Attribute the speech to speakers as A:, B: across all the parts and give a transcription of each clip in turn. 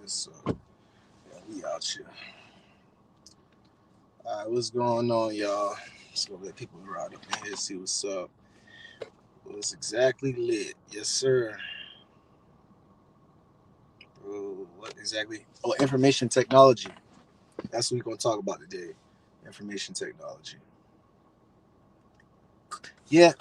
A: So yeah, we out here. All right, what's going on, y'all? Let's go let people ride up in here, see what's up. What's exactly lit? Yes, sir. Bro, what exactly? Oh, information technology. That's what we're gonna talk about today. Information technology. Yeah,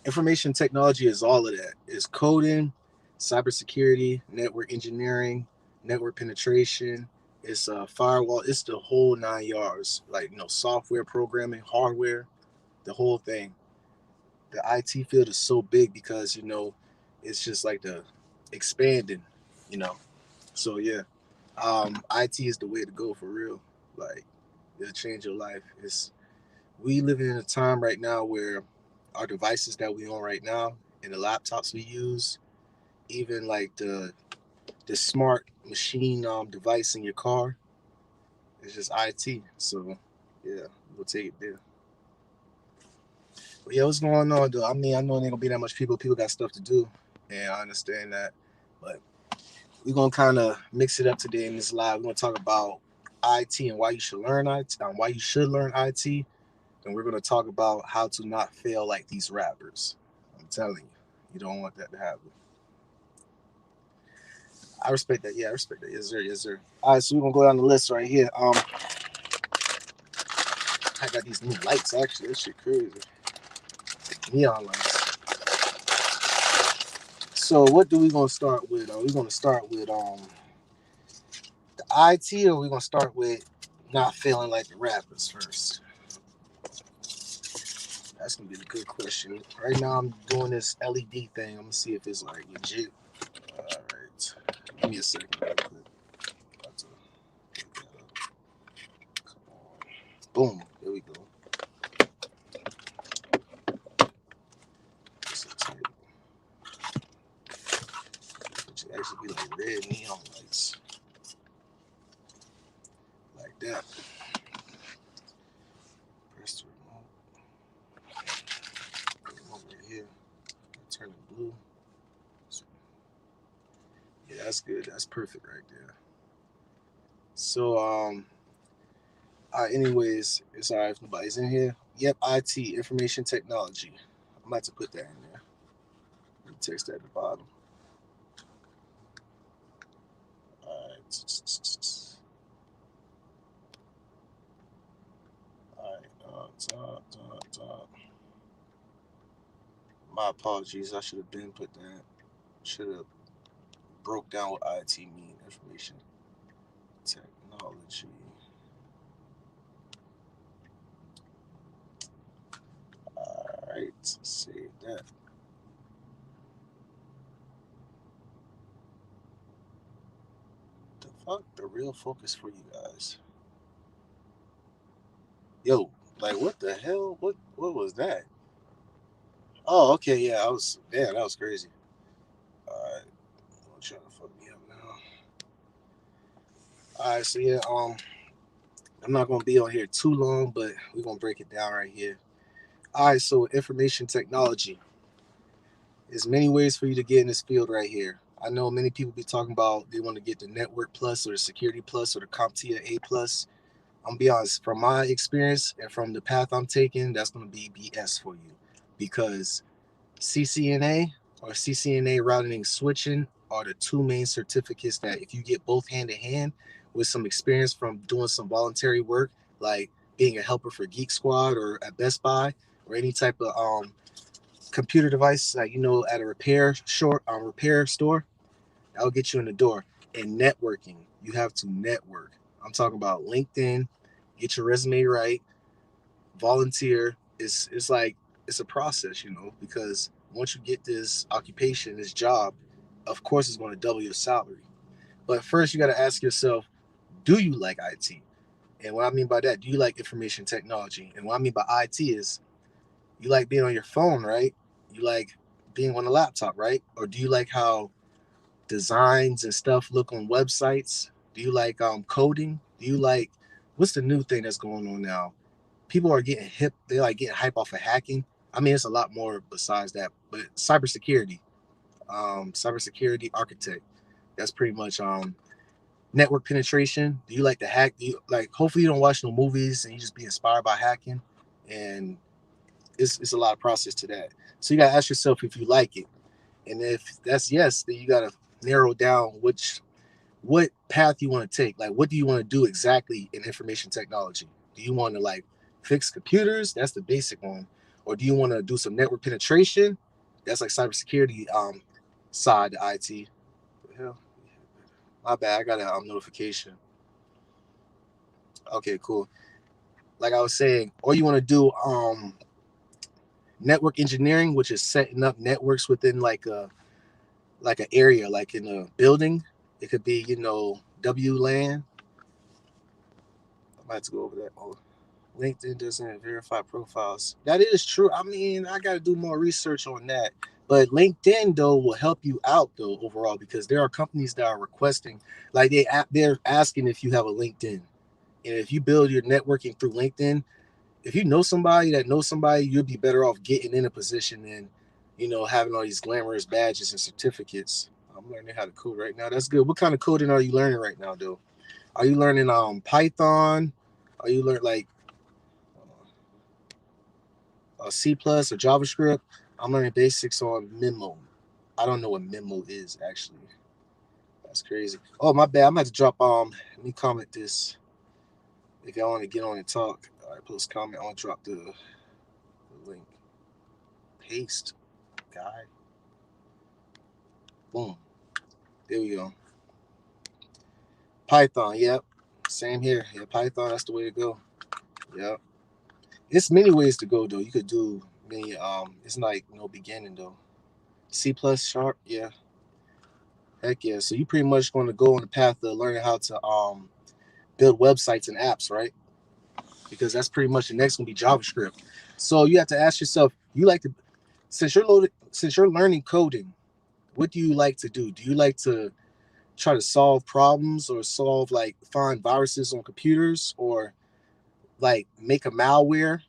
A: information technology is all of that. It's coding, cybersecurity, network engineering, network penetration. It's firewall. It's the whole 9 yards. Like software programming, hardware, the whole thing. The IT field is so big because it's just like the expanding. You know. So yeah, IT is the way to go for real. Like it'll change your life. It's we live in a time right now where our devices that we own right now and the laptops we use, even like the smart machine device in your car, it's just IT. So yeah, we'll take it there. But yeah, what's going on though? I mean, I know there ain't gonna be that much people. People got stuff to do, and I understand that. But we're gonna kind of mix it up today in this live. We're gonna talk about IT and why you should learn IT, why you should learn IT, and we're gonna talk about how to not fail like these rappers. I'm telling you, you don't want that to happen. I respect that. Yeah, I respect that. Yes, sir. Yes, sir. All right, so we're gonna go down the list right here. I got these new lights. Actually, this shit crazy. Neon lights. So, what do we gonna start with? Are we gonna start with the IT, or we gonna start with not feeling like the rappers first? That's gonna be the good question. Right now, I'm doing this LED thing. I'm gonna see if it's like legit. All right, give me a second. Real quick. About to pick that up. Come on. Boom. There we go. This is it. It should actually be like red neon lights, like that. Press the remote right here. Turn it blue. So, yeah, that's good. That's perfect right there. So all right, anyways, it's all right if nobody's in here. Yep, IT, information technology. I'm about to put that in there. Text at the bottom. All right. All right. Top. My apologies. I should have been put that. Should have broke down what IT mean. Information technology. All right. Save that. The fuck? The real focus for you guys. Yo, like what the hell? What was that? Oh, okay, yeah, I was damn, that was crazy. Alright, I'm trying to fuck me up now. Alright, so yeah, I'm not gonna be on here too long, but we're gonna break it down right here. Alright, so information technology. There's many ways for you to get in this field right here. I know many people be talking about they want to get the network plus or the security plus or the CompTIA A plus. I'm gonna be honest, from my experience and from the path I'm taking, that's gonna be BS for you. Because CCNA or CCNA routing and switching are the two main certificates that if you get both hand in hand with some experience from doing some voluntary work, like being a helper for Geek Squad or at Best Buy or any type of computer device, like at a repair store, that'll get you in the door. And networking, you have to network. I'm talking about LinkedIn, get your resume right, volunteer. It's like it's a process, because once you get this occupation, this job, of course it's going to double your salary. But first you got to ask yourself, do you like IT? And what I mean by that, do you like information technology? And what I mean by IT is you like being on your phone, right? You like being on a laptop, right? Or do you like how designs and stuff look on websites? Do you like coding? Do you like what's the new thing that's going on now? People are getting hip. They like getting hype off of hacking. I mean, it's a lot more besides that, but cybersecurity architect. That's pretty much network penetration? Do you like to hack? Do you like, hopefully you don't watch no movies and you just be inspired by hacking. And it's a lot of process to that. So you gotta ask yourself if you like it. And if that's yes, then you gotta narrow down what path you want to take. Like, what do you want to do exactly in information technology? Do you want to like fix computers? That's the basic one. Or do you want to do some network penetration? That's like cybersecurity side to IT. What the hell? My bad. I got a notification. Okay, cool. Like I was saying, or you want to do network engineering, which is setting up networks within like an area, like in a building. It could be, WLAN. I might have to go over that. Oh, LinkedIn doesn't verify profiles. That is true. I mean, I got to do more research on that. But LinkedIn though will help you out though overall, because there are companies that are requesting, like they're asking if you have a LinkedIn, and if you build your networking through LinkedIn, if you know somebody that knows somebody, you'll be better off getting in a position than, having all these glamorous badges and certificates. I'm learning how to code right now. That's good. What kind of coding are you learning right now, though? Are you learning Python? Are you learning like C plus or JavaScript? I'm learning basics on Memo. I don't know what Memo is actually. That's crazy. Oh my bad. I'm about to drop let me comment this. If y'all want to get on and talk, all right, post comment. I'll drop the link. Paste, guy. Boom. There we go. Python, yep. Same here. Yeah, Python, that's the way to go. Yep. It's many ways to go though. You could do many it's like no beginning though. C plus sharp, yeah. Heck yeah. So you pretty much going to go on the path of learning how to build websites and apps, right? Because that's pretty much the next one be JavaScript. So you have to ask yourself, you like to since you're learning coding, what do you like to do? Do you like to try to solve problems or find viruses on computers, or like make a malware,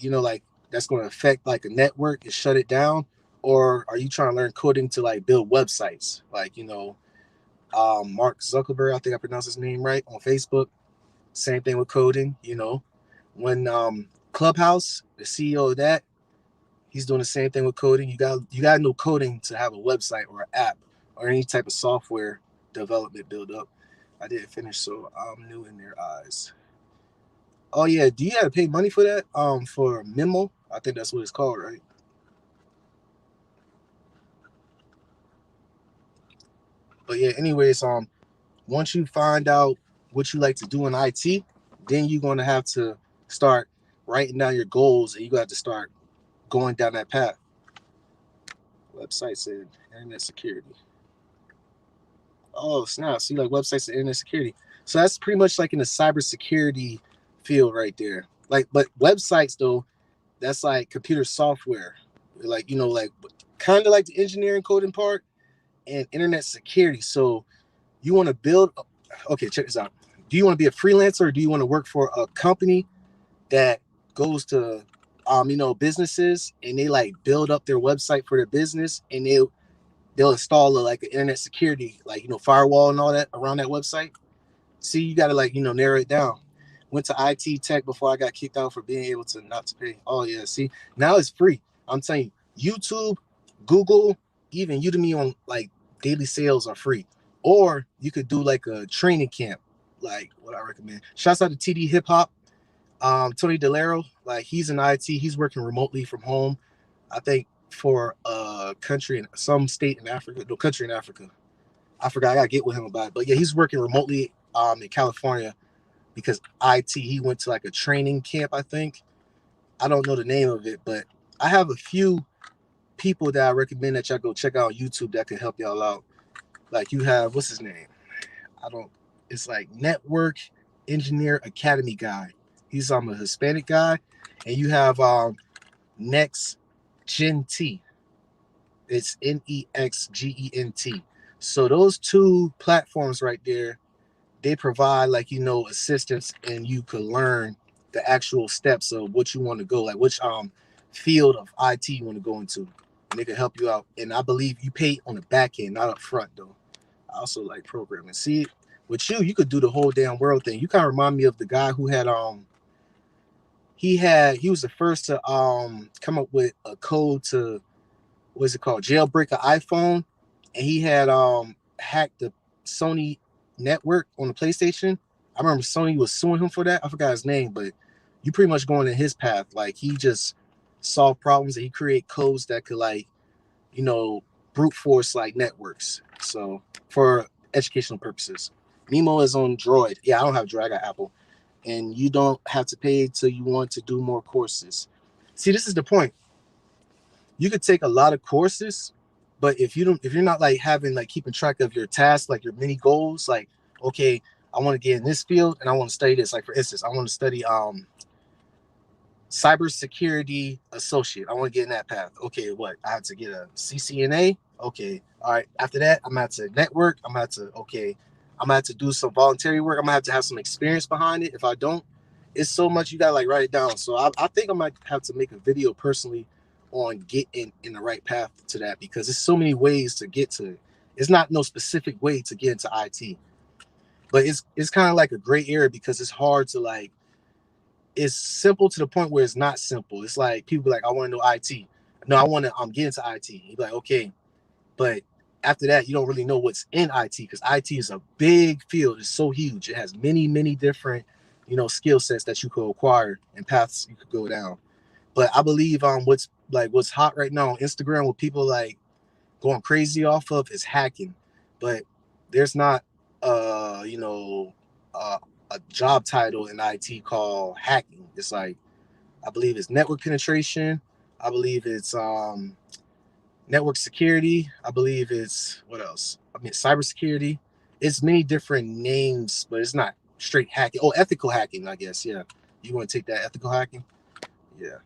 A: like that's going to affect like a network and shut it down? Or are you trying to learn coding to like build websites, like Mark Zuckerberg, I think I pronounced his name right, on Facebook? Same thing with coding. When Clubhouse, the CEO of that, he's doing the same thing with coding. You got to know coding to have a website or an app or any type of software development build up. I didn't finish, so I'm new in their eyes. Oh yeah, do you have to pay money for that? For Memo, I think that's what it's called, right? But yeah, anyways, once you find out what you like to do in IT, then you're gonna have to start writing down your goals, and you got to start going down that path. Websites and internet security. Oh snap! See, like websites and internet security. So that's pretty much like in the cybersecurity field right there. Like, but websites though, that's like computer software, like like kind of like the engineering coding part, and internet security. So you want to build. Okay, check this out. Do you want to be a freelancer, or do you want to work for a company that goes to businesses, and they like build up their website for their business, and they'll install like an internet security, like firewall and all that around that website? See, you got to like narrow it down. Went to IT tech before I got kicked out for being able to not to pay. Oh yeah, see, now it's free. I'm telling you, YouTube, Google, even Udemy on like daily sales are free. Or you could do like a training camp, like what I recommend. Shouts out to TD Hip Hop, Tony Delero. Like, he's in IT. He's working remotely from home, I think, for a country in some state in Africa. No, country in Africa. I forgot. I gotta get with him about it. But yeah, he's working remotely in California because IT. He went to like a training camp, I think. I don't know the name of it, but I have a few people that I recommend that y'all go check out on YouTube that can help y'all out. Like, you have, what's his name? I don't. It's like Network Engineer Academy guy. He's a Hispanic guy, and you have Next Gen T. It's NEXGENT. So those two platforms right there, they provide like assistance, and you could learn the actual steps of what you want to go, like which field of IT you want to go into, and they can help you out. And I believe you pay on the back end, not up front though. I also like programming. See, With you could do the whole damn world thing. You kind of remind me of the guy who had he was the first to come up with a code to, what's it called, jailbreak an iPhone, and he had hacked the Sony network on the PlayStation. I remember Sony was suing him for that. I forgot his name, but you pretty much going in his path. Like, he just solved problems and he create codes that could, like, you know, brute force like networks. So for educational purposes. Nemo is on Droid. Yeah, I don't have Droid, I got Apple. And you don't have to pay till you want to do more courses. See, this is the point. You could take a lot of courses, but if you're not like having, like, keeping track of your tasks, like your mini goals, like, okay, I want to get in this field and I want to study this. Like, for instance, I want to study cybersecurity associate. I want to get in that path. Okay, what? I have to get a CCNA. Okay, all right. After that, I'm gonna have to network. I'm gonna have to I'm gonna have to do some voluntary work. I'm gonna have some experience behind it. If I don't, it's so much you gotta like write it down. So I think I might have to make a video personally on getting in the right path to that, because there's so many ways to get to it. It's not no specific way to get into IT, but it's kind of like a gray area because it's hard to like. It's simple to the point where it's not simple. It's like people be like, I want to know IT. No, I want to. I'm getting to IT. You be like, okay, but after that, you don't really know what's in IT, because IT is a big field. It's so huge. It has many, many different, skill sets that you could acquire and paths you could go down. But I believe what's hot right now on Instagram, what people like going crazy off of, is hacking. But there's not uh, a job title in IT called hacking. It's like, I believe it's network penetration. I believe it's network security. I believe it's, what else? I mean, cybersecurity. It's many different names, but it's not straight hacking. Oh, ethical hacking, I guess. Yeah. You want to take that ethical hacking? Yeah.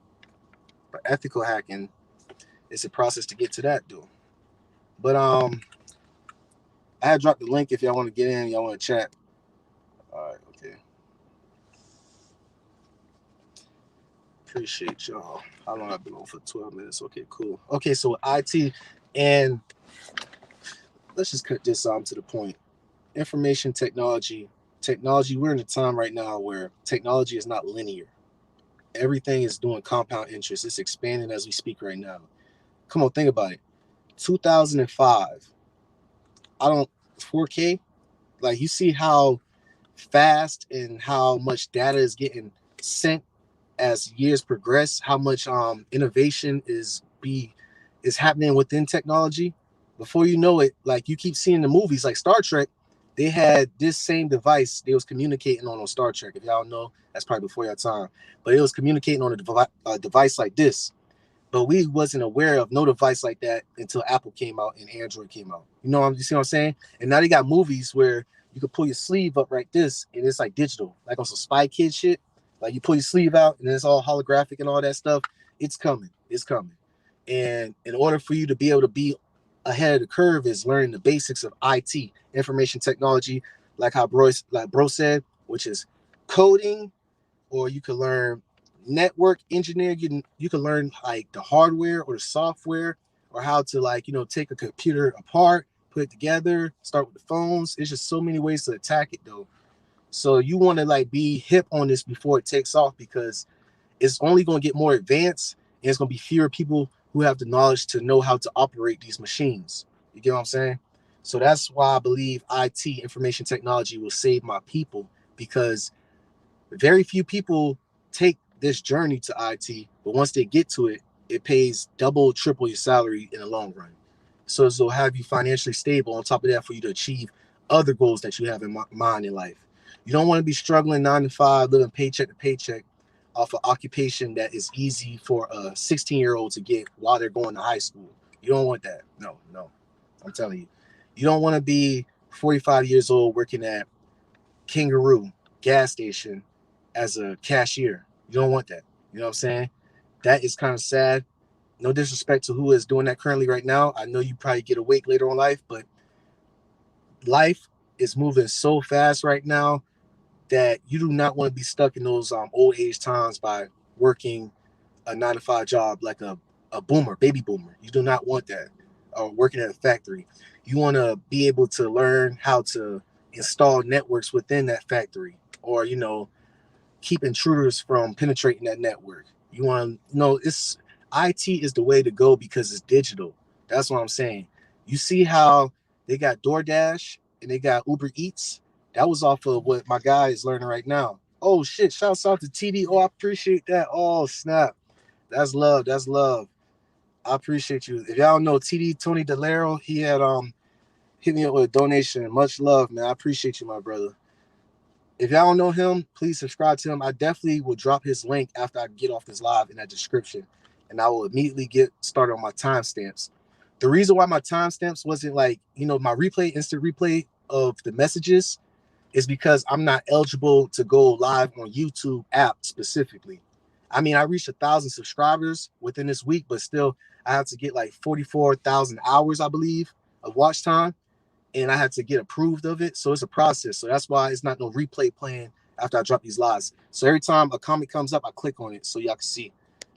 A: But ethical hacking is a process to get to that, dude. But I had dropped the link if y'all want to get in, y'all want to chat. All right, okay. Appreciate y'all. How long I've been on for? 12 minutes. Okay, cool. Okay, so IT, and let's just cut this to the point. Information technology. Technology, we're in a time right now where technology is not linear. Everything is doing compound interest. It's expanding as we speak right now. Come on, think about it. 2005. I don't 4K. Like, you see how fast and how much data is getting sent as years progress, how much innovation is happening within technology. Before you know it, like, you keep seeing the movies like Star Trek, they had this same device they was communicating on Star Trek. If y'all know, that's probably before your time, but it was communicating on a device like this. But we wasn't aware of no device like that until Apple came out and Android came out. You see what I'm saying? And now they got movies where you can pull your sleeve up like this, and it's like digital, like on some Spy Kid shit. Like, you pull your sleeve out, and it's all holographic and all that stuff. It's coming. It's coming. And in order for you to be able to be ahead of the curve, is learning the basics of IT, information technology, like how bro said, which is coding, or you could learn network engineer. You can learn like the hardware or the software, or how to, like, take a computer apart, put it together, start with the phones. It's just so many ways to attack it though. So you want to like be hip on this before it takes off, because it's only going to get more advanced, and it's going to be fewer people who have the knowledge to know how to operate these machines. You get what I'm saying? So that's why I believe IT, information technology, will save my people, because very few people take this journey to IT, but once they get to it, it pays double, triple your salary in the long run. So it'll have you financially stable. On top of that, for you to achieve other goals that you have in mind in life. You don't want to be struggling 9 to 5, living paycheck to paycheck off an occupation that is easy for a 16-year-old to get while they're going to high school. You don't want that. No, no. I'm telling you. You don't want to be 45 years old working at Kangaroo gas station as a cashier. You don't want that. You know what I'm saying? That is kind of sad. No disrespect to who is doing that currently right now. I know you probably get awake later on life, but life is moving so fast right now that you do not want to be stuck in those old age times by working a 9 to 5 job like a boomer, baby boomer. You do not want that. Or working at a factory. You want to be able to learn how to install networks within that factory, or keep intruders from penetrating that network. You want to know it's IT is the way to go because it's digital. That's what I'm saying. You see how they got DoorDash and they got Uber Eats? That was off of what my guy is learning right now. Oh shit, shouts out to TD. Oh, I appreciate that. Oh snap. That's love. That's love. I appreciate you. If y'all know TD Tony Delero, he had hit me up with a donation. Much love, man. I appreciate you, my brother. If y'all don't know him, please subscribe to him. I definitely will drop his link after I get off this live in that description, and I will immediately get started on my timestamps. The reason why my timestamps wasn't like, my replay, instant replay of the messages is because I'm not eligible to go live on YouTube app specifically. I mean, I reached 1,000 subscribers within this week, but still I have to get like 44,000 hours, I believe, of watch time, and I had to get approved of it. So it's a process. So that's why it's not no replay playing after I drop these lives. So every time a comment comes up, I click on it so y'all can see.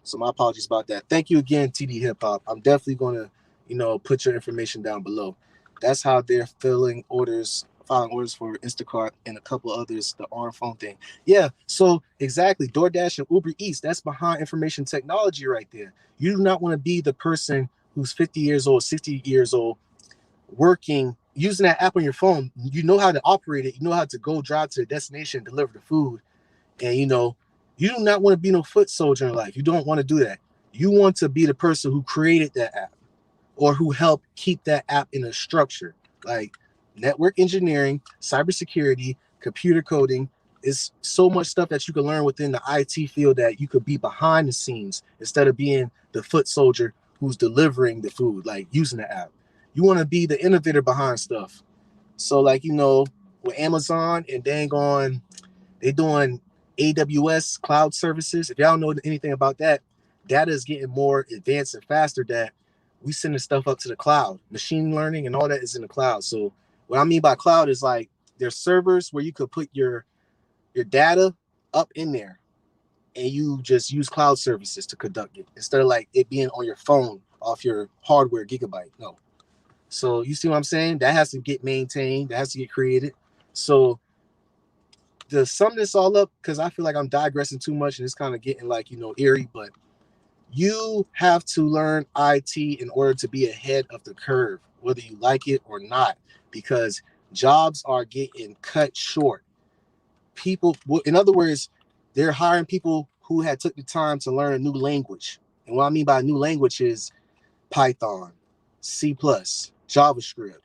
A: So my apologies about that. Thank you again, TD Hip Hop. I'm definitely going to, put your information down below. That's how they're filing orders for Instacart and a couple others, the ARM phone thing. Yeah, so exactly. DoorDash and Uber Eats, that's behind information technology right there. You do not want to be the person who's 50 years old, 60 years old, working, using that app on your phone. You know how to operate it. You know how to go drive to a destination, deliver the food. And, you do not want to be no foot soldier in life. You don't want to do that. You want to be the person who created that app or who helped keep that app in a structure, like network engineering, cybersecurity, computer coding. Is so much stuff that you can learn within the IT field that you could be behind the scenes instead of being the foot soldier who's delivering the food, like using the app. You want to be the innovator behind stuff. So like, with Amazon and dang on, they doing AWS cloud services. If y'all know anything about that, data is getting more advanced and faster that we sending stuff up to the cloud. Machine learning and all that is in the cloud. So what I mean by cloud is like there's servers where you could put your data up in there and you just use cloud services to conduct it instead of like it being on your phone off your hardware gigabyte. No. So you see what I'm saying? That has to get maintained. That has to get created. So to sum this all up, because I feel like I'm digressing too much and it's kind of getting like, eerie, but you have to learn IT in order to be ahead of the curve, whether you like it or not, because jobs are getting cut short. People, in other words, they're hiring people who had took the time to learn a new language. And what I mean by a new language is Python, C++, JavaScript,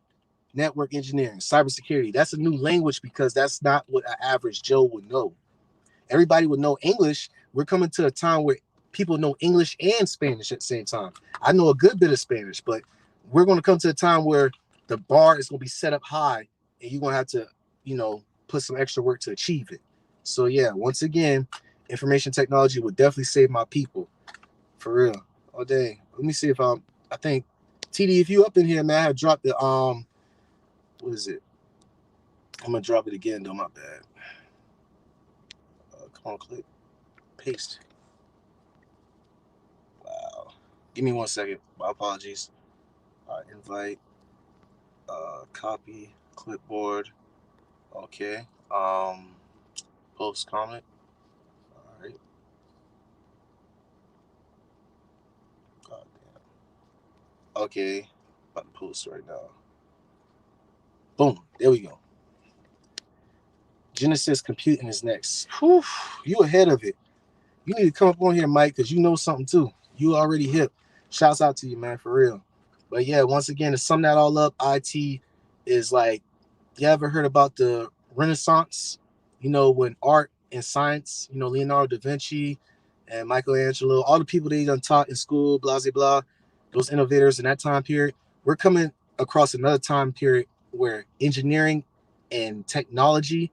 A: network engineering, cybersecurity. That's a new language because that's not what an average Joe would know. Everybody would know English. We're coming to a time where people know English and Spanish at the same time. I know a good bit of Spanish, but we're going to come to a time where the bar is going to be set up high and you're going to have to, put some extra work to achieve it. So yeah, once again, information technology would definitely save my people. For real. Oh dang. Let me see if I think TD, if you up in here, man, I have dropped the what is it? I'm gonna drop it again though, my bad. Come on, click. Paste. Wow. Give me 1 second. My apologies. Invite. Copy. Clipboard. Okay. Post comment. All right. God damn. Okay. About to post right now. Boom. There we go. Genesis Computing is next. Whew, you ahead of it. You need to come up on here, Mike, because you know something too. You already hip. Shouts out to you, man, for real. But yeah, once again, to sum that all up, IT is like, you ever heard about the Renaissance? When art and science, Leonardo da Vinci and Michelangelo, all the people they done taught in school, blah, blah, blah, those innovators in that time period, we're coming across another time period where engineering and technology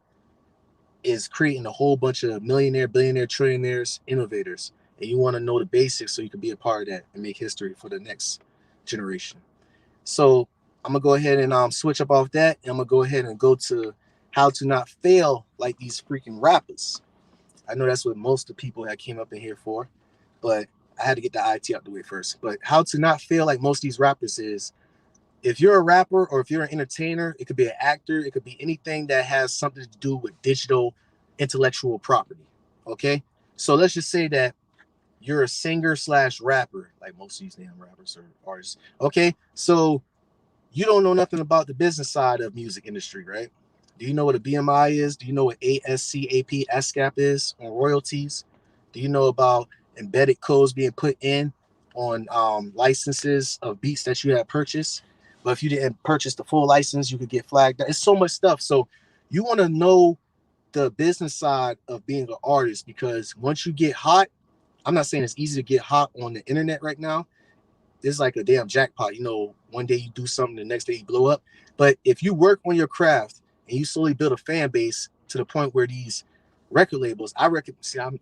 A: is creating a whole bunch of millionaire, billionaire, trillionaires, innovators. And you want to know the basics so you can be a part of that and make history for the next generation. So I'm going to go ahead and switch up off that. And I'm going to go ahead and go to how to not fail like these freaking rappers. I know that's what most of the people that came up in here for, but I had to get the IT out the way first. But how to not fail like most of these rappers is if you're a rapper or if you're an entertainer, it could be an actor, it could be anything that has something to do with digital intellectual property. Okay. So let's just say that you're a singer slash rapper, like most of these damn rappers or artists. Okay. So you don't know nothing about the business side of music industry, right? Do you know what a BMI is? Do you know what ASCAP SCAP is on royalties? Do you know about embedded codes being put in on licenses of beats that you have purchased? But if you didn't purchase the full license, you could get flagged. It's so much stuff. So you want to know the business side of being an artist, because once you get hot, I'm not saying it's easy to get hot on the internet right now. It's like a damn jackpot. One day you do something, the next day you blow up. But if you work on your craft and you slowly build a fan base to the point where these record labels, I reckon, see, I'm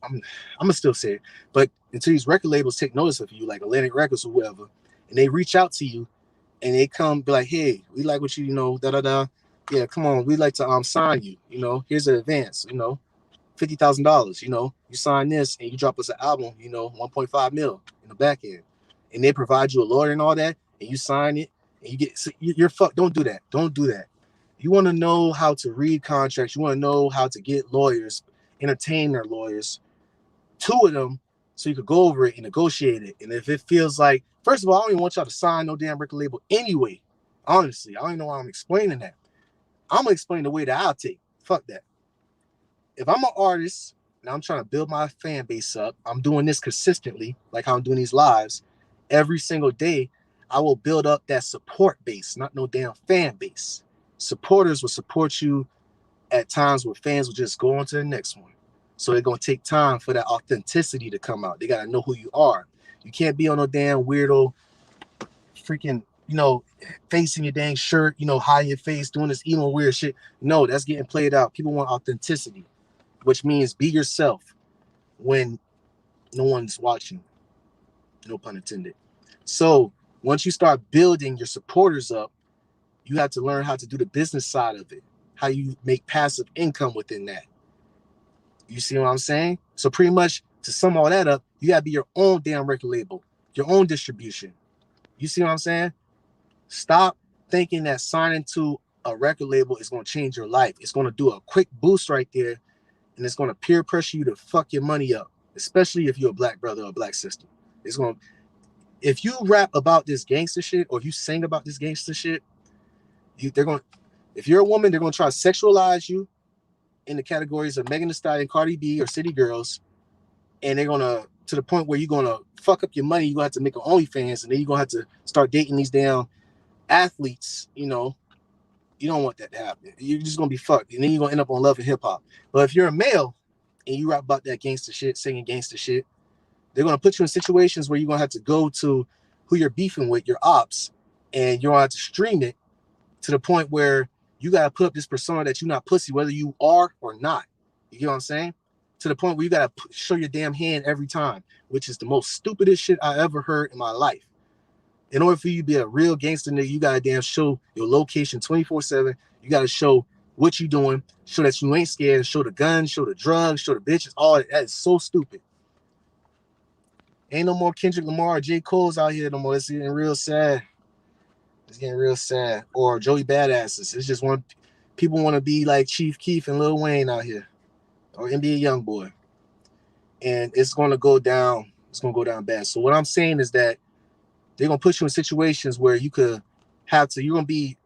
A: gonna still say it, but until these record labels take notice of you, like Atlantic Records or whoever, and they reach out to you and they come be like, hey, we like what you, da da da, yeah, come on, we'd like to sign you. Here's an advance. $50,000. You sign this and you drop us an album. 1.5 mil in the back end, and they provide you a lawyer and all that, and you sign it, and you get you're fucked. Don't do that. Don't do that. You want to know how to read contracts. You want to know how to get lawyers, entertain their lawyers, two of them, so you could go over it and negotiate it. And if it feels like, first of all, I don't even want y'all to sign no damn record label anyway. Honestly, I don't even know why I'm explaining that. I'm gonna explain the way that I'll take. Fuck that. If I'm an artist and I'm trying to build my fan base up, I'm doing this consistently, like how I'm doing these lives every single day. I will build up that support base, not no damn fan base. Supporters will support you at times where fans will just go on to the next one. So they're gonna take time for that authenticity to come out. They gotta know who you are. You can't be on no damn weirdo freaking, facing your dang shirt, hiding your face, doing this emo weird shit. No, that's getting played out. People want authenticity, which means be yourself when no one's watching. No pun intended. So once you start building your supporters up, you have to learn how to do the business side of it, how you make passive income within that. You see what I'm saying? So pretty much to sum all that up, you gotta be your own damn record label, your own distribution. You see what I'm saying? Stop thinking that signing to a record label is going to change your life. It's going to do a quick boost right there, and it's going to peer pressure you to fuck your money up, especially if you're a black brother or a black sister. It's going to, if you rap about this gangster shit or if you sing about this gangster shit, if you're a woman, they're going to try to sexualize you in the categories of Megan Thee Stallion, Cardi B, or City Girls, and they're going to the point where you're going to fuck up your money. You're going to have to make an OnlyFans, and then you're going to have to start dating these damn athletes. You don't want that to happen. You're just going to be fucked, and then you're going to end up on Love and Hip Hop. But if you're a male and you rap about that gangster shit, singing gangster shit, they're going to put you in situations where you're going to have to go to who you're beefing with, your ops, and you're going to have to stream it to the point where you got to put up this persona that you're not pussy, whether you are or not. You get what I'm saying? To the point where you got to show your damn hand every time, which is the most stupidest shit I ever heard in my life. In order for you to be a real gangster nigga, you got to damn show your location 24/7. You got to show what you doing, show that you ain't scared, show the guns, show the drugs, show the bitches. All that is so stupid. Ain't no more Kendrick Lamar or J. Cole's out here no more. It's getting real sad. It's getting real sad. Or Joey Badasses. It's just people want to be like Chief Keef and Lil Wayne out here. Or NBA Youngboy. And it's going to go down. It's going to go down bad. So what I'm saying is that they're going to put you in situations where you're going to be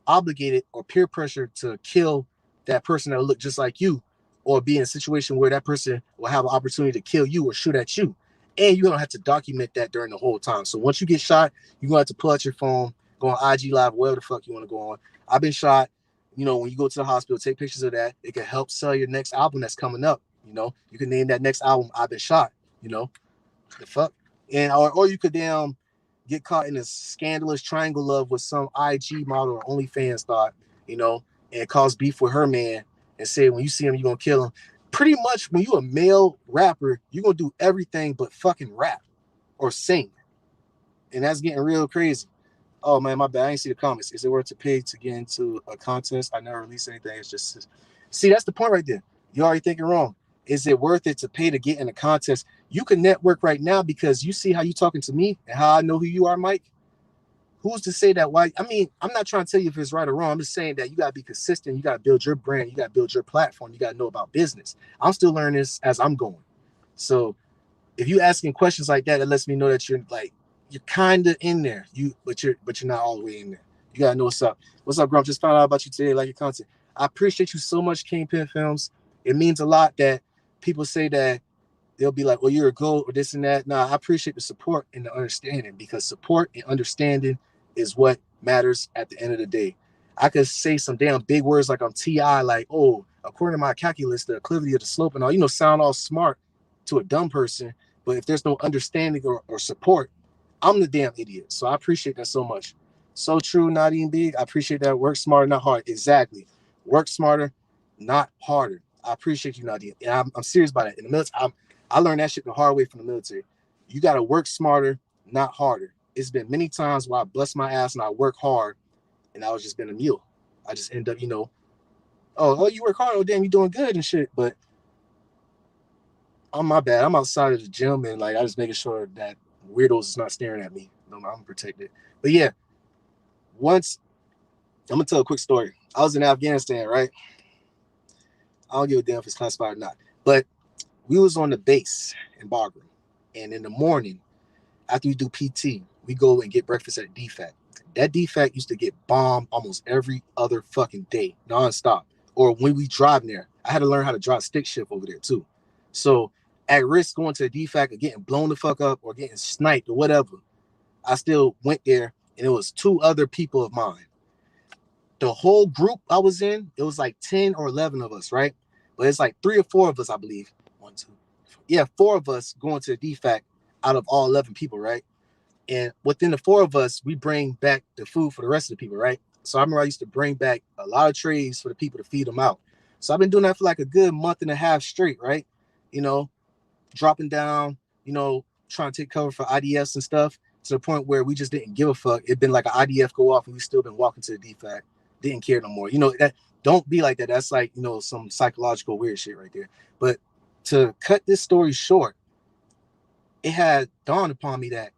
A: obligated or peer pressure to kill that person that look just like you, or be in a situation where that person will have an opportunity to kill you or shoot at you. And you're going to have to document that during the whole time. So once you get shot, you're going to have to pull out your phone, go on IG Live, wherever the fuck you want to go on. I've been shot. When you go to the hospital, take pictures of that. It can help sell your next album that's coming up. You can name that next album, I've Been Shot. The fuck? And or you could get caught in a scandalous triangle love with some IG model or OnlyFans thought, and cause beef with her man and say, when you see him, you're going to kill him. Pretty much when you a male rapper, you're going to do everything but fucking rap or sing. And that's getting real crazy. Oh, man, my bad. I ain't see the comments. Is it worth to pay to get into a contest? I never released anything. It's just... See, that's the point right there. You're already thinking wrong. Is it worth it to pay to get in a contest? You can network right now because you see how you talking to me and how I know who you are, Mike. who's to say that why? I mean, I'm not trying to tell you if it's right or wrong. I'm just saying that you got to be consistent. You got to build your brand. You got to build your platform. You got to know about business. I'm still learning this as I'm going. So if you asking questions like that, it lets me know that you're kind of in there. But you're not all the way in there. You gotta know what's up. What's up, Grump? Just found out about you today. Like your content. I appreciate you so much, Kingpin Films. It means a lot that people say that they'll be like, "Well, you're a GOAT" or this and that. Nah, I appreciate the support and the understanding, because support and understanding is what matters at the end of the day. I could say some damn big words like I'm Ti, like, "Oh, according to my calculus, the acclivity of the slope and all," sound all smart to a dumb person. But if there's no understanding or support, I'm the damn idiot. So I appreciate that so much. So true, not even big. I appreciate that. Work smarter, not hard. Exactly. Work smarter, not harder. I appreciate you, Nadia. And I'm serious about it. In the military, I learned that shit the hard way from the military. You got to work smarter, not harder. It's been many times where I bust my ass and I work hard, and I was just been a mule. I just end up, oh, you work hard. Oh, damn, you doing good and shit. But I'm my bad. I'm outside of the gym, and like I just making sure that weirdos is not staring at me. I'm protected. But yeah, once I'm gonna tell a quick story. I was in Afghanistan, right? I don't give a damn if it's classified or not. But we was on the base in Bagram, and in the morning, after we do PT, we go and get breakfast at DFAC. That DFAC used to get bombed almost every other fucking day, nonstop. Or when we drive there, I had to learn how to drive stick shift over there too. So at risk going to the DFAC or getting blown the fuck up or getting sniped or whatever, I still went there, and it was two other people of mine. The whole group I was in, it was like 10 or 11 of us, right? But it's like 3 or 4 of us, I believe. 1, 2, 4. Yeah, 4 of us going to the DFAC out of all 11 people, right? And within the 4 of us, we bring back the food for the rest of the people, right? So I remember I used to bring back a lot of trays for the people to feed them out. So I've been doing that for like a good month and a half straight, right? You know, dropping down, trying to take cover for IDFs and stuff, to the point where we just didn't give a fuck. It'd been like an IDF go off and we still been walking to the DFAC. Didn't care no more. That don't be like that. That's like, some psychological weird shit right there. But to cut this story short, it had dawned upon me that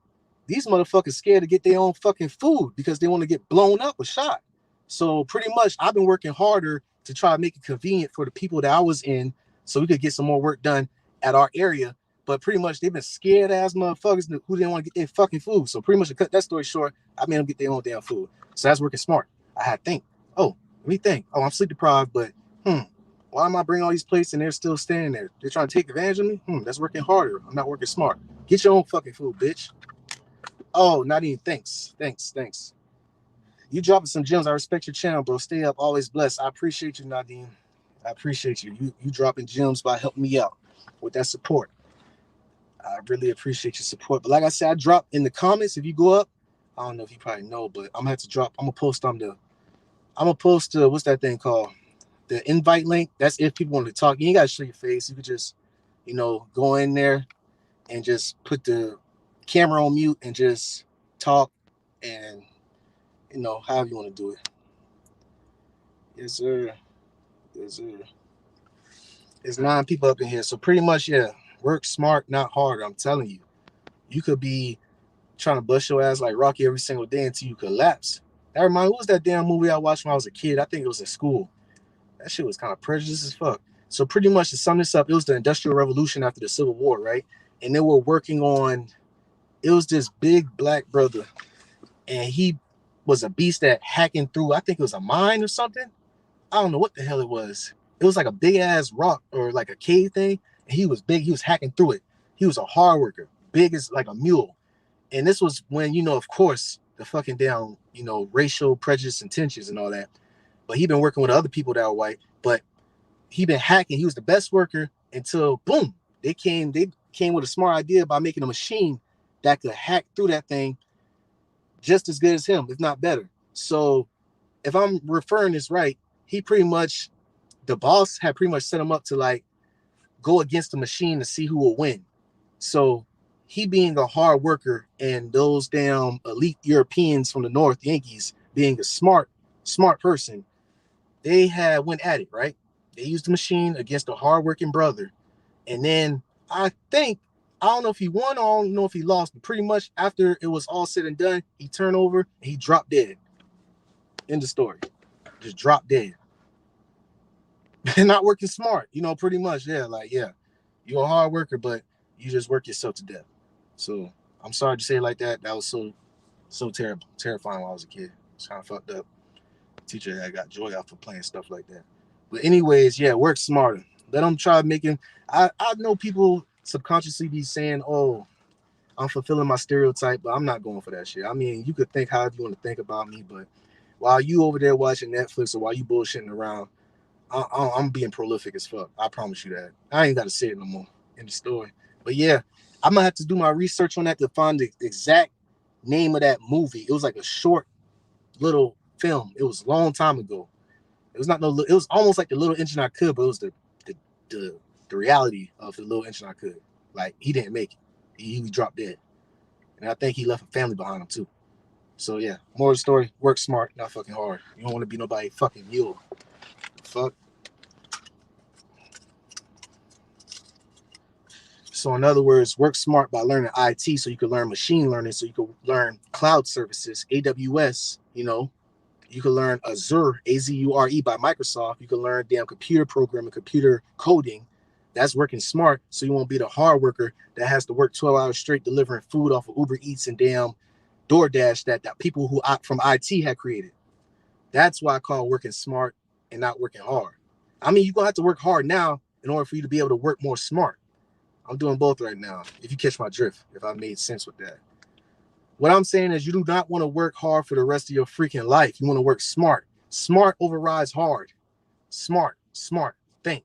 A: these motherfuckers scared to get their own fucking food because they want to get blown up or shot. So pretty much I've been working harder to try to make it convenient for the people that I was in so we could get some more work done at our area. But pretty much they've been scared ass motherfuckers who didn't want to get their fucking food. So pretty much to cut that story short, I made them get their own damn food. So that's working smart. I had to think, oh, let me think. Oh, I'm sleep deprived, but why am I bringing all these plates and they're still standing there? They're trying to take advantage of me? That's working harder. I'm not working smart. Get your own fucking food, bitch. Oh, Nadine, thanks. You dropping some gems. I respect your channel, bro. Stay up, always blessed. I appreciate you, Nadine. I appreciate you. You dropping gems by helping me out with that support. I really appreciate your support. But like I said, I drop in the comments. If you go up, I don't know if you probably know, but I'm gonna have to drop. I'm gonna post what's that thing called? The invite link. That's if people want to talk. You ain't gotta show your face. You could just, go in there and just put the camera on mute and just talk, and however you want to do it. Yes, sir. Yes, sir. There's 9 people up in here, so pretty much, yeah. Work smart, not hard. I'm telling you, you could be trying to bust your ass like Rocky every single day until you collapse. That reminds me, what was that damn movie I watched when I was a kid? I think it was in school. That shit was kind of prejudiced as fuck. So pretty much to sum this up, it was the Industrial Revolution after the Civil War, right? And they were working on, it was this big black brother, and he was a beast at hacking through, I think it was a mine or something. I don't know what the hell it was. It was like a big ass rock or like a cave thing. And he was big. He was hacking through it. He was a hard worker, big as like a mule. And this was when, of course, the fucking down, racial prejudice and tensions and all that. But he been working with other people that were white. But he been hacking. He was the best worker until boom, they came with a smart idea by making a machine that could hack through that thing just as good as him, if not better. So if I'm referring this right, he pretty much, the boss had pretty much set him up to like go against the machine to see who will win. So he being a hard worker and those damn elite Europeans from the North, Yankees, being a smart person, they had went at it, right? They used the machine against a hardworking brother. And then I think I don't know if he won or I don't know if he lost, but pretty much after it was all said and done, he turned over and he dropped dead. End of story. Just dropped dead. Not working smart, pretty much. Yeah, like, yeah, you're a hard worker, but you just work yourself to death. So I'm sorry to say it like that. That was so terrible, terrifying when I was a kid. It's kind of fucked up. Teacher had got joy off of playing stuff like that. But anyways, yeah, work smarter. Let them try making. I know people subconsciously be saying, "Oh, I'm fulfilling my stereotype," but I'm not going for that shit. I mean, you could think however you want to think about me, but while you over there watching Netflix or while you bullshitting around, I'm being prolific as fuck. I promise you that. I ain't got to say it no more in the story. But yeah, I'm gonna have to do my research on that to find the exact name of that movie. It was like a short little film. It was a long time ago. It was not no. It was almost like the Little Engine I Could, but it was the reality of the Little Engine I Could. Like, he didn't make it. He dropped dead, and I think he left a family behind him too. So yeah, more of the story: work smart, not fucking hard. You don't want to be nobody fucking mule. Fuck. So in other words, work smart by learning IT so you can learn machine learning, so you can learn cloud services, AWS, you can learn Azure, Azure by Microsoft. You can learn damn computer programming, computer coding. That's working smart, so you won't be the hard worker that has to work 12 hours straight delivering food off of Uber Eats and damn DoorDash that people who from IT had created. That's why I call working smart and not working hard. I mean, you're going to have to work hard now in order for you to be able to work more smart. I'm doing both right now, if you catch my drift, if I made sense with that. What I'm saying is you do not want to work hard for the rest of your freaking life. You want to work smart. Smart overrides hard. Smart. Think.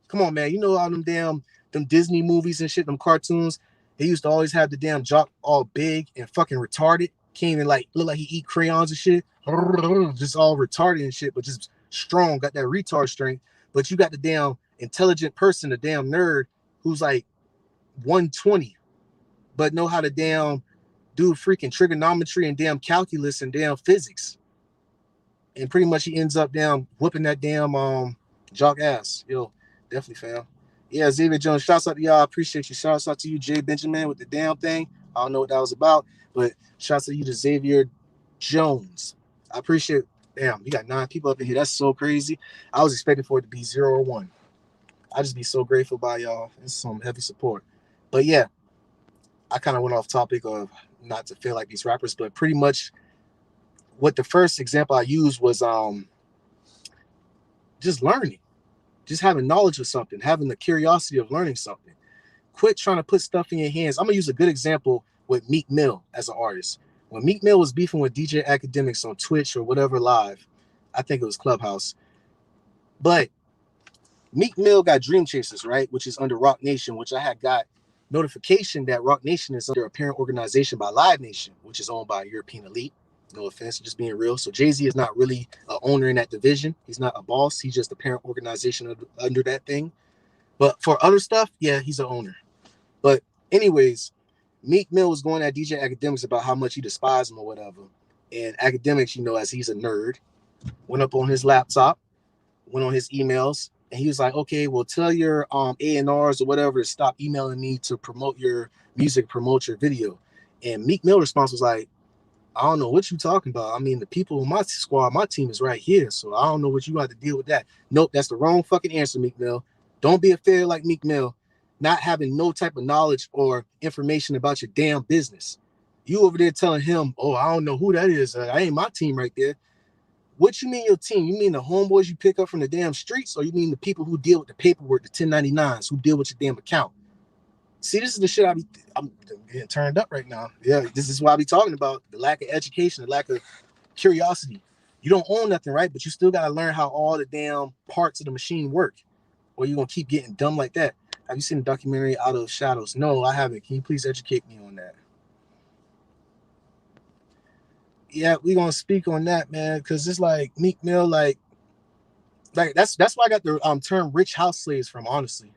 A: Come on, man. You know all them Disney movies and shit, them cartoons. They used to always have the damn jock all big and fucking retarded. Can't even look like he eat crayons and shit. Just all retarded and shit, but just strong, got that retard strength. But you got the damn intelligent person, the damn nerd, who's like 120, but know how to damn do freaking trigonometry and damn calculus and damn physics. And pretty much he ends up damn whooping that damn jock ass. Yo, definitely, fam. Yeah, Xavier Jones, shouts out to y'all. I appreciate you. Shouts out to you, Jay Benjamin, with the damn thing. I don't know what that was about, but shouts to you to Xavier Jones. I appreciate it. Damn, we got 9 people up in here. That's so crazy. I was expecting for it to be 0 or 1. I just be so grateful by y'all. It's some heavy support. But yeah, I kind of went off topic of not to feel like these rappers, but pretty much what the first example I used was just learning, just having knowledge of something, having the curiosity of learning something. Quit trying to put stuff in your hands. I'm gonna use a good example with Meek Mill as an artist. When Meek Mill was beefing with DJ Academics on Twitch or whatever live, I think it was Clubhouse, but Meek Mill got Dream Chasers, right, which is under Rock Nation, which I had got notification that Rock Nation is under a parent organization by Live Nation, which is owned by European Elite. No offense, just being real. So Jay-Z is not really an owner in that division. He's not a boss. He's just a parent organization under that thing. But for other stuff, yeah, he's an owner. But anyways, Meek Mill was going at DJ Academics about how much he despised him or whatever. And Academics, as he's a nerd, went up on his laptop, went on his emails, and he was like, okay, well, tell your A&Rs or whatever to stop emailing me to promote your music, promote your video. And Meek Mill response was like, I don't know what you're talking about. I mean, the people in my squad, my team is right here, so I don't know what you have to deal with that. Nope, that's the wrong fucking answer, Meek Mill. Don't be a failure like Meek Mill, not having no type of knowledge or information about your damn business. You over there telling him, oh, I don't know who that is. I ain't my team right there. What you mean your team? You mean the homeboys you pick up from the damn streets, or you mean the people who deal with the paperwork, the 1099s, who deal with your damn account? See, this is the shit I'm getting turned up right now. Yeah, this is what I be talking about. The lack of education, the lack of curiosity. You don't own nothing, right? But you still got to learn how all the damn parts of the machine work, or you're going to keep getting dumb like that. Have you seen the documentary Out of Shadows? No, I haven't. Can you please educate me on that? Yeah, we're going to speak on that, man, because it's like Meek Mill, like that's why I got the term rich house slaves from, honestly,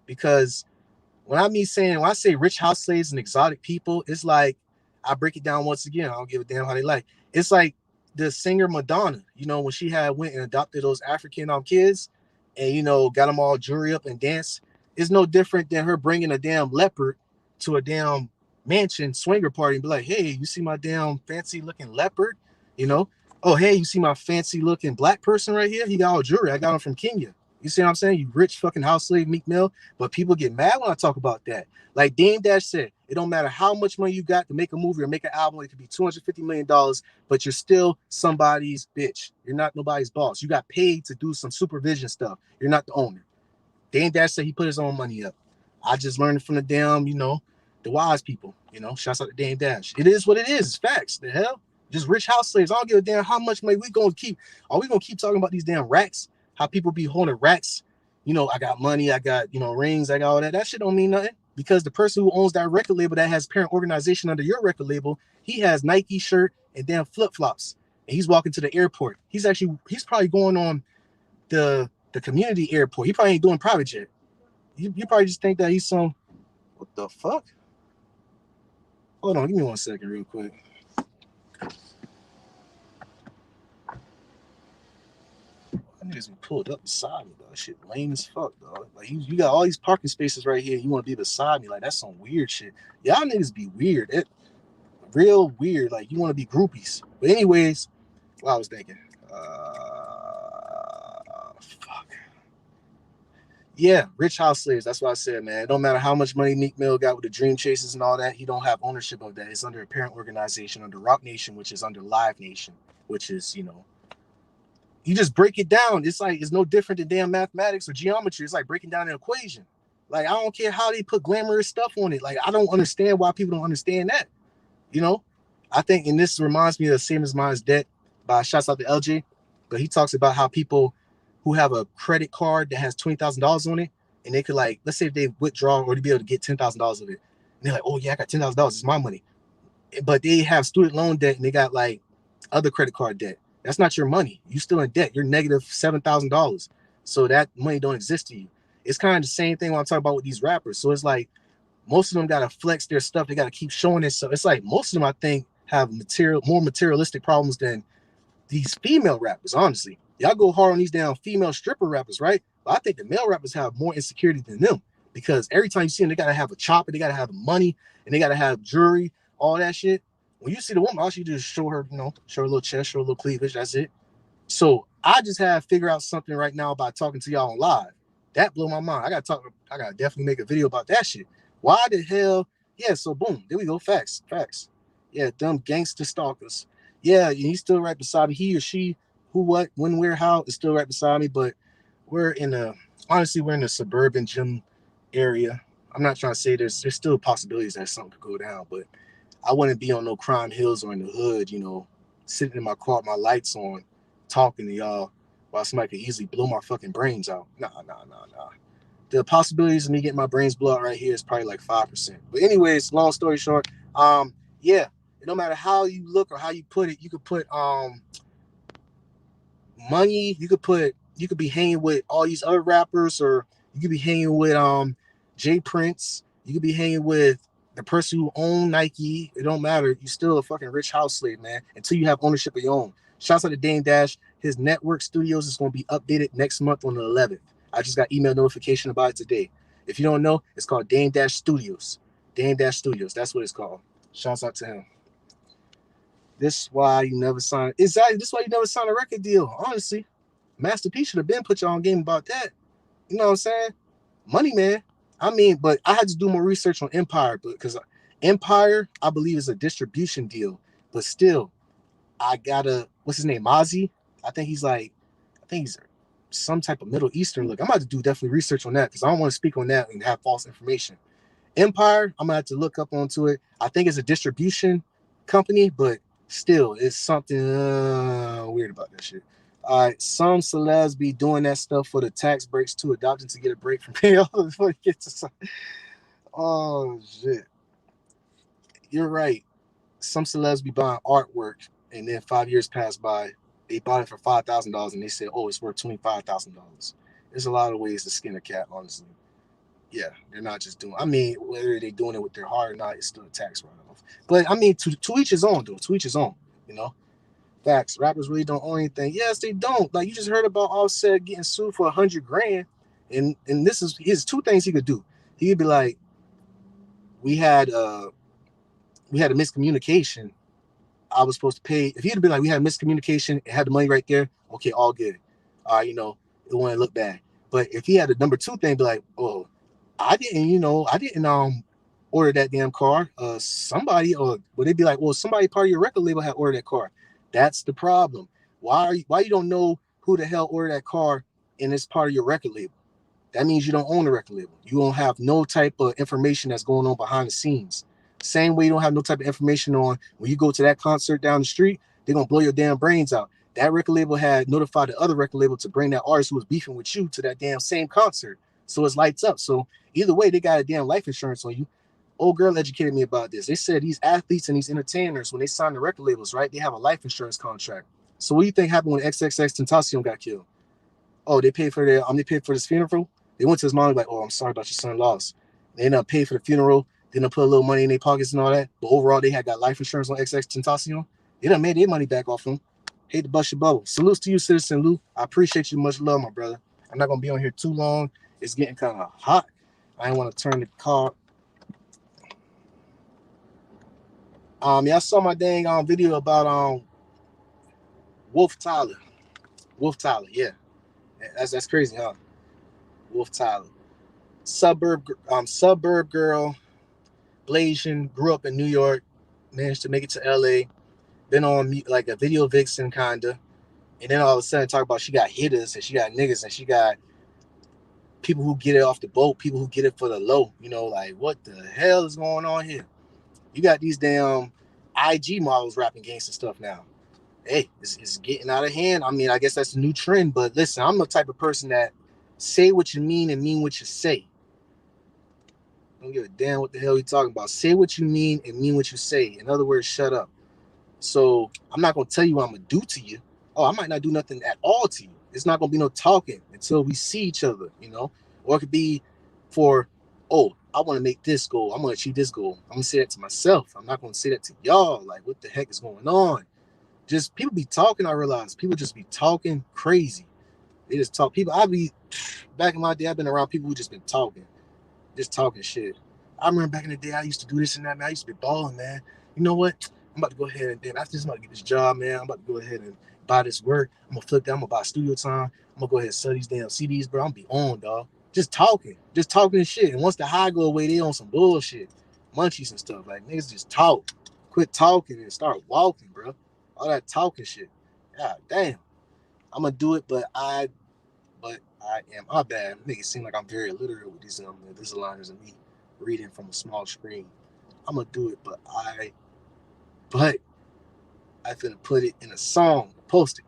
A: because when I say rich house slaves and exotic people, it's like, I break it down once again. I don't give a damn how they like. It's like the singer Madonna, when she had went and adopted those African kids and, got them all jewelry up and dance. It's no different than her bringing a damn leopard to a damn mansion swinger party and be like, hey, you see my damn fancy looking leopard? You know? Oh, hey, you see my fancy looking black person right here? He got all jewelry. I got him from Kenya. You see what I'm saying? You rich fucking house slave Meek Mill. But people get mad when I talk about that. Like Dame Dash said, it don't matter how much money you got to make a movie or make an album. It could be $250 million, but you're still somebody's bitch. You're not nobody's boss. You got paid to do some supervision stuff. You're not the owner. Dame Dash said he put his own money up. I just learned from the damn, the wise people. Shouts out to Dame Dash. It is what it is. It's facts. The hell? Just rich house slaves. I don't give a damn how much money we gonna keep. Are we gonna keep talking about these damn racks? How people be holding racks? I got money, I got, rings, I got all that. That shit don't mean nothing. Because the person who owns that record label that has parent organization under your record label, he has Nike shirt and damn flip-flops. And he's walking to the airport. He's probably going on the community airport. He probably ain't doing private jet. You probably just think that he's some. What the fuck? Hold on, give me 1 second, real quick. I niggas be pulled up beside me, dog. That shit lame as fuck, dog. Like you got all these parking spaces right here. You want to be beside me? Like that's some weird shit. Y'all niggas be weird. Real weird. Like you want to be groupies. But anyways, what I was thinking. Fuck. Yeah, rich house slaves. That's what I said, man. It don't matter how much money Meek Mill got with the Dream Chasers and all that. He don't have ownership of that. It's under a parent organization under Rock Nation, which is under Live Nation, which is, you just break it down. It's like, it's no different than damn mathematics or geometry. It's like breaking down an equation. Like, I don't care how they put glamorous stuff on it. Like, I don't understand why people don't understand that. I think, and this reminds me of Same as Mine's Debt by shouts out to LJ, but he talks about how people who have a credit card that has $20,000 on it, and they could, like, let's say if they withdraw or to be able to get $10,000 of it, and they're like, oh yeah, I got $10,000, it's my money. But they have student loan debt and they got like other credit card debt. That's not your money. You still in debt. You're negative $7,000. So that money don't exist to you. It's kind of the same thing when I'm talking about with these rappers. So it's like most of them got to flex their stuff. They got to keep showing it. So it's like most of them, I think, have more materialistic problems than these female rappers, honestly. Y'all go hard on these damn female stripper rappers, right? But I think the male rappers have more insecurity than them because every time you see them, they got to have a chopper, they got to have money, and they got to have jewelry, all that shit. When you see the woman, all she do is show her, show her a little chest, show her a little cleavage. That's it. So I just had to figure out something right now by talking to y'all on live. That blew my mind. I got to definitely make a video about that shit. Why the hell? Yeah, so boom, there we go. Facts. Yeah, dumb gangster stalkers. Yeah, he's still right beside me. He or she, who, what, when, where, how is still right beside me. But we're in a suburban gym area. I'm not trying to say there's still possibilities that something could go down, but I wouldn't be on no crime hills or in the hood, sitting in my car with my lights on, talking to y'all while somebody could easily blow my fucking brains out. Nah. The possibilities of me getting my brains blown out right here is probably like 5%. But anyways, long story short, yeah, no matter how you look or how you put it, you could put money, you could be hanging with all these other rappers, or you could be hanging with Jay Prince, you could be hanging with the person who owned Nike. It don't matter. You still a fucking rich house slave, man, until you have ownership of your own. Shouts out to Dame Dash. His network studios is going to be updated next month on the 11th. I just got email notification about it today. If you don't know, it's called Dame Dash Studios. Dame Dash Studios. That's what it's called. Shouts out to him. This is why you never sign. Exactly. This is why you never sign a record deal. Honestly, Master P should have been put you on game about that. You know what I'm saying? Money, man. I mean, but I had to do more research on Empire, because Empire, I believe, is a distribution deal. But still, I gotta, what's his name? Mozzie? I think he's some type of Middle Eastern look. I'm about to do definitely research on that because I don't want to speak on that and have false information. Empire, I'm gonna have to look up onto it. I think it's a distribution company, but still, it's something weird about that shit. All right, some celebs be doing that stuff for the tax breaks too, adopting to get a break from paying all before they get to some. Oh shit, you're right. Some celebs be buying artwork, and then 5 years pass by, they bought it for $5,000, and they said, "Oh, it's worth $25,000." There's a lot of ways to skin a cat, honestly. Yeah, they're not just doing. I mean, whether they're doing it with their heart or not, it's still a tax write-off. But I mean, to each his own, though. To each his own. Facts. Rappers really don't own anything. Yes, they don't. Like you just heard about Offset getting sued for $100,000. And this is his two things he could do. He could be like, we had a miscommunication. I was supposed to pay. If he'd been like, we had miscommunication and had the money right there, okay, all good. All right, it wouldn't look bad. But if he had the number two thing, be like, oh, I didn't order that damn car. Somebody, or would they be like, well, somebody part of your record label had ordered that car. That's the problem. Why you don't know who the hell ordered that car and it's part of your record label? That means you don't own the record label. You don't have no type of information that's going on behind the scenes. Same way you don't have no type of information on when you go to that concert down the street, they're going to blow your damn brains out. That record label had notified the other record label to bring that artist who was beefing with you to that damn same concert. So it's lights up. So either way, they got a damn life insurance on you. Old girl educated me about this. They said these athletes and these entertainers, when they sign the record labels, right, they have a life insurance contract. So what do you think happened when XXXTentacion got killed? Oh, they paid for this funeral. They went to his mom like, oh, I'm sorry about your son lost. They ended up paying for the funeral. Then they put a little money in their pockets and all that. But overall, they had got life insurance on XXXTentacion. They done made their money back off him. Hate to bust your bubble. Salutes to you, Citizen Lou. I appreciate you. Much love, my brother. I'm not gonna be on here too long. It's getting kind of hot. I didn't want to turn the car. Yeah, I saw my dang video about Wolf Tyler. Wolf Tyler, yeah. That's crazy, huh? Wolf Tyler. Suburb girl, Blasian, grew up in New York, managed to make it to LA, been on like a video vixen kinda, and then all of a sudden talk about she got hitters and she got niggas and she got people who get it off the boat, people who get it for the low. Like what the hell is going on here? You got these damn IG models rapping gangster stuff now. Hey, it's getting out of hand. I mean, I guess that's a new trend, but listen, I'm the type of person that say what you mean and mean what you say. Don't give a damn what the hell you're talking about. Say what you mean and mean what you say. In other words, shut up. So I'm not going to tell you what I'm going to do to you. Oh, I might not do nothing at all to you. It's not going to be no talking until we see each other, Or it could be for, oh, I want to make this goal. I'm going to achieve this goal. I'm going to say that to myself. I'm not going to say that to y'all. Like, what the heck is going on? Just people be talking, I realize. People just be talking crazy. They just talk. Back in my day, I've been around people who just been talking. Just talking shit. I remember back in the day, I used to do this and that, man. I used to be balling, man. You know what? I'm about to go ahead and then after this, I'm about to get this job, man. I'm about to go ahead and buy this work. I'm gonna flip that. I'm gonna buy studio time. I'm gonna go ahead and sell these damn CDs, bro. I'm gonna be on, dog. Just talking and shit. And once the high go away, they on some bullshit, munchies and stuff. Like niggas just talk. Quit talking and start walking, bro. All that talking shit. God damn. I'm gonna do it, but I am. My bad. Make it seem like I'm very illiterate with these Invisaligners and me reading from a small screen. I'm gonna do it, but I finna put it in a song, post it.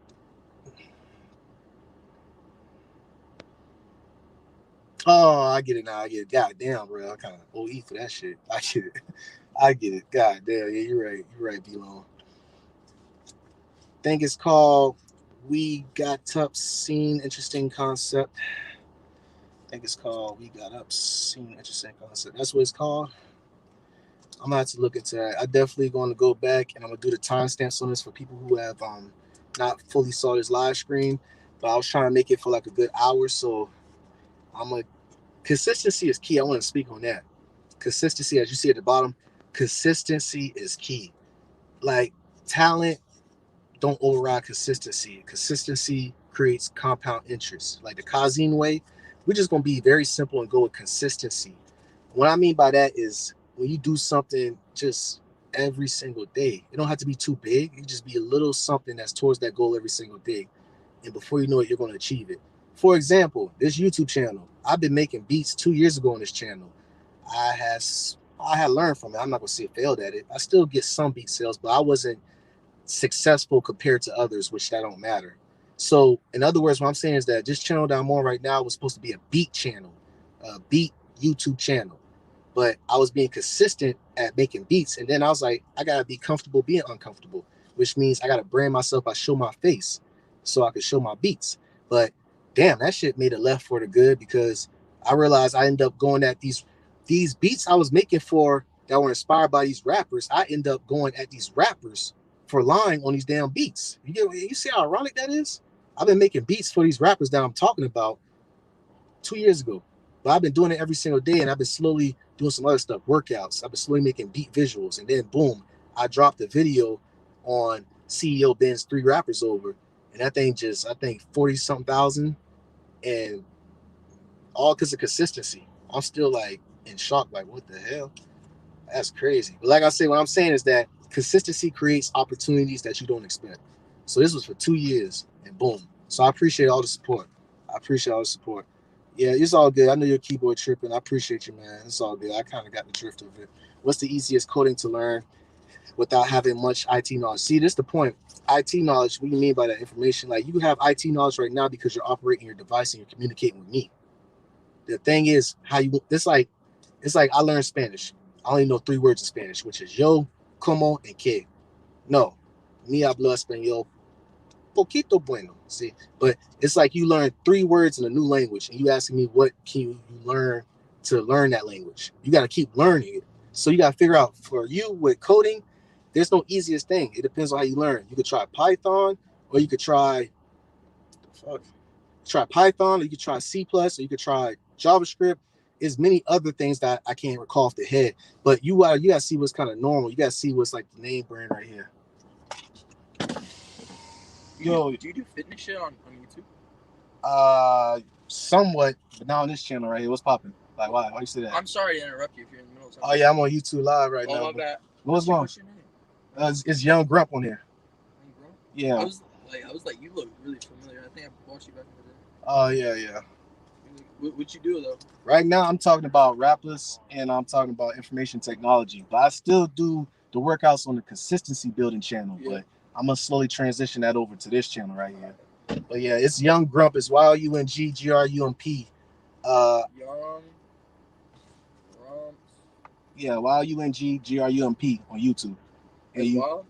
A: Oh, I get it now. I get it. God damn, bro. I kind of OE for that shit. I get it. I get it. God damn. Yeah, you're right. You're right, B-Long. I think it's called We Got Up Seen Interesting Concept. I think it's called We Got Up Seen Interesting Concept. That's what it's called. I'm gonna have to look into that. I definitely going to go back and I'm gonna do the timestamps on this for people who have not fully saw this live stream. But I was trying to make it for like a good hour, so consistency is key. I want to speak on that. Consistency, as you see at the bottom, consistency is key. Like talent don't override consistency. Consistency creates compound interest. Like the Kazin way, we're just gonna be very simple and go with consistency. What I mean by that is when you do something just every single day, it don't have to be too big. It can just be a little something that's towards that goal every single day. And before you know it, you're going to achieve it. For example, this YouTube channel, I've been making beats 2 years ago on this channel. I had learned from it. I'm not going to say I failed at it. I still get some beat sales, but I wasn't successful compared to others, which that don't matter. So in other words, what I'm saying is that this channel that I'm on right now was supposed to be a beat channel, a beat YouTube channel. But I was being consistent at making beats. And then I was like, I got to be comfortable being uncomfortable, which means I got to brand myself by show my face so I could show my beats. But damn, that shit made a left for the good because I realized I ended up going at these beats I was making for that were inspired by these rappers. I end up going at these rappers for lying on these damn beats. You see how ironic that is? I've been making beats for these rappers that I'm talking about 2 years ago. But I've been doing it every single day, and I've been slowly doing some other stuff, workouts. I've been slowly making beat visuals, and then boom, I dropped a video on CEO Ben's 3 Rappers Over, and that thing just, I think 40 something thousand, and all because of consistency. I'm still like in shock, like what the hell? That's crazy. But like I say, what I'm saying is that consistency creates opportunities that you don't expect. So this was for 2 years, and boom. So I appreciate all the support. I appreciate all the support. Yeah, it's all good. I know your keyboard tripping. I appreciate you, man. It's all good. I kind of got the drift of it. What's the easiest coding to learn without having much IT knowledge? See, this is the point. IT knowledge, what do you mean by that information? Like, you have IT knowledge right now because you're operating your device and you're communicating with me. The thing is, how you, it's like I learned Spanish. I only know 3 words in Spanish, which is yo, como, and que. No, mi hablo español poquito bueno. See, but it's like you learn 3 words in a new language, and you asking me what can you learn to learn that language. You got to keep learning it. So you got to figure out, for you with coding, there's no easiest thing. It depends on how you learn. You could try Python, or you could try Python, or you could try C+, or you could try JavaScript. There's many other things that I can't recall off the head, but you gotta see what's kind of normal. You gotta see what's like the name brand right here.
B: Do you do fitness shit on YouTube?
A: Somewhat, but not on this channel right here. What's popping? Like, why you say that?
B: I'm sorry to interrupt you if you're in the middle of something.
A: Oh yeah, I'm on YouTube live right now.
B: Oh, my bad.
A: What's wrong?
B: What's your name?
A: It's Young Grump on here.
B: Young Grump?
A: Yeah.
B: I was like, you look really familiar. I think I watched you back in the day.
A: Oh yeah.
B: What you do though?
A: Right now, I'm talking about rappers and I'm talking about information technology, but I still do the workouts on the consistency building channel. Yeah. But I'm gonna slowly transition that over to this channel right here. But yeah, it's Young Grump. It's YUNG GRUMP. Yeah, YUNG GRUMP on YouTube.
B: As Wild?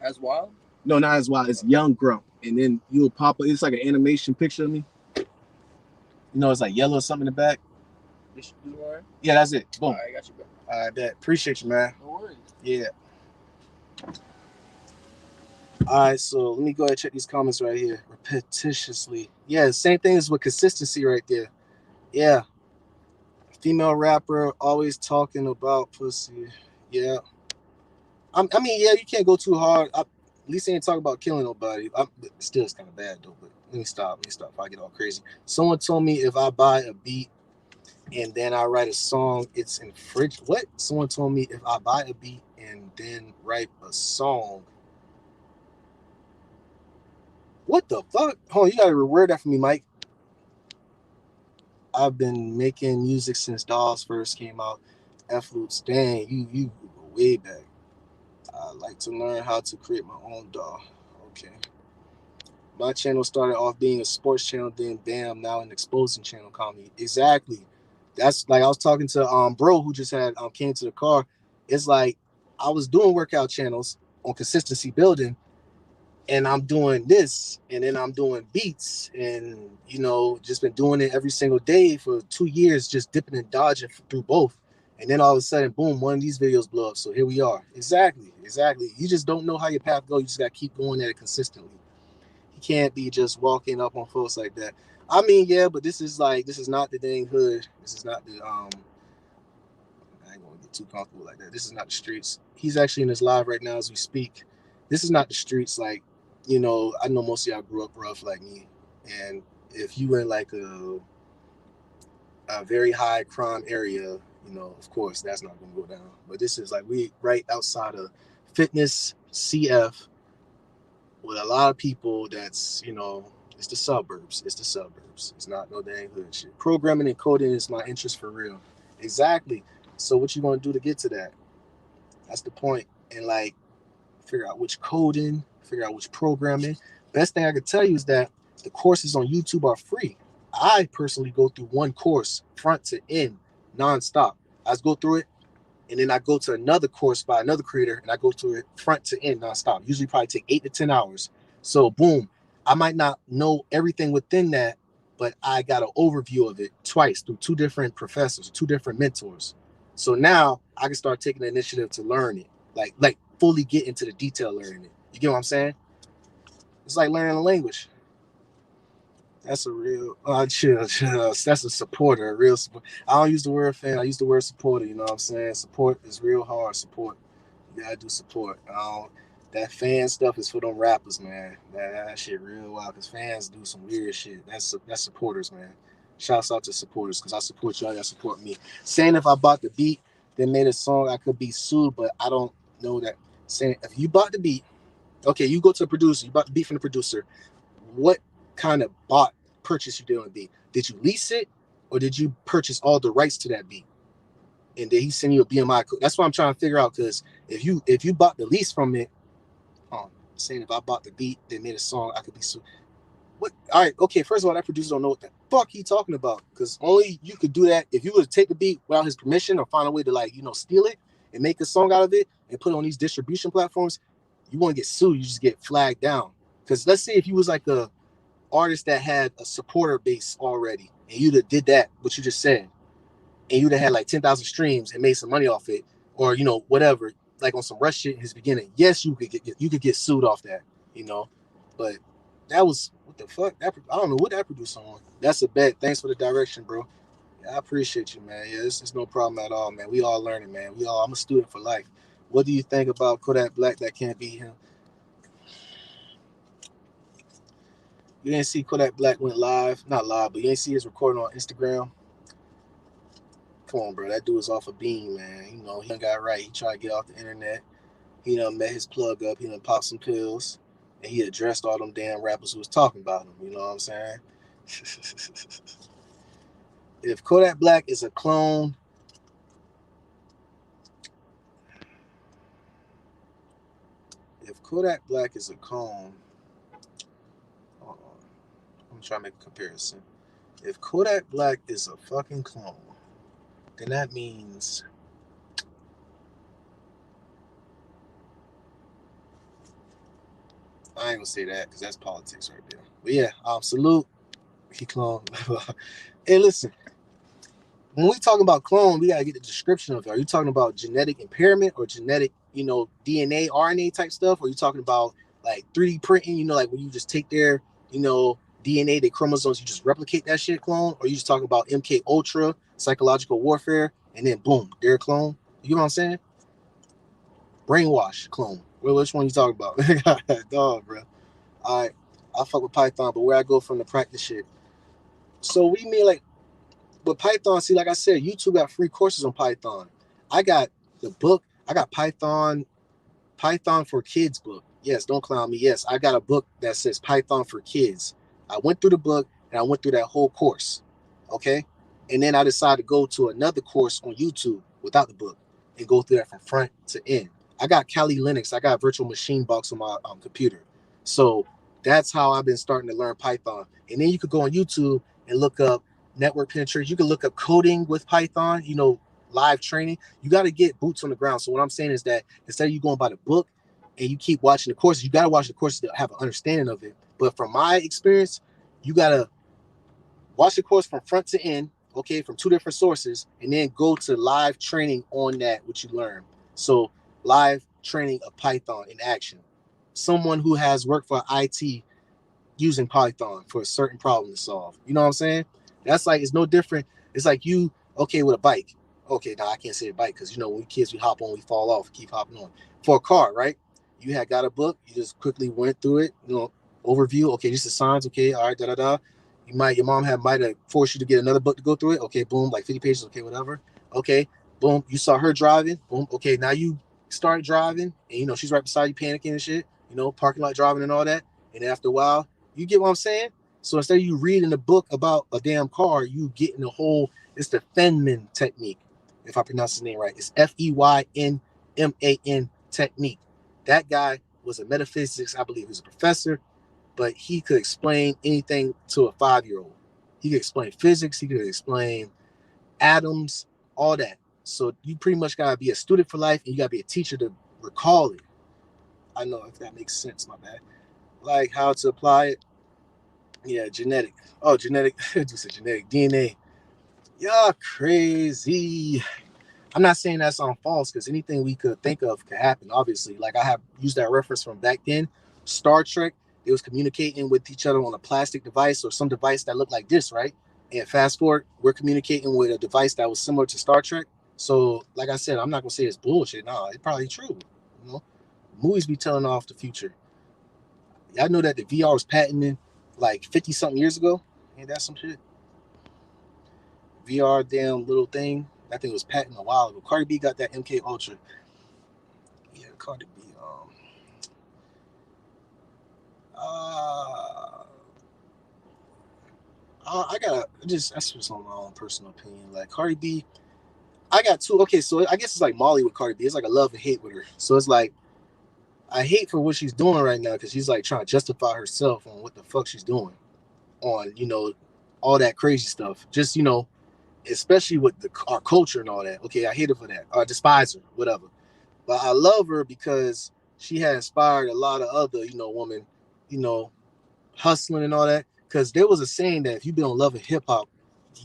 B: As Wild?
A: No, not as Wild. It's Young Grump, and then you'll pop up. It's like an animation picture of me. You know, it's like yellow or something in the back.
B: This you do one?
A: Yeah, that's it. Boom.
B: All right, I got you, bro.
A: All right, bet. Appreciate you, man.
B: No worries.
A: Yeah. All right, so let me go ahead and check these comments right here. Repetitiously. Yeah, same thing as with consistency right there. Yeah. Female rapper always talking about pussy. Yeah. I mean, yeah, you can't go too hard. At least they ain't talking about killing nobody. Still, it's kind of bad, though, but let me stop if I get all crazy. Someone told me if I buy a beat and then I write a song, it's infringed. What? Someone told me if I buy a beat and then write a song. What the fuck? Hold on, you gotta reword that for me, Mike. I've been making music since Dolls first came out. F-Loops, dang, you go way back. I like to learn how to create my own doll. Okay. My channel started off being a sports channel, then bam, now an exposing channel comedy. Exactly. That's like I was talking to bro who just had came to the car. It's like I was doing workout channels on consistency building, and I'm doing this, and then I'm doing beats, and just been doing it every single day for 2 years, just dipping and dodging through both. And then all of a sudden, boom, one of these videos blow up. So here we are. Exactly. You just don't know how your path goes. You just gotta keep going at it consistently. You can't be just walking up on folks like that. I mean, yeah, but this is not the dang hood. This is not the I ain't gonna get too comfortable like that. This is not the streets. He's actually in his live right now as we speak. This is not the streets. Like, I know most of y'all grew up rough like me, and if you in like a very high crime area, of course that's not gonna go down. But this is like we right outside of fitness CF with a lot of people that's, it's the suburbs. It's not no dang hood shit. Programming and coding is my interest for real. Exactly. So what you gonna do to get to that? That's the point. And like, figure out which coding, figure out which programming. Best thing I could tell you is that the courses on YouTube are free. I personally go through one course front to end, nonstop. I just go through it, and then I go to another course by another creator, and I go through it front to end nonstop. Usually probably take 8 to 10 hours. So boom, I might not know everything within that, but I got an overview of it twice through 2 different professors, 2 different mentors. So now I can start taking the initiative to learn it, like fully get into the detail learning it. You get what I'm saying? It's like learning a language. That's a real chill. That's a supporter, a real support. I don't use the word fan. I use the word supporter. You know what I'm saying? Support is real hard. Support. You gotta do support. That fan stuff is for them rappers, man. That shit real wild. Cause fans do some weird shit. That's supporters, man. Shouts out to supporters, cause I support y'all. Y'all support me. Saying if I bought the beat, then made a song, I could be sued, but I don't know that. Saying if you bought the beat, okay, you go to the producer. You bought the beat from the producer. What kind of bought purchase you did on the beat? Did you lease it, or did you purchase all the rights to that beat? And then he send you a BMI code. That's what I'm trying to figure out. Because if you bought the lease from it, saying if I bought the beat, they made a song, I could be so. What? All right, okay. First of all, that producer don't know what the fuck he talking about. Because only you could do that if you would take the beat without his permission or find a way to steal it and make a song out of it and put it on these distribution platforms. You want to get sued, you just get flagged down. Because let's say if you was like a artist that had a supporter base already and you'd have did that, what you just said, and you'd have had like 10,000 streams and made some money off it, or whatever, like on some rush shit in his beginning. Yes, you could get sued off that, you know. But that was what the fuck. I don't know what that producer on. That's a bet. Thanks for the direction, bro. Yeah, I appreciate you, man. Yeah, it's no problem at all, man. We all learning, man. I'm a student for life. What do you think about Kodak Black that can't be him? You didn't see Kodak Black went live, not live, but you didn't see his recording on Instagram. Come on, bro. That dude is off a beam, man. He done got right. He tried to get off the internet. He done met his plug up. He done popped some pills. And he addressed all them damn rappers who was talking about him. You know what I'm saying? If Kodak Black is a clone, if Kodak Black is a clone, hold on. I'm trying to make a comparison. If Kodak Black is a fucking clone, then that means I ain't gonna say that because that's politics right there. But yeah, salute. He cloned. Hey, listen. When we talking about clone, we gotta get the description of it. Are you talking about genetic impairment or genetic, DNA, RNA type stuff? Or are you talking about like 3D printing? Like when you just take their, DNA, their chromosomes, you just replicate that shit clone? Or you just talking about MK Ultra, psychological warfare, and then boom, they're a clone? You know what I'm saying? Brainwash clone. Well, which one you talking about? Dog, bro. All right, I fuck with Python, but where I go from the practice shit. So we mean like with Python, see, like I said, YouTube got free courses on Python. I got the book. I got Python for Kids book. Yes, don't clown me. Yes, I got a book that says Python for Kids. I went through the book and I went through that whole course. Okay. And then I decided to go to another course on YouTube without the book and go through that from front to end. I got Kali Linux. I got virtual machine box on my computer. So that's how I've been starting to learn Python. And then you could go on YouTube and look up network penetration. You can look up coding with Python, live training. You got to get boots on the ground. So what I'm saying is that instead of you going by the book and you keep watching the courses, you got to watch the courses to have an understanding of it. But from my experience, you got to watch the course from front to end, okay, from two different sources, and then go to live training on that, what you learn. So live training of Python in action. Someone who has worked for IT using Python for a certain problem to solve. You know what I'm saying? That's like, it's no different. It's like you, okay, with a bike. Okay, now I can't say a bike because, when kids, we hop on, we fall off, keep hopping on. For a car, right? You had got a book, you just quickly went through it, overview. Okay, just the signs. Okay, all right, da da da. Your mom might have forced you to get another book to go through it. Okay, boom, like 50 pages. Okay, whatever. Okay, boom, you saw her driving. Boom. Okay, now you start driving, and she's right beside you, panicking and shit. Parking lot driving and all that. And after a while, you get what I'm saying? So instead of you reading a book about a damn car, you getting the whole. It's the Feynman technique, if I pronounce his name right. It's Feynman technique. That guy was a metaphysics, I believe he was a professor, but he could explain anything to a 5-year-old. He could explain physics, he could explain atoms, all that. So you pretty much gotta be a student for life, and you gotta be a teacher to recall it. I know if that makes sense, my bad. Like how to apply it. Yeah, genetic. Oh, genetic. Just a genetic DNA. Y'all crazy. I'm not saying that's on false because anything we could think of could happen. Obviously, like I have used that reference from back then. Star Trek. They was communicating with each other on a plastic device or some device that looked like this, right? And fast forward, we're communicating with a device that was similar to Star Trek. So, like I said, I'm not gonna say it's bullshit. No, it's probably true. You know, movies be telling off the future. Y'all know that the VR was patented like 50 something years ago. Ain't that some shit? VR damn little thing. That thing was patented a while ago. Cardi B got that MK Ultra. Yeah, Cardi B. Uh, I gotta just that's just on my own personal opinion. Like Cardi B, I got two. Okay, so I guess it's like Molly with Cardi B. It's like a love and hate with her. So it's like I hate for what she's doing right now because she's like trying to justify herself on what the fuck she's doing on all that crazy stuff. Just especially with our culture and all that. Okay, I hate her for that. I despise her, whatever. But I love her because she had inspired a lot of other women, you know, hustling and all that. Because there was a saying that if you've been on Love and Hip Hop,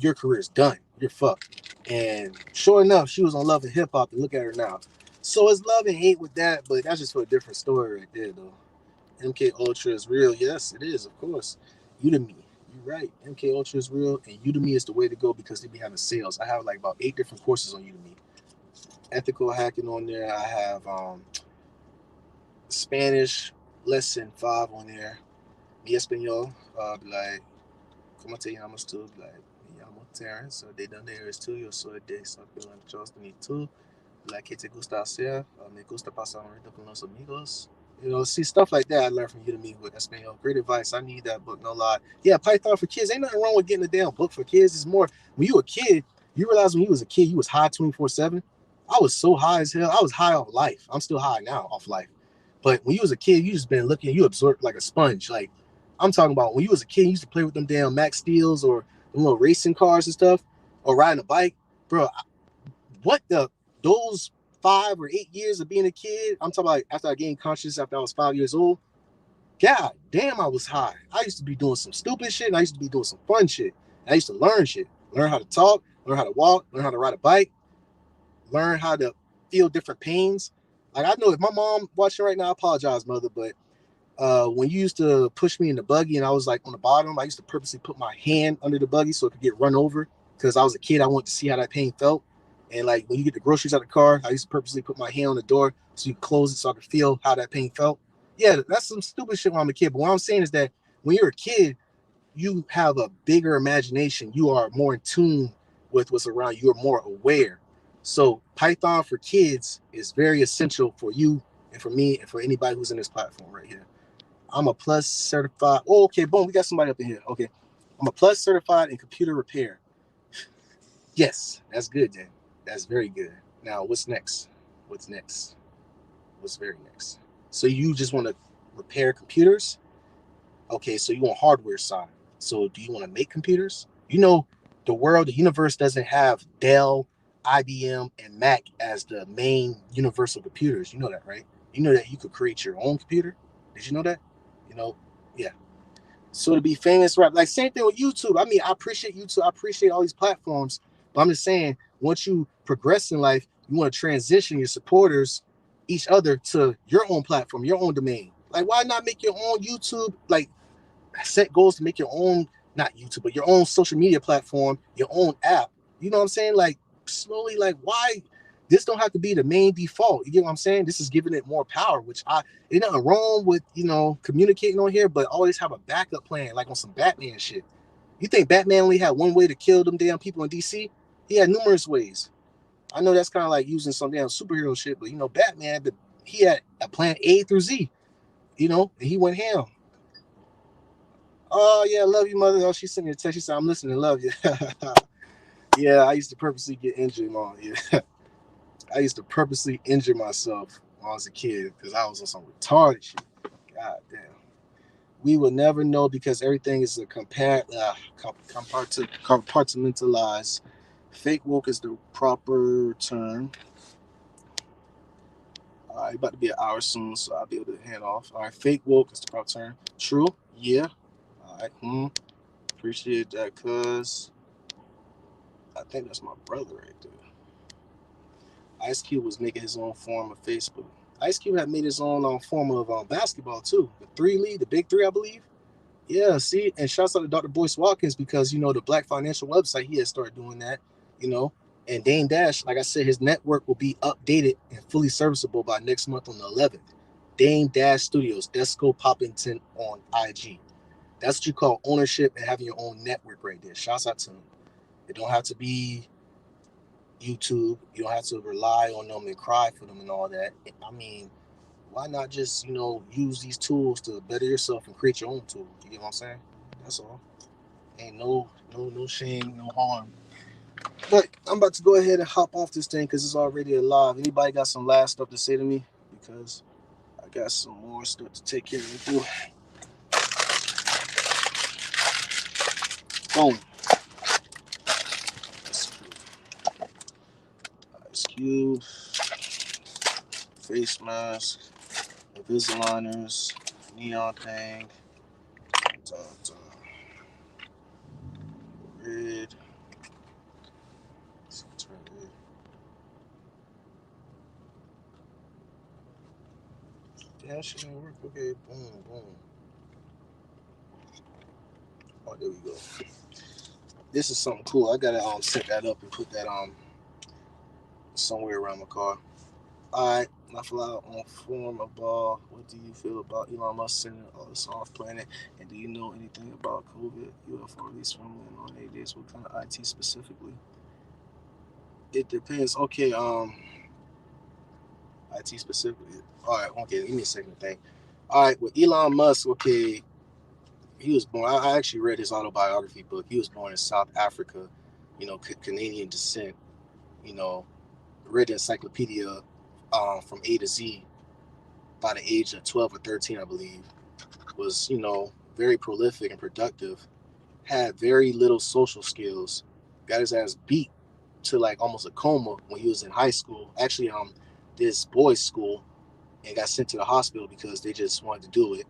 A: your career is done. You're fucked. And sure enough, she was on Love and Hip Hop, and look at her now. So it's love and hate with that, but that's just for a different story right there, though. MK Ultra is real. Yes, it is, of course. Udemy. You're right. MK Ultra is real, and Udemy is the way to go because they be having sales. I have like about 8 different courses on Udemy. Ethical hacking on there. I have Spanish lesson 5 on there. Mi español, like, ¿cómo te llamas tú? Like, me llamo Terrence. ¿De dónde eres tú? Yo soy de South Carolina, Charleston. ¿Y tú? Like, ¿qué te gusta hacer? Me gusta pasar un rato con los amigos. See stuff like that I learned from Udemy with Espanol. Great advice. I need that book, no lie. Yeah, Python for kids. Ain't nothing wrong with getting a damn book for kids. It's more when you a kid, you realize when you was a kid, you was high 24/7. I was so high as hell. I was high off life. I'm still high now off life. But when you was a kid, you just been looking, you absorbed like a sponge. Like I'm talking about when you was a kid, you used to play with them damn Max Steels or them little racing cars and stuff, or riding a bike, bro. What the those 5 or 8 years of being a kid? I'm talking about after I gained conscious after I was 5 years old. God damn, I was high. I used to be doing some stupid shit, and I used to be doing some fun shit. And I used to learn shit, learn how to talk, learn how to walk, learn how to ride a bike, learn how to feel different pains. Like I know if my mom watching right now, I apologize, mother, but when you used to push me in the buggy and I was like on the bottom, I used to purposely put my hand under the buggy so it could get run over because I was a kid. I wanted to see how that pain felt. And like when you get the groceries out of the car, I used to purposely put my hand on the door so you could close it so I could feel how that pain felt. Yeah, that's some stupid shit when I'm a kid. But what I'm saying is that when you're a kid, you have a bigger imagination. You are more in tune with what's around you. You're more aware. So Python for kids is very essential for you and for me and for anybody who's in this platform right here. I'm a plus certified. Oh, okay, boom. We got somebody up in here. Okay. I'm a plus certified in computer repair. Yes, that's good, Dan. That's very good. Now, what's next? What's next? What's very next? So you just want to repair computers? Okay, so you want hardware side. So do you want to make computers? The world, the universe doesn't have Dell, IBM, and Mac as the main universal computers. You know that, right? You know that you could create your own computer. Did you know that? You know, yeah. So to be famous, right? Like same thing with YouTube. I mean, I appreciate YouTube. I appreciate all these platforms. But I'm just saying, once you progress in life, you want to transition your supporters, each other to your own platform, your own domain. Like, why not make your own YouTube? Like, set goals to make your own, not YouTube, but your own social media platform, your own app. You know what I'm saying? Like, slowly, like, why? This don't have to be the main default. You get what I'm saying? This is giving it more power, which ain't nothing wrong with, communicating on here, but always have a backup plan, like on some Batman shit. You think Batman only had one way to kill them damn people in DC? He had numerous ways. I know that's kind of like using some damn superhero shit, but Batman, he had a plan A through Z, and he went ham. Oh yeah, love you, mother. Oh, she sent me a text. She said, "I'm listening. Love you." Yeah, I used to purposely get injured, mom. Yeah, I used to purposely injure myself when I was a kid because I was on some retarded shit. God damn. We will never know because everything is a compartmentalized. Fake woke is the proper term. All right, about to be an hour soon, so I'll be able to hand off. All right, fake woke is the proper term. True? Yeah. All right. Appreciate that, cuz. I think that's my brother right there. Ice Cube was making his own form of Facebook. Ice Cube had made his own form of basketball too. The 3 League, the Big Three, I believe. Yeah, see, and shouts out to Dr. Boyce Watkins because the Black Financial website he had started doing that. You know, and Dame Dash, like I said, his network will be updated and fully serviceable by next month on the 11th. Dame Dash Studios, Esco Poppington on IG. That's what you call ownership and having your own network right there. Shouts out to him. It don't have to be YouTube. You don't have to rely on them and cry for them and all that. I mean, why not just use these tools to better yourself and create your own tool? You get what I'm saying? That's all. Ain't no shame, no harm. But I'm about to go ahead and hop off this thing because it's already alive. Anybody got some last stuff to say to me? Because I got some more stuff to take care of. Boom. Ice Cube, face mask, Invisaligners, neon thing, red. Turn red. Damn, shit didn't work. Okay, boom, boom. Oh, there we go. This is something cool. I gotta set that up and put that somewhere around my car. Alright, my flower on form of ball. What do you feel about Elon Musk sending all this off planet? And do you know anything about COVID, UFO release from on 8 days? What kind of IT specifically? It depends. Okay, IT specifically. Alright, okay, give me a second to think. Alright, with Elon Musk, okay, he was born. I actually read his autobiography book. He was born in South Africa, Canadian descent. You know, read the encyclopedia from A to Z by the age of 12 or 13, I believe. Was very prolific and productive. Had very little social skills. Got his ass beat to like almost a coma when he was in high school. Actually, this boys' school and got sent to the hospital because they just wanted to do it.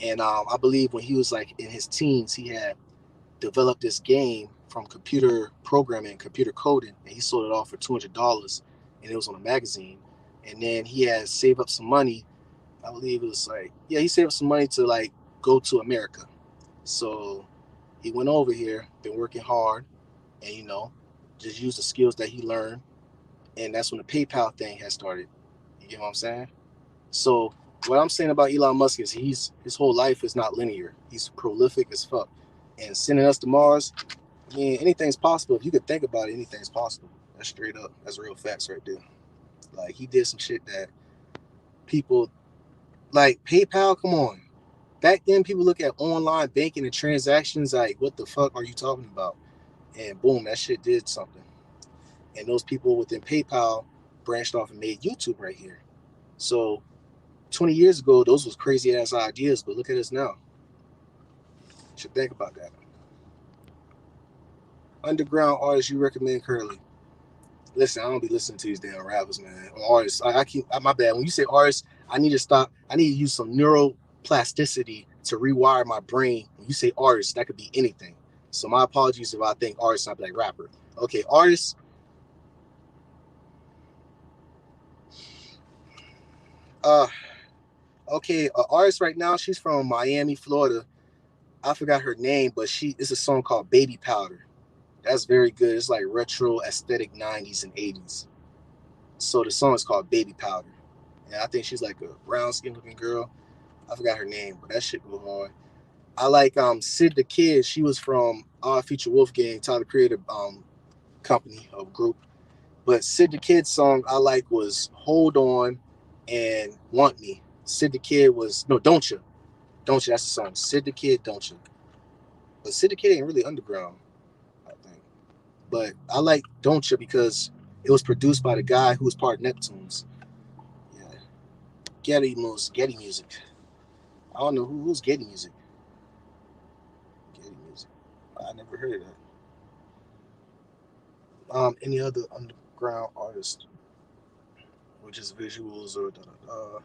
A: And I believe when he was like in his teens, he had developed this game from computer programming, computer coding, and he sold it off for $200, and it was on a magazine. And then he had saved up some money. I believe it was like, yeah, he saved up some money to like go to America. So he went over here, been working hard, and just used the skills that he learned. And that's when the PayPal thing has started. You get what I'm saying? So what I'm saying about Elon Musk is his whole life is not linear. He's prolific as fuck. And sending us to Mars, I mean, anything's possible. If you could think about it, anything's possible. That's straight up. That's real facts right there. Like he did some shit that people like PayPal. Come on. Back then, people look at online banking and transactions like, what the fuck are you talking about? And boom, that shit did something. And those people within PayPal branched off and made YouTube right here. So 20 years ago, those was crazy ass ideas, but look at us now. You should think about that. Underground artists you recommend currently? Listen, I don't be listening to these damn rappers, man. Or artists. I keep my bad. When you say artists, I need to stop. I need to use some neuroplasticity to rewire my brain. When you say artists, that could be anything. So my apologies if I think artists, I'll be like rapper. Okay, artists. Uh, okay, artist right now. She's from Miami, Florida. I forgot her name, but it's a song called Baby Powder. That's very good. It's like retro aesthetic 90s and 80s. So the song is called Baby Powder. And I think she's like a brown skin looking girl. I forgot her name, but that shit go hard. I like Sid the Kid. She was from Odd Future Wolfgang, Tyler Creator company or group. But Sid the Kid song I like was Hold On and Want Me. Sid the Kid was no Don't You. Don't You, that's the song. Sid the Kid, Don't You. But Sid the Kid ain't really underground, I think. But I like Don't You because it was produced by the guy who was part of Neptunes. Yeah. Getty Music. I don't know who's Getty Music. Getty Music. I never heard of that. Any other underground artist or just visuals or da da da.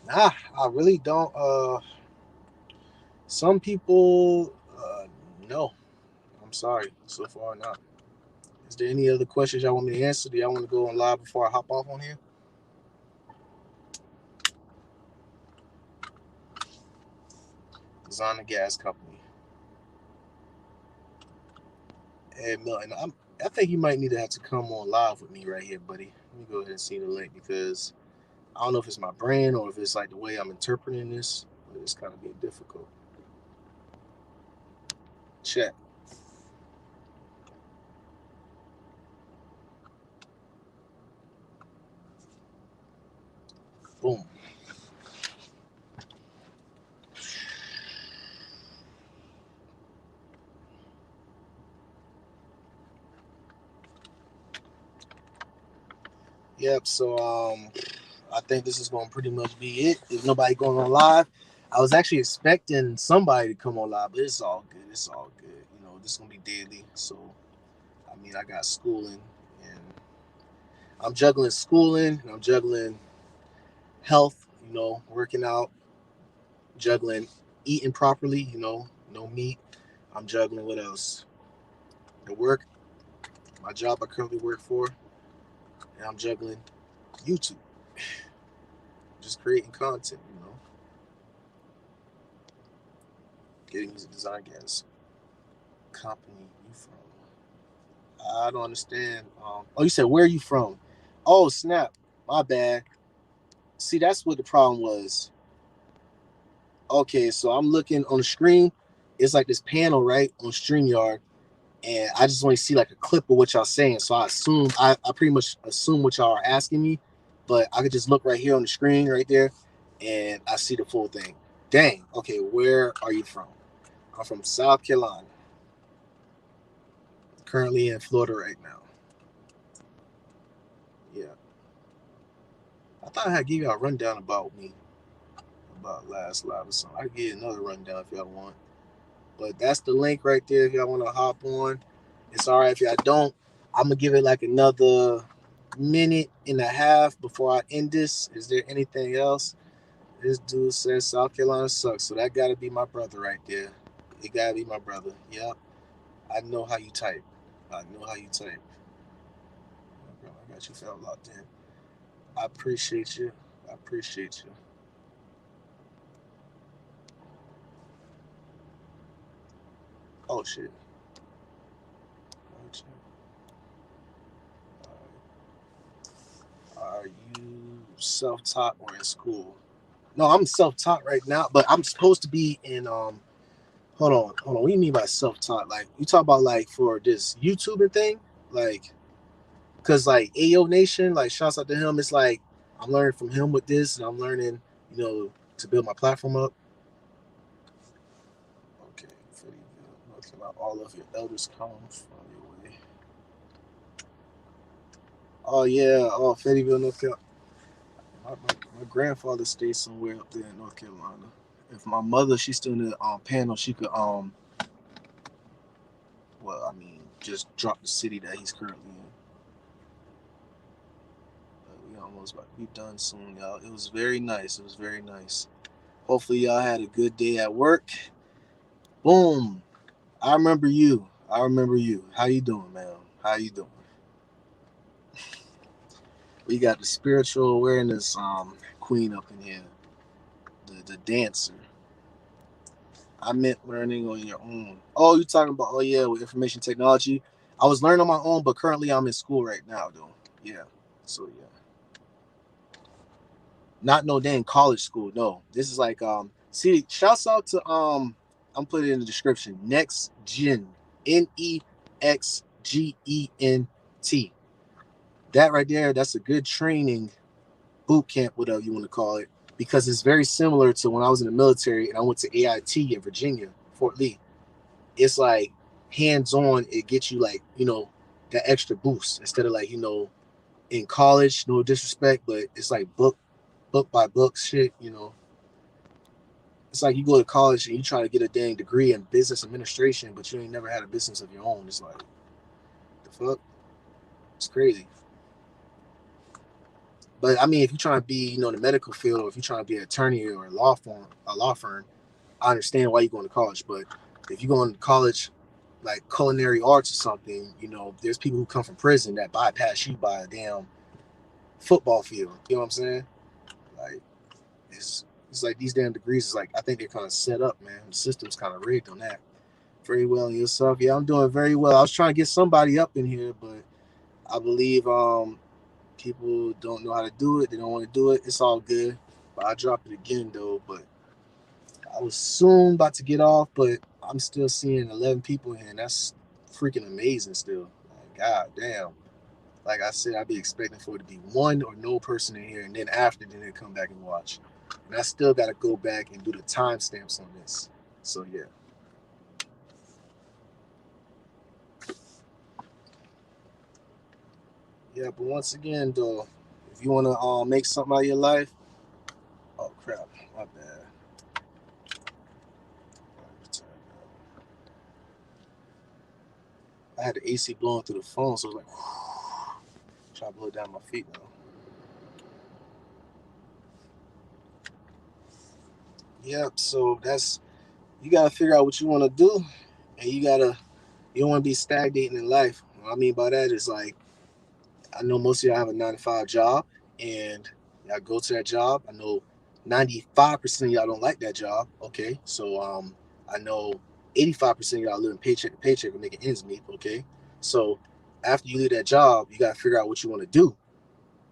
A: Nah, I really don't. Some people, no. I'm sorry. So far, not. Is there any other questions y'all want me to answer? Do y'all want to go on live before I hop off on here? Design a gas company. Hey Milton, I think you might need to have to come on live with me right here, buddy. Let me go ahead and see the link because I don't know if it's my brain or if it's like the way I'm interpreting this, but it's kind of being difficult. Chat. Boom. Yep. So I think this is going to pretty much be it. If nobody going on live, I was actually expecting somebody to come on live, but it's all good. It's all good. You know, this is gonna be daily. So I mean, I got schooling and I'm juggling schooling and I'm juggling health. You know, working out, juggling eating properly. You know, no meat. I'm juggling what else? The work, my job I currently work for, and I'm juggling YouTube, just creating content. You know, getting music design gas company you from? I don't understand. Oh, you said where are you from? Oh, snap. My bad. See, that's what the problem was. Okay, so I'm looking on the screen. It's like this panel, right, on StreamYard, and I just only see like a clip of what y'all saying. So I pretty much assume what y'all are asking me, but I could just look right here on the screen right there, and I see the full thing. Dang. Okay, where are you from? I'm from South Carolina. Currently in Florida right now. Yeah. I thought I had give y'all a rundown about me, about last live or something. I can give you another rundown if y'all want. But that's the link right there if y'all want to hop on. It's all right if y'all don't. I'm gonna give it like another minute and a half before I end this. Is there anything else? This dude says South Carolina sucks, so that gotta be my brother right there. It gotta be my brother. Yep. I know how you type. I know how you type. I got you felt locked in. I appreciate you. I appreciate you. Oh shit. Are you self-taught or in school? No, I'm self-taught right now, but I'm supposed to be in hold on. What do you mean by self-taught? Like you talk about like for this YouTubing thing? Like cause like AO Nation, like shouts out to him. It's like I'm learning from him with this and I'm learning, you know, to build my platform up. Okay, all of your elders come from your way. Oh yeah, oh Fayetteville, North Carolina. My grandfather stayed somewhere up there in North Carolina. If my mother, she's still in the panel, she could well, I mean, just drop the city that he's currently in. We almost about to be done soon, y'all. It was very nice. It was very nice. Hopefully, y'all had a good day at work. Boom. I remember you. I remember you. How you doing, man? How you doing? We got the spiritual awareness queen up in here, the dancer. I meant learning on your own. Oh, you talking about? Oh yeah, with information technology. I was learning on my own, but currently I'm in school right now, though. Yeah. So yeah. Not no dang college school. No, this is like see, shouts out to I'm putting it in the description. Next Gen, NEXGENT. That right there, that's a good training boot camp, whatever you want to call it, because it's very similar to when I was in the military and I went to AIT in Virginia, Fort Lee. It's like hands on. It gets you like that extra boost instead of like in college. No disrespect, but it's like book by book shit. It's like you go to college and you try to get a dang degree in business administration, but you ain't never had a business of your own. It's like the fuck. It's crazy. But I mean, if you're trying to be, in the medical field, or if you're trying to be an attorney or a law firm, I understand why you're going to college. But if you're going to college like culinary arts or something, you know, there's people who come from prison that bypass you by a damn football field. You know what I'm saying? Like it's like these damn degrees is like I think they're kind of set up, man. The system's kind of rigged on that. Very well in yourself. Yeah, I'm doing very well. I was trying to get somebody up in here, but I believe people don't know how to do it. They don't want to do it. It's all good. But I dropped it again though. But I was soon about to get off, but I'm still seeing 11 people here, and that's freaking amazing still. Like, God damn. Like I said, I'd be expecting for it to be one or no person in here, and then after, then they come back and watch. And I still got to go back and do the timestamps on this. So yeah. Yeah, but once again, though, if you want to make something out of your life, oh crap, my bad. I had the AC blowing through the phone, so I was like, try to blow it down my feet now. Yep. So that's you gotta figure out what you want to do, and you don't want to be stagnating in life. What I mean by that is like I know most of y'all have a 9 to 5 job, and y'all go to that job. I know 95% of y'all don't like that job. Okay, so I know 85% of y'all living paycheck to paycheck and making ends meet. Okay, so after you leave that job, you gotta figure out what you want to do,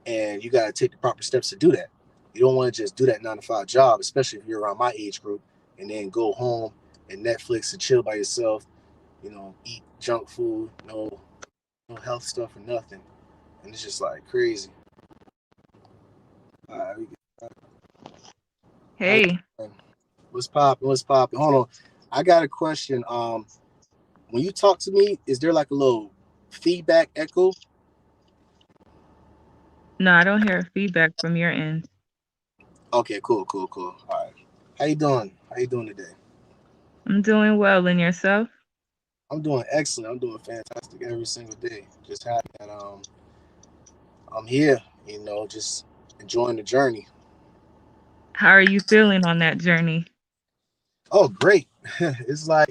A: and you gotta take the proper steps to do that. You don't want to just do that 9 to 5 job, especially if you're around my age group, and then go home and Netflix and chill by yourself. You know, eat junk food, no health stuff or nothing, and it's just like crazy. All right, how you
C: Hey,
A: doing? What's popping? What's popping? Hold on, I got a question. When you talk to me, is there like a little feedback echo?
C: no, I don't hear feedback from your end.
A: Okay, cool, cool, cool. All right, how you doing? How you doing today?
C: I'm doing well, and yourself?
A: I'm doing excellent. I'm doing fantastic every single day. Just happy that I'm here. Just enjoying the journey.
C: How are you feeling on that journey?
A: Oh, great! It's like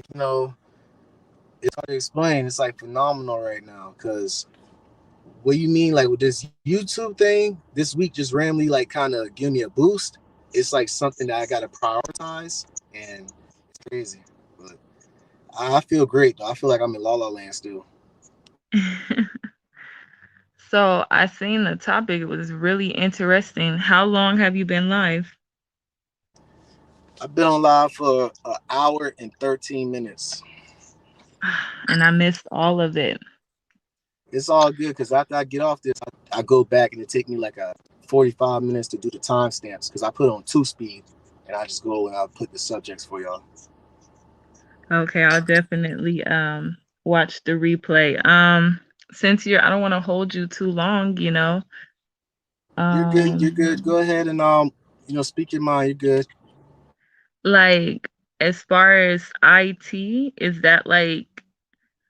A: it's hard to explain. It's like phenomenal right now. Cause what you mean, like with this YouTube thing, this week just randomly like kind of give me a boost. It's like something that I gotta prioritize, and it's crazy. But I feel great though. I feel like I'm in La La Land still.
C: So I seen the topic. It was really interesting. How long have you been live?
A: I've been on live for an hour and 13 minutes.
C: And I missed all of it.
A: It's all good because after I get off this, I go back and it take me like a 45 minutes to do the timestamps because I put on 2 speed and I just go and I put the subjects for y'all.
C: Okay, I'll definitely watch the replay. Since you're, I don't want to hold you too long.
A: You're good. You're
C: Um,
A: good. Go ahead and speak your mind. You're good.
C: like as far as IT, is that like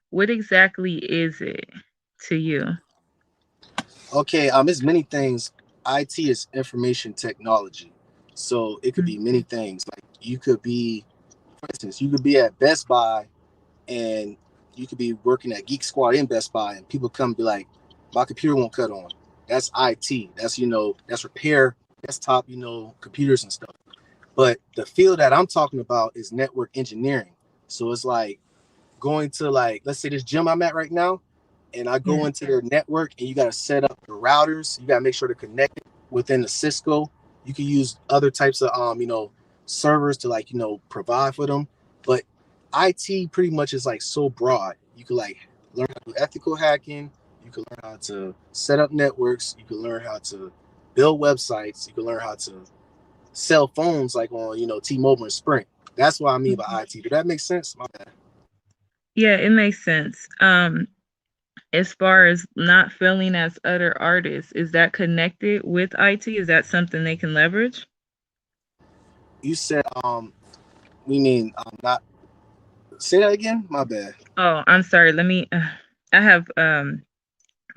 C: what exactly is it to you?
A: Okay. It's many things. IT is information technology, so it could be many things. Like you could be, for instance, you could be at Best Buy and you could be working at Geek Squad in Best Buy, and people come and be like, "My computer won't cut on." That's IT. That's repair desktop, computers and stuff. But the field that I'm talking about is network engineering. So it's like going to like let's say this gym I'm at right now, and I go
C: Yeah.
A: into their network and you got to set up the routers. You got to make sure they're connected within the Cisco. You can use other types of servers to like provide for them. But IT pretty much is like so broad. You could like learn how to do ethical hacking. You could learn how to set up networks. You could learn how to build websites. You could learn how to sell phones like on T-Mobile and Sprint. That's what I mean by
C: Mhm.
A: IT. Did that make sense? My bad.
C: Yeah, it makes sense. As far as not feeling as other artists, is that connected with IT? Is that something they can leverage?
A: You said we mean not say that again. My bad.
C: Oh, I'm sorry. Let me I have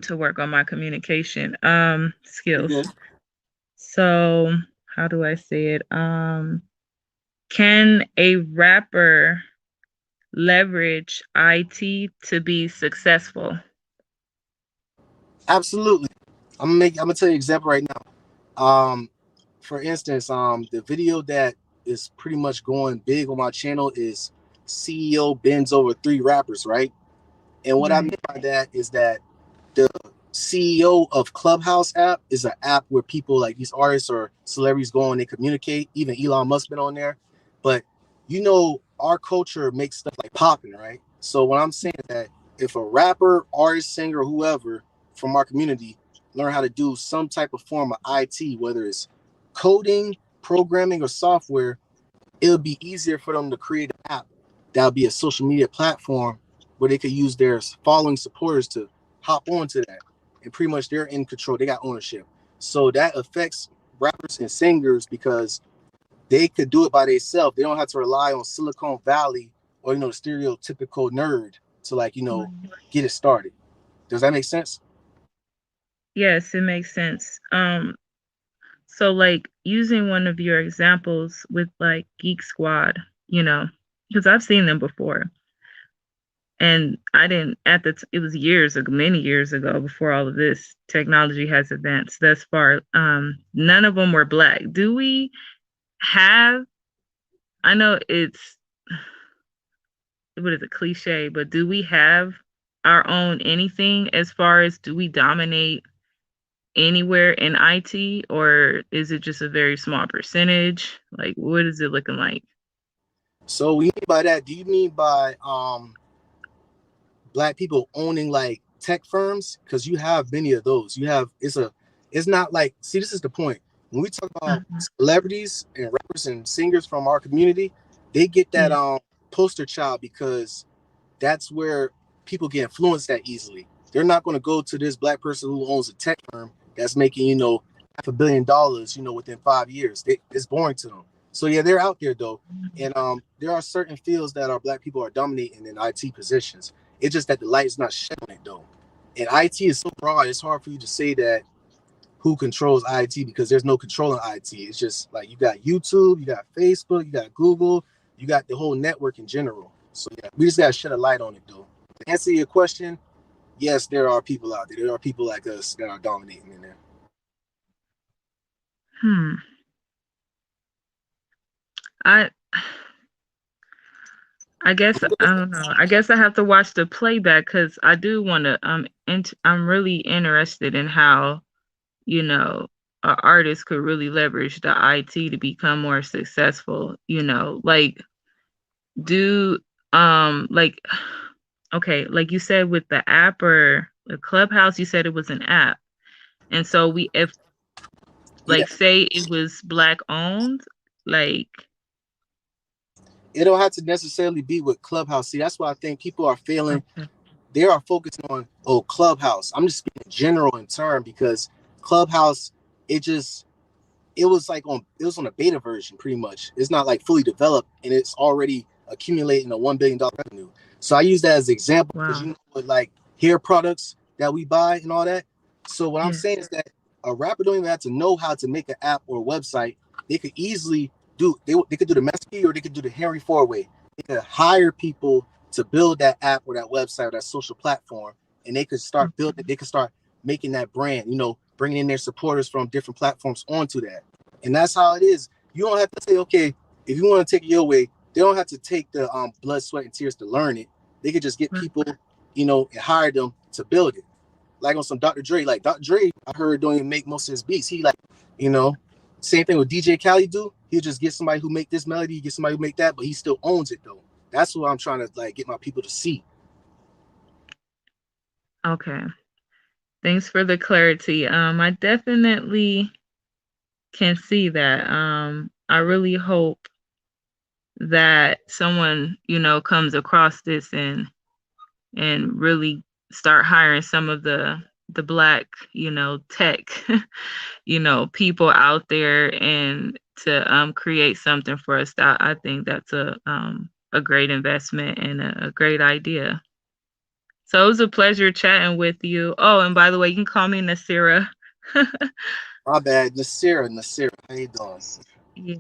C: to work on my communication
A: You
C: skills.
A: good?
C: So, how do I say it? Can a rapper leverage IT to be successful?
A: Absolutely. I'm gonna tell you an example right now. For instance, the video that is pretty much going big on my channel is CEO bends over three rappers, right? And what I mean
C: Right.
A: by that is that the CEO of Clubhouse app is an app where people like these artists or celebrities go and they communicate. Even Elon Musk been on there. But our culture makes stuff like popping, right? So what I'm saying is that if a rapper, artist, singer, whoever from our community learn how to do some type of form of IT, whether it's coding, programming, or software, it'll be easier for them to create an app that'll be a social media platform where they could use their following supporters to hop onto that. And pretty much they're in control. They got ownership. So that affects rappers and singers because they could do it by themselves. They don't have to rely on Silicon Valley or the stereotypical nerd to get it started. Does that make sense?
C: Yes, it makes sense. So like using one of your examples with like Geek Squad, because I've seen them before. And I didn't it was years ago, many years ago, before all of this technology has advanced thus far. None of them were black. Do we have, I know it's, what is a cliche, but do we have our own anything as far as, do we dominate anywhere in IT, or is it just a very small percentage? Like, what is it looking like?
A: So we mean by that, do you mean by black people owning like tech firms? Because you have many of those. It's not like, see, this is the point. When we talk about
C: Mhm.
A: celebrities and rappers and singers from our community, they get that
C: Yeah.
A: poster child because that's where people get influenced that easily. They're not going to go to this black person who owns a tech firm that's making $500 million within 5 years. It's boring to them. So yeah, they're out there though, and there are certain fields that our black people are dominating in IT positions. It's just that the light's not shining it though, and IT is so broad. It's hard for you to say that who controls IT because there's no controlling IT. It's just like you got YouTube, you got Facebook, you got Google, you got the whole network in general. So yeah, we just gotta shed a light on it though. To answer your question, yes, there are people out there. There are people like us that are dominating in there.
C: Hmm. I I guess I don't know. I guess I have to watch the playback because I do want to. I'm really interested in how an artist could really leverage the IT to become more successful. Like do like okay, like you said with the app or the Clubhouse, you said it was an app, and so if
A: Yeah,
C: like say it was black owned, like
A: it don't have to necessarily be with Clubhouse. See, that's why I think people are failing.
C: okay,
A: They are focusing on Clubhouse. I'm just speaking general in term because Clubhouse, it just it was on a beta version pretty much. It's not like fully developed and it's already accumulating a $1 billion revenue. So I use that as an example because
C: wow,
A: with like hair products that we buy and all that. So what I'm
C: yes,
A: saying is that a rapper don't even have to know how to make an app or a website. They could easily they could do the Messi or they could do the Henry Four way. They could hire people to build that app or that website or that social platform, and they could start building. They could start making that brand. Bringing in their supporters from different platforms onto that, and that's how it is. You don't have to say, okay, if you want to take it your way, they don't have to take the blood, sweat, and tears to learn it. They could just get people, and hire them to build it. Like on some Dr. Dre, like Dr. Dre, I heard don't even make most of his beats. He like, you know, same thing with DJ Khaled do. He'll just get somebody who make this melody, get somebody who make that, but he still owns it though. That's what I'm trying to like get my people to see.
C: okay. Thanks for the clarity. I definitely can see that. I really hope that someone, comes across this and really start hiring some of the black, tech, people out there and to create something for us. I think that's a great investment and a great idea. So it was a pleasure chatting with you. Oh, and by the way, you can call me Nasira.
A: My bad, Nasira, how you doing?
C: Yes.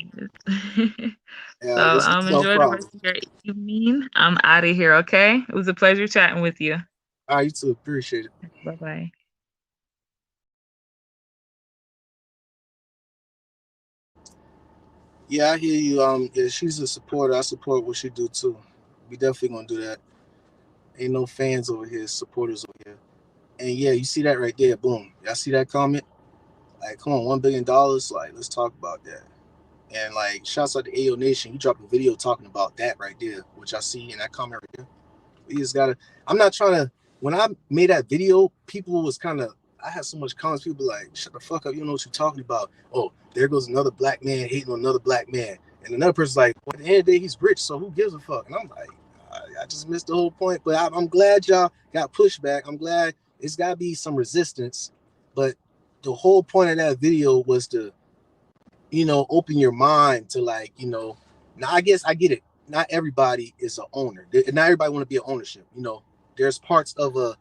C: So
A: It's no
C: enjoy the
A: problem.
C: rest of your evening. I'm out of here, okay? It was a pleasure chatting with you.
A: All right, you too. Appreciate it.
C: Bye bye.
A: Yeah, I hear you. Yeah, she's a supporter. I support what she do too. We definitely gonna do that. Ain't no fans over here, supporters over here. And yeah, you see that right there. Boom. Y'all see that comment? Like, come on, $1 billion. Like, let's talk about that. And like, shouts out to AO Nation. You dropped a video talking about that right there, which I see in that comment right there. We just gotta. I'm not trying to. When I made that video, people was kind of. I had so much comments. People like, shut the fuck up. You don't know what you're talking about. Oh, there goes another black man hating on another black man. And another person's like, well, at the end of the day, he's rich, so who gives a fuck? And I'm like, I just missed the whole point. But I'm glad y'all got pushback. I'm glad it's got to be some resistance. But the whole point of that video was to, open your mind to like, now I guess I get it. Not everybody is an owner. Not everybody want to be an ownership. There's parts of a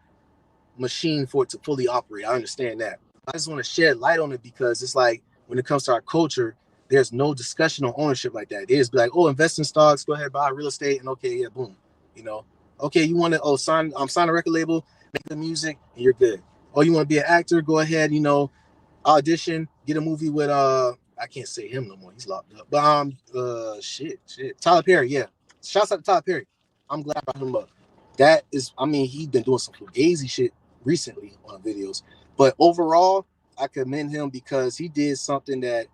A: machine for it to fully operate. I understand that. I just want to shed light on it because it's like when it comes to our culture, there's no discussion on ownership like that. They just be like, oh, invest in stocks, go ahead, buy real estate, and okay, yeah, boom. Okay, you want to sign a record label, make the music, and you're good. Oh, you want to be an actor, go ahead, audition, get a movie with I can't say him no more. He's locked up. But shit. Tyler Perry, yeah. Shouts out to Tyler Perry. I'm glad I brought him up. That is, I mean, he's been doing some fugazi shit recently on videos. But overall, I commend him because he did something that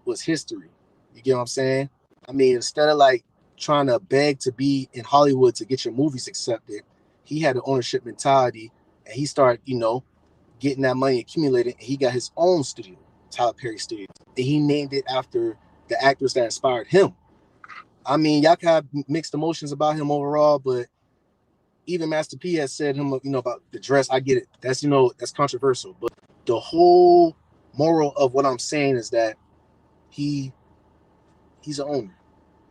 A: was history. You get what I'm saying? I mean, instead of like trying to beg to be in Hollywood to get your movies accepted, he had an ownership mentality and he started, getting that money accumulated. And he got his own studio, Tyler Perry Studios. And he named it after the actors that inspired him. I mean, y'all can have mixed emotions about him overall, but even Master P has said him, about the dress. I get it. That's controversial. But the whole moral of what I'm saying is that he's an owner.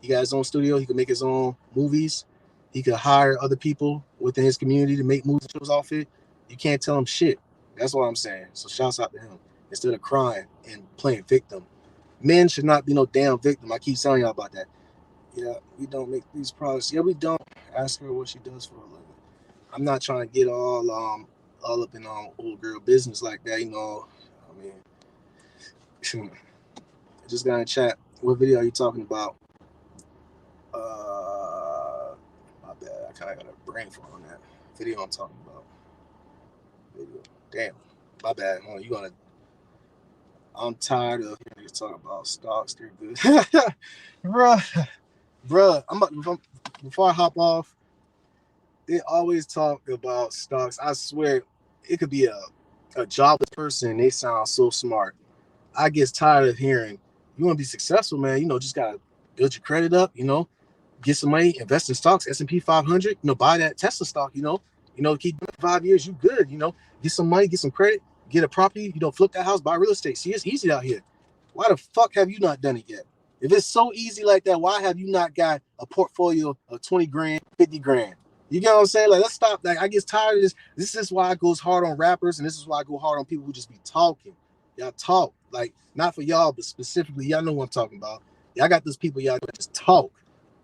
A: He got his own studio. He can make his own movies. He could hire other people within his community to make movie shows off it. You can't tell him shit. That's what I'm saying. So shouts out to him. Instead of crying and playing victim. Men should not be no damn victim. I keep telling y'all about that. Yeah, we don't make these products. Yeah, we don't. Ask her what she does for a living. I'm not trying to get all up in old girl business like that, I mean, I just got in chat. What video are you talking about? My bad. I kind of got a brain fart on that video I'm talking about. Video. Damn. My bad. Hold on, you gonna? I'm tired of hearing you talk about stocks. They're good, bruh. Before I hop off. They always talk about stocks. I swear, it could be a jobless person. And they sound so smart. I get tired of hearing, you want to be successful, man. Just gotta build your credit up. Get some money, invest in stocks, S&P 500. Buy that Tesla stock. Keep doing it for 5 years. You good. Get some money, get some credit, get a property. Flip that house, buy real estate. See, it's easy out here. Why the fuck have you not done it yet? If it's so easy like that, why have you not got a portfolio of 20 grand, 50 grand? You get what I'm saying? Like, let's stop. Like, I get tired of this. This is why I goes hard on rappers, and this is why I go hard on people who just be talking. Y'all talk. Like, not for y'all, but specifically, y'all know what I'm talking about. Y'all got those people y'all just talk.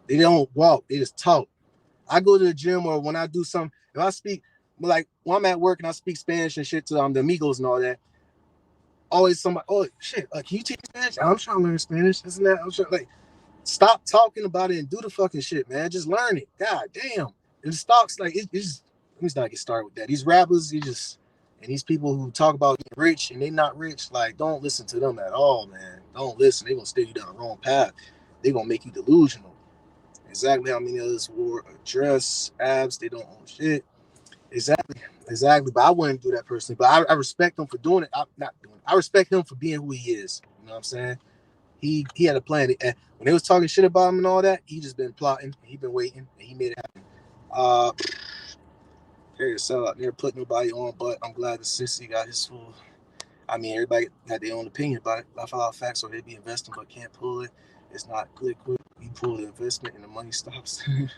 A: They don't walk. They just talk. I go to the gym or when I do something, if I speak, like when I'm at work and I speak Spanish and shit to the amigos and all that, always somebody, oh shit, can you teach Spanish? I'm trying to learn Spanish. Isn't that? I'm trying, like, stop talking about it and do the fucking shit, man. Just learn it. God damn. And the stocks, like, it's just, let me not get started with that. These rappers, and these people who talk about getting rich and they not rich, like, don't listen to them at all, man. Don't listen. They're going to steer you down the wrong path. They're going to make you delusional. Exactly how many of us wore a dress, abs, they don't own shit. Exactly. But I wouldn't do that personally. But I respect him for doing it. I'm not doing it. I respect him for being who he is. You know what I'm saying? He had a plan. And when they was talking shit about him and all that, he just been plotting. He been waiting, and he made it happen. Here to sell out there, put nobody on, but I'm glad that Sissy got his full. I mean, everybody got their own opinion about it. I follow facts, or they be investing but can't pull it. It's not liquid. You pull the investment and the money stops. And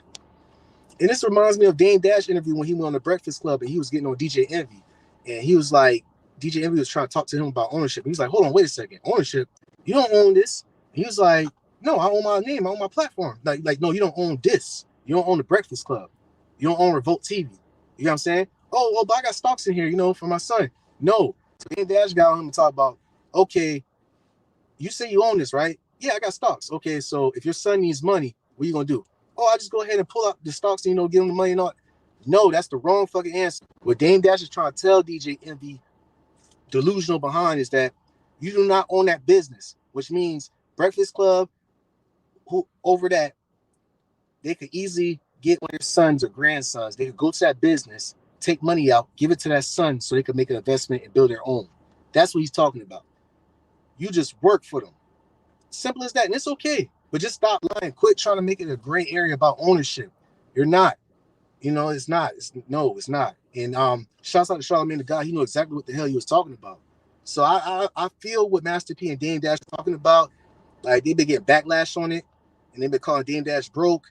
A: this reminds me of Dame Dash interview when he went on the Breakfast Club and he was getting on DJ Envy. And he was like, DJ Envy was trying to talk to him about ownership. And he's like, hold on, wait a second. Ownership? You don't own this. He was like, no, I own my name. I own my platform. Like, no, you don't own this. You don't own the Breakfast Club. You don't own Revolt TV. You know what I'm saying? Oh, well, but I got stocks in here, for my son. No. So me and Dash got on him and talk about, okay, you say you own this, right? Yeah, I got stocks. Okay, so if your son needs money, what are you gonna do? Oh, I just go ahead and pull out the stocks and give him the money and all. No, that's the wrong fucking answer. What Dame Dash is trying to tell DJ Envy, delusional behind, is that you do not own that business, which means Breakfast Club, who over that, they could easily get one of their sons or grandsons. They could go to that business, take money out, give it to that son so they could make an investment and build their own. That's what he's talking about. You just work for them. Simple as that. And it's okay. But just stop lying. Quit trying to make it a gray area about ownership. You're not. It's not. It's not. And shouts out to Charlamagne the guy. He knew exactly what the hell he was talking about. So I feel what Master P and Dame Dash are talking about. Like, they've been getting backlash on it, and they've been calling Dame Dash broke.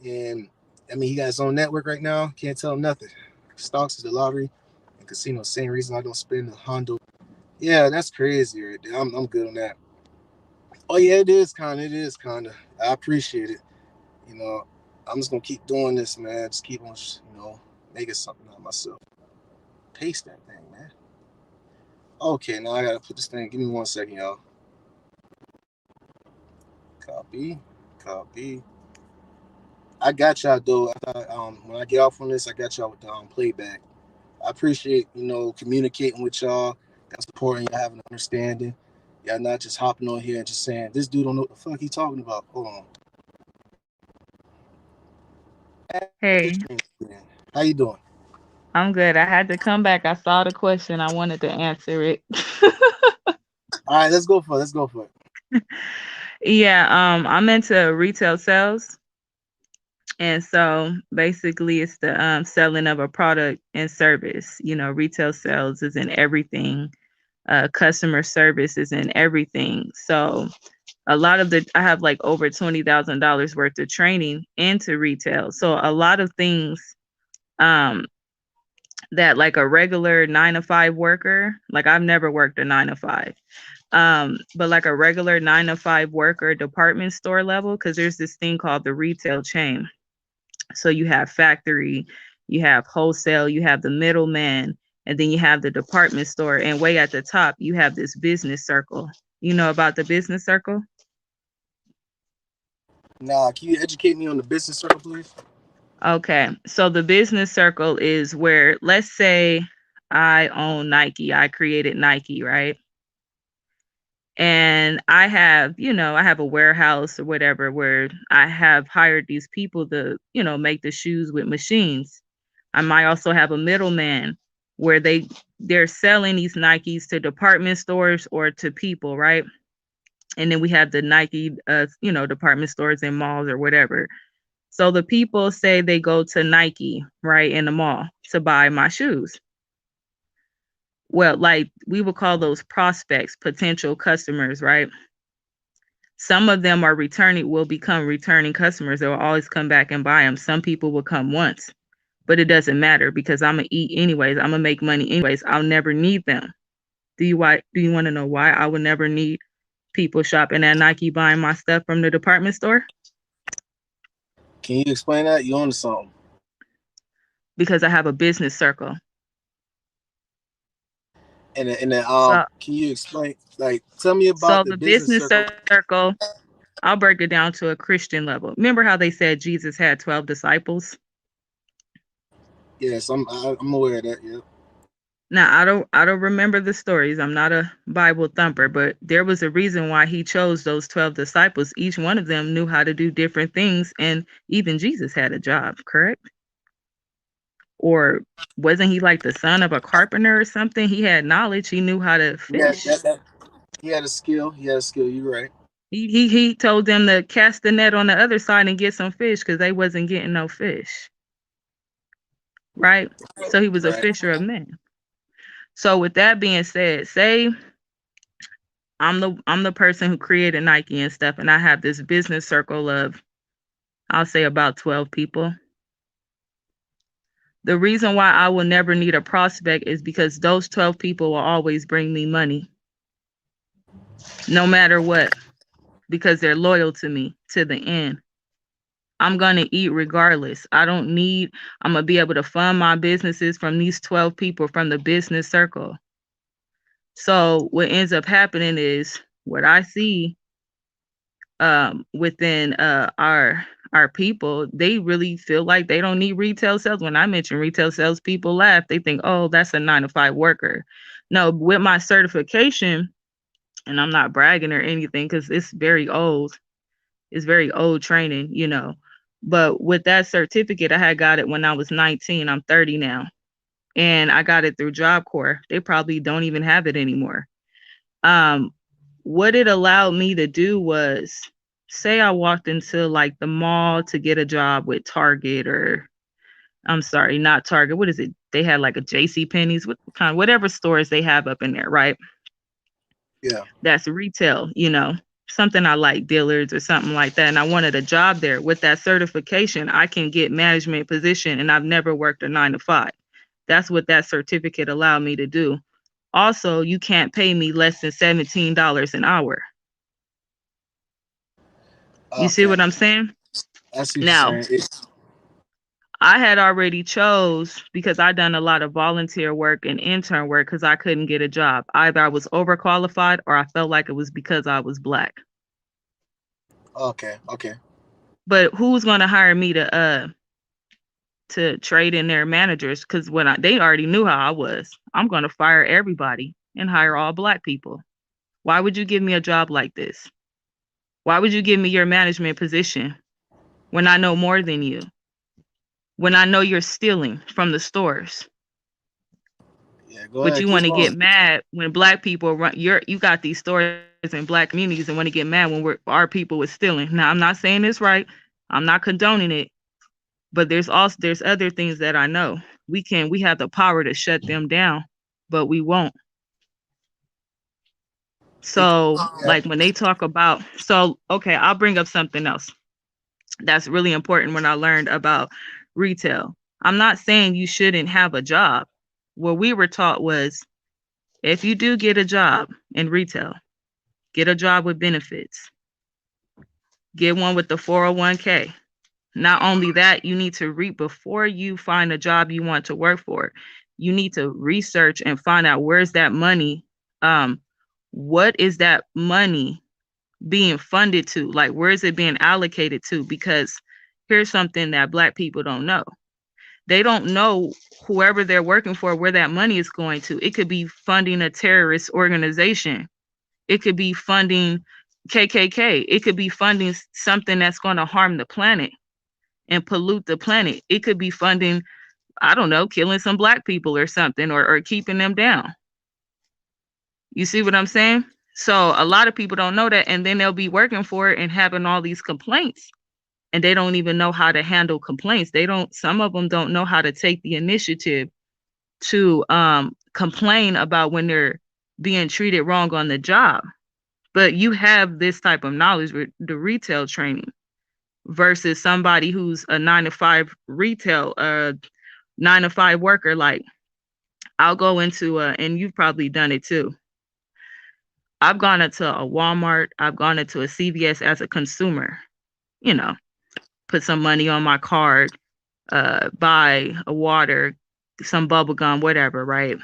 A: And I mean, he got his own network right now. Can't tell him nothing. Stocks is the lottery, and casino. Same reason I don't spend the Hondo. Yeah, that's crazy right there. I'm good on that. Oh yeah, it is kind of. It is kind of. I appreciate it. You know, I'm just gonna keep doing this, man. Just keep on, making something out of myself. Paste that thing, man. Okay, now I gotta put this thing. Give me 1 second, y'all. Copy, copy. I got y'all though. When I get off on this, I got y'all with the playback. I appreciate communicating with y'all, supporting y'all, having an understanding. Y'all not just hopping on here and just saying this dude don't know what the fuck he talking about. Hold on.
C: Hey,
A: How you doing?
C: I'm good. I had to come back. I saw the question. I wanted to answer it.
A: All right, let's go for it. Let's go for it.
C: Yeah, I'm into retail sales. And so basically it's the selling of a product and service. Retail sales is in everything. Customer service is in everything. So a lot of I have like over $20,000 worth of training into retail. So a lot of things that like a regular 9 to 5 worker, like I've never worked a 9 to 5. But like a regular 9 to 5 worker, department store level, because there's this thing called the retail chain. So you have factory, you have wholesale, you have the middleman, and then you have the department store. And way at the top, you have this business circle. You know about the business circle?
A: Nah, can you educate me on the business circle, please?
C: Okay. So the business circle is where, let's say I own Nike. I created Nike, right? And I have a warehouse or whatever where I have hired these people to, make the shoes with machines. I might also have a middleman where they're selling these Nikes to department stores or to people, right? And then we have the Nike, department stores and malls or whatever. So the people say they go to Nike, right, in the mall to buy my shoes. Well, like we would call those prospects, potential customers, right? Some of them will become returning customers. They will always come back and buy them. Some people will come once, but it doesn't matter because I'm gonna eat anyways. I'm gonna make money anyways. I'll never need them. Do you want to know why I would never need people shopping at Nike buying my stuff from the department store?
A: Can you explain that? You on to something?
C: Because I have a business circle.
A: And
C: So
A: can you explain? Like, tell me about
C: so
A: the
C: the
A: business
C: business
A: circle.
C: circle, I'll break it down to a Christian level. Remember how they said Jesus had 12 disciples?
A: Yes, I'm aware of that. Yeah.
C: Now, I don't remember the stories. I'm not a Bible thumper, but there was a reason why he chose those 12 disciples. Each one of them knew how to do different things, and even Jesus had a job, correct? Or wasn't he like the son of a carpenter or something? He had knowledge. He knew how to
A: Yeah,
C: fish.
A: he had a skill. He had a skill. You're right.
C: He told them to cast the net on the other side and get some fish because they wasn't getting no fish, right? So he was a
A: Right.
C: fisher of men. So with that being said, say I'm the person who created Nike and stuff, and I have this business circle of, I'll say, about 12 people. The reason why I will never need a prospect is because those 12 people will always bring me money. no matter what, because they're loyal to me to the end. I'm going to eat regardless. I don't need, I'm going to be able to fund my businesses from these 12 people from the business circle. So what ends up happening is what I see within our people, they really feel like they don't need retail sales. When I mention retail sales, people laugh. They think, oh, that's a 9 to 5 worker. No, with my certification, and I'm not bragging or anything because it's very old. It's very old training, you know. But with that certificate, I had got it when I was 19. I'm 30 now. And I got it through Job Corps. They probably don't even have it anymore. Um, what it allowed me to do was say I walked into like the mall to get a job with Target or I'm sorry, not Target. What is it? They had like a JC Penney's, what kind, whatever stores they have up in there, right?
A: Yeah.
C: That's retail, you know, something I like, Dillard's or something like that. And I wanted a job there. With that certification, I can get management position and I've never worked a 9 to 5. That's what that certificate allowed me to do. Also, you can't pay me less than $17 an hour. You see
A: Okay.
C: what I'm saying?
A: I see what you're
C: Now,
A: saying. It's
C: I had already chose because I done a lot of volunteer work and intern work because I couldn't get a job. Either I was overqualified or I felt like it was because I was black.
A: okay. Okay.
C: But who's going to hire me to trade in their managers? Because they already knew how I was. I'm going to fire everybody and hire all black people. Why would you give me a job like this? Why would you give me your management position when I know more than you? When I know you're stealing from the stores?
A: Yeah. Go
C: But
A: ahead.
C: you
A: Keep
C: want to get
A: going.
C: mad when black people run you got these stores in black communities and want to get mad when our people was stealing. Now I'm not saying it's right. I'm not condoning it, but there's other things that I know. We have the power to shut them down, but we won't.
A: It,
C: So
A: yeah.
C: like when they talk about okay, I'll bring up something else that's really important when I learned about retail. I'm not saying you shouldn't have a job. What we were taught was if you do get a job in retail, get a job with benefits, get one with the 401k. Not only that, you need to read before you find a job you want to work for. You need to research and find out where's that money. Um, what is that money being funded to? Like, where is it being allocated to? Because here's something that black people don't know. They don't know whoever they're working for, where that money is going to. It could be funding a terrorist organization. It could be funding KKK. It could be funding something that's going to harm the planet and pollute the planet. It could be funding, I don't know, killing some black people or something or keeping them down. You see what I'm saying? So a lot of people don't know that, and then they'll be working for it and having all these complaints, and they don't even know how to handle complaints. Some of them don't know how to take the initiative to complain about when they're being treated wrong on the job. But you have this type of knowledge with the retail training versus somebody who's a 9 to 5 retail 9 to 5 worker. Like I'll go into and you've probably done it too. I've gone into a Walmart, I've gone into a CVS as a consumer, you know, put some money on my card, buy a water, some bubble gum, whatever, right?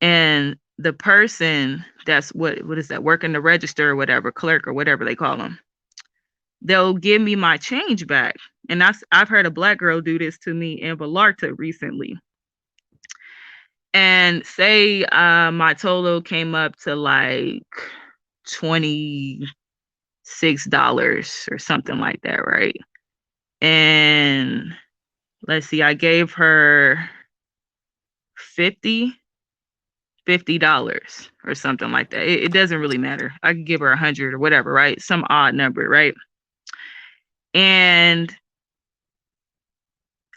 C: And the person that's what is that, working the register or whatever, clerk or whatever they call them, they'll give me my change back. And I've heard a black girl do this to me in Vallarta recently. And say my total came up to like $26 or something like that, right? And let's see, I gave her 50 $50 or something like that. It doesn't really matter. I could give her 100 or whatever, right? Some odd number, right? And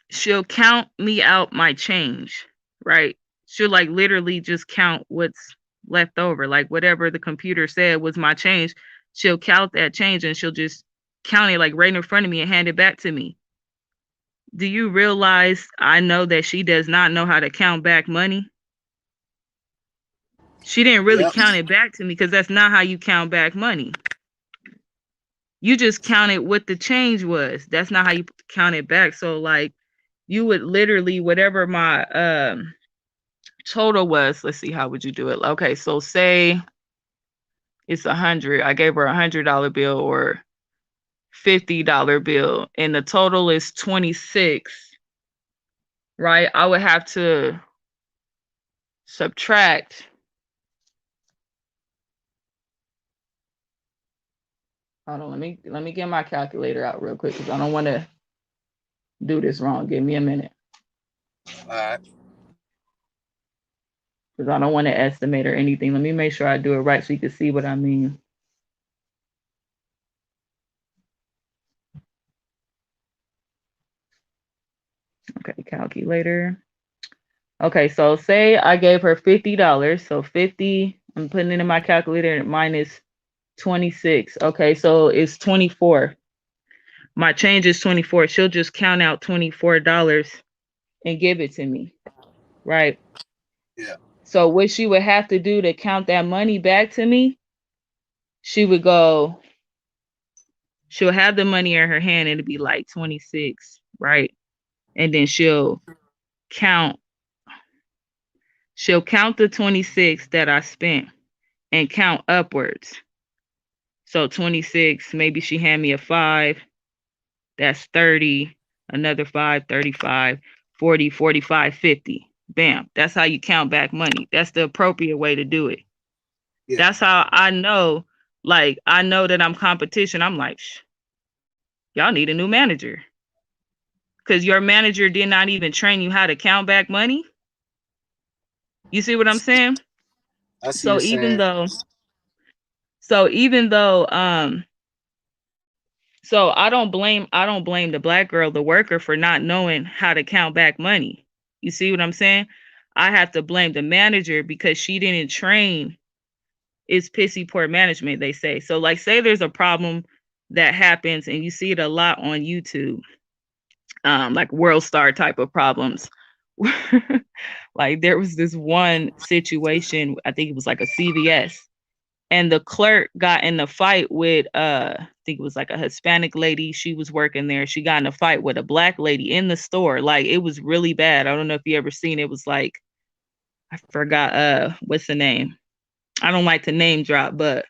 C: she'll count me out my change, right? She'll like literally just count what's left over, like whatever the computer said was my change. She'll count that change and she'll just count it like right in front of me and hand it back to me. Do you realize I know that she does not know how to count back money? She didn't really
A: Yep.
C: count it back to me because that's not how you count back money. You just counted what the change was. That's not how you count it back. So like you would literally whatever my total was. Let's see, how would you do it? Okay, so say it's 100. I gave her $100 bill or $50 bill, and the total is 26. Right? I would have to subtract. Hold on, let me get my calculator out real quick because I don't want to do this wrong. Give me a minute
A: All right.
C: because I don't want to estimate or anything. Let me make sure I do it right so you can see what I mean. Okay, calculator. Okay, so say I gave her $50. So 50, I'm putting it in my calculator and minus 26. Okay, so it's 24. My change is 24. She'll just count out $24 and give it to me. Right.
A: Yeah.
C: So what she would have to do to count that money back to me, she would go, she'll have the money in her hand and it'd be like 26, right? And then count, she'll count the 26 that I spent and count upwards. So 26, maybe she hand me a 5, that's 30, another 5, 35, 40, 45, 50. Bam. That's how you count back money. That's the appropriate way to do it.
A: Yeah.
C: That's how I know, like, I know that I'm competition. I'm like, y'all need a new manager. Because your manager did not even train you how to count back money. You see what I'm saying?
A: I see
C: So
A: you're
C: even
A: saying.
C: though, so even though, so I don't blame the black girl, the worker, for not knowing how to count back money. You see what I'm saying? I have to blame the manager because she didn't train. It's pissy poor management, they say. So like say there's a problem that happens and you see it a lot on YouTube, like world star type of problems. Like there was this one situation, I think it was like a CVS, and the clerk got in a fight with I think it was like a Hispanic lady. She was working there. She got in a fight with a black lady in the store. Like it was really bad. I don't know if you ever seen it. It was like I forgot what's the name. I don't like to name drop, but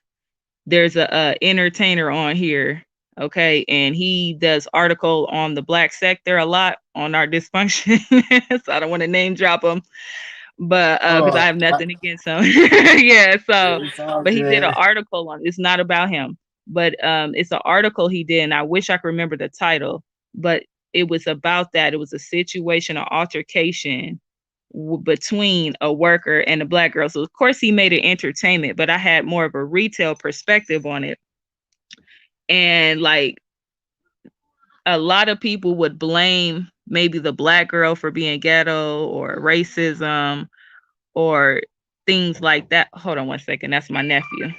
C: there's a entertainer on here, okay, and he does article on the black sector a lot on our dysfunction. So I don't want to name drop him, but because I
A: Oh,
C: have nothing against him. Yeah, so
A: it's all
C: but he did an
A: good.
C: article on, it's not about him, but it's an article he did, and I wish I could remember the title, but it was about that. It was a situation, an altercation between a worker and a black girl. So of course he made it entertainment, but I had more of a retail perspective on it. And like a lot of people would blame maybe the black girl for being ghetto or racism or things like that. Hold on one second. That's my nephew.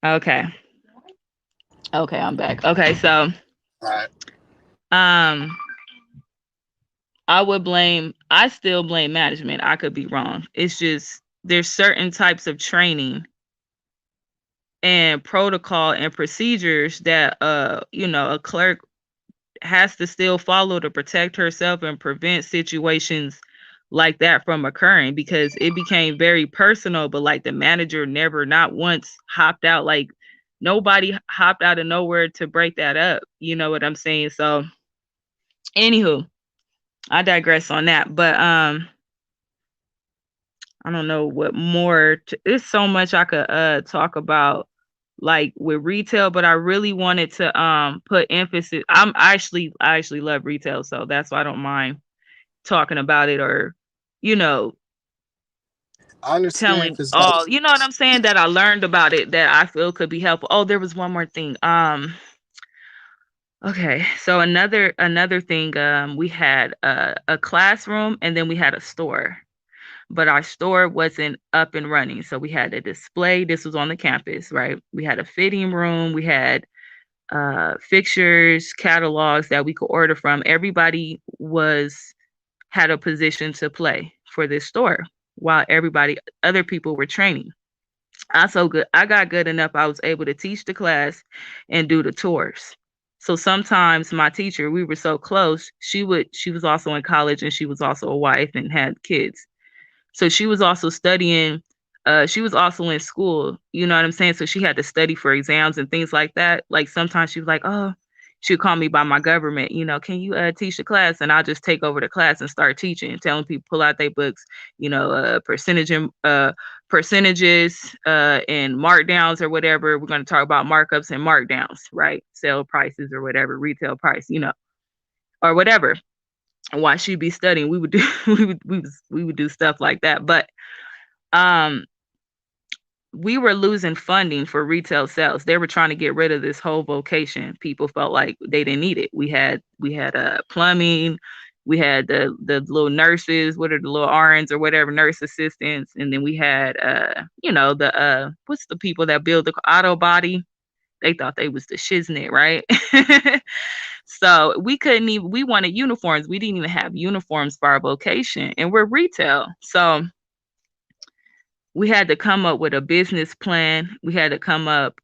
C: Okay. Okay, I'm back. Okay, so
A: All right.
C: um I still blame management. I could be wrong. It's just there's certain types of training and protocol and procedures that a clerk has to still follow to protect herself and prevent situations like that from occurring, because it became very personal, but like the manager never not once hopped out, like nobody hopped out of nowhere to break that up. You know what I'm saying? So anywho, I digress on that. But I don't know what more there's so much I could talk about like with retail, but I really wanted to put emphasis. I actually love retail, so that's why I don't mind talking about it, or you know
A: I understand
C: telling
A: because, like,
C: all, you know what I'm saying, that I learned about it that I feel could be helpful. Oh, there was one more thing. Okay, so another thing, we had a classroom and then we had a store. but our store wasn't up and running. So we had a display. This was on the campus, right? We had a fitting room. We had fixtures, catalogs that we could order from. Everybody was had a position to play for this store while other people were training. I got good enough. I was able to teach the class and do the tours. So sometimes my teacher, we were so close, she was also in college and she was also a wife and had kids. So she was also studying, she was also in school, you know what I'm saying? So she had to study for exams and things like that. Like sometimes she was like, oh, she'd call me by my government, can you teach the class? And I'll just take over the class and start teaching, telling people pull out their books, percentages and markdowns or whatever. We're going to talk about markups and markdowns, right? Sale prices or whatever, retail price, or whatever. And while she'd be studying, we would do we would do stuff like that. But um we were losing funding for retail sales. They were trying to get rid of this whole vocation. People felt like they didn't need it. We had plumbing, we had the little nurses, what are the little RNs or whatever, nurse assistants, and then we had the what's the people that build the auto body? They thought they was the shiznit, right? So we couldn't even we wanted uniforms. We didn't even have uniforms for our vocation, and we're retail. So we had to come up with a business plan. We had to come up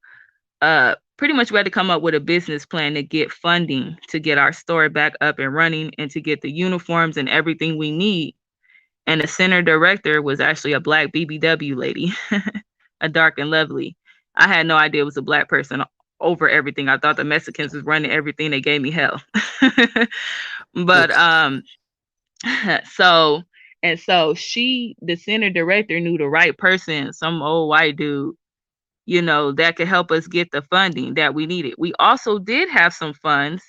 C: pretty much we had to come up with a business plan to get funding to get our store back up and running and to get the uniforms and everything we need. And the center director was actually a black BBW lady, a dark and lovely. I had no idea it was a black person over everything. I thought the Mexicans was running everything. They gave me hell. But so the center director knew the right person, some old white dude, that could help us get the funding that we needed. We also did have some funds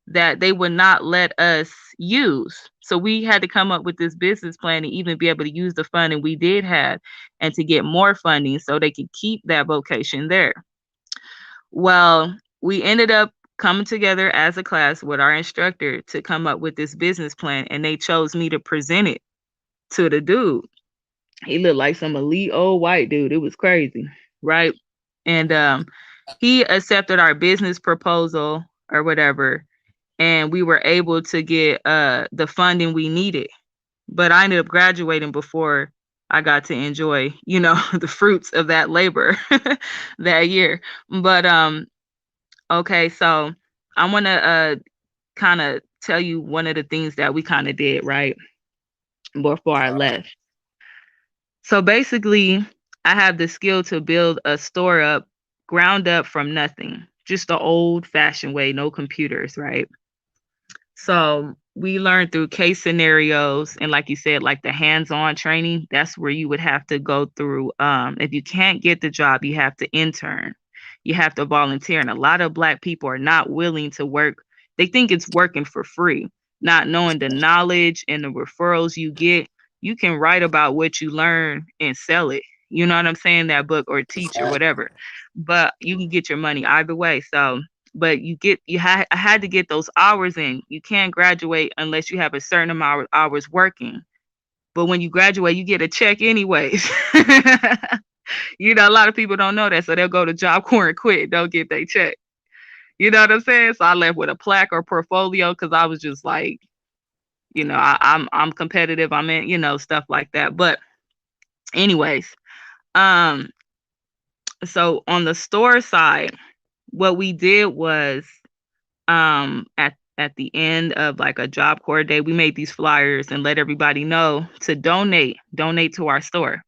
C: that they would not let us use. So we had to come up with this business plan to even be able to use the funding we did have and to get more funding so they could keep that vocation there. Well, we ended up coming together as a class with our instructor to come up with this business plan, and they chose me to present it to the dude. He looked like some elite old white dude. It was crazy, right? And he accepted our business proposal or whatever, and we were able to get the funding we needed. But I ended up graduating before I got to enjoy, the fruits of that labor that year. But okay, so I want to kind of tell you one of the things that we kind of did right before I left. So basically, I have the skill to build a store up, ground up from nothing, just the old fashioned way, no computers, right? So we learned through case scenarios and like you said, like the hands-on training, that's where you would have to go through. If you can't get the job, you have to intern. You have to volunteer. And a lot of black people are not willing to work. They think it's working for free, not knowing the knowledge and the referrals you get. You can write about what you learn and sell it. You know what I'm saying? That book or teach or whatever. But you can get your money either way. So but I had to get those hours in. You can't graduate unless you have a certain amount of hours working. But when you graduate, you get a check anyways. A lot of people don't know that, so they'll go to Job Corps and quit, don't get their check. You know what I'm saying? So I left with a plaque or portfolio because I was just like, I'm competitive. I'm in, stuff like that. But anyways, so on the store side, what we did was at the end of like a Job Corps day, we made these flyers and let everybody know to donate to our store.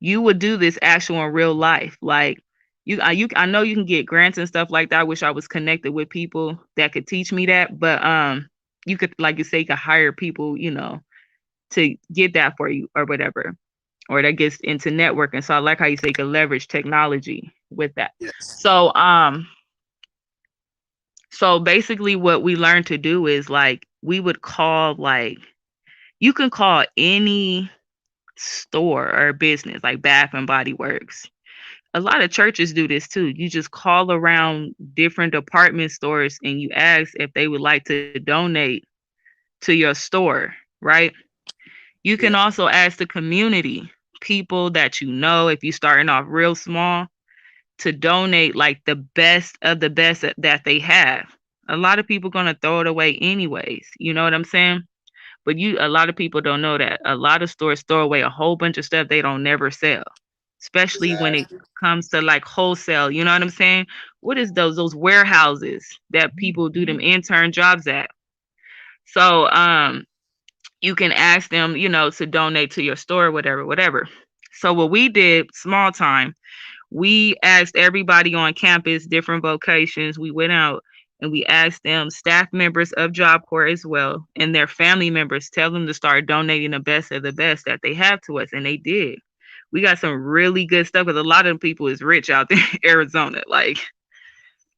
C: You would do this actual in real life. Like I know you can get grants and stuff like that. I wish I was connected with people that could teach me that, but you could, like you say, you could hire people, to get that for you or whatever, or that gets into networking. So I like how you say you can leverage technology with that.
A: Yes.
C: So basically what we learned to do is like we would call, like you can call any store or business like Bath and Body Works. A lot of churches do this too. You just call around different department stores and you ask if they would like to donate to your store, right? You can
A: Yeah.
C: also ask the community, people that you know, if you're starting off real small, to donate like the best of the best that they have. A lot of people gonna throw it away anyways. You know what I'm saying? But a lot of people don't know that. A lot of stores throw away a whole bunch of stuff they don't never sell. Especially when it
A: Exactly.
C: comes to like wholesale. You know what I'm saying? What is those warehouses that people do them intern jobs at? So you can ask them, to donate to your store, whatever, whatever. So what we did, small time, we asked everybody on campus, different vocations. We went out and we asked them, staff members of Job Corps as well, and their family members, tell them to start donating the best of the best that they have to us. And they did. We got some really good stuff because a lot of them people is rich out there in Arizona. Like,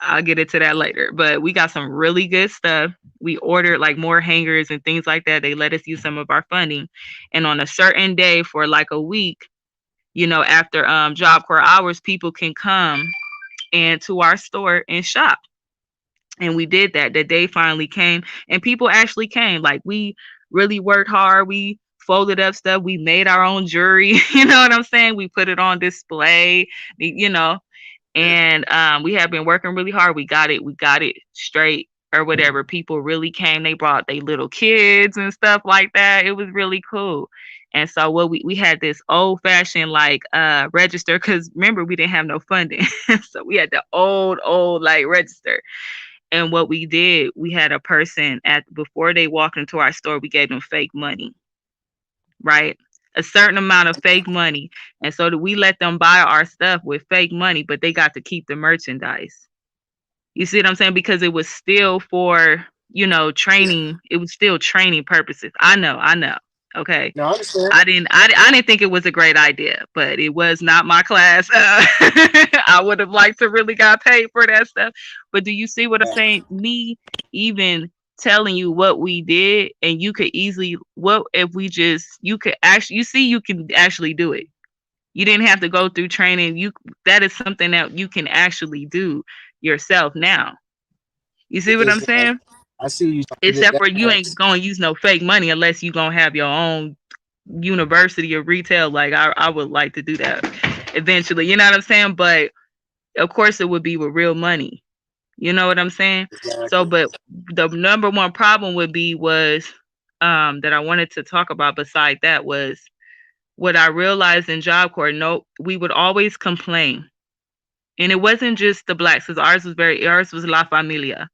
C: I'll get into that later. But we got some really good stuff. We ordered like more hangers and things like that. They let us use some of our funding. And on a certain day for like a week, after Job Corps hours, people can come and to our store and shop. And we did that. The day finally came and people actually came. Like, we really worked hard. We folded up stuff. We made our own jewelry. You know what I'm saying? We put it on display, you know,
A: Yeah.
C: and we have been working really hard. We got it straight or whatever. People really came. They brought their little kids and stuff like that. It was really cool. And so what we had this old fashioned like register, because remember we didn't have no funding. So we had the old like register. And what we did, we had a person at before they walked into our store, we gave them fake money, right? A certain amount of fake money. And so that we let them buy our stuff with fake money, but they got to keep the merchandise. You see what I'm saying? Because it was still for,
A: Yeah.
C: training. It was still training purposes. I know. Okay.
A: No, I understand.
C: I didn't think it was a great idea, but it was not my class. I would have liked to really got paid for that stuff. But do you see what I'm
A: Yeah.
C: saying? Me even telling you what we did, and you could easily, what if we just, you could actually, you see, you can actually do it. You didn't have to go through training. That is something that you can actually do yourself now. You see
A: It
C: what I'm
A: is.
C: saying?
A: I see you.
C: Except
A: That
C: for you ain't
A: helps.
C: gonna use no fake money unless you gonna have your own university of retail. Like, I would like to do that eventually. You know what I'm saying? But of course it would be with real money. You know what I'm saying? So,
A: Exactly.
C: but the number one problem would be was that I wanted to talk about beside that was what I realized in Job Corps. No, we would always complain. And it wasn't just the blacks, because ours was La Familia.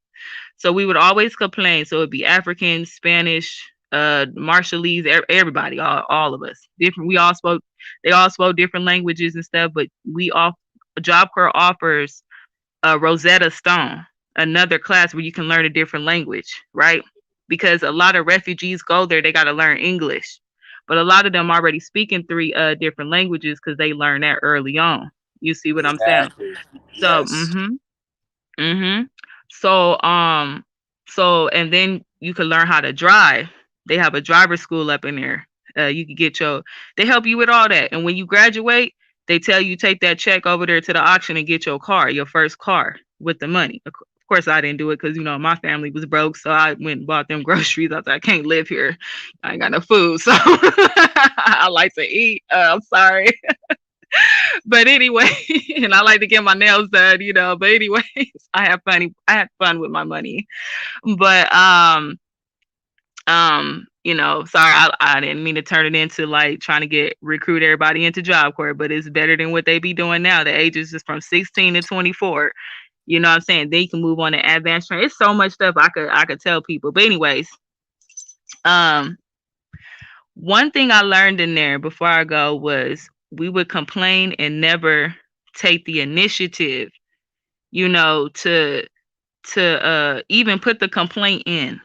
C: So we would always complain. So it'd be African, Spanish, Marshallese, everybody, all of us. Different. They all spoke different languages and stuff, but Job Corps offers Rosetta Stone, another class where you can learn a different language, right? Because a lot of refugees go there, they got to learn English. But a lot of them already speaking three different languages because they learned that early on. You see what I'm saying?
A: Exactly.
C: So,
A: Yes.
C: Mm-hmm. So, and then you can learn how to drive. They have a driver school up in there. You can they help you with all that. And when you graduate, they tell you take that check over there to the auction and get your first car with the money. Of course, I didn't do it because, my family was broke. So I went and bought them groceries. I thought, I can't live here. I ain't got no food. So I like to eat. I'm sorry. But anyway, and I like to get my nails done. But anyways, I had fun with my money. But sorry, I didn't mean to turn it into like trying to recruit everybody into Job Corps, but it's better than what they be doing now. The ages is from 16 to 24. You know what I'm saying? They can move on to advanced training. It's so much stuff I could tell people. But anyways, um one thing I learned in there before I go was we would complain and never take the initiative, to even put the complaint in.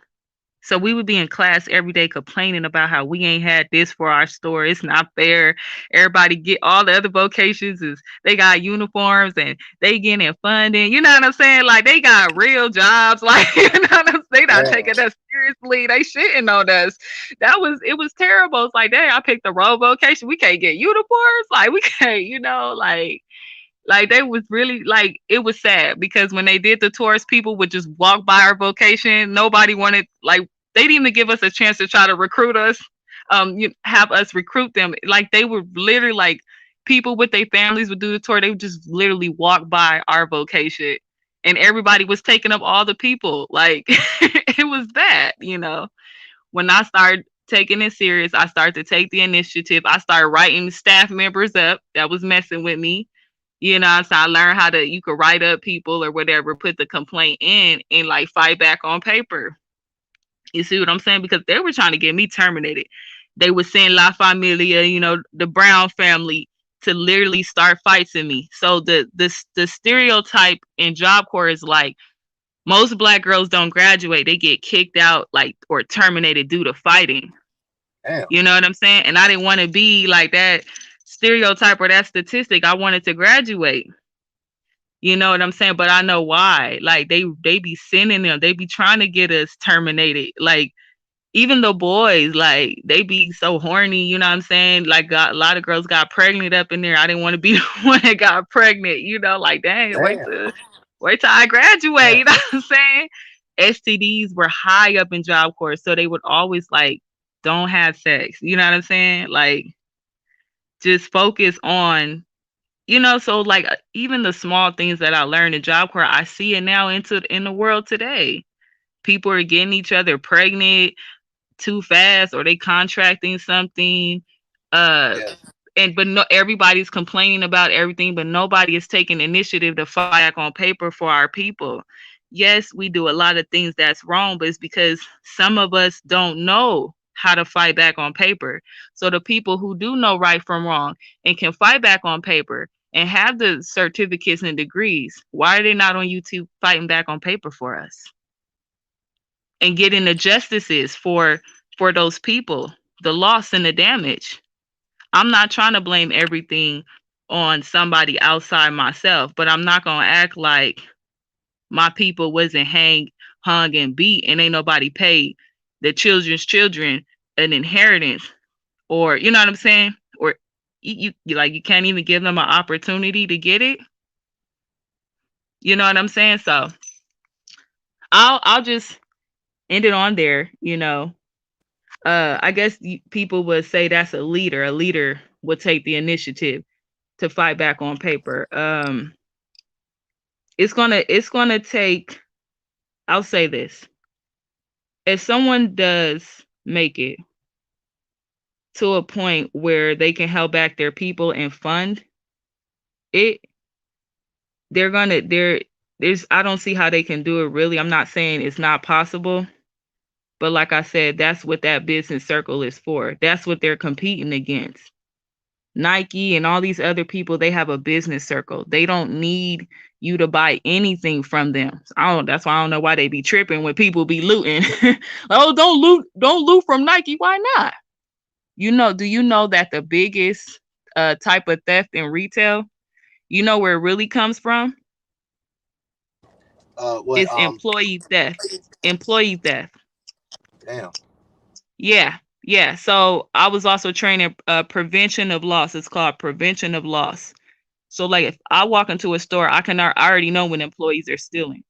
C: So we would be in class every day complaining about how we ain't had this for our store. It's not fair. Everybody get all the other vocations they got uniforms and they getting funding. You know what I'm saying? Like, they got real jobs. Like, they not
A: Yeah.
C: taking us seriously. They shitting on us. It was terrible. It's like, dang, I picked the wrong vocation. We can't get uniforms. Like, we can't, like they was really like, it was sad because when they did the tours, people would just walk by our vocation. Nobody wanted, like, they didn't even give us a chance to try to recruit us. have us recruit them. Like they were literally like people with their families would do the tour. They would just literally walk by our vocation, and everybody was taking up all the people. Like it was bad, you know. When I started taking it serious, I started to take the initiative. I started writing staff members up that was messing with me. You know, so I learned how to you could write up people or whatever, put the complaint in and like fight back on paper. You see what I'm saying? Because they were trying to get me terminated. They would send La Familia, you know, the Brown family to literally start fights in me. So the stereotype in Job Corps is like most black girls don't graduate. They get kicked out like or terminated due to fighting.
A: Damn.
C: You know what I'm saying? And I didn't want to be like that stereotype or that statistic. I wanted to graduate. You know what I'm saying? But I know why. Like they be sending them. They be trying to get us terminated. Like even the boys, like they be so horny, you know what I'm saying? Like a lot of girls got pregnant up in there. I didn't want to be the one that got pregnant, you know, like dang,
A: Damn.
C: wait till I graduate,
A: Damn.
C: you know what I'm saying? STDs were high up in Job Corps, so they would always like don't have sex. You know what I'm saying? Like just focus on, you know, so like even the small things that I learned in Job Corps, I see it now in the world today. People are getting each other pregnant too fast or they contracting something uh
A: Yeah.
C: and but no everybody's complaining about everything but nobody is taking initiative to fight back on paper for our people. Yes, we do a lot of things that's wrong, but it's because some of us don't know how to fight back on paper. So the people who do know right from wrong and can fight back on paper and have the certificates and degrees, why are they not on YouTube fighting back on paper for us and getting the justices for those people, the loss and the damage? I'm not trying to blame everything on somebody outside myself, but I'm not gonna act like my people wasn't hung and beat and ain't nobody paid the children's children an inheritance, or you know what I'm saying? Or you like you can't even give them an opportunity to get it. You know what I'm saying? So I'll just end it on there, you know. I guess people would say that's a leader. A leader would take the initiative to fight back on paper. It's gonna take. I'll say this: if someone does make it to a point where they can help back their people and fund it, they're gonna there's I don't see how they can do it really. I'm not saying it's not possible, but like I said, that's what that business circle is for. That's what they're competing against. Nike and all these other people, they have a business circle. They don't need you to buy anything from them. That's why I don't know why they be tripping when people be looting. Oh, don't loot from Nike. Why not? Do you know that the biggest type of theft in retail, you know where it really comes from?
A: What?
C: It's employee theft. Employee theft.
A: Damn.
C: Yeah. Yeah. So I was also training prevention of loss. It's called prevention of loss. So like if I walk into a store, I already know when employees are stealing.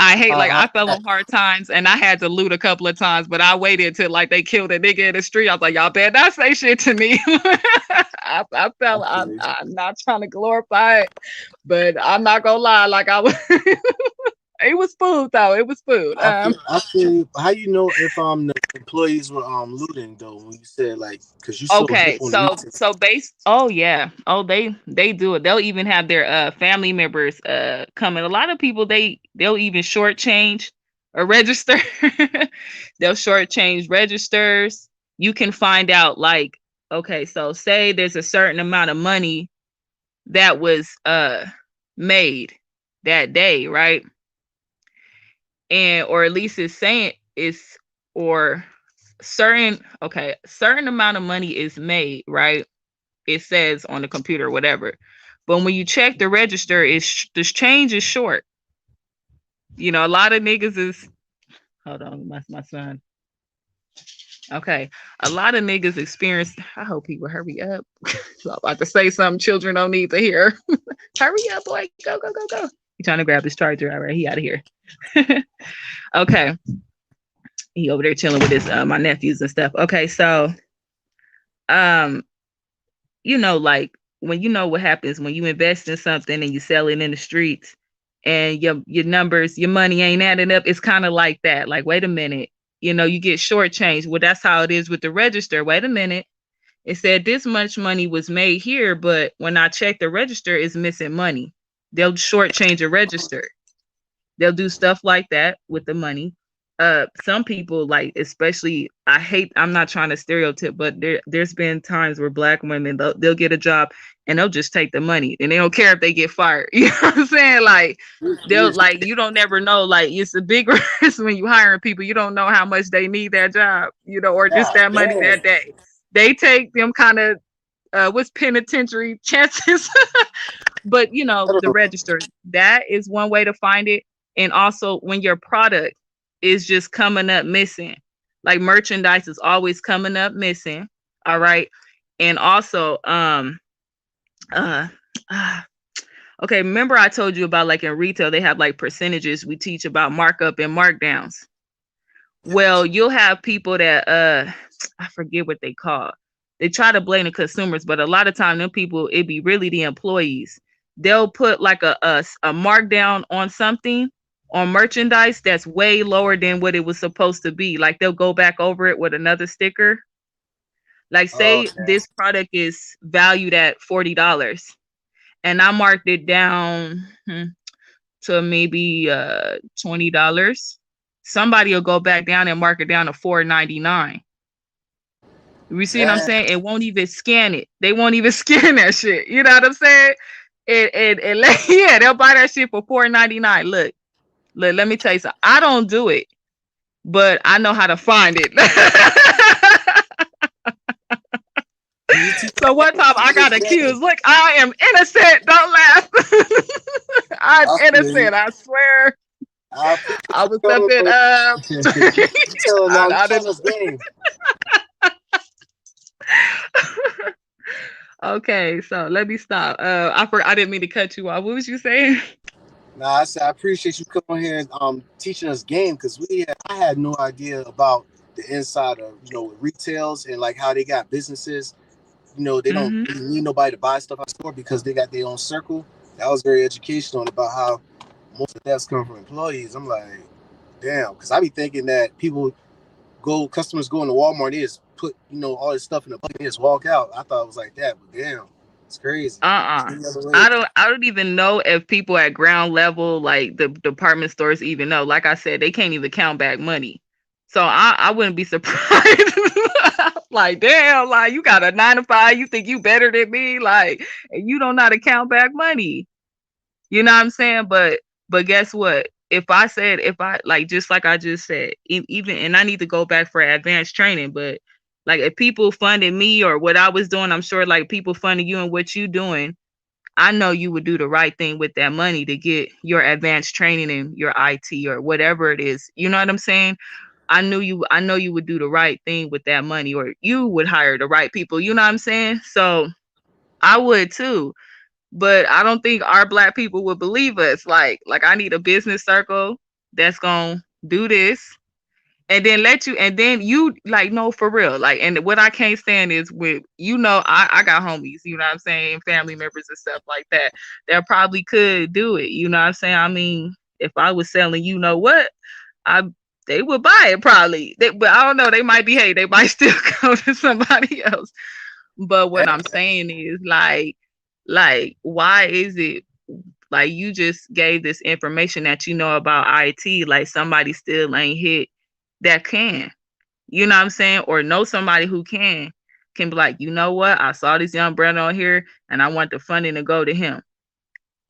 C: I hate like
A: Uh,
C: I fell on hard times and I had to loot a couple of times, but I waited till like they killed a nigga in the street. I was like, y'all better not say shit to me. I fell.
A: okay.
C: I'm not trying to glorify it, but I'm not gonna lie. Like I was, it was food though. It was food.
A: I feel you. How you know if the employees were looting though? When you said like, because you so hip
C: Okay,
A: on the retail.
C: so base oh yeah. Oh they do it. They'll even have their family members come in. A lot of people they'll even shortchange a register. They'll shortchange registers. You can find out like, okay, so say there's a certain amount of money that was made that day, right? And or at least it's saying it's or certain amount of money is made, right? It says on the computer, whatever. But when you check the register, this change is short. A lot of niggas is hold on, my son. Okay, a lot of niggas experience. I hope people hurry up. I'm about to say something children don't need to hear. Hurry up, boy! Go go go go! He trying to grab his charger. All right, he out of here. Okay. He over there chilling with his my nephews and stuff. Okay, so um, like when you know what happens when you invest in something and you sell it in the streets and your numbers, your money ain't adding up, it's kind of like that. Like, wait a minute, you get shortchanged. Well, that's how it is with the register. Wait a minute. It said this much money was made here, but when I check the register, it's missing money. They'll shortchange a register. They'll do stuff like that with the money. Some people, like, especially, I'm not trying to stereotype, but there's been times where Black women, they'll get a job and they'll just take the money and they don't care if they get fired. You know what I'm saying? Like, they'll, like, you don't never know. Like, it's a big risk when you hiring people. You don't know how much they need that job, or just
A: God
C: that money
A: damn.
C: that day. They take them kind of what's penitentiary chances. But the register, that is one way to find it. And also when your product is just coming up missing, like merchandise is always coming up missing. All right. And also uh, uh okay, remember I told you about, like, in retail they have like percentages. We teach about markup and markdowns. Well, you'll have people that I forget what they call. They try to blame the consumers, but a lot of time them people, it be really the employees. They'll put like a markdown on something, on merchandise, that's way lower than what it was supposed to be. Like, they'll go back over it with another sticker. Like, say
A: Okay.
C: this product is valued at $40 and I marked it down to maybe $20. Somebody will go back down and mark it down to $4.99. You see what I'm
A: Damn.
C: saying? It won't even scan it. They won't even scan that shit. You know what I'm saying? Yeah, they'll buy that shit for $4.99. Look, let me tell you something. I don't do it, but I know how to find it. So one time I got accused. Look, I am innocent. Don't laugh. I'm innocent. I swear. I was up in
A: You telling now, you
C: I
A: telling
C: didn't.
A: us game.
C: Okay, so let me stop. I didn't mean to cut you off. What was you saying?
A: Nah, I said I appreciate you coming here and teaching us game because I had no idea about the inside of retails and like how they got businesses. They don't
C: Mm-hmm.
A: really need nobody to buy stuff at the store because they got their own circle. That was very educational about how most of that's coming from employees. I'm like, damn, because I be thinking that customers go into Walmart, they just put all this stuff in the bucket, and just walk out. I thought it was like that, but damn, it's crazy. It's
C: Uh-uh.
A: the other way.
C: I don't even know if people at ground level, like the department stores, even know. Like I said, they can't even count back money. So I wouldn't be surprised. Like, damn, like, you got a 9 to 5, you think you better than me, like, and you don't know how to count back money. You know what I'm saying? But guess what? If I like, just like I just said, even, and I need to go back for advanced training, but like, if people funded me or what I was doing, I'm sure like people funding you and what you doing, I know you would do the right thing with that money to get your advanced training in your IT or whatever it is. You know what I'm saying? I know you would do the right thing with that money, or you would hire the right people. You know what I'm saying? So I would too. But I don't think our Black people would believe us. Like, I need a business circle that's gonna do this, and then let you, and then you, like, no, for real. Like, and what I can't stand is with, I got homies, you know what I'm saying, family members and stuff like that probably could do it. You know what I'm saying? I mean, if I was selling, I they would buy it probably. But I don't know, they might be, hey, they might still go to somebody else. But what I'm saying is, like, why is it, like, you just gave this information that about IT, like somebody still ain't hit that can, you know what I'm saying, or know somebody who can be like, you know what, I saw this young brother on here and I want the funding to go to him,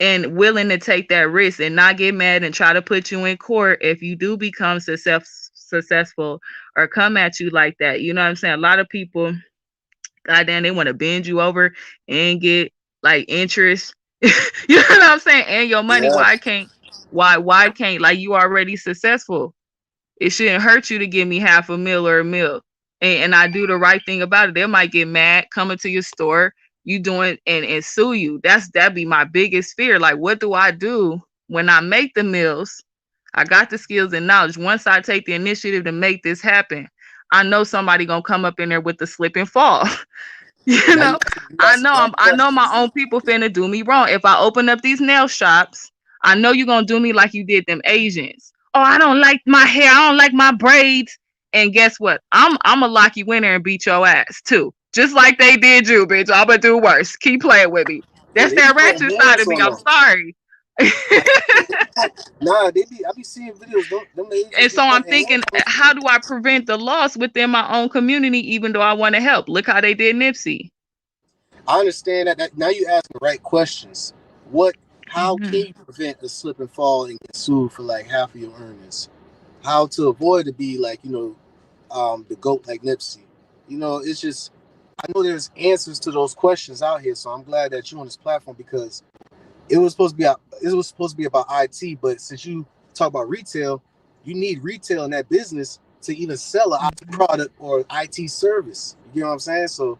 C: and willing to take that risk and not get mad and try to put you in court if you do become successful or come at you like that. You know what I'm saying? A lot of people, goddamn, they want to bend you over and get like interest. You know what I'm saying? And your money.
A: Yeah.
C: Why can't, like, you already successful? It shouldn't hurt you to give me half a mil or a mil. And I do the right thing about it. They might get mad coming to your store, you doing, and sue you. That'd be my biggest fear. Like, what do I do when I make the meals? I got the skills and knowledge. Once I take the initiative to make this happen, I know somebody gonna come up in there with the slip and fall. You
A: Now
C: know,
A: you asking the right
C: I know my
A: questions.
C: own people finna do me wrong. If I open up these nail shops, I know you're gonna do me like you did them Asians. Oh, I don't like my hair. I don't like my braids. And guess what? I'm gonna lock you in there and beat your ass too. Just like they did you, bitch. I'm gonna do worse. Keep playing with me.
A: Yeah,
C: That's
A: they be
C: that
A: putting
C: ratchet side
A: hands
C: of me.
A: on
C: I'm
A: them.
C: sorry.
A: Nah, they be. I be seeing videos. Them Asians
C: And
A: be
C: so I'm
A: putting hands
C: thinking,
A: on
C: how
A: people.
C: do I prevent the loss within my own community, even though I want to help? Look how they did Nipsey.
A: I understand that now you ask the right questions. What? How can
C: Hmm.
A: you prevent a slip and fall and get sued for like half of your earnings? How to avoid to be like the goat like Nipsey? It's just I know there's answers to those questions out here, so I'm glad that you're on this platform because it was supposed to be about IT, but since you talk about retail, you need retail in that business to even sell an IT
C: Hmm.
A: product or IT service. You know what I'm saying? So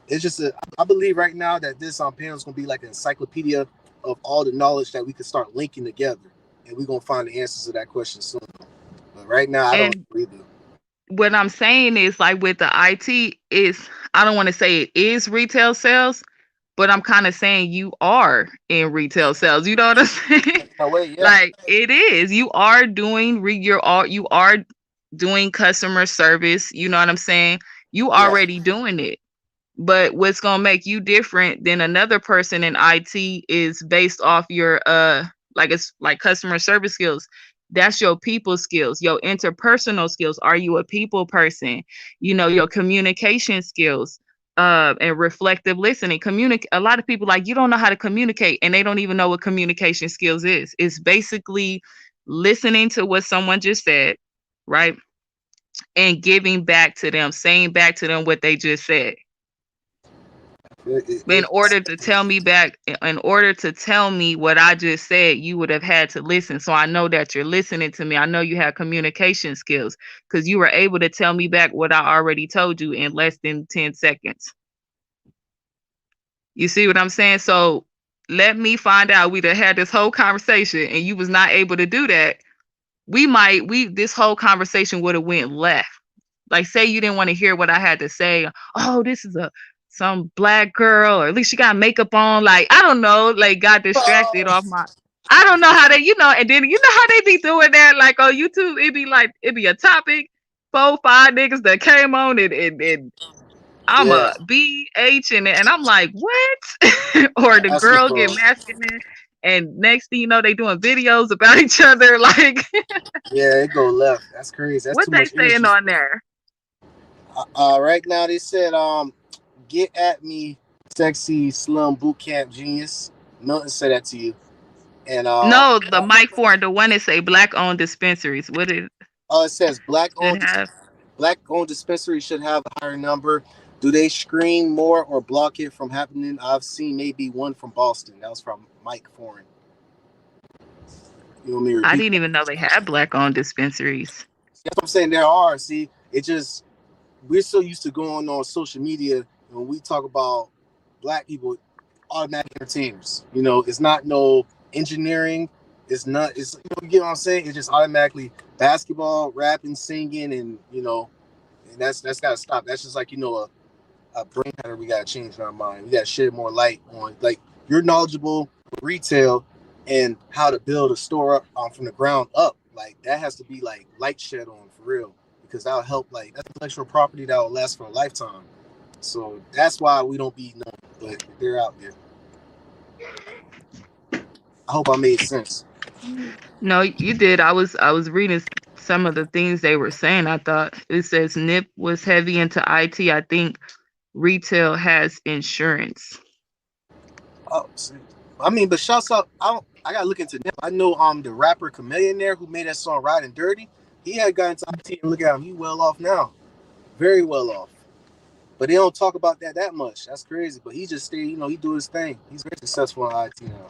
A: it's just I believe right now that this panel is gonna be like an encyclopedia of all the knowledge that we could start linking together, and we're gonna find the answers to that question soon. But right now, I don't
C: And
A: know either.
C: what I'm saying is, like with the IT, is I don't want to say it is retail sales, but I'm kind of saying you are in retail sales. You know what I'm saying?
A: No way, yeah,
C: Like it is. You are doing you are doing customer service. You know what I'm saying? You
A: yeah,
C: already doing it. But what's gonna make you different than another person in IT is based off your like it's like customer service skills. That's your people skills, your interpersonal skills. Are you a people person? You know, your communication skills, and reflective listening. Communicate a lot of people like you don't know how to communicate and they don't even know what communication skills is. It's basically listening to what someone just said, right? And giving back to them, saying back to them what they just said
A: it, it,
C: in
A: it's,
C: order to tell me back, in order to tell me what I just said, you would have had to listen. So I know that you're listening to me. I know you have communication skills because you were able to tell me back what I already told you in less than 10 seconds. You see what I'm saying? So let me find out we'd have had this whole conversation and you was not able to do that. We this whole conversation would have went left. Like, say you didn't want to hear what I had to say. Oh, this is a some black girl, or at least she got makeup on. Like, I don't know, like got distracted off my. I don't know how they, and then you know how they be doing that. Like on YouTube, it be a topic, 4, 5 niggas that came on and I'm
A: yeah.
C: a BH and I'm like, what? Or the
A: Asking
C: girl
A: for
C: get masculine and next thing you know, they doing videos about each other. Like,
A: yeah, it go left. That's crazy. That's
C: what
A: too
C: they
A: much
C: saying
A: energy.
C: on there?
A: Right now they said get at me, sexy slum boot camp genius. Milton said that to you, and
C: No, the Mike Ford, the one that say black owned dispensaries. What it
A: it says
C: should have.
A: black owned dispensary should have a higher number. Do they screen more or block it from happening? I've seen maybe one from Boston. That was from Mike Foreign. You want me to
C: I
A: repeat
C: didn't
A: that?
C: even know they had black owned dispensaries.
A: That's what I'm saying. There are. See, it just we're so used to going on social media and when we talk about black people, automatic entertainers. It's not no engineering. It's not. It's you get what I'm saying. It's just automatically basketball, rapping, singing, and and that's gotta stop. That's just like a brain pattern we gotta change in our mind. We gotta shed more light on like you're knowledgeable retail and how to build a store up from the ground up. Like that has to be like light shed on for real because that'll help. Like that's intellectual property that will last for a lifetime. So that's why we don't be known, but they're out there. I hope I made sense.
C: No, you did. I was reading some of the things they were saying. I thought it says Nip was heavy into IT. I think retail has insurance.
A: Oh, see. I mean, but shouts out. I gotta look into them. I know the rapper Chameleon there who made that song "Riding Dirty." He had gotten into IT and look at him. He well off now, very well off. But they don't talk about that much. That's crazy. But he just stayed. He do his thing. He's very successful in IT now.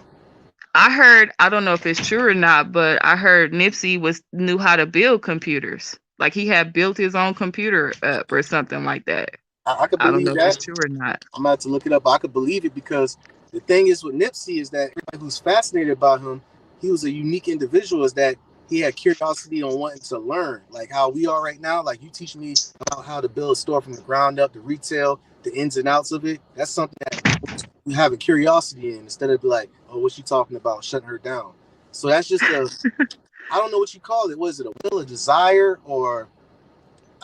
C: I heard, I don't know if it's true or not, but I heard Nipsey was knew how to build computers. Like he had built his own computer up or something like that.
A: I could
C: I don't
A: believe
C: know if it's
A: that.
C: true or not.
A: I'm about to look it up. But I could believe it because the thing is with Nipsey is that everybody who's fascinated about him, he was a unique individual. Is that he had curiosity on wanting to learn, like how we are right now. Like you teach me about how to build a store from the ground up, the retail, the ins and outs of it. That's something that you have a curiosity in instead of like, oh, what's she talking about? Shutting her down. So that's just a, I don't know what you call it. Was it a will, a desire, or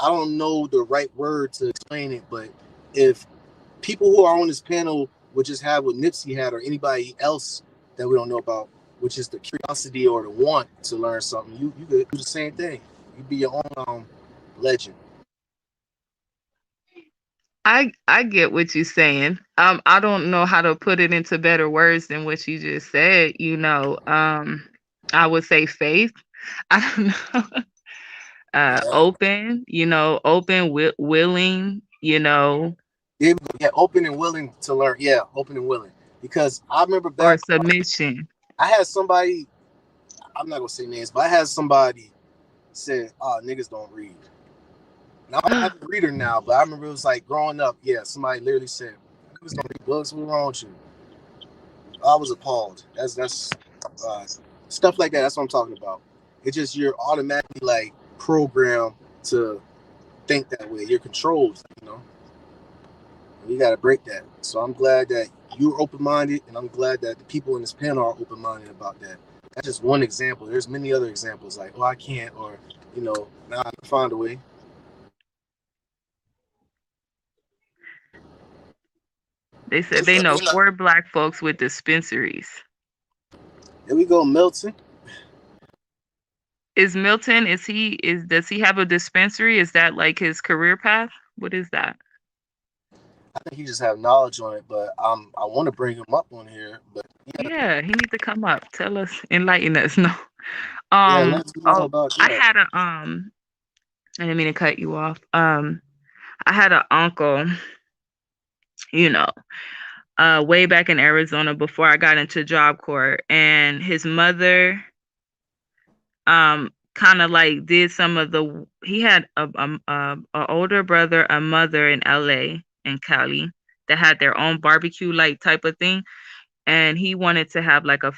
A: I don't know the right word to explain it. But if people who are on this panel would just have what Nipsey had, or anybody else that we don't know about, which is the curiosity or the want to learn something, you could do the same thing. You be your own legend.
C: I get what you're saying. I don't know how to put it into better words than what you just said. I would say faith. I don't know.
A: Yeah,
C: Open. Open, willing.
A: yeah, open and willing to learn. Yeah, open and willing. Because I remember
C: Or
A: back,
C: submission.
A: I had somebody. I'm not gonna say names, but I had somebody said, "Oh, niggas don't read." Now I'm an avid reader now, but I remember it was like growing up. Yeah, somebody literally said, "Niggas don't read books. What's wrong with you?" I was appalled. That's uh, stuff like that. That's what I'm talking about. It's just you're automatically like programmed to think that way. You're controlled. And you got to break that. So I'm glad that you're open minded, and I'm glad that the people in this panel are open minded about that. That's just one example. There's many other examples like, oh, I can't, or now I can find a way.
C: They said they know 4 Black folks with dispensaries.
A: There we go, Milton.
C: Is Milton? Does he have a dispensary? Is that like his career path? What is that?
A: I think he just have knowledge on it, but I want to bring him up on here. But
C: Yeah, he needs to come up, tell us, enlighten us. No.
A: yeah, let us know
C: Oh,
A: about
C: I
A: that.
C: had I didn't mean to cut you off. I had an uncle, you know, way back in Arizona before I got into Job Corps, and his mother kind of like did some of the. He had a older brother, a mother in LA and Cali that had their own barbecue like type of thing, and he wanted to have like a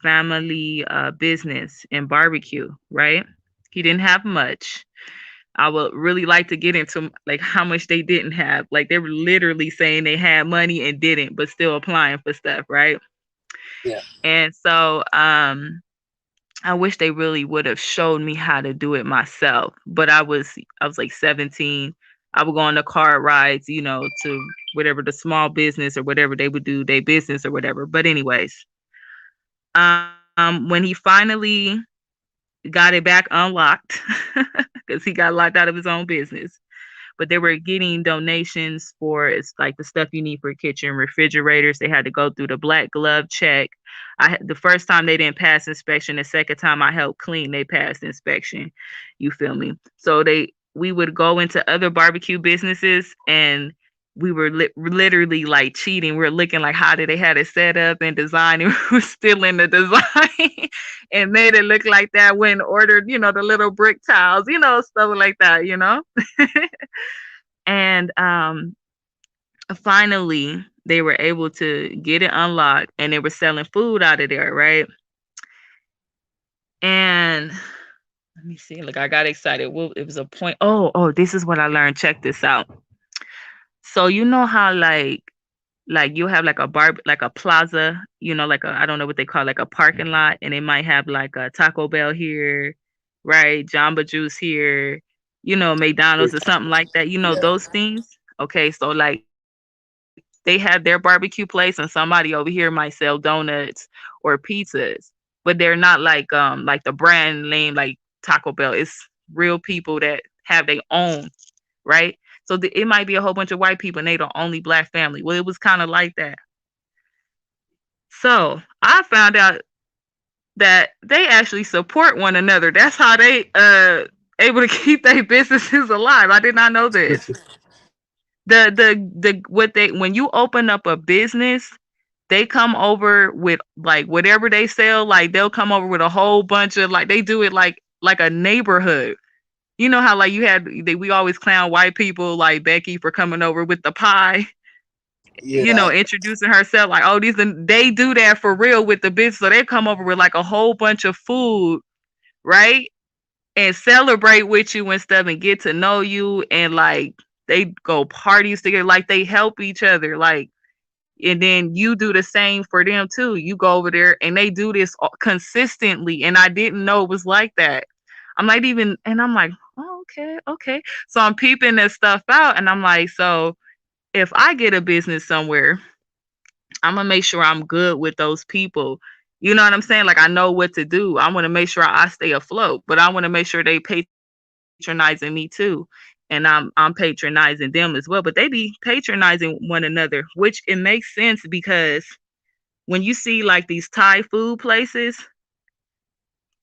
C: family business in barbecue, right? He didn't have much. I would really like to get into like how much they didn't have. Like they were literally saying they had money and didn't, but still applying for stuff, right?
A: Yeah,
C: And so I wish they really would have showed me how to do it myself. But I was like 17. I would go on the car rides, to whatever the small business or whatever they would do, their business or whatever. But anyways, when he finally got it back unlocked, because he got locked out of his own business, but they were getting donations for it's like the stuff you need for kitchen refrigerators. They had to go through the black glove check. The first time they didn't pass inspection. The second time I helped clean, they passed inspection. You feel me? So we would go into other barbecue businesses and we were literally like cheating. We are looking like how did they had it set up and designed, and we were still in the design and made it look like that when ordered, the little brick tiles, stuff like that. And finally they were able to get it unlocked and they were selling food out of there, right? And let me see. Look, I got excited. Well, it was a point. Oh, this is what I learned. Check this out. So you know how like you have like like a plaza, like I don't know what they call like a parking lot, and it might have like a Taco Bell here, right? Jamba Juice here, McDonald's or something like that.
A: yeah,
C: Those things. Okay, so like they have their barbecue place, and somebody over here might sell donuts or pizzas, but they're not like the brand name like Taco Bell. It's real people that have their own, right? So it might be a whole bunch of white people and they the only Black family. Well, it was kind of like that. So I found out that they actually support one another. That's how they able to keep their businesses alive. I did not know this. The what they when you open up a business, they come over with like whatever they sell. Like they'll come over with a whole bunch of like they do it like a neighborhood. You know how like we always clown white people like Becky for coming over with the pie,
A: yeah.
C: introducing herself like, oh, these and they do that for real with the business. So they come over with like a whole bunch of food right? And celebrate with you and stuff and get to know you and like they go parties together, like they help each other, like and then you do the same for them too. You go over there and they do this consistently, and I didn't know it was like that. I'm like even, and I'm like, oh, okay, okay. So I'm peeping this stuff out, and I'm like, so if I get a business somewhere, I'm gonna make sure I'm good with those people. You know what I'm saying? Like I know what to do. I want to make sure I stay afloat, but I want to make sure they patronizing me too, and I'm patronizing them as well. But they be patronizing one another, which it makes sense because when you see like these Thai food places,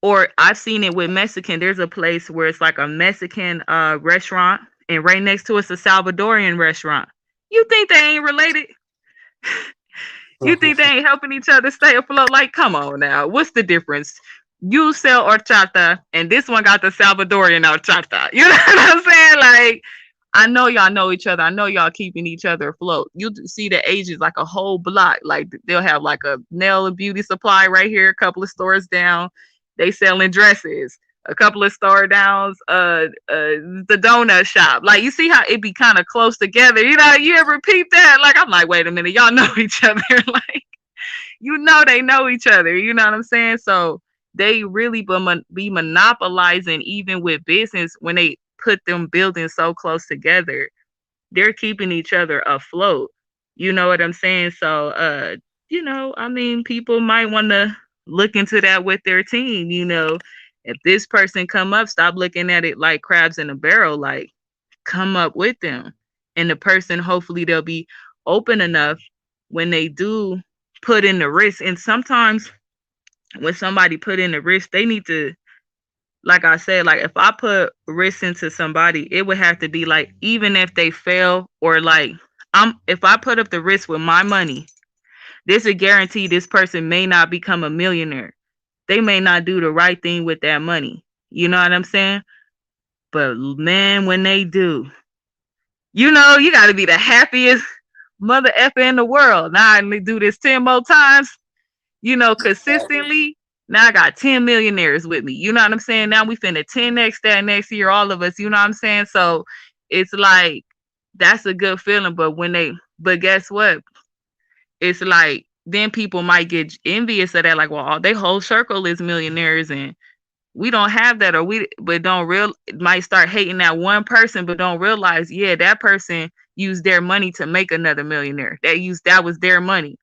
C: or I've seen it with Mexican, there's a place where it's like a Mexican restaurant, and right next to it's a Salvadorian restaurant. You think they ain't related? You think they ain't helping each other stay afloat? Like, come on now. What's the difference? You sell horchata, and this one got the Salvadorian horchata. You know what I'm saying? Like, I know y'all know each other. I know y'all keeping each other afloat. You see the ages like a whole block. Like they'll have like a nail and beauty supply right here, a couple of stores down. They selling dresses. A couple of store downs, the donut shop. Like you see how it be kind of close together. You know, you ever repeat that? Like I'm like, wait a minute, y'all know each other. Like you know they know each other. You know what I'm saying? So they really be monopolizing even with business when they put them buildings so close together. They're keeping each other afloat. You know what I'm saying? So I mean, people might want to look into that with their team, if this person come up, stop looking at it like crabs in a barrel, like come up with them. And the person, hopefully they'll be open enough when they do put in the risk. And sometimes when somebody put in the risk, they need to, like I said, like if I put risk into somebody, it would have to be like, even if they fail, or like if I put up the risk with my money, this is a guarantee this person may not become a millionaire. They may not do the right thing with that money. You know what I'm saying? But man, when they do, you got to be the happiest mother effer in the world. Now I do this 10 more times, consistently. Now I got 10 millionaires with me. You know what I'm saying? Now we finna 10x that next year, all of us. You know what I'm saying? So it's like, that's a good feeling. But guess what? It's like, then people might get envious of that. Like, well, their whole circle is millionaires and we don't have that, but might start hating that one person, but don't realize, yeah, that person used their money to make another millionaire. That was their money.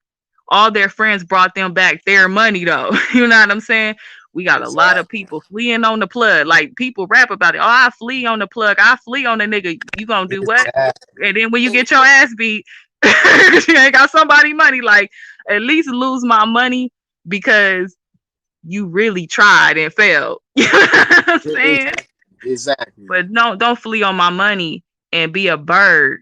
C: All their friends brought them back their money though. You know what I'm saying? We got a lot of
A: Exactly.
C: people fleeing on the plug. Like people rap about it. Oh, I flee on the plug. I flee on the nigga. You gonna do what?
A: Exactly.
C: And then when you get your ass beat, you ain't got somebody money. Like at least lose my money because you really tried and failed. You know what I'm saying?
A: Exactly.
C: But no, don't flee on my money and be a bird.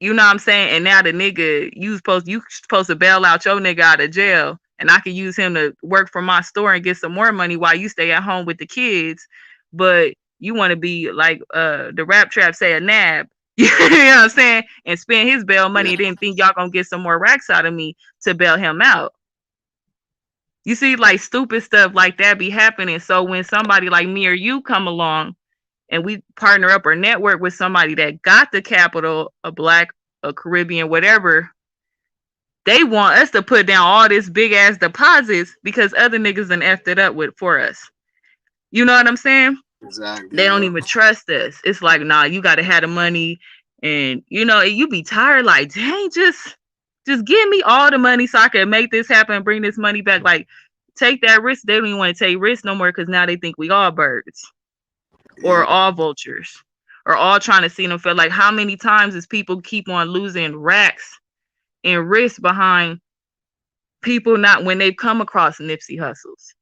C: You know what I'm saying? And now the nigga, you supposed to bail out your nigga out of jail, and I can use him to work for my store and get some more money while you stay at home with the kids. But you want to be like the rap trap say, a nab. You know what I'm saying? And spend his bail money and then think y'all gonna get some more racks out of me to bail him out. You see, like stupid stuff like that be happening. So when somebody like me or you come along and we partner up or network with somebody that got the capital, a black, a Caribbean, whatever, they want us to put down all this big ass deposits because other niggas done effed it up for us. You know what I'm saying?
A: Exactly.
C: They don't
A: Yo.
C: even trust us. It's like, nah, you gotta have the money, and you be tired, like, dang, just give me all the money so I can make this happen and bring this money back. Like, take that risk. They don't even want to take risks no more because now they think we all birds or
A: Yeah.
C: all vultures or all trying to see them feel. Like, how many times is people keep on losing racks and risk behind people not when they've come across Nipsey Hustles?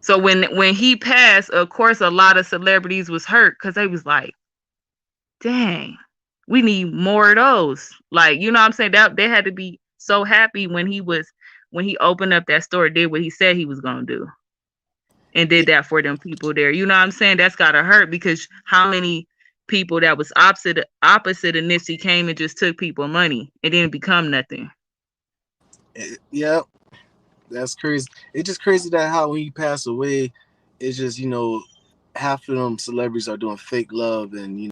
C: So when he passed, of course, a lot of celebrities was hurt because they was like, dang, we need more of those. Like, you know what I'm saying? That they had to be so happy when he opened up that store, did what he said he was gonna do, and
A: Yeah.
C: did that for them people there. You know what I'm saying? That's gotta hurt because how many people that was opposite of Nipsey came and just took people money and didn't become nothing.
A: Yeah. That's crazy. It's just crazy that how when he passed away, It's just, half of them celebrities are doing fake love and,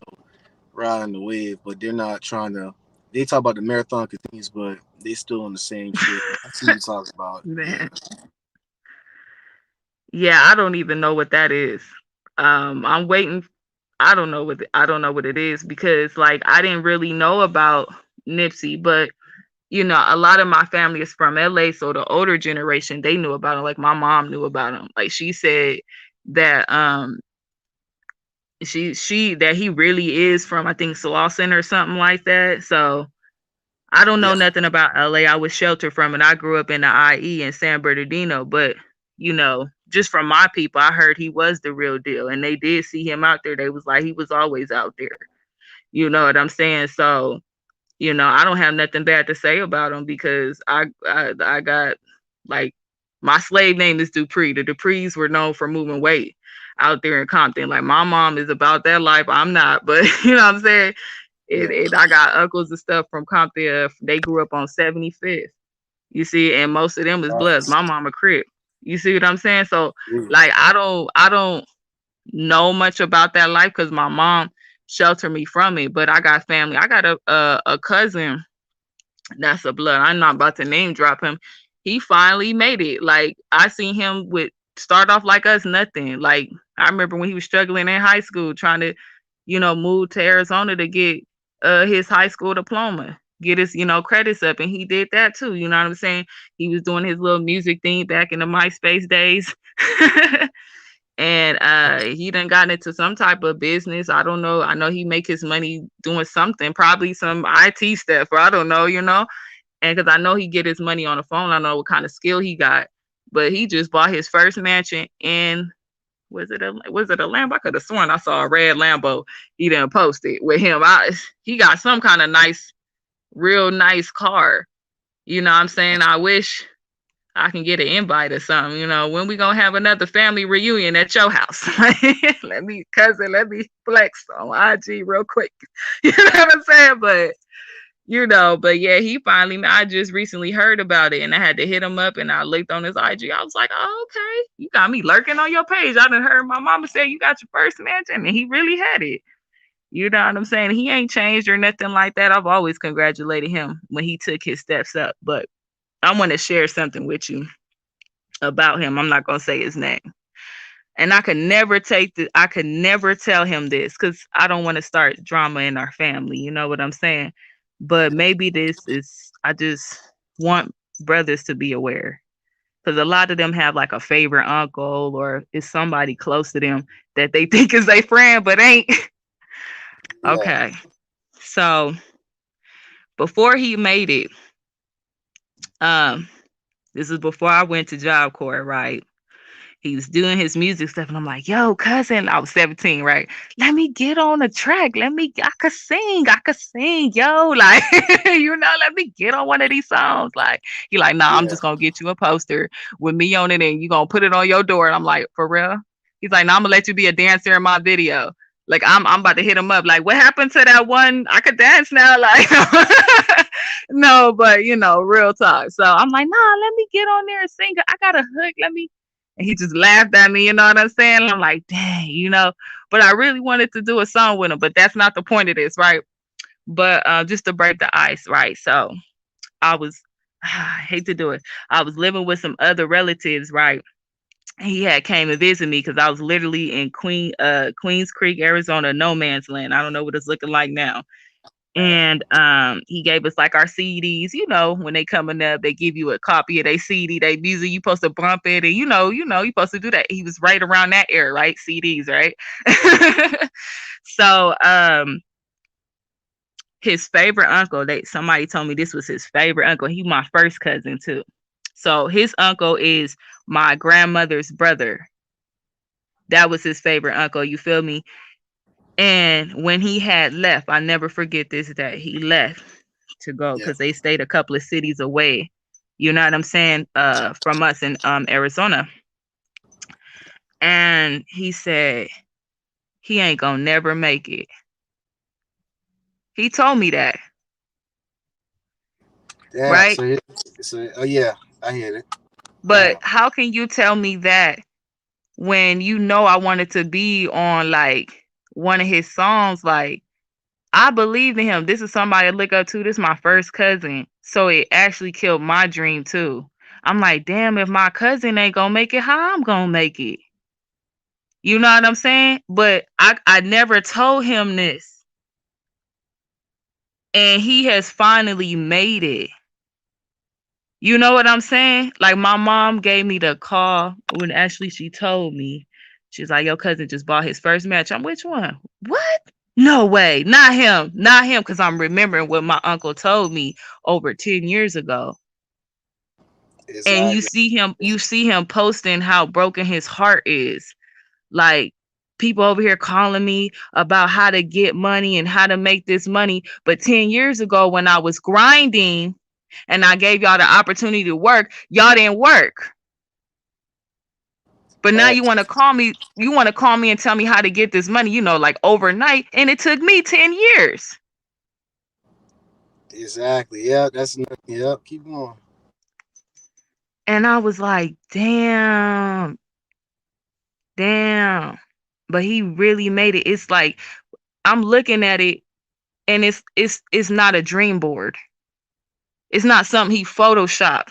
A: riding the wave, but they're not trying to. They talk about the marathon continues, but they still on the same shit. I see you talk about. Yeah.
C: Man. Yeah, I don't even know what that is. I'm waiting. I don't know what it is because like I didn't really know about Nipsey, but a lot of my family is from LA, so the older generation they knew about him. Like my mom knew about him. Like she said that she that he really is from I think Slauson or something like that. So I don't know
A: Yeah.
C: nothing about LA. I was sheltered from it. I grew up in the IE in San Bernardino, but just from my people, I heard he was the real deal, and they did see him out there. They was like he was always out there. You know what I'm saying? So I don't have nothing bad to say about him because I got like my slave name is Dupree. The Duprees were known for moving weight out there in Compton. Like my mom is about that life. I'm not, but you know what I'm saying?
A: Yeah.
C: I got uncles and stuff from Compton. They grew up on 75th. You see, and most of them is Bloods. My mama Crip. You see what I'm saying? So
A: Yeah.
C: like I don't know much about that life because my mom sheltered me from it. But I got family. I got a cousin that's a blood. I'm not about to name drop him. He finally made it. Like I seen him with start off like us, nothing. Like I remember when he was struggling in high school, trying to, move to Arizona to get his high school diploma, get his, credits up, and he did that too. You know what I'm saying? He was doing his little music thing back in the MySpace days. And he done gotten into some type of business. I don't know. I know he make his money doing something, probably some IT stuff, or I don't know. And because I know he get his money on the phone, I know what kind of skill he got. But he just bought his first mansion in was it a Lambo? I could have sworn I saw a red Lambo. He didn't post it with him. He got some kind of nice, real nice car. You know what I'm saying? I wish I can get an invite or something. When we gonna have another family reunion at your house? let me flex on IG real quick. You know what I'm saying? But yeah, he finally, I just recently heard about it and I had to hit him up and I looked on his IG. I was like, oh, okay, you got me lurking on your page. I done heard my mama say you got your first mansion and he really had it. You know what I'm saying? He ain't changed or nothing like that. I've always congratulated him when he took his steps up. But I want to share something with you about him. I'm not going to say his name. And I could never tell him this because I don't want to start drama in our family. You know what I'm saying? But maybe I just want brothers to be aware because a lot of them have like a favorite uncle or is somebody close to them that they think is their friend, but ain't.
A: Yeah.
C: Okay. So before he made it, um, this is before I went to Job Corps, right? He was doing his music stuff, and I'm like, yo, cousin, I was 17, right? Let me get on the track. I could sing, yo. Like, let me get on one of these songs. Like, he like, nah, I'm
A: Yeah.
C: just gonna get you a poster with me on it, and you gonna put it on your door. And I'm like, for real? He's like, nah, I'm gonna let you be a dancer in my video. Like, I'm about to hit him up. Like, what happened to that one? I could dance now. Like, no, but real talk. So I'm like, nah, let me get on there and sing. I got a hook. Let me. And he just laughed at me, you know what I'm saying? And I'm like, dang. But I really wanted to do a song with him, but that's not the point of this, right? But just to break the ice, right? So I was, I hate to do it. I was living with some other relatives, right? He had came to visit me because I was literally in Queens Creek, Arizona, no man's land. I don't know what it's looking like now. And he gave us like our CDs. When they coming up, they give you a copy of their CD, they music. You supposed to bump it, and you supposed to do that. He was right around that era, right? CDs, right? So his favorite uncle, somebody told me this was his favorite uncle. He my first cousin too. So his uncle is my grandmother's brother. That was his favorite uncle. You feel me? And when he had left, I never forget this day. He left to go
A: Yeah.
C: because they stayed a couple of cities away. You know what I'm saying? From us in Arizona. And he said he ain't gonna never make it. He told me that,
A: Damn.
C: right?
A: So, oh yeah, I hear it.
C: But
A: Damn.
C: how can you tell me that when I wanted to be on like one of his songs, like I believed in him. This is somebody I look up to. This is my first cousin. So it actually killed my dream too. I'm like, damn, if my cousin ain't gonna make it, how I'm gonna make it? You know what I'm saying? But I never told him this. And he has finally made it. You know what I'm saying? Like my mom gave me the call when actually she told me. She's like, your cousin just bought his first match. I'm which one? What? No way. Not him. Not him. Because I'm remembering what my uncle told me over 10 years ago. And
A: Exactly.
C: you see him posting how broken his heart is. Like people over here calling me about how to get money and how to make this money. But 10 years ago when I was grinding and I gave y'all the opportunity to work, y'all didn't work. But now
A: Facts.
C: you want to call me and tell me how to get this money, like overnight, and it took me 10 years.
A: Exactly. Yeah, that's yep. Keep going.
C: And I was like, damn, damn. But he really made it. It's like I'm looking at it and it's not a dream board. It's not something he photoshopped.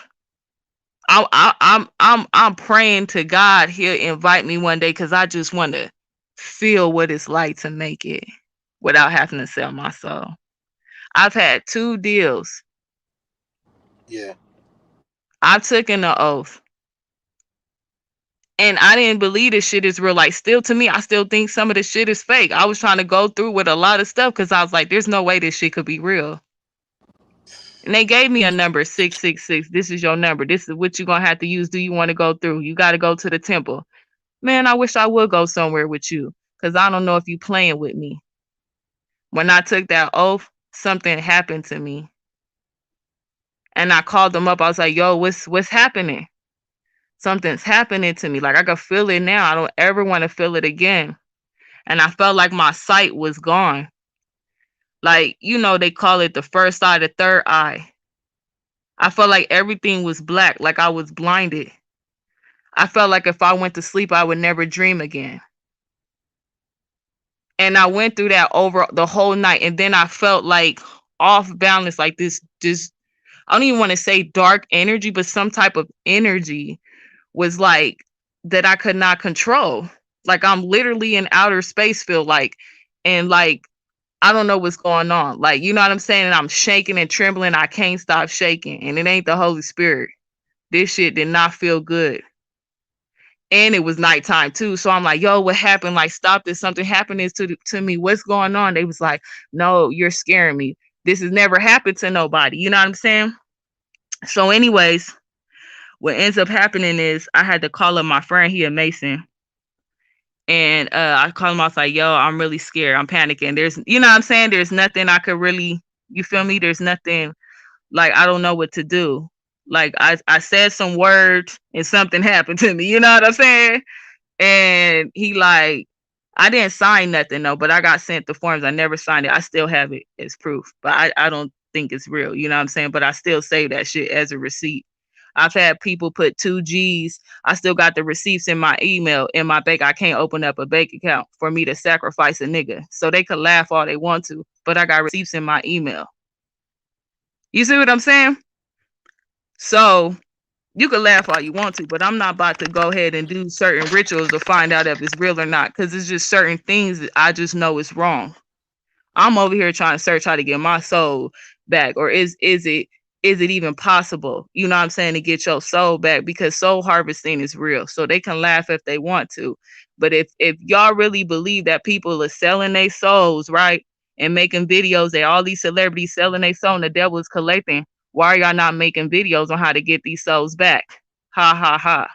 C: I'm praying to God he'll invite me one day because I just want to feel what it's like to make it without having to sell my soul. I've had 2 deals.
A: Yeah.
C: I've taken an oath. And I didn't believe this shit is real. Like, still to me, I still think some of this shit is fake. I was trying to go through with a lot of stuff because I was like, there's no way this shit could be real. And they gave me a number, 666. This is your number. This is what you're going to have to use. Do you want to go through? You got to go to the temple. Man, I wish I would go somewhere with you because I don't know if you playing with me. When I took that oath, something happened to me. And I called them up. I was like, yo, what's happening? Something's happening to me. Like I can feel it now. I don't ever want to feel it again. And I felt like my sight was gone. Like, they call it the first eye, the third eye. I felt like everything was black, like I was blinded. I felt like if I went to sleep, I would never dream again. And I went through that over the whole night. And then I felt like off balance, like this, I don't even want to say dark energy, but some type of energy was like that I could not control. Like I'm literally in outer space, feel like, and like I don't know what's going on. Like, you know what I'm saying? And I'm shaking and trembling. I can't stop shaking. And it ain't the Holy Spirit. This shit did not feel good. And it was nighttime too. So I'm like, yo, what happened? Like, stop this. Something happening to me. What's going on? They was like, no, you're scaring me. This has never happened to nobody. You know what I'm saying? So anyways, what ends up happening is I had to call up my friend. He a Mason. And I called him. I was like, yo, I'm really scared. I'm panicking. There's, you know what I'm saying? There's nothing I could really, you feel me? There's nothing, like, I don't know what to do. Like, I said some words and something happened to me. You know what I'm saying? And he like, I didn't sign nothing though, but I got sent the forms. I never signed it. I still have it as proof, but I don't think it's real. You know what I'm saying? But I still save that shit as a receipt. I've had people put 2 G's. I still got the receipts in my email, in my bank. I can't open up a bank account for me to sacrifice a nigga. So they could laugh all they want to, but I got receipts in my email. You see what I'm saying? So you can laugh all you want to, but I'm not about to go ahead and do certain rituals to find out if it's real or not, because it's just certain things that I just know is wrong. I'm over here trying to search how to get my soul back, or is it even possible? You know what I'm saying, to get your soul back, because soul harvesting is real. So they can laugh if they want to, but if y'all really believe that people are selling their souls, right, and making videos that all these celebrities selling their soul and the devil is collecting, why are y'all not making videos on how to get these souls back? Ha ha ha.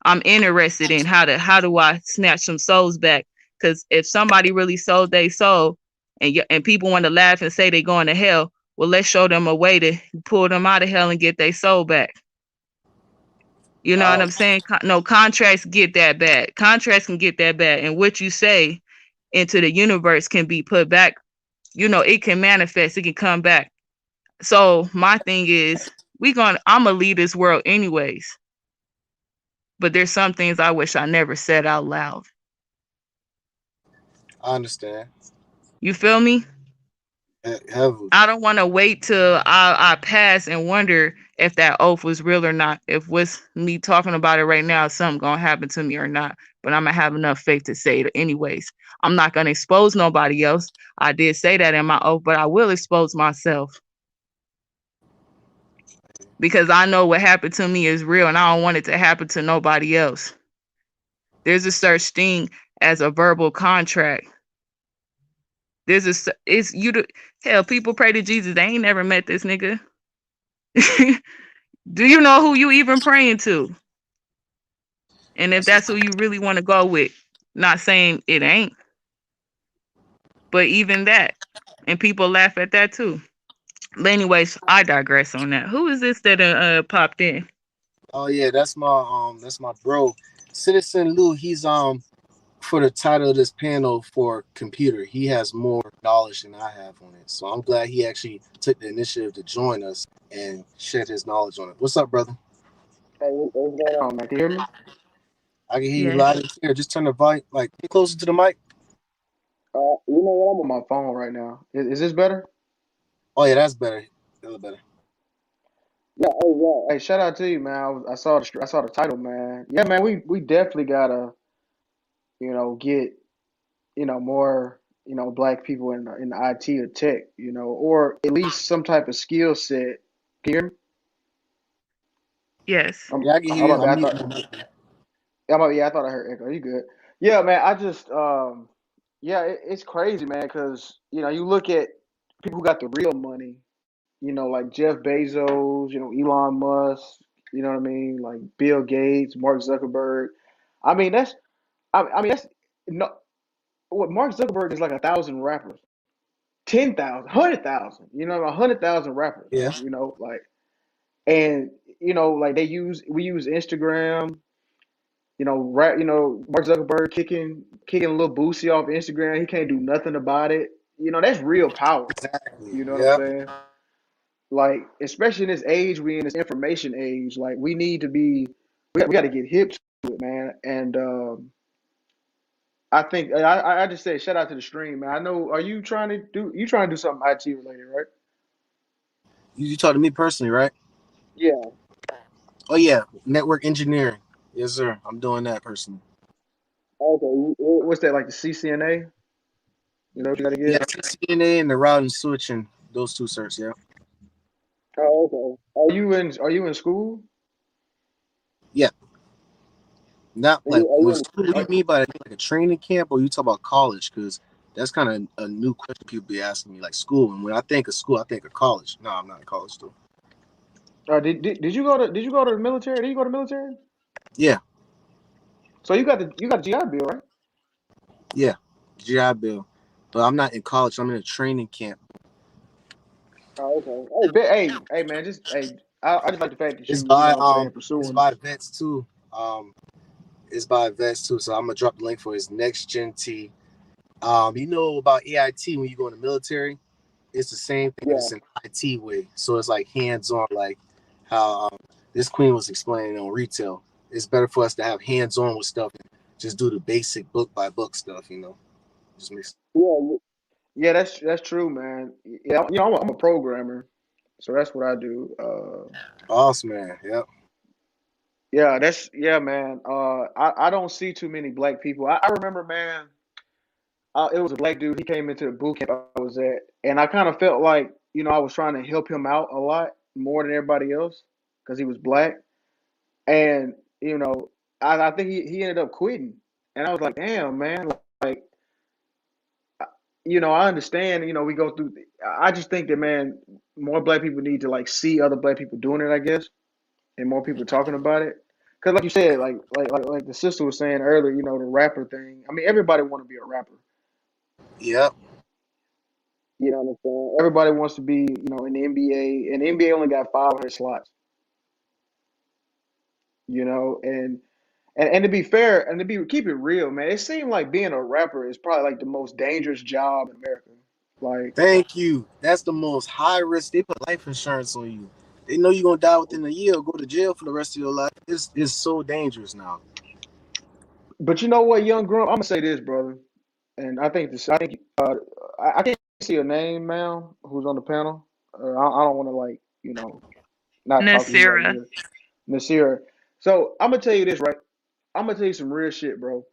C: I'm interested in how do I snatch some souls back? Because if somebody really sold their soul and people want to laugh and say they're going to hell, well, let's show them a way to pull them out of hell and get their soul back. You know what
A: Wow.
C: I'm saying? No, contracts get that bad. Contracts can get that bad. And what you say into the universe can be put back. It can manifest. It can come back. So my thing is, I'm going to leave this world anyways. but there's some things I wish I never said out loud.
A: I understand.
C: You feel me?
A: Heavily.
C: I don't want to wait till I pass and wonder if that oath was real or not. If with me talking about it right now, something gonna happen to me or not. But I'm gonna have enough faith to say it anyways. I'm not gonna expose nobody else. I did say that in my oath, but I will expose myself because I know what happened to me is real, and I don't want it to happen to nobody else. There's a such thing as a verbal contract. There's a it's you to hell. People pray to Jesus. They ain't never met this nigga. Do you know who you even praying to? And if
A: That's a,
C: that's who you really want to go with, not saying it ain't, but even that. And people laugh at that too. But anyways, I digress on that. Who is this that popped in?
A: oh yeah, that's my bro. Citizen Lou, he's for the title of this panel for computer. He has more knowledge than I have on it. So I'm glad he actually took the initiative to join us and shed his knowledge on it. What's up, brother?
D: Hey, what's going on, man? Can you hear me?
A: I can hear you loud
C: Yes.
A: and clear. Just turn the volume, like, get closer to the mic.
D: You know what? I'm on my phone right now. Is this better?
A: Oh yeah, that's better. A little better.
D: Yeah. Oh, yeah. Hey, shout out to you, man. I saw the title, man. Yeah, man. We definitely gotta, get, more, black people in the IT or tech, or at least some type of skill set. Can you hear me?
C: Yes.
A: Yeah, I can hear
D: I'm
A: you.
D: about to,
A: I'm
D: I
A: muting
D: thought,
A: the mic.
D: yeah, I thought I heard echo. You good? Yeah, man. Yeah, it's crazy, man, because you look at people who got the real money. Like Jeff Bezos, Elon Musk, you know what I mean? Like Bill Gates, Mark Zuckerberg. I mean, that's no, what Mark Zuckerberg is like 1,000 rappers, 10,000, 100,000, 100,000 rappers,
A: Yeah,
D: like, and, like we use Instagram, Mark Zuckerberg kicking a little Boosie off Instagram. He can't do nothing about it. That's real power.
A: exactly.
D: You know what I'm
A: Yeah.
D: saying? Like, especially in this age, we in this information age, like we need to be, we got to get hip to it, man. And I think I just said shout out to the stream, man. I know, you trying to do something IT related, right?
A: You talk to me personally, right?
D: Yeah.
A: Oh yeah, network engineering. Yes, sir. I'm doing that personally.
D: Okay. What's that, like the CCNA? You know what you got to
A: Yeah,
D: get?
A: CCNA and the routing switching. Those two certs. Yeah.
D: Oh, okay. Are you in school?
A: Yeah. Not like
D: Are
A: when
D: you
A: school. What do you
D: are,
A: mean by like a training camp, or you talk about college? Because that's kind of a new question people be asking me. Like school, and when I think of school, I think of college. No, I'm not in college though.
D: did you go to the military? Did you go to the military?
A: Yeah,
D: So you got the GI Bill, right?
A: yeah, GI Bill, but I'm not in college. I'm in a training camp.
D: Oh, okay. Hey, man, I just like the fact that
A: It's
D: you
A: by
D: know what I'm saying,
A: it's
D: pursuing.
A: by vets too. It's by vets too. So I'm gonna drop the link for his next gen T. You know about AIT when you go in the military, it's the same thing, but
D: Yeah,
A: it's an IT way. So it's like hands on, like how this queen was explaining on retail. It's better for us to have hands on with stuff and just do the basic book by book stuff. Just makes
D: yeah, yeah. That's true, man. Yeah, I'm a programmer, so that's what I do.
A: awesome, man. Yep.
D: Yeah, yeah, man. I don't see too many black people. I remember, man. It was a black dude. He came into the boot camp I was at, and I kind of felt like I was trying to help him out a lot more than everybody else because he was black, and I think he ended up quitting, and I was like, damn, man, like. I understand, we go through. I just think that, man, more black people need to like see other black people doing it, I guess, and more people talking about it. Because, like you said, like the sister was saying earlier, the rapper thing. I mean, everybody want to be a rapper.
A: Yep.
D: You know what I'm saying? Everybody wants to be, in the NBA, and the NBA only got 500 slots. And to be fair, and keep it real, man, it seemed like being a rapper is probably like the most dangerous job in America. Like,
A: Thank you. That's the most high risk. They put life insurance on you. They know you're gonna die within a year or go to jail for the rest of your life. It's so dangerous now.
D: But you know what, young Grump, I'm gonna say this, brother, and I think this. I think I can't see a name, man, who's on the panel. I don't want to like not talk to you like
C: Nasira.
D: this, Nasir. So I'm gonna tell you this, right? I'm gonna tell you some real shit, bro.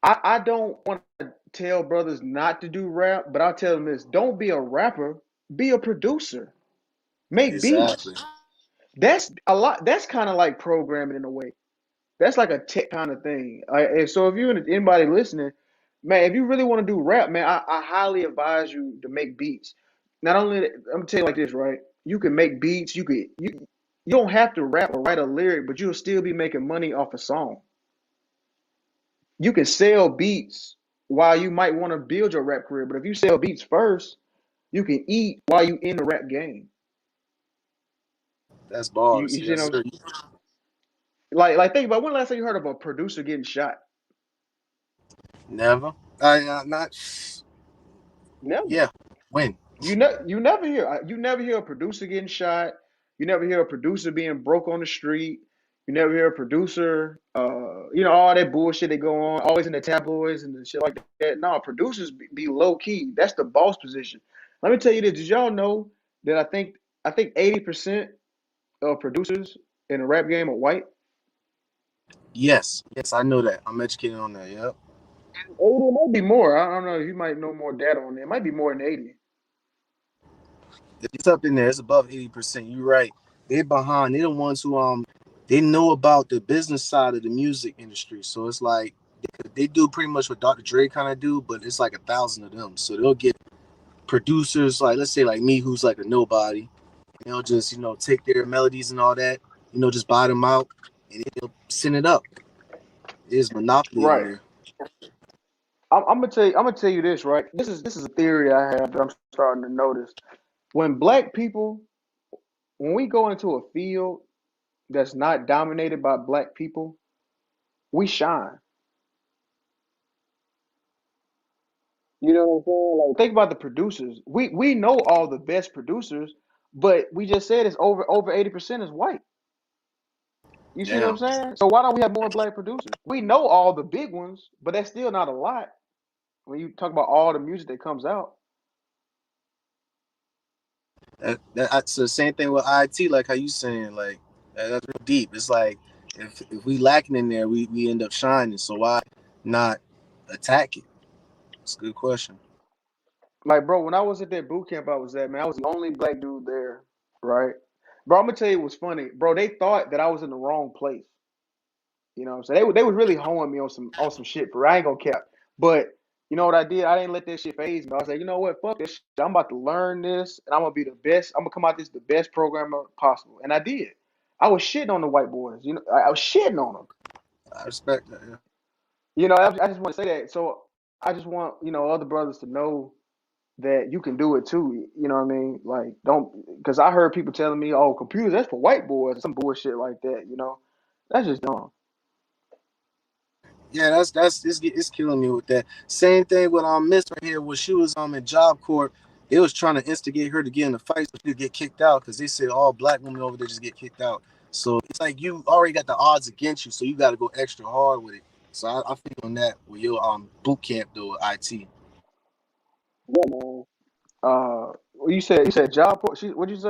D: I don't want to tell brothers not to do rap, but I'll tell them this: don't be a rapper, be a producer, make
A: Exactly.
D: beats. That's a lot. That's kind of like programming in a way. That's like a tech kind of thing. And so if you anybody listening, man, if you really want to do rap, man, I highly advise you to make beats. Not only I'm gonna tell you like this, right? You can make beats. You don't have to rap or write a lyric, but you'll still be making money off a song. You can sell beats while you might want to build your rap career, but if you sell beats first, you can eat while you in the rap game.
A: That's
D: You,
A: bars.
D: you see
A: Yes,
D: what I'm
A: sir.
D: like think about when last time you heard of a producer getting shot?
A: Never. I not.
D: Never.
A: Yeah. When?
D: You never hear a producer getting shot. You never hear a producer being broke on the street. You never hear a producer, all that bullshit that go on, always in the tabloids and the shit like that. No, producers be low key. That's the boss position. Let me tell you this: did y'all know that I think 80% of producers in the rap game are white?
A: Yes. Yes, I know that. I'm educated on that. Yep.
D: 80, it might be more. I don't know. You might know more data on it. It might be more than 80.
A: It's up in there. It's above 80%. You're right. They're behind. They're the ones who they know about the business side of the music industry. So it's like they do pretty much what Dr. Dre kind of do, but it's like 1,000 of them. So they'll get producers like let's say like me, who's like a nobody. And they'll just take their melodies and all that. Just buy them out and they'll send it up. There's monopoly on
D: Right.
A: there.
D: I'm gonna tell you. I'm gonna tell you this. Right. This is a theory I have that I'm starting to notice. When black people, when we go into a field that's not dominated by black people, we shine. You know what I'm saying? Like, think about the producers. We know all the best producers, but we just said it's over 80% is white. You see what I'm
A: Damn.
D: saying? So why don't we have more black producers? We know all the big ones, but that's still not a lot when you talk about all the music that comes out.
A: That's the same thing with IT, like how you saying, like that's real deep. It's like if we lacking in there, we end up shining. So why not attack it? It's a good question.
D: Like, bro, when I was at that boot camp I was at, man, I was the only black dude there, right? Bro, I'm gonna tell you what's funny, bro. They thought that I was in the wrong place. You know what I'm saying? They was really honing me on some shit, bro. I ain't gonna cap. But you know what I did? I didn't let that shit phase me. I was like, you know what? Fuck this shit. I'm about to learn this, and I'm gonna be the best. I'm gonna come out this the best programmer possible, and I did. I was shitting on the white boys. I was shitting on them.
A: I respect that. Yeah.
D: I just want to say that. So I just want other brothers to know that you can do it too. You know what I mean? Like, don't, because I heard people telling me, "Oh, computers that's for white boys," some bullshit like that. That's just dumb.
A: Yeah, that's it's killing me with that. Same thing with Miss right here when she was in Job Corps. They was trying to instigate her to get in a fight so she could get kicked out because they said all black women over there just get kicked out. So it's like you already got the odds against you, so you got to go extra hard with it. So I feel on that with your boot camp though with IT.
D: Yeah, man. You said Job Corps. What'd you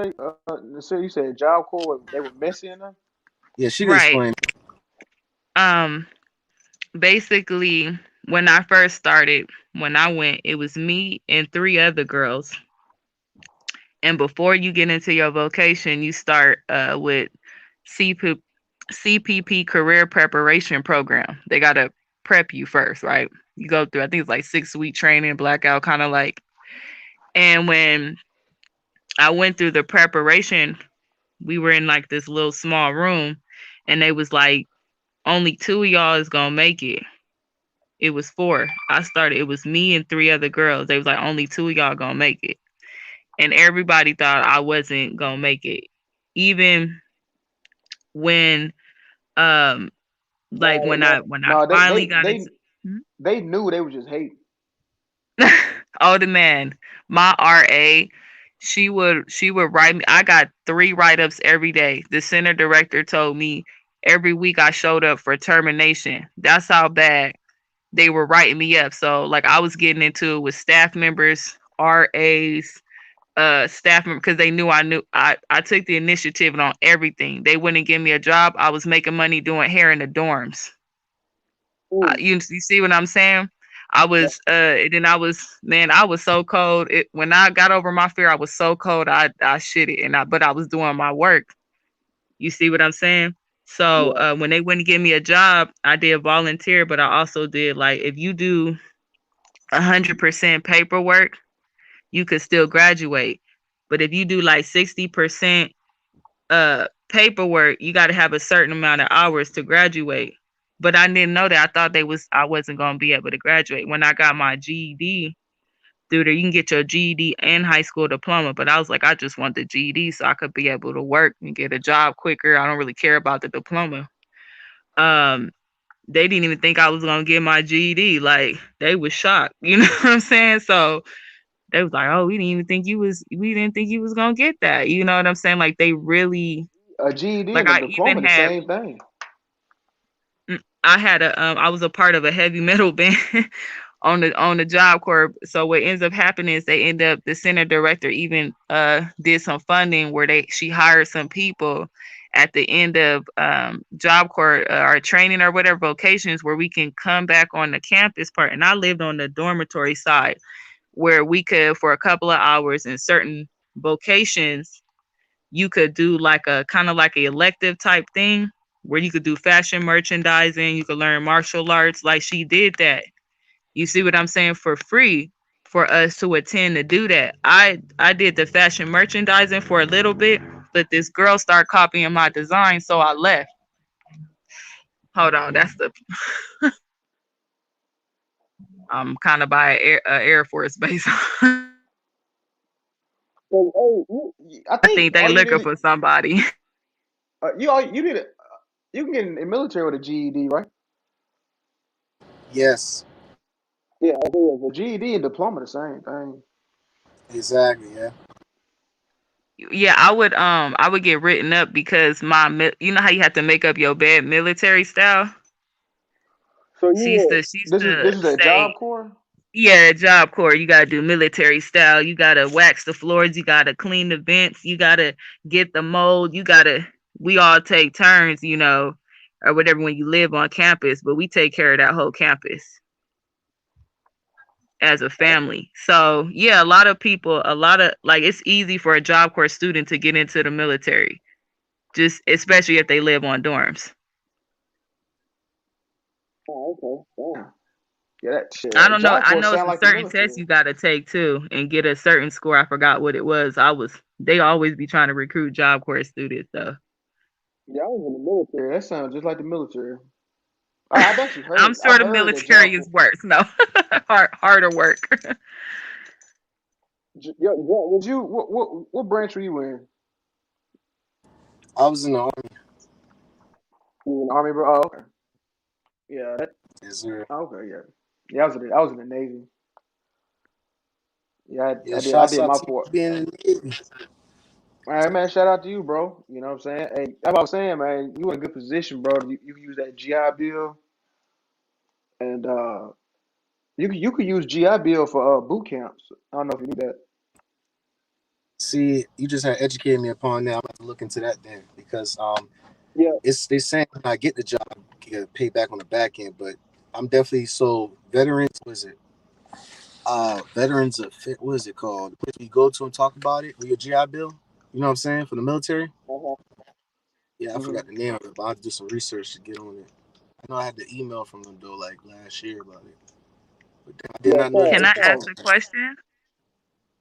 D: say? You said Job Corps. They were messy in them.
A: Yeah, she could
C: Right.
A: explain.
C: Um, Basically, when I first started, when I went, it was me and three other girls. And before you get into your vocation, you start with CP, CPP career preparation program. They gotta prep you first, right? You go through, I think it's like 6 week training, blackout, kind of like. And when I went through the preparation, we were in like this little small room, and they was like, only two of y'all is gonna make it. It was four. I started. It was me and three other girls. They was like, only two of y'all gonna make it, and everybody thought I wasn't gonna make it. Even when, um, like
D: No, no,
C: when I
D: no. They
C: finally
D: they
C: got into,
D: they they knew they was just hating.
C: oh the man, my RA, She would write me. I got 3 write-ups every day. The center director told me every week I showed up for termination. That's how bad they were writing me up. So like I was getting into it with staff members, RAs, staff member, because they knew I took the initiative on everything. They wouldn't give me a job. I was making money doing hair in the dorms. You see what I'm saying? I was and then I was, man, I was so cold. When I got over my fear, I was so cold. I shit it, but I was doing my work. You see what I'm saying? So
D: Yeah.
C: when they wouldn't give me a job, I did volunteer, but I also did, like, if you do 100% paperwork, you could still graduate. But if you do like 60% paperwork, you got to have a certain amount of hours to graduate. But I didn't know that. I thought I wasn't going to be able to graduate. When I got my GED through there, you can get your GED and high school diploma. But I was like, I just want the GED so I could be able to work and get a job quicker. I don't really care about the diploma. Um, they didn't even think I was going to get my GED. Like, they was shocked. You know what I'm saying? So they was like, "Oh, we didn't think you was gonna get that." You know what I'm saying? Like, they really,
D: A GED
C: like,
D: and a diploma, the same thing.
C: I was a part of a heavy metal band on the job corps. So what ends up happening is the center director even did some funding where she hired some people at the end of job corps or training or whatever vocations where we can come back on the campus part. And I lived on the dormitory side where we could, for a couple of hours in certain vocations, you could do like a kind of like a elective type thing where you could do fashion merchandising, you could learn martial arts. Like, she did that. You see what I'm saying? For free for us to attend to do that. I did the fashion merchandising for a little bit, but this girl started copying my design, so I left. Hold on, that's the I'm kind of by Air Force base.
D: So, I
C: I
D: think
C: think they
D: all you
C: looking
D: need,
C: for somebody.
D: you need a, you can get in the military with a GED, right?
A: Yes,
D: Yeah, I think the GED and diploma the same thing.
A: exactly. Yeah.
C: Yeah, I would get written up because you know how you have to make up your bed military style.
D: So
C: She used
D: you
C: to she used to
D: this is a
C: say,
D: job corps.
C: yeah, job corps, you gotta do military style. You gotta wax the floors. You gotta clean the vents. You gotta get the mold. We all take turns, or whatever when you live on campus. But we take care of that whole campus as a family. So yeah, a lot of like it's easy for a job corps student to get into the military, just especially if they live on dorms.
D: Oh, okay. Damn. Yeah, that shit.
C: I don't know.
D: Job
C: I
D: corps
C: know it's
D: sound
C: a
D: like the
C: certain test
D: military.
C: you gotta take too and get a certain score. I forgot what it was. They always be trying to recruit job corps students though.
D: Yeah, I was in the military. That sounds just like the military. I've actually
C: I'm
D: heard.
C: sure
D: I've
C: the
D: heard that job
C: military is
D: corps.
C: worse. No, harder work.
D: Was you what branch were you in?
A: I was in the army.
D: You were in the army, bro. Oh, okay. Yeah.
A: Yes, sir.
D: Okay. Yeah. Yeah. I was in the Navy. Yeah.
A: Yeah,
D: I
A: shouts
D: did
A: out
D: my
A: to you
D: part.
A: for being in the Navy.
D: All right, man. Shout out to you, bro. You know what I'm saying? Hey, that's what I was saying, man. You in a good position, bro. You can use that GI Bill, and you could use GI Bill for boot camps. I don't know if you knew that.
A: See, you just had educated me upon that. I'm gonna have to look into that then because
D: Yeah.
A: it's they saying when I get the job, get paid back on the back end, but I'm definitely so veterans. What is it? Veterans of what is it called? The place we go to and talk about it with your GI Bill. You know what I'm saying for the military?
D: Uh-huh.
A: Yeah, I
D: Hmm.
A: forgot the name of it, but I have to do some research to get on it. I know I had the email from them though, like last year about it, but I did
D: Yeah.
A: not know that
C: Can
A: took
C: I
D: It's
A: place.
C: ask
D: called.
C: a question?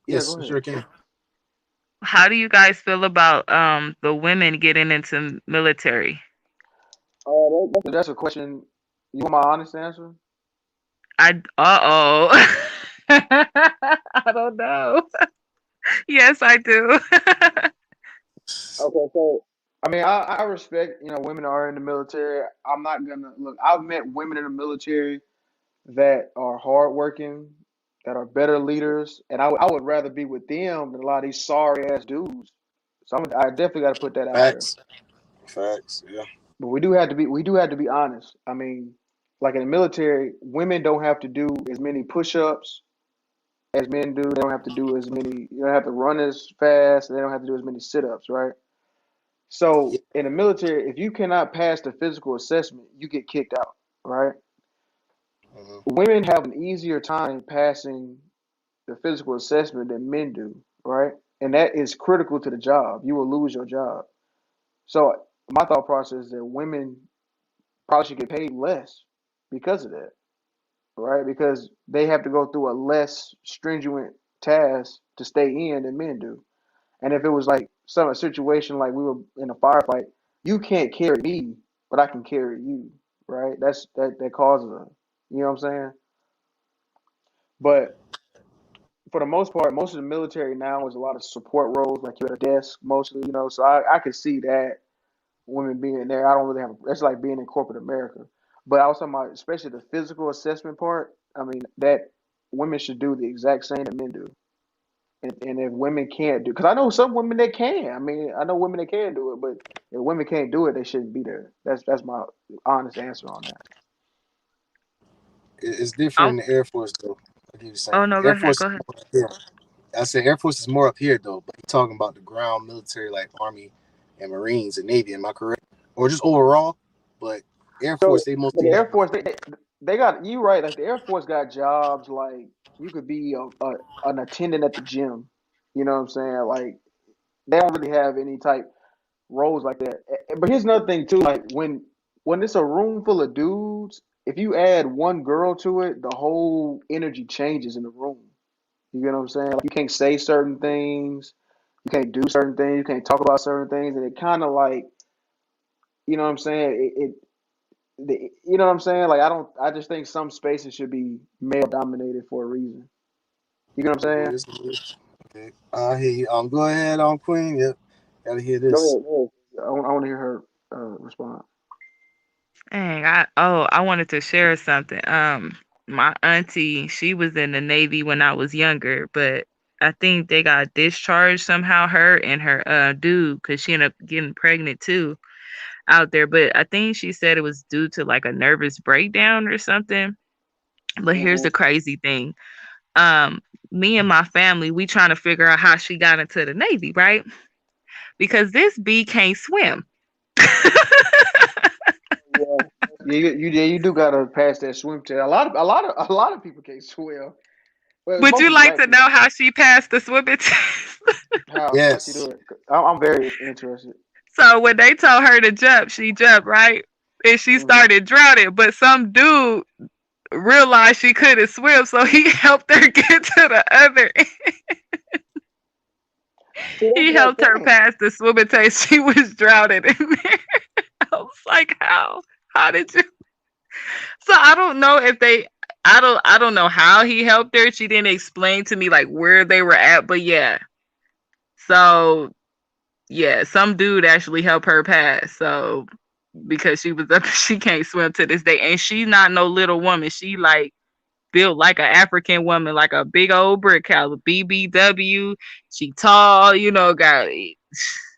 D: Yeah.
A: Yes,
D: Go ahead.
A: sure can.
C: How do you guys feel about the women getting into military?
D: That's a question. You want my honest answer?
C: Oh. I don't know. Yes, I do.
D: Okay, so I mean, I respect women are in the military. I'm not gonna look. I've met women in the military that are hardworking. that are better leaders, and I would rather be with them than a lot of these sorry ass dudes. So I definitely got to put that out there.
A: Facts. Facts. Yeah.
D: But we do have to be honest. I mean, like in the military, women don't have to do as many push-ups as men do. They don't have to do as many. You don't have to run as fast. They don't have to do as many sit-ups, right?
A: Yeah.
D: So in the military, if you cannot pass the physical assessment, you get kicked out, right?
A: Mhm.
D: Women have an easier time passing the physical assessment than men do, right? And that is critical to the job. You will lose your job. So my thought process is that women probably should get paid less because of that, right? Because they have to go through a less stringent task to stay in than men do. And if it was like a situation like we were in a firefight, you can't carry me, but I can carry you, right? That causes a, you know what I'm saying? But for the most part, most of the military now is a lot of support roles, like you're at a desk mostly, So I could see that women being there. I don't really have. That's like being in corporate America. But I was talking about, especially the physical assessment part. I mean, that women should do the exact same that men do. And if women can't do, because I know some women that can. I mean, I know women that can do it, but if women can't do it, they shouldn't be there. That's my honest answer on that.
A: It's different
C: Oh,
A: in the Air Force though. I get what you're
C: oh
A: saying.
C: no, go
A: Air
C: ahead,
A: Force
C: go
A: is
C: ahead.
A: more up here. I said Air Force is more up here though, but you're talking about the ground military like Army and Marines and Navy. Am I correct? Or just overall? But Air Force,
D: So,
A: they
D: but
A: mostly
D: the
A: have
D: Air Force, they got you right. Like the Air Force got jobs like you could be an attendant at the gym. You know what I'm saying? Like they don't really have any type roles like that. But here's another thing too. Like when it's a room full of dudes, if you add one girl to it, the whole energy changes in the room. You get what I'm saying? Like you can't say certain things, you can't do certain things, you can't talk about certain things, and it kind of like, you know what I'm saying? You know what I'm saying? Like I don't. I just think some spaces should be male dominated for a reason. You know what I'm
A: it
D: saying?
A: is. It is. Okay. I hear you. Go ahead on Queen. Yep. Gotta hear
D: Go
A: this.
D: ahead. Go ahead. I want to hear her respond.
C: Dang, I wanted to share something. My auntie, she was in the Navy when I was younger, but I think they got discharged somehow, her and her dude, because she ended up getting pregnant too out there. But I think she said it was due to like a nervous breakdown or something. But here's
D: Hmm.
C: the crazy thing. Um, Me and my family, we trying to figure out how she got into the Navy, right? Because this bee can't swim.
D: Yeah. You do gotta pass that swim test. A lot of people can't swim. Well, it's
C: Would you
D: mostly
C: like
D: black
C: to know
D: people.
C: how she passed the swimming test?
D: How she do
A: Yes.
D: it? I'm very interested.
C: So when they told her to jump, she jumped, right? And she
D: Hmm.
C: started drowning. But some dude realized she couldn't swim, so he helped her get to the other end.
D: See, that's
C: He
D: what
C: helped
D: I'm
C: her
D: saying.
C: pass the swimming test. She was drowning in there. I was like, how? How did you? So I don't know if they. I don't know how he helped her. She didn't explain to me like where they were at, but yeah. So yeah, some dude actually helped her pass. So because she was up, she can't swim to this day, and she's not no little woman. She like built like an African woman, like a big old brick house, BBW. She tall, got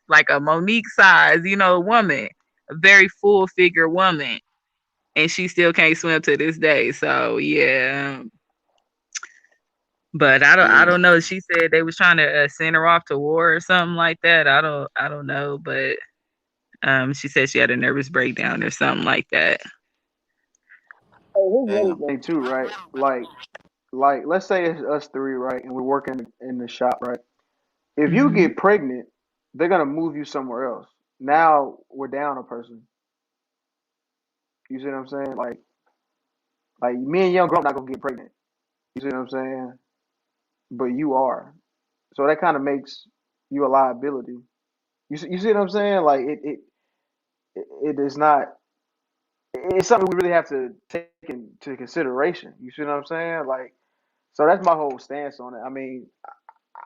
C: like a Monique size, woman, a very full figure woman, and she still can't swim to this day. So yeah, but I don't know. She said they was trying to send her off to war or something like that. I don't know, but she said she had a nervous breakdown or something like that.
D: Hey, here's
A: Damn.
D: another thing too, right? Like let's say it's us three, right, and we're working in the shop, right? If you
C: Hmm.
D: get pregnant, they're gonna move you somewhere else. Now we're down a person. You see what I'm saying? Like me and young girl not gonna get pregnant. You see what I'm saying? But you are. So that kind of makes you a liability. You see what I'm saying? Like it is not. It's something we really have to take into consideration. You see what I'm saying? Like so that's my whole stance on it. I mean,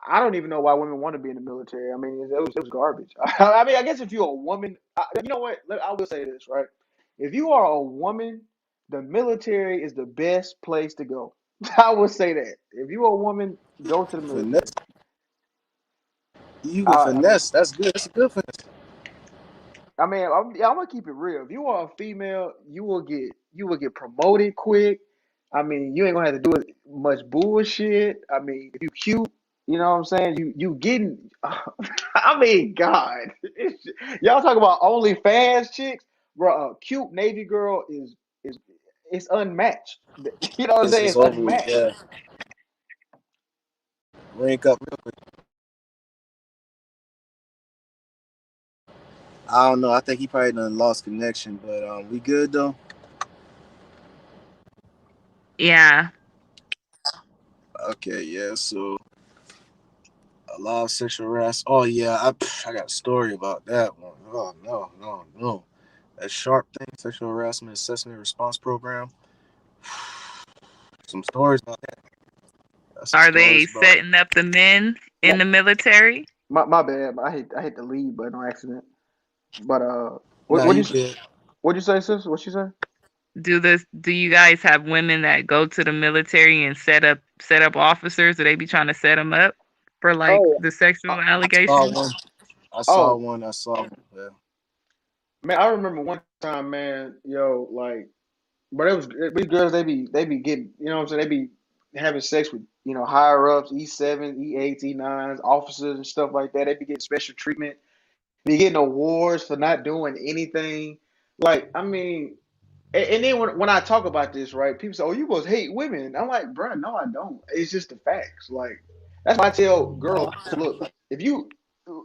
D: I don't even know why women want to be in the military. I mean, it was garbage. I mean, I guess if you're a woman, you know what? I will say this, right? If you are a woman, the military is the best place to go. I would say that if you a woman, go to the military.
A: Finesse. You can
D: I mean,
A: finesse. That's good. That's a good finesse.
D: I'm gonna keep it real. If you are a female, you will get promoted quick. I mean, you ain't gonna have to do much bullshit. I mean, if you cute, you know what I'm saying. You getting. I mean, God, y'all talk about OnlyFans chicks, bro. A cute Navy girl is it's unmatched. You know what I'm saying?
A: It's
D: It's
A: over with.
D: unmatched.
A: Yeah. Rank up real quick. I don't know. I think he probably done lost connection, but we good though.
C: Yeah.
A: Okay, yeah. So a lot of sexual harassment. Oh yeah, I got a story about that one. Oh no, no, no. That sharp thing, sexual harassment assessment response program. Some stories about that. Got some
C: Are they
A: stories about.
C: setting up the men
D: My,
C: in the military?
D: my bad. I hit the lead button on accident. But
A: Nah,
D: what
A: you
D: you
A: good.
D: what you say, sis? What you say?
C: Do you guys have women that go to the military and set up officers? Do they be trying to set them up for like
D: Oh,
C: the
D: uh,
C: sexual
A: I saw
C: allegations?
A: one. I saw
D: oh,
A: one. I saw one. Yeah.
D: man, I remember one time, man, yo, like, but it was these girls. They be getting, you know what I'm saying? They be having sex with higher ups, E7, E8s, E9s, officers and stuff like that. They be getting special treatment. Be getting awards for not doing anything. Like, I mean, and then when I talk about this, right, people say, "Oh, you must hate women." I'm like, "Bruh, no, I don't. It's just the facts." Like, that's why I tell girls, "Look, if you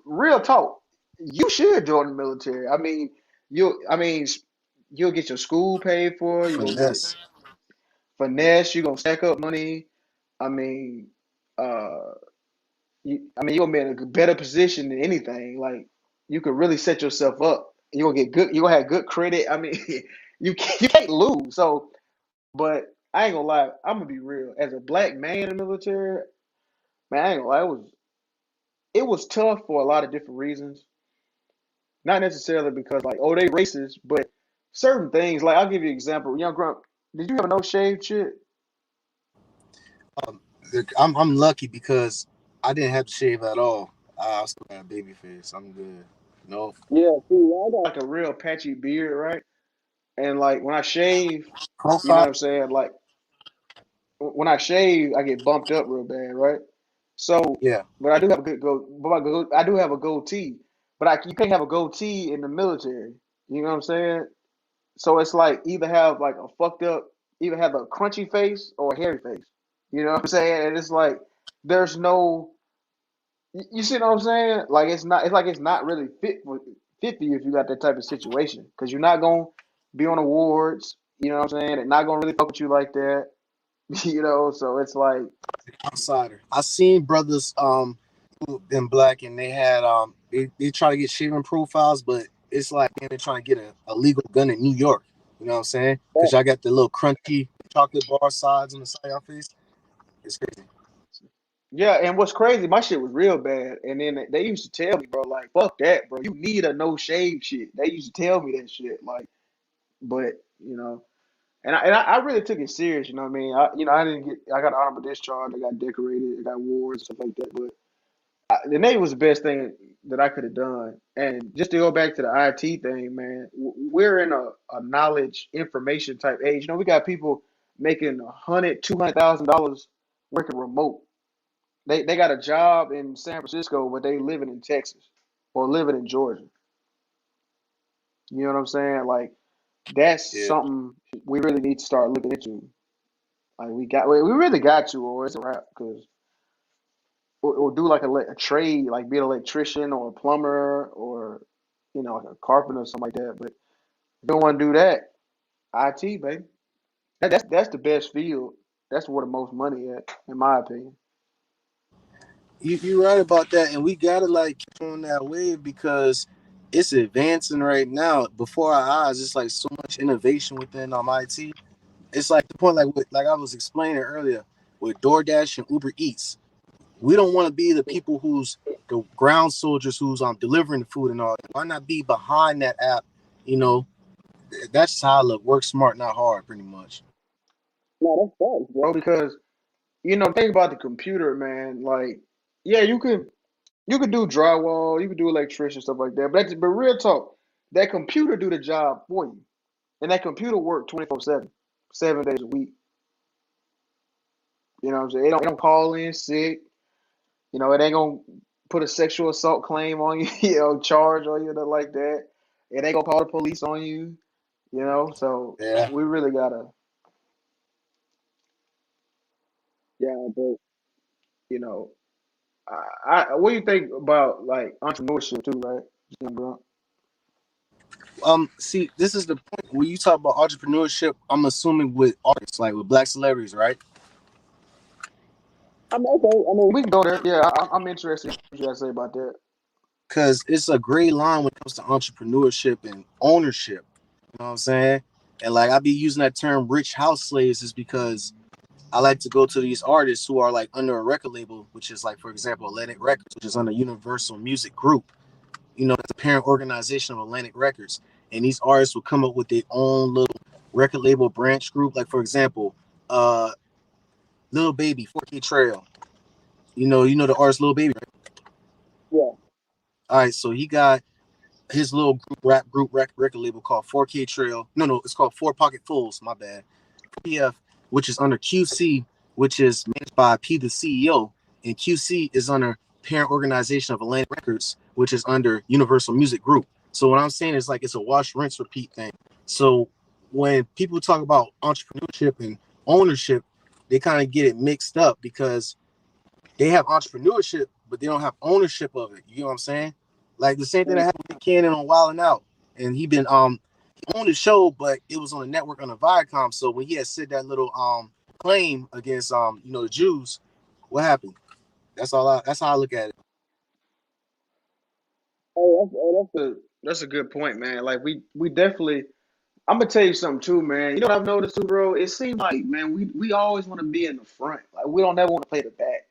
D: real talk, you should join the military. I mean, you'll get your school paid for. You're gonna get
A: Finesse.
D: finesse. You're gonna stack up money. I mean, uh, you're gonna be in a better position than anything. Like, you could really set yourself up. You're gonna get good. You're gonna have good credit. I mean, you can't lose. So, but I ain't gonna lie. I'm gonna be real. As a black man in the military, man, I ain't gonna lie. It was tough for a lot of different reasons. Not necessarily because like, oh, they racist, but certain things. Like, I'll give you an example. Young Grump, did you have a no shave shit?
A: Um, I'm lucky because I didn't have to shave at all. I still got a baby face. I'm good. No
D: Yeah, see, I got like a real patchy beard, right? And like when I shave, you know
A: profile.
D: what I'm saying? Like when I shave, I get bumped up real bad, right? So,
A: Yeah.
D: but I do have a good I do have a goatee, but you can't have a goatee in the military. You know what I'm saying? So it's like either have like a fucked up, either have a crunchy face or a hairy face. You know what I'm saying? And it's like there's no, you see what I'm saying? Like it's not, it's like it's not really fit for you if you got that type of situation because you're not gonna be on awards. You know what I'm saying? They're not gonna really fuck with you like that. So it's like,
A: Outsider. I seen brothers who in black and they had they try to get shaving profiles, but it's like man, they're trying to get a legal gun in New York. You know what I'm saying? Because y'all got the little crunchy chocolate bar sides on the side of your face. It's crazy.
D: yeah. And what's crazy, my shit was real bad. And then they used to tell me, bro, like, fuck that, bro. You need a no shave shit. They used to tell me that shit, like, but you know. And I really took it serious, you know what I mean? I got honorable discharge, I got decorated, I got awards, stuff like that. But the Navy was the best thing that I could have done. And just to go back to the IT thing, man, we're in a knowledge information type age. We got people making $100,000, $200,000 working remote. They got a job in San Francisco, but they living in Texas or living in Georgia. You know what I'm saying? Like that's
A: Yeah.
D: something we really need to start looking into. Like we really got to, or it's a wrap. Because or do like a trade, like be an electrician or a plumber or like a carpenter or something like that. But if you don't want to do that, IT, baby. That's the best field. That's where the most money at, in my opinion.
A: You're right about that, and we gotta like keep on that wave because it's advancing right now before our eyes. It's like so much innovation within IT. It's like the point, like I was explaining earlier, with DoorDash and Uber Eats. We don't want to be the people who's the ground soldiers who's delivering the food and all. Why not be behind that app? You know, that's how I look. Work smart, not hard, pretty much.
D: No, that's facts, bro. Because think about the computer, man. Like, yeah, you could do drywall, you could do electrician stuff like that. But real talk, that computer do the job for you, and that computer work 24/7, 7 days a week. You know what I'm saying? It don't call in sick. It ain't gonna put a sexual assault claim on you, charge on you, nothing like that. It ain't gonna call the police on you. So
A: Yeah.
D: we really gotta, yeah. But you know, what do you think about like entrepreneurship too, right? Jim Grunt?
A: See, this is the point when you talk about entrepreneurship. I'm assuming with artists, like with black celebrities, right?
D: Okay. I mean, we can go there. Yeah, I'm interested in what you guys say about that.
A: Because it's a gray line when it comes to entrepreneurship and ownership. You know what I'm saying? And like I be using that term "rich house slaves" is because I like to go to these artists who are like under a record label, which is like, for example, Atlantic Records, which is under Universal Music Group. It's a parent organization of Atlantic Records. And these artists will come up with their own little record label branch group. Like, for example, uh, Little Baby, 4K Trail. The artist Little Baby, right?
D: Yeah.
A: All right, so he got his little rap group record label called 4K Trail. No, it's called Four Pocket Fools. My bad. PF, which is under QC, which is managed by P, the CEO, and QC is under parent organization of Atlantic Records, which is under Universal Music Group. So what I'm saying is like it's a wash, rinse, repeat thing. So when people talk about entrepreneurship and ownership, they kind of get it mixed up because they have entrepreneurship, but they don't have ownership of it. You know what I'm saying? Like the same thing that happened with Cannon on Wild 'N Out, and he owned the show, but it was on the network on the Viacom. So when he had said that little claim against the Jews, what happened? That's how I look at it.
D: That's a good point, man. Like we definitely. I'm gonna tell you something too, man. You know what I've noticed too, bro? It seems like, man, we always want to be in the front. Like we don't ever want to play the back.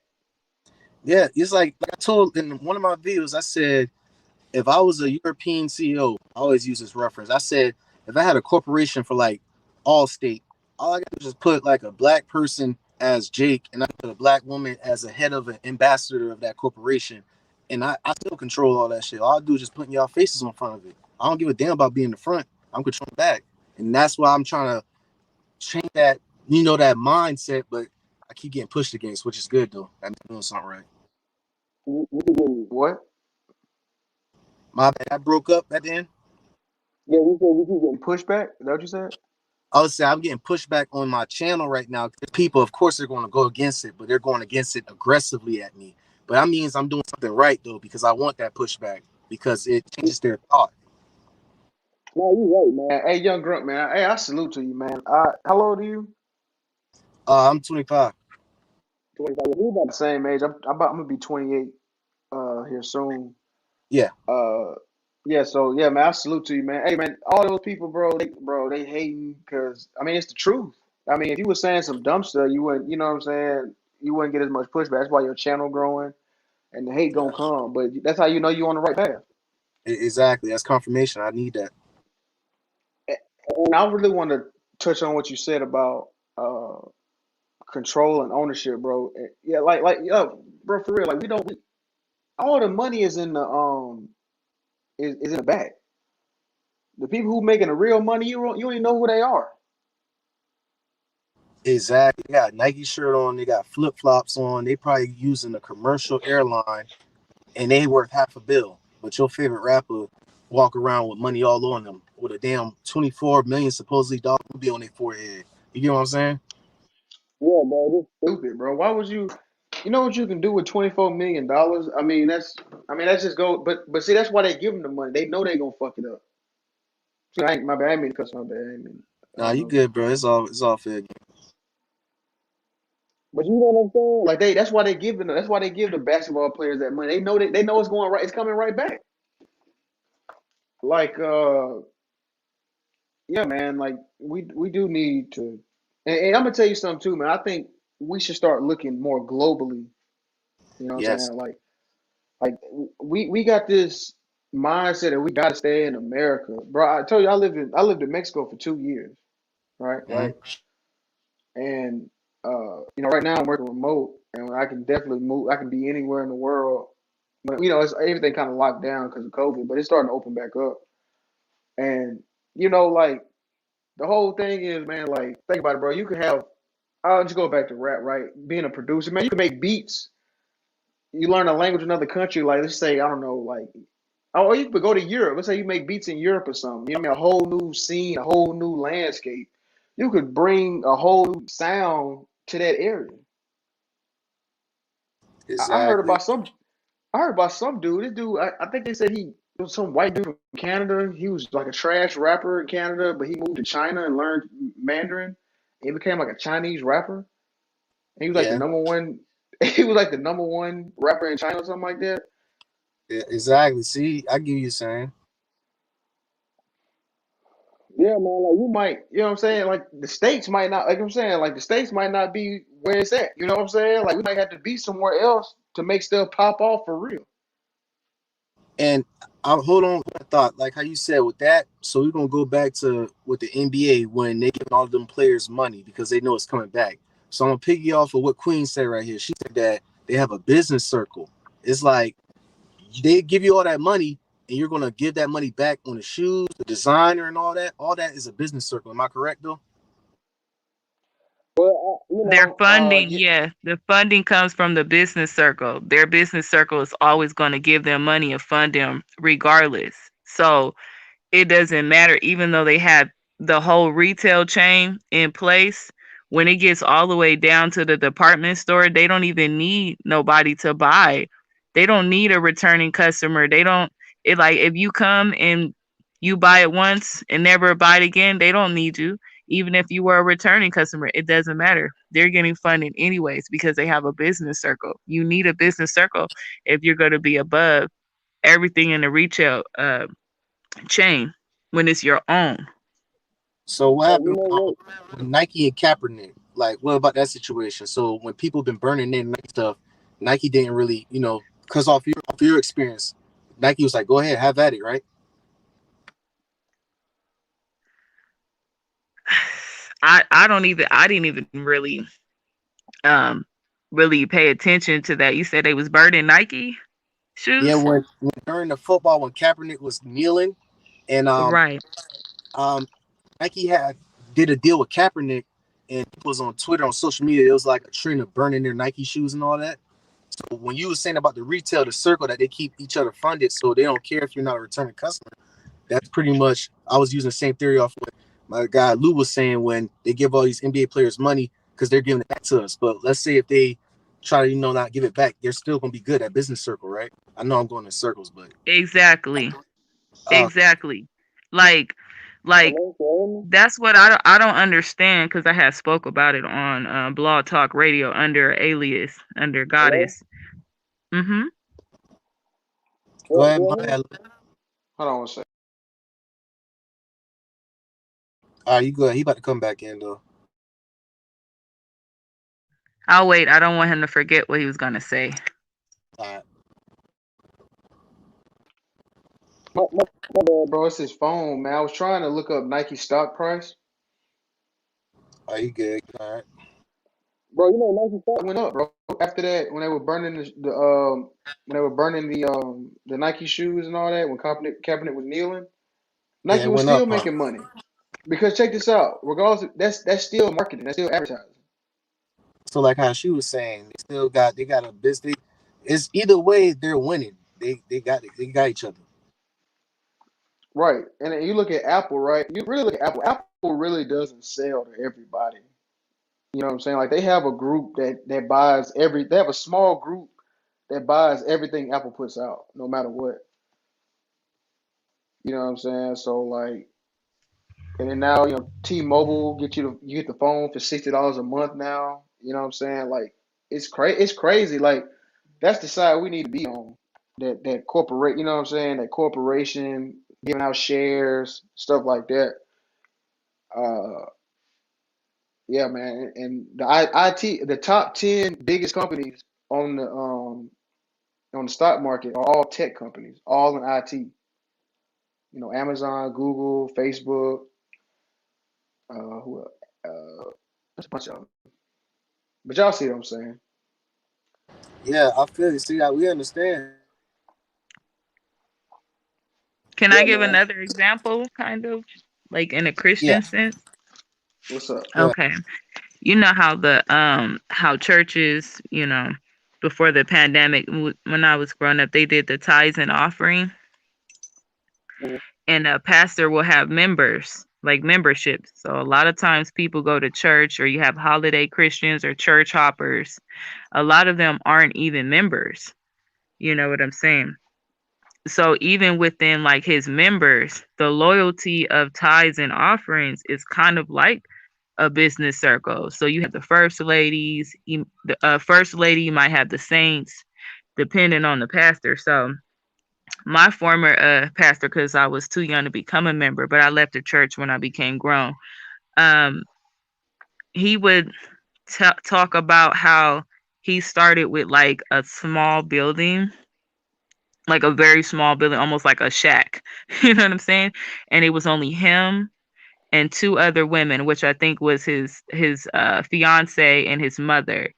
A: Yeah, it's like I told in one of my videos, I said if I was a European CEO, I always use this reference. I said if I had a corporation for like Allstate, all I got to do is just put like a black person as Jake and I put a black woman as a head of an ambassador of that corporation. And I still control all that shit. All I do is just putting y'all faces in front of it. I don't give a damn about being in the front. I'm controlling back. And that's why I'm trying to change that mindset, but I keep getting pushed against, which is good though. I'm doing something right.
D: What?
A: My bad. I broke up at the end.
D: Yeah, we said we keep getting pushback. Is that what you said?
A: I would say I'm getting pushback on my channel right now. People, of course, they're going to go against it, but they're going against it aggressively at me. But that means I'm doing something right though, because I want that pushback because it changes their thought.
D: No, you're right, man. Hey, young grunt, man. Hey, I salute to you, man. How old are you?
A: I'm 25.
D: 25. We're about the same age. I'm gonna be 28 here soon.
A: Yeah,
D: Uh, yeah. So yeah, man. I salute to you, man. Hey, man. All those people, bro, they hating because I mean it's the truth. I mean, if you were saying some dumb stuff, you wouldn't. You know what I'm saying? You wouldn't get as much pushback. That's why your channel growing and the hate gonna come. But that's how you know you on the right path.
A: exactly. That's confirmation. I need that.
D: And I really want to touch on what you said about uh control and ownership, bro. Yeah, yeah, bro, for real. Like all the money is in is in the back. The people who making the real money, you don't even know who they are.
A: Exactly. They got Nike shirt on. They got flip flops on. They probably using a commercial airline, and they worth half a bill. But your favorite rapper walk around with money all on them with a damn 24 million supposedly dollar be on their forehead. You get what I'm saying?
D: Yeah, bro, this stupid, bro. Why would you? You know what you can do with $24 million? I mean, that's just go. But see, that's why they give them the money. They know they gonna fuck it up. See, my bad. I ain't mean to cuss. My bad. I ain't mean. I
A: Nah,
D: don't
A: you
D: know.
A: good, bro. It's all fair.
D: But you know what I'm saying? Like that's why they give the basketball players that money. They know it's going right. It's coming right back. Like yeah, man. Like we do need to. And I'm gonna tell you something too, man. I think we should start looking more globally. You know what I'm
A: Yes.
D: saying? Like we got this mindset that we got to stay in America, bro. I told you I lived in Mexico for 2 years, right?
A: Mhm.
D: And right now I'm working remote, and I can definitely move. I can be anywhere in the world. But it's everything kind of locked down because of COVID, but it's starting to open back up. And like the whole thing is, man, like think about it, bro. You could have. I'll just go back to rap, right? Being a producer, man, you can make beats. You learn a language in another country, like let's say I don't know, like or you could go to Europe. Let's say you make beats in Europe or something. You know what I mean? A whole new scene, a whole new landscape. You could bring a whole new sound to that area. I heard
A: Exactly.
D: about some. I heard about some dude. This dude, I think they said he was some white dude from Canada. He was like a trash rapper in Canada, but he moved to China and learned Mandarin. He became like a Chinese rapper. And he was like the
A: Yeah.
D: number one. He was like the number one rapper in China or something like that.
A: Yeah, exactly. See, I give you saying.
D: Yeah, man. Like you might, what I'm saying? Like the states might not, like I'm saying, like the states might not be where it's at. You know what I'm saying? Like we might have to be somewhere else to make stuff pop off for real.
A: And I hold on I thought, like how you said with that. So we're gonna go back to with the NBA when they give all them players money because they know it's coming back. So I'm gonna piggy off of what Queen said right here. She said that they have a business circle. It's like they give you all that money and you're gonna give that money back on the shoes, the designer, and all that. All that is a business circle. Am I correct though?
D: Well,
C: Their funding,
D: yeah,
C: yeah, the funding comes from the business circle. Their business circle is always going to give them money and fund them regardless. So it doesn't matter, even though they have the whole retail chain in place. When it gets all the way down to the department store, they don't even need nobody to buy. They don't need a returning customer. They don't, it like if you come and you buy it once and never buy it again, they don't need you. Even if you were a returning customer, it doesn't matter. They're getting funded anyways because they have a business circle. You need a business circle if you're going to be above everything in the retail chain when it's your own.
A: So what
D: you
A: happened
D: know what?
A: with Nike and Kaepernick? Like, what about that situation? So when people been burning their Nike stuff, Nike didn't really, because off your experience, Nike was like, go ahead, have at it, right?
C: I didn't even um really pay attention to that. You said they was burning Nike
A: Yeah,
C: shoes?
A: when during the football when Kaepernick was kneeling and
C: Right.
A: um Nike had did a deal with Kaepernick and it was on Twitter on social media. It was like a trend of burning their Nike shoes and all that. So when you were saying about the retail, the circle that they keep each other funded, so they don't care if you're not a returning customer. That's pretty much. I was using the same theory off what my guy Lou was saying when they give all these NBA players money because they're giving it back to us. But let's say if they try to not give it back, they're still gonna be good at business circle, right? I know I'm going in circles, but
C: Exactly.
A: uh,
C: Exactly. Like like
D: Hello?
C: that's what I don't understand because I had spoke about it on Blog Talk Radio under alias under
D: Hello?
C: Goddess. Mhm.
A: go
D: Hello?
A: ahead,
D: You
A: my
D: hear me?
A: bad.
D: Hold on one second.
A: All right, you good? He about to come back in though.
C: I'll wait. I don't want him to forget what he was gonna say.
A: All right,
D: My bad, bro. It's his phone, man. I was trying to look up Nike stock price.
A: are you good? All right.
D: Bro, Nike stock went up, bro. After that, when they were burning when they were burning the Nike shoes and all that, when Kaepernick was kneeling,
A: Yeah,
D: Nike
A: it
D: was
A: went up,
D: still
A: huh?
D: making money. Because check this out, regardless, that's still marketing, that's still advertising.
A: So like how she was saying, they got a business. It's either way they're winning. They got each other.
D: Right. And then you look at Apple, right? You really look at Apple. Apple really doesn't sell to everybody. You know what I'm saying? Like they have a group that buys they have a small group that buys everything Apple puts out, no matter what. You know what I'm saying? So like, and then now T-Mobile you get the phone for $60 a month now. You know what I'm saying? Like it's crazy. Like that's the side we need to be on. That corporate, you know what I'm saying? That corporation giving out shares, stuff like that. Uh, yeah, man. And the top 10 biggest companies on the stock market are all tech companies, all in IT. Amazon, Google, Facebook, who else? There's a bunch of them. But y'all see what I'm saying?
A: Yeah, I feel you. See, we understand.
C: Can I
D: Yeah,
C: give
D: man.
C: another example, kind of like in a
A: Yeah,
C: Christian sense?
D: What's up?
A: go ahead.
C: Okay. You know how the how churches, before the pandemic, when I was growing up, they did the tithes and offering, and a pastor will have members, like memberships. So a lot of times people go to church, or you have holiday Christians or church hoppers. A lot of them aren't even members. You know what I'm saying? So even within like his members, the loyalty of tithes and offerings is kind of like a business circle. So you have the first ladies, the first lady, you might have the saints, depending on the pastor. So my former pastor, because I was too young to become a member, but I left the church when I became grown. Um, he would talk about how he started with like a small building, like a very small building, almost like a shack. You know what I'm saying? And it was only him and two other women, which I think was his fiance and his mother.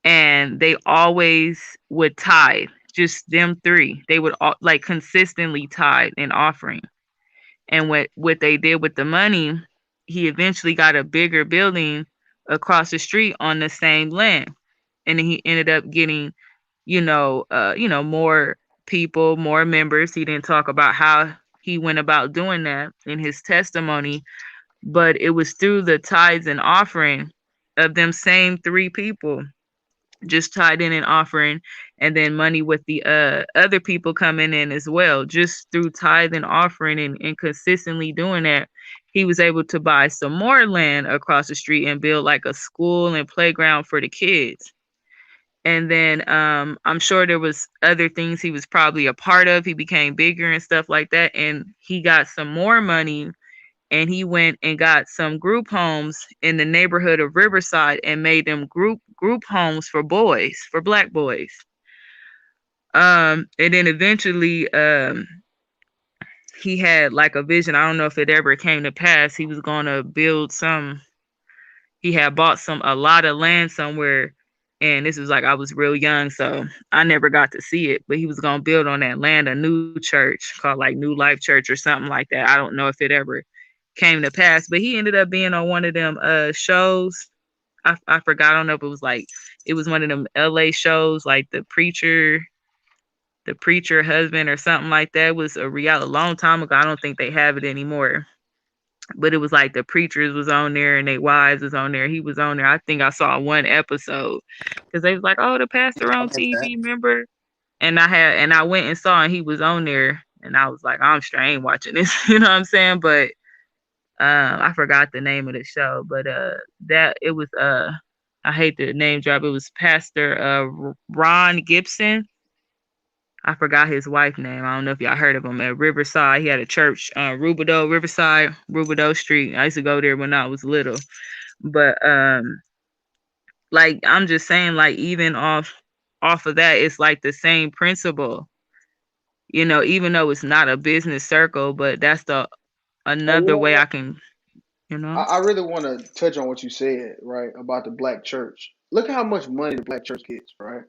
C: And they always would tithe, just them three. They would like consistently tithe and offering. And what they did with the money, he eventually got a bigger building across the street on the same land, and he ended up getting, more people, more members. He didn't talk about how he went about doing that in his testimony, but it was through the tithes and offering of them same three people, just tied in and offering, and then money with the other people coming in as well, just through tithe and offering, and consistently doing that. He was able to buy some more land across the street and build like a school and playground for the kids. And then I'm sure there was other things he was probably a part of. He became bigger and stuff like that, and he got some more money, and he went and got some group homes in the neighborhood of Riverside and made them group homes for boys, for black boys. And then eventually he had like a vision. I don't know if it ever came to pass. He was going to build some, he had bought a lot of land somewhere, and this was like I was real young, so I never got to see it, but he was going to build on that land a new church called like New Life Church or something like that. I don't know if it ever came to pass, but he ended up being on one of them shows. I forgot. I don't know if it was like, it was one of them LA shows, like the preacher husband or something like that. It was a reality a long time ago. I don't think they have it anymore, but it was like the preachers was on there and their wives was on there. He was on there. I think I saw one episode because they was like, "Oh, the pastor
A: I
C: on
A: remember that.
C: TV, remember?" And I went and saw, and he was on there, and I was like, "I'm strange watching this," you know what I'm saying? But I forgot the name of the show, but that it was I hate the name drop. It was Pastor Ron Gibson. I forgot his wife name. I don't know if y'all heard of him at Riverside. He had a church, Riverside, Rubidoux Street. I used to go there when I was little. But like I'm just saying, like even off of that, it's like the same principle. Even though it's not a business circle, but that's the
D: Hey, you
C: another
D: know
C: way
D: what?
C: I can, you
D: I,
C: know.
D: I really want to touch on what you said, right, about the black church. Look how much money the black church gets, right?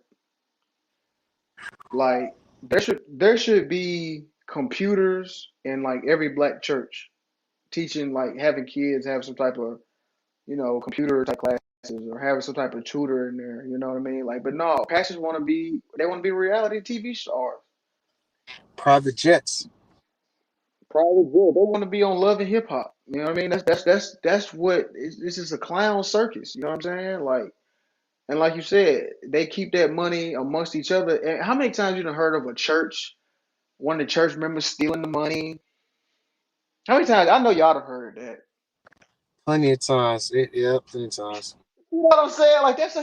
D: Like there should be computers in like every black church teaching, like having kids have some type of, computer type classes, or having some type of tutor in there. You know what I mean? Like, but no, pastors want to be reality TV stars.
A: Private jets.
D: Probably good. They want to be on Love and Hip Hop. You know what I mean? That's what this is, a clown circus. You know what I'm saying? Like, and like you said, they keep that money amongst each other. And how many times you done heard of a church, one of the church members stealing the money? How many times? I know y'all have heard that.
A: Plenty of times. Yeah, plenty of times.
D: You know what I'm saying? Like that's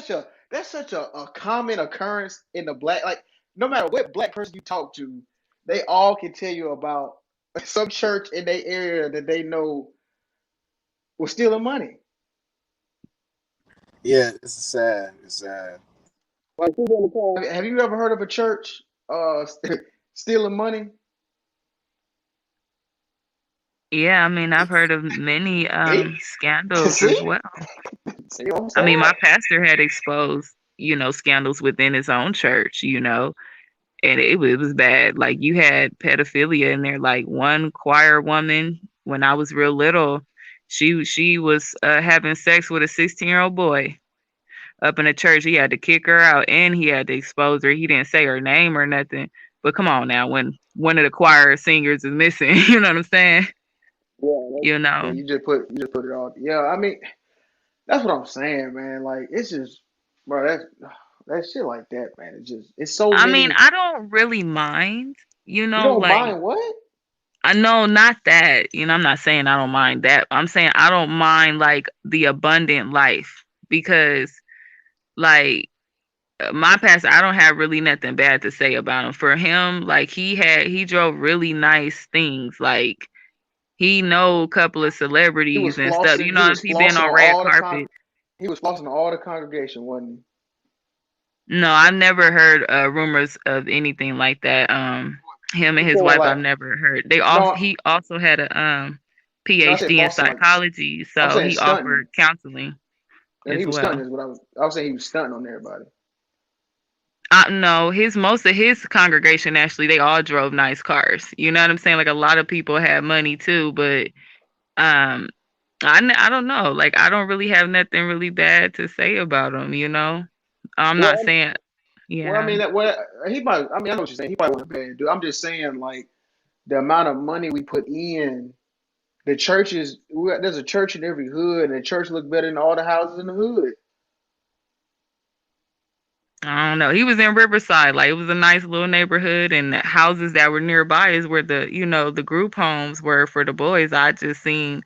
D: such a common occurrence in the black. Like, no matter what black person you talk to, they all can tell you about some church in their area that they know was stealing money.
A: Yeah, it's sad. It's sad.
D: Like, people in the car, have you ever heard of a church stealing money?
C: Yeah, I mean, I've heard of many
D: See,
C: scandals as
D: see,
C: well.
D: see what I'm
C: I mean,
D: saying?
C: my pastor had exposed, scandals within his own church, and it was bad. Like you had pedophilia in there. Like one choir woman, when I was real little, she was having sex with a 16-year-old boy up in the church. He had to kick her out, and he had to expose her. He didn't say her name or nothing. But come on now, when one of the choir singers is missing, you know what I'm saying?
D: Yeah,
C: You
D: yeah.
C: know.
D: You just put it all. Yeah, I mean, that's what I'm saying, man. Like it's just, bro. That shit like that, man. It's so
C: I mean,
D: many.
C: I don't really mind,
D: You don't
C: like
D: mind what?
C: I know not that, I'm not saying I don't mind that. I'm saying I don't mind like the abundant life because like my pastor, I don't have really nothing bad to say about him. For him, like he drove really nice things. Like he know a couple of
D: He was
C: celebrities and stuff.
D: flossing. He was
C: He been
D: flossing
C: on
D: on
C: red
D: all the
C: carpet.
D: He was flossing on all the congregation, wasn't he?
C: No, I've never heard rumors of anything like that. Him and
D: I'm
C: his
D: saying
C: wife, I've
D: like
C: never heard. They also
D: no,
C: he also had a
D: no. I said
C: PhD in
D: flossing like
C: psychology,
D: I'm
C: so
D: saying
C: he
D: stunting,
C: offered counseling
D: and he
C: as
D: was
C: well.
D: stunting. Is what I was saying. He was stunting on everybody.
C: No, his most of his congregation actually they all drove nice cars. You know what I'm saying? Like a lot of people had money too, but um, I don't know. Like I don't really have nothing really bad to say about him. I'm not
D: Well,
C: saying,
D: well, I
C: yeah.
D: mean that. Well, he might. I mean, I know what you're saying. He probably wasn't a bad dude. I'm just saying like the amount of money we put in. The churches. There's a church in every hood, and the church look better than all the houses in the hood.
C: I don't know. He was in Riverside, like it was a nice little neighborhood, and the houses that were nearby is where the group homes were for the boys. I just seen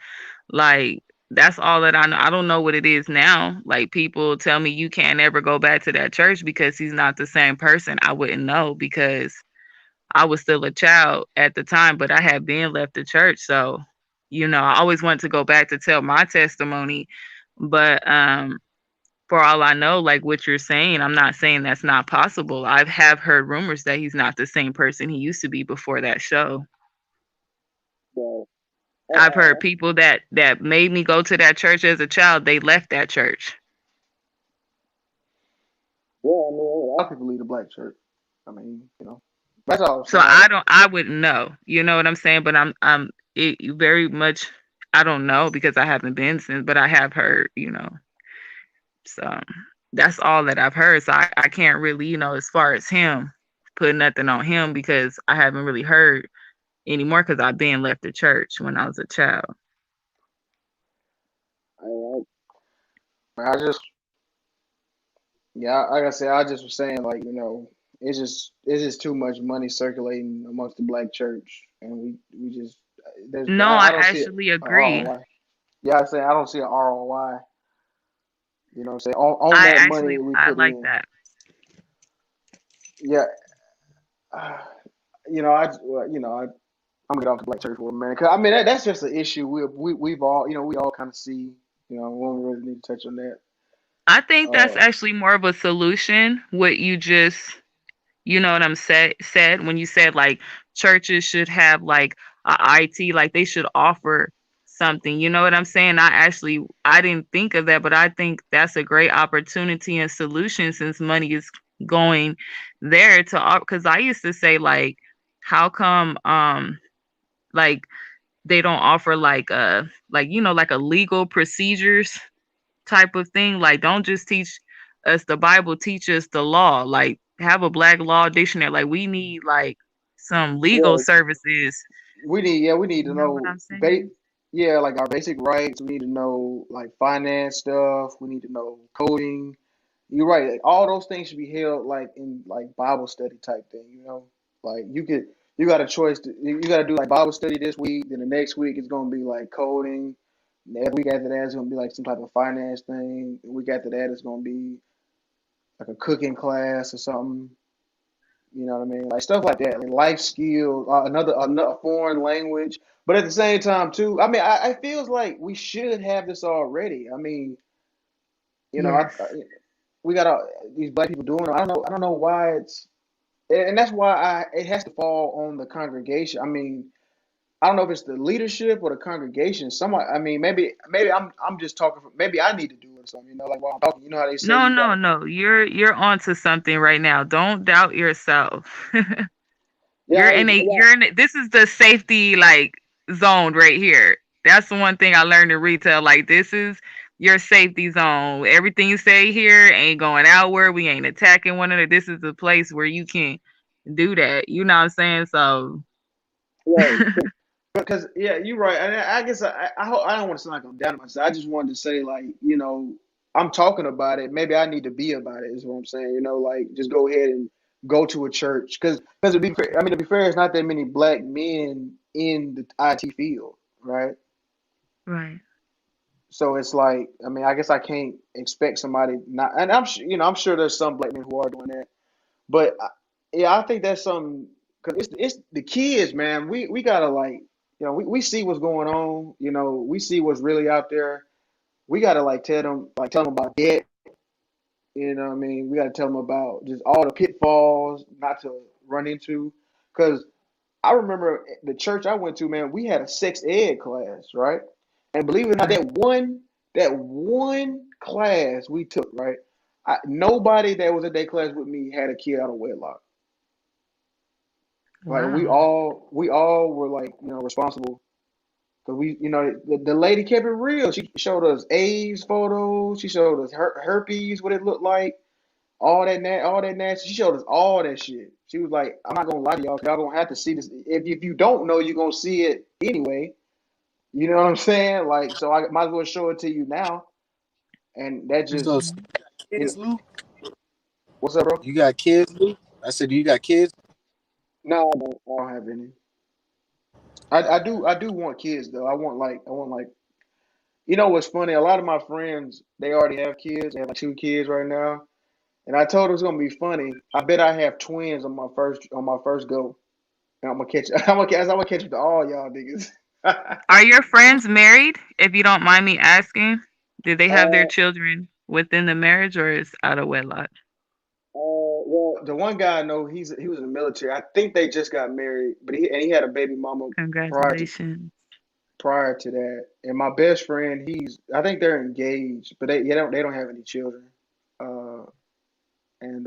C: like that's all that I know. I don't know what it is now. Like people tell me you can't ever go back to that church because he's not the same person. I wouldn't know because I was still a child at the time, but I had been left the church, so I always wanted to go back to tell my testimony, but for all I know, like what you're saying, I'm not saying that's not possible. I have heard rumors that he's not the same person he used to be before that show.
D: Well,
C: I've heard
D: uh,
C: people that made me go to that church as a child, they left that church.
D: well, I mean, a lot of people leave the black church. I mean, that's all I'm
C: So
D: saying. Like,
C: I wouldn't know. You know what I'm saying? But I'm it very much I don't know because I haven't been since, but I have heard. So that's all that I've heard. So I can't really, as far as him, put nothing on him because I haven't really heard anymore because I've been left the church when I was a child.
D: I just, yeah, like I said, I just was saying, like, it's just too much money circulating amongst the black church, and we just there's
C: No,
D: I
C: I
D: don't see
C: actually
D: a
C: agree.
D: ROI. Yeah, I say I don't see an ROI. You know what I'm saying? On
C: I
D: that money
C: actually
D: that we
C: I
D: put
C: like
D: in.
C: that.
D: Yeah, uh, I'm gonna get off the black church for a minute. 'Cause, I mean, that's just an issue. We've all, we all kind of see. We don't really need to touch on that.
C: I think that's
D: Uh,
C: actually more of a solution. What you just You know what I'm said when you said like churches should have like a IT, like they should offer something. You know what I'm saying? I didn't think of that, but I think that's a great opportunity and solution since money is going there to because I used to say like how come like they don't offer like like a legal procedures type of thing. Like, don't just teach us the Bible, teach us the law. Like, have a black law dictionary. Like, we need like some legal
D: yeah,
C: services.
D: we need to
C: You know what
D: know
C: I'm saying?
D: yeah, like our basic rights. We need to know like finance stuff. We need to know coding. You're right. Like, all those things should be held like in like Bible study type thing. Like you got a choice. You got to do like Bible study this week. Then the next week it's gonna be like coding. The week after that it's gonna be like some type of finance thing. The week after that it's gonna be like a cooking class or something. You know what I mean? Like stuff like that, like life skills, another foreign language. But at the same time, too, I mean, I feels like we should have this already. I mean, you know,
C: Yes.
D: we got these black people doing it. I don't know why and that's why it has to fall on the congregation. I mean, I don't know if it's the leadership or the congregation. Someone, I mean, maybe I'm just talking. Maybe I need to do it or something. You know, like while I'm talking, you know how they say
C: No,
D: you
C: no,
D: gotta.
C: no. You're onto something right now. Don't doubt yourself.
D: Yeah,
C: You're in this is the safety like zone right here. That's the one thing I learned in retail. Like this is your safety zone. Everything you say here ain't going outward. We ain't attacking one another. This is the place where you can do that. You know what I'm saying? So
D: right. Because yeah, you're right, and I guess I don't want to sound like I'm down on myself. I just wanted to say like I'm talking about it. Maybe I need to be about it. Is what I'm saying. Like just go ahead and go to a church because to be fair, it's not that many black men in the IT field, right?
C: right.
D: So it's like I guess I can't expect somebody not, and I'm sure there's some black men who are doing that, but yeah, I think that's something because it's the kids, man. We gotta like we see what's going on. We see what's really out there. We gotta like tell them about debt. You know what I mean? We gotta tell them about just all the pitfalls not to run into. Because I remember the church I went to, man. We had a sex ed class, right? And believe it or not,
C: Right.
D: that one class we took, right? Nobody that was at that class with me had a kid out of wedlock. Like
C: Wow.
D: we all were like responsible because the lady kept it real. She showed us AIDS photos. She showed us herpes, what it looked like, all that nasty. She showed us all that shit. She was like, "I'm not gonna lie to y'all. Y'all gonna have to see this. If you don't know, you're gonna see it anyway." You know what I'm saying? Like, so I might as well show it to you now. And that just
A: So
C: Mhm.
D: you
A: kids,
D: know,
A: Lou?
D: what's up, bro?
A: You got kids, Lou? I said, do you got kids?
D: No, I don't have any. I do want kids though. I want like what's funny? A lot of my friends they already have kids. They have like two kids right now, and I told them it's gonna be funny. I bet I have twins on my first go. And I'm gonna catch. I'm gonna catch up to all y'all niggas.
C: Are your friends married? If you don't mind me asking, did they have their
D: Uh,
C: children within the marriage or is out of wedlock?
D: well, the one guy I know, he was in the military. I think they just got married, but he had a baby mama prior to
C: Congratulations.
D: prior to that. And my best friend, I think they're engaged, but they don't have any children. Uh, and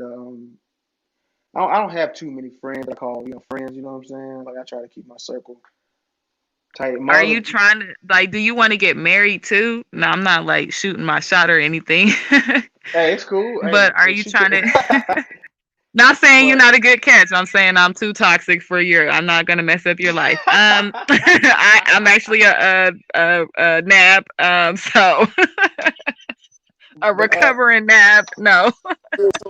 D: I don't have too many friends I call friends. You know what I'm saying? Like I try to keep my circle tight. My
C: Are
D: other,
C: you trying to like do you want to get married too? No, I'm not like shooting my shot or anything.
D: hey, it's cool.
C: But are
D: Hey,
C: you
D: shoot your,
C: trying to not saying you're
D: but
C: not a good catch. I'm saying I'm too toxic for your I'm not gonna mess up your life. I'm actually a nab. So a
D: but
C: recovering nab. No.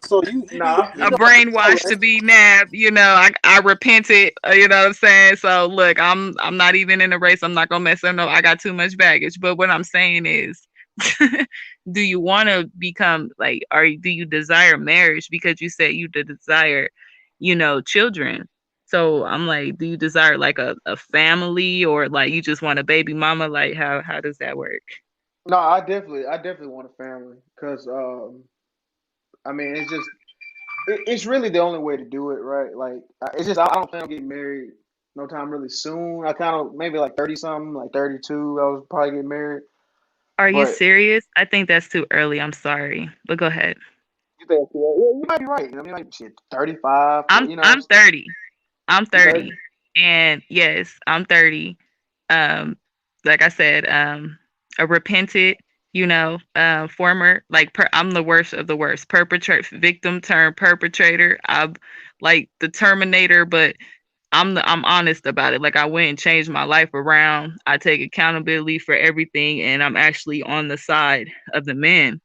A: So you
C: A
A: know what to do,
C: brainwashed to
A: right?
C: be nabbed. I repented. You know what I'm saying. So look, I'm not even in the race. I'm not gonna mess up. No, I got too much baggage. But what I'm saying is, do you want to become like, do you desire marriage? Because you said you desire, children. So I'm like, do you desire like a family or like you just want a baby mama? Like how does that work?
D: no, I definitely want a family because it's really the only way to do it, right? Like, it's just I don't plan on getting married no time really soon. I kind of maybe like 30 something, like 32. I was probably getting married,
C: Are you
D: but
C: serious? I think that's too early. I'm sorry, but go ahead.
D: you think you might be right. Like shit, 35,
C: I'm
D: 40,
C: I'm 30. I'm
D: you 30.
C: 30. And yes, I'm 30. Um, like I said, a repented, former, like I'm the worst of the worst. Perpetrator, victim turned perpetrator. I'm like the Terminator, but I'm honest about it. Like I went and changed my life around. I take accountability for everything, and I'm actually on the side of the men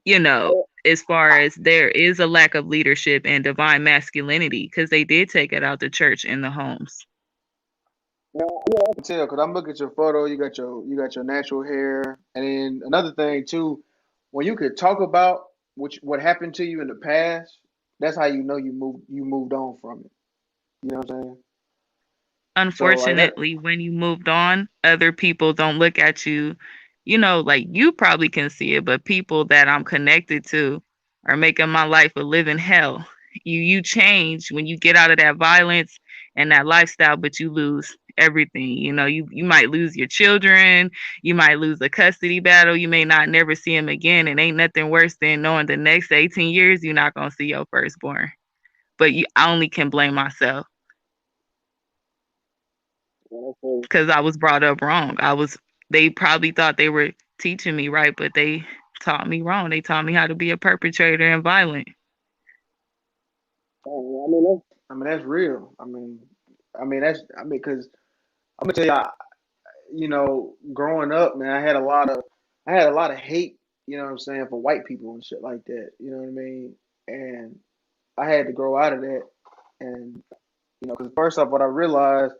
C: you know, as far as there is a lack of leadership and divine masculinity because they did take it out the church in the homes.
D: Yeah, I can tell because I'm looking at your photo. You got your natural hair, and then another thing too, when you could talk about what happened to you in the past, that's how you know you moved on from it. You know what I'm saying? So like that.
C: Unfortunately, when you moved on, other people don't look at you, like you probably can see it, but people that I'm connected to are making my life a living hell. You change when you get out of that violence and that lifestyle, but you lose everything. You might lose your children, you might lose a custody battle, you may not never see them again, and ain't nothing worse than knowing the next 18 years you're not gonna see your firstborn. But I only can blame myself because I was brought up wrong. They probably thought they were teaching me right, but they taught me wrong. They taught me how to be a perpetrator and violent.
D: I mean that's real. Because I'm gonna tell you, growing up, man, I had a lot of hate, you know what I'm saying, for white people and shit like that. You know what I mean? And I had to grow out of that. And because first off, what I realized,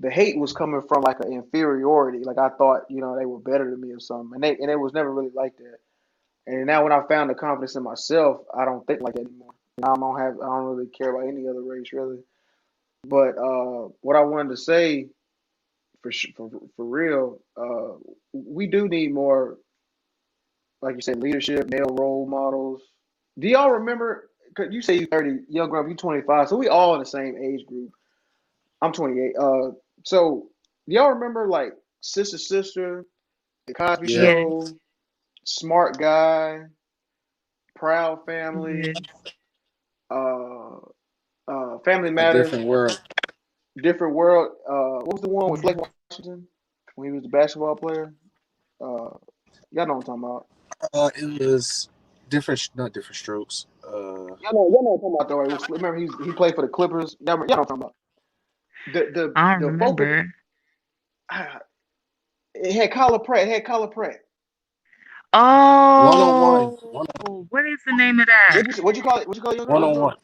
D: the hate was coming from like an inferiority. Like I thought, they were better than me or something, and it was never really like that. And now when I found the confidence in myself, I don't think like that anymore. I don't really care about any other race really. But what I wanted to say for real, we do need more, like you said, leadership, male role models. Do y'all remember? Cause you say you 30, young girl, you 25, so we all in the same age group. I'm 28. So do y'all remember like Sister, The Cosby
A: Yeah,
C: Yes,
D: Show, Smart Guy, Proud Family,
C: yes,
D: uh, Family
A: a
D: Matters,
A: different world.
D: Different World. What was the one with
C: yes.
D: Blake Washington when he was a basketball player? Uh, y'all know what I'm talking about.
A: It was different, not different strokes.
D: Y'all know what I'm talking about though. Right? Remember he played for the Clippers. Y'all know what I'm talking about.
C: I don't
D: The focal.
C: remember.
D: ah, It had Collar Pratt. It had Collar Pratt.
A: One on one,
C: Oh, what is the name of that?
D: What'd you call it? What you call it,
A: one
D: young
A: on
D: girl?
A: one,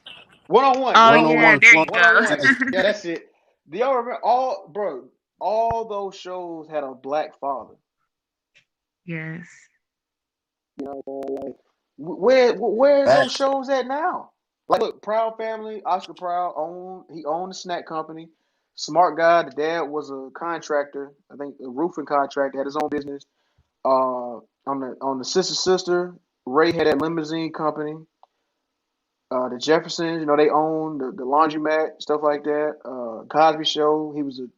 D: 1-on-1.
C: Oh
D: One
A: one
D: on
A: on
C: yeah,
D: one.
A: one
C: there you
A: flunk.
D: One on
C: go.
D: one.
A: Yes.
D: Yeah, that's it. Do y'all remember all, bro? All those shows had a black father.
C: Yes.
D: Where's those
A: Facts.
D: shows at now? Like, look, Proud Family. Oscar Proud owned the snack company. Smart guy. The dad was a contractor. I think a roofing contractor. Had his own business. On the sister, Ray had that limousine company. The Jeffersons, they owned the laundromat, stuff like that. Cosby Show, he was he's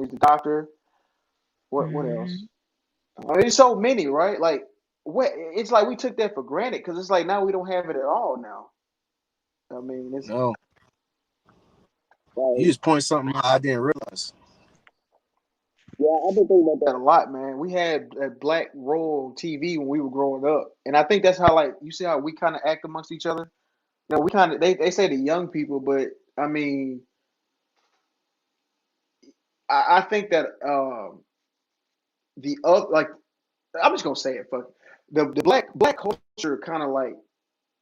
D: the doctor. What else?
C: Hmm.
D: I mean, there's so many, right? Like, what? It's like we took that for granted because it's like now we don't have it at all now. I mean, it's
A: No, you
D: like,
A: just point something out I didn't realize.
D: yeah, I've been thinking about that a lot, man. We had a black role on TV when we were growing up, and I think that's how, like, you see how we kind of act amongst each other. We kind of they say the young people, but I mean, I think that the other, like, I'm just gonna say it. Fuck it. The black culture kind of like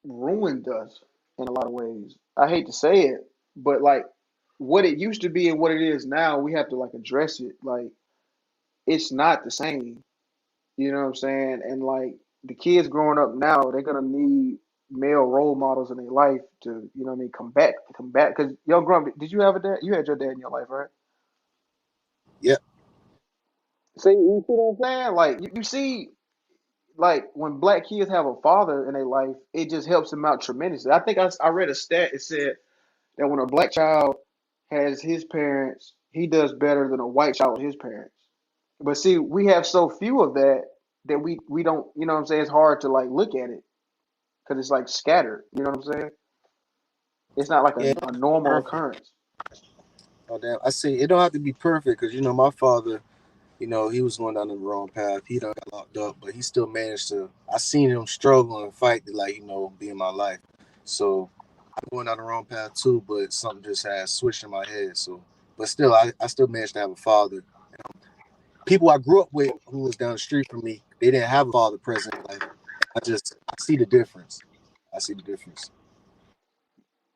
D: ruined us in a lot of ways. I hate to say it, but like what it used to be and what it is now, we have to like address it. Like it's not the same. You know what I'm saying? And like the kids growing up now, they're gonna need male role models in their life to, you know what I mean, combat. Because young growing up, did you have a dad? You had your dad in your life, right?
A: Yep.
D: See, you see what I'm saying? Like you see, like when black kids have a father in their life, it just helps them out tremendously. I think I read a stat. It said that when a black child has his parents, he does better than a white child with his parents. But see, we have so few of that we don't, you know what I'm saying? It's hard to like look at it because it's like scattered. You know what I'm saying? It's not like
A: Yeah,
D: a normal
A: perfect.
D: occurrence.
A: Oh damn. I say it don't have to be perfect because my father, he was going down the wrong path. He done got locked up, but he still managed to. I seen him struggle and fight to be in my life. So I'm going down the wrong path too, but something just has switched in my head. So, but still, I still managed to have a father. People I grew up with who was down the street from me, they didn't have a father present in life. I see the difference. I see the difference.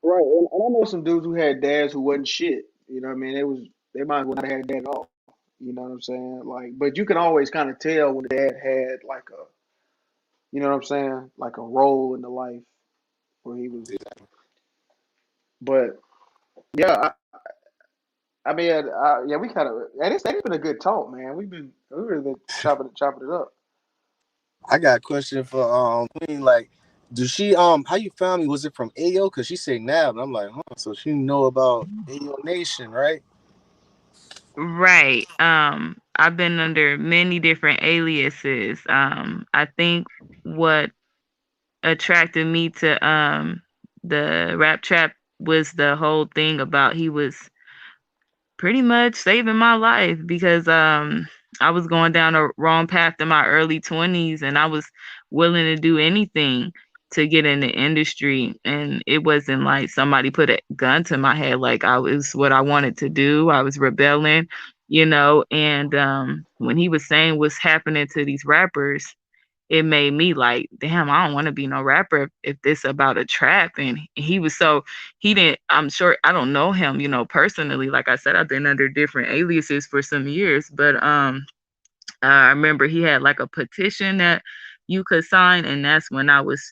D: Right, and I know some dudes who had dads who wasn't shit. You know what I mean? They might as well not have had a dad at all. You know what I'm saying? Like, but you can always kind of tell when the dad had like a, you know what I'm saying, like a role in the life where he was. But yeah, I mean, yeah, we kind of, and it's been a good talk, man. We really been chopping it up.
A: I got a question for Queen. Like, do she how you found me? Was it from Ayo? Cause she said Nab, and I'm like, huh. So she know about Ayo Nation, right?
C: Right. I've been under many different aliases. I think what attracted me to the rap trap was the whole thing about he was pretty much saving my life because I was going down a wrong path in my early 20s and I was willing to do anything to get in the industry, and it wasn't like somebody put a gun to my head. Like, I was what I wanted to do. I was rebelling, and when he was saying what's happening to these rappers, it made me like, damn, I don't want to be no rapper if this about a trap. And he was so he didn't. I'm sure I don't know him, personally. Like I said, I've been under different aliases for some years, but I remember he had like a petition that you could sign, and that's when I was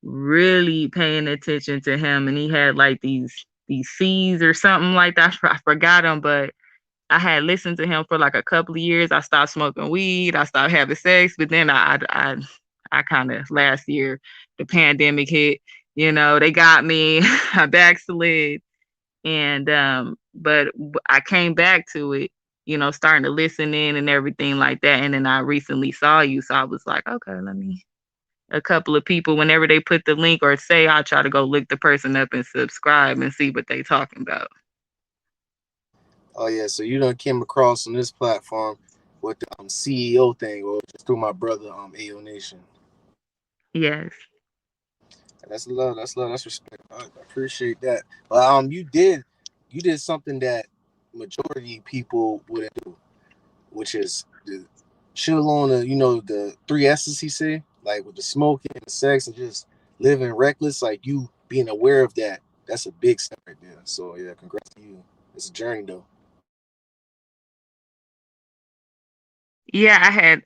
C: really paying attention to him. And he had like these C's or something like that. I forgot them, but I had listened to him for like a couple of years. I stopped smoking weed. I stopped having sex, but then I kind of last year the pandemic hit. They got me. I backslid, and but I came back to it. Starting to listen in and everything like that. And then I recently saw you, so I was like, okay, let me. A couple of people, whenever they put the link or say, I'll try to go look the person up and subscribe and see what they talking about.
A: Oh yeah, so you done came across on this platform with the CEO thing, or just through my brother AO Nation.
C: Yes.
A: That's love. That's love. That's respect. I appreciate that. But you did something that majority people wouldn't do, which is the chill on the three S's he said, like with the smoking, the sex, and just living reckless. Like you being aware of that. That's a big step right there. So yeah, congrats to you. It's a journey though.
C: Yeah,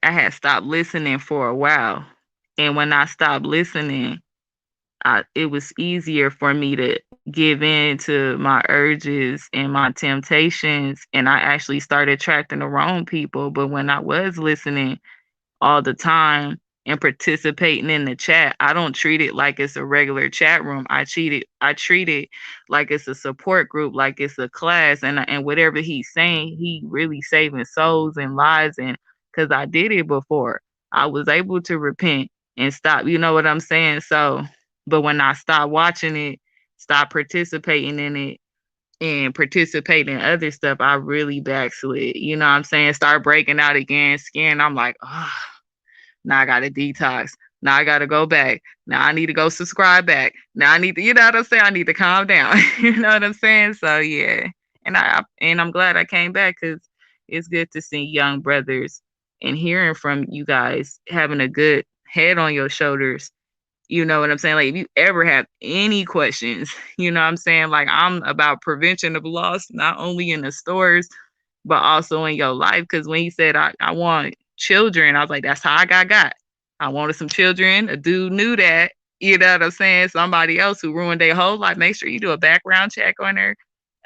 C: I had stopped listening for a while. And when I stopped listening, it was easier for me to give in to my urges and my temptations. And I actually started attracting the wrong people. But when I was listening all the time and participating in the chat, I don't treat it like it's a regular chat room. I treat it like it's a support group, like it's a class, and whatever he's saying, he really saving souls and lives. And because I did it before, I was able to repent and stop. You know what I'm saying? So, but when I stopped watching it, stop participating in it, and participate in other stuff, I really backslid. You know what I'm saying? Start breaking out again, scaring. I'm like, oh, now I gotta detox. Now I gotta go back. Now I need to go subscribe back. Now I need to, you know what I'm saying? I need to calm down. You know what I'm saying? So yeah, and I'm glad I came back because it's good to see young brothers and hearing from you guys having a good head on your shoulders. You know what I'm saying? Like, if you ever have any questions, you know what I'm saying? Like, I'm about prevention of loss, not only in the stores, but also in your life. Because when he said, I want children, I was like, that's how I got. I wanted some children. A dude knew that. You know what I'm saying? Somebody else who ruined their whole life. Make sure you do a background check on her,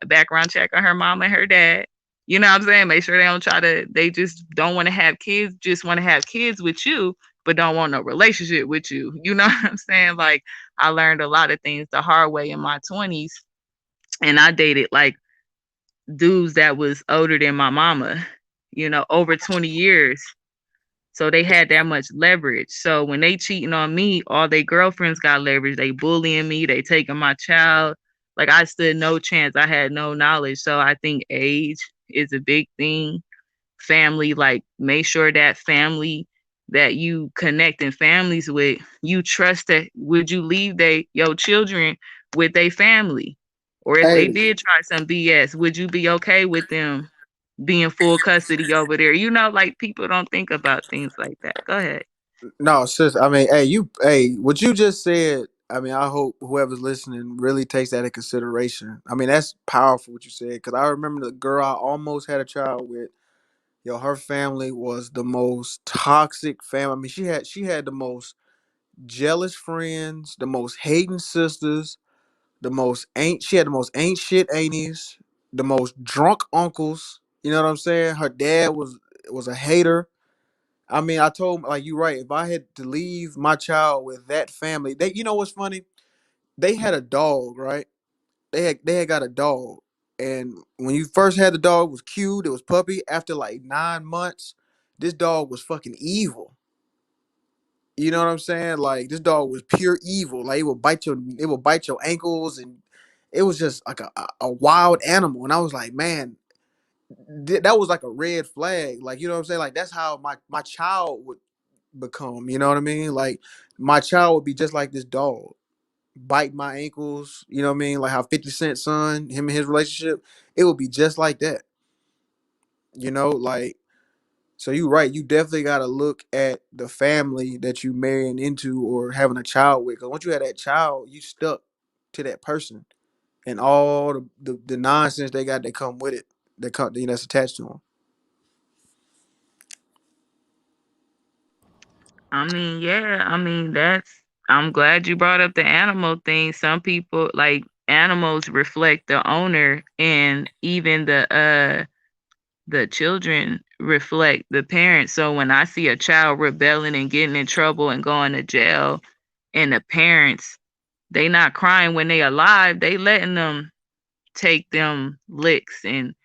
C: a background check on her mom and her dad. You know what I'm saying? Make sure they just don't want to have kids, just want to have kids with you, but don't want no relationship with you. You know what I'm saying? Like, I learned a lot of things the hard way in my 20s, and I dated like dudes that was older than my mama, over 20 years. So they had that much leverage. So when they cheating on me, all they girlfriends got leverage. They bullying me, they taking my child. Like, I stood no chance. I had no knowledge. So I think age is a big thing. Family, like, make sure that family that you connect in families with, you trust that would you leave your children with their family? Or if they
D: Hey,
C: did try some BS, would you be okay with them being full custody over there? Like, people don't think about things like that. Go ahead.
D: no, sis. I mean, hey, what you just said. I mean, I hope whoever's listening really takes that in consideration. I mean, that's powerful what you said because I remember the girl I almost had a child with. Yo, her family was the most toxic family. I mean, she had the most jealous friends, the most hating sisters, the most ain't she had the most ain't shit aunties, the most drunk uncles. You know what I'm saying? Her dad was a hater. I mean, I told him, like, you right. If I had to leave my child with that family, you know what's funny? They had a dog, right? They had got a dog. And when you first had the dog, it was cute. It was puppy. After like 9 months, this dog was fucking evil. You know what I'm saying? Like this dog was pure evil. Like it would bite your ankles, and it was just like a wild animal. And I was like, man, that was like a red flag. Like, you know what I'm saying? Like that's how my child would become. You know what I mean? Like my child would be just like this dog, bite my ankles. You know what I mean? Like how 50 Cent son, him and his relationship, it would be just like that. You know, like so you're right. You definitely got to look at the family that you marrying into or having a child with. Because once you have that child, you stuck to that person and all the nonsense they got that come with it, that's attached to them.
C: I mean, yeah, I mean, I'm glad you brought up the animal thing. Some people like animals reflect the owner, and even the children reflect the parents. So when I see a child rebelling and getting in trouble and going to jail, and the parents, they not crying when they alive, they letting them take them licks and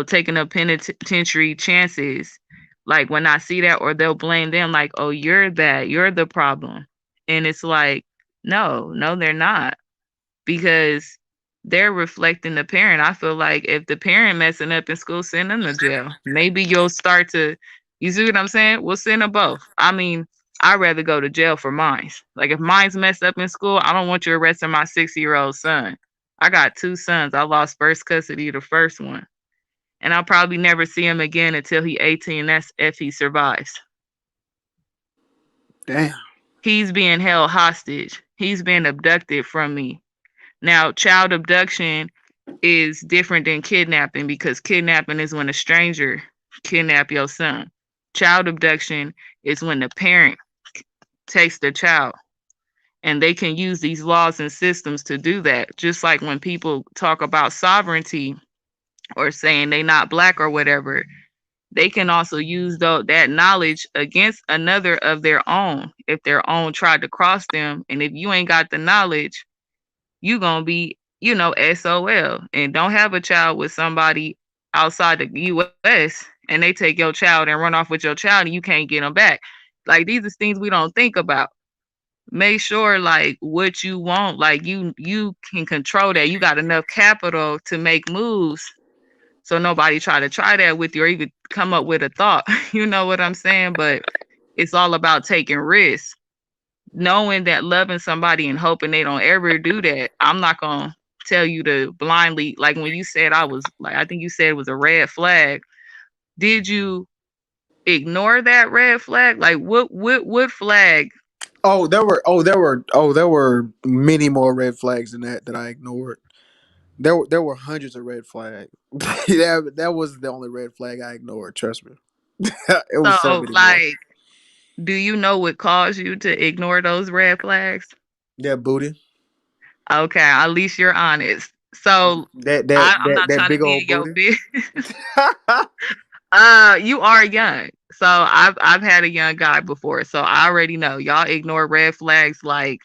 C: taking up penitentiary chances. Like when I see that, or they'll blame them, like, oh, you're bad, you're the problem. And it's like, no, no, they're not, because they're reflecting the parent. I feel like if the parent messing up in school, send them to jail. Maybe you'll start to, you see what I'm saying? We'll send them both. I mean, I'd rather go to jail for mines. Like if mine's messed up in school, I don't want you arresting my 6-year-old son. I got 2 sons. I lost first custody of the first one. And I'll probably never see him again until he 18. That's if he survives.
D: Damn.
C: He's being held hostage. He's been abducted from me. Now, child abduction is different than kidnapping, because kidnapping is when a stranger kidnap your son. Child abduction is when the parent takes the child, and they can use these laws and systems to do that. Just like when people talk about sovereignty or saying they not black or whatever, they can also use that knowledge against another of their own if their own tried to cross them. And if you ain't got the knowledge, you gonna be, SOL. And don't have a child with somebody outside the US and they take your child and run off with your child and you can't get them back. Like these are things we don't think about. Make sure like what you want, like you can control that. You got enough capital to make moves, so nobody try that with you or even come up with a thought. You know what I'm saying? But it's all about taking risks, knowing that loving somebody and hoping they don't ever do that. I'm not gonna tell you to blindly, like when you said, I was like, I think you said it was a red flag. Did you ignore that red flag? Like what flag?
D: There were many more red flags than that I ignored. There were hundreds of red flags. That was the only red flag I ignored. Trust me, it was so
C: So
D: many more.
C: like, do you know what caused you to ignore those red flags?
D: That booty,
C: Okay, at least you're honest. So I'm not
D: that
C: trying to
D: big
C: be
D: old
C: in your
D: booty.
C: business. You are young. So I've had a young guy before. So I already know y'all ignore red flags like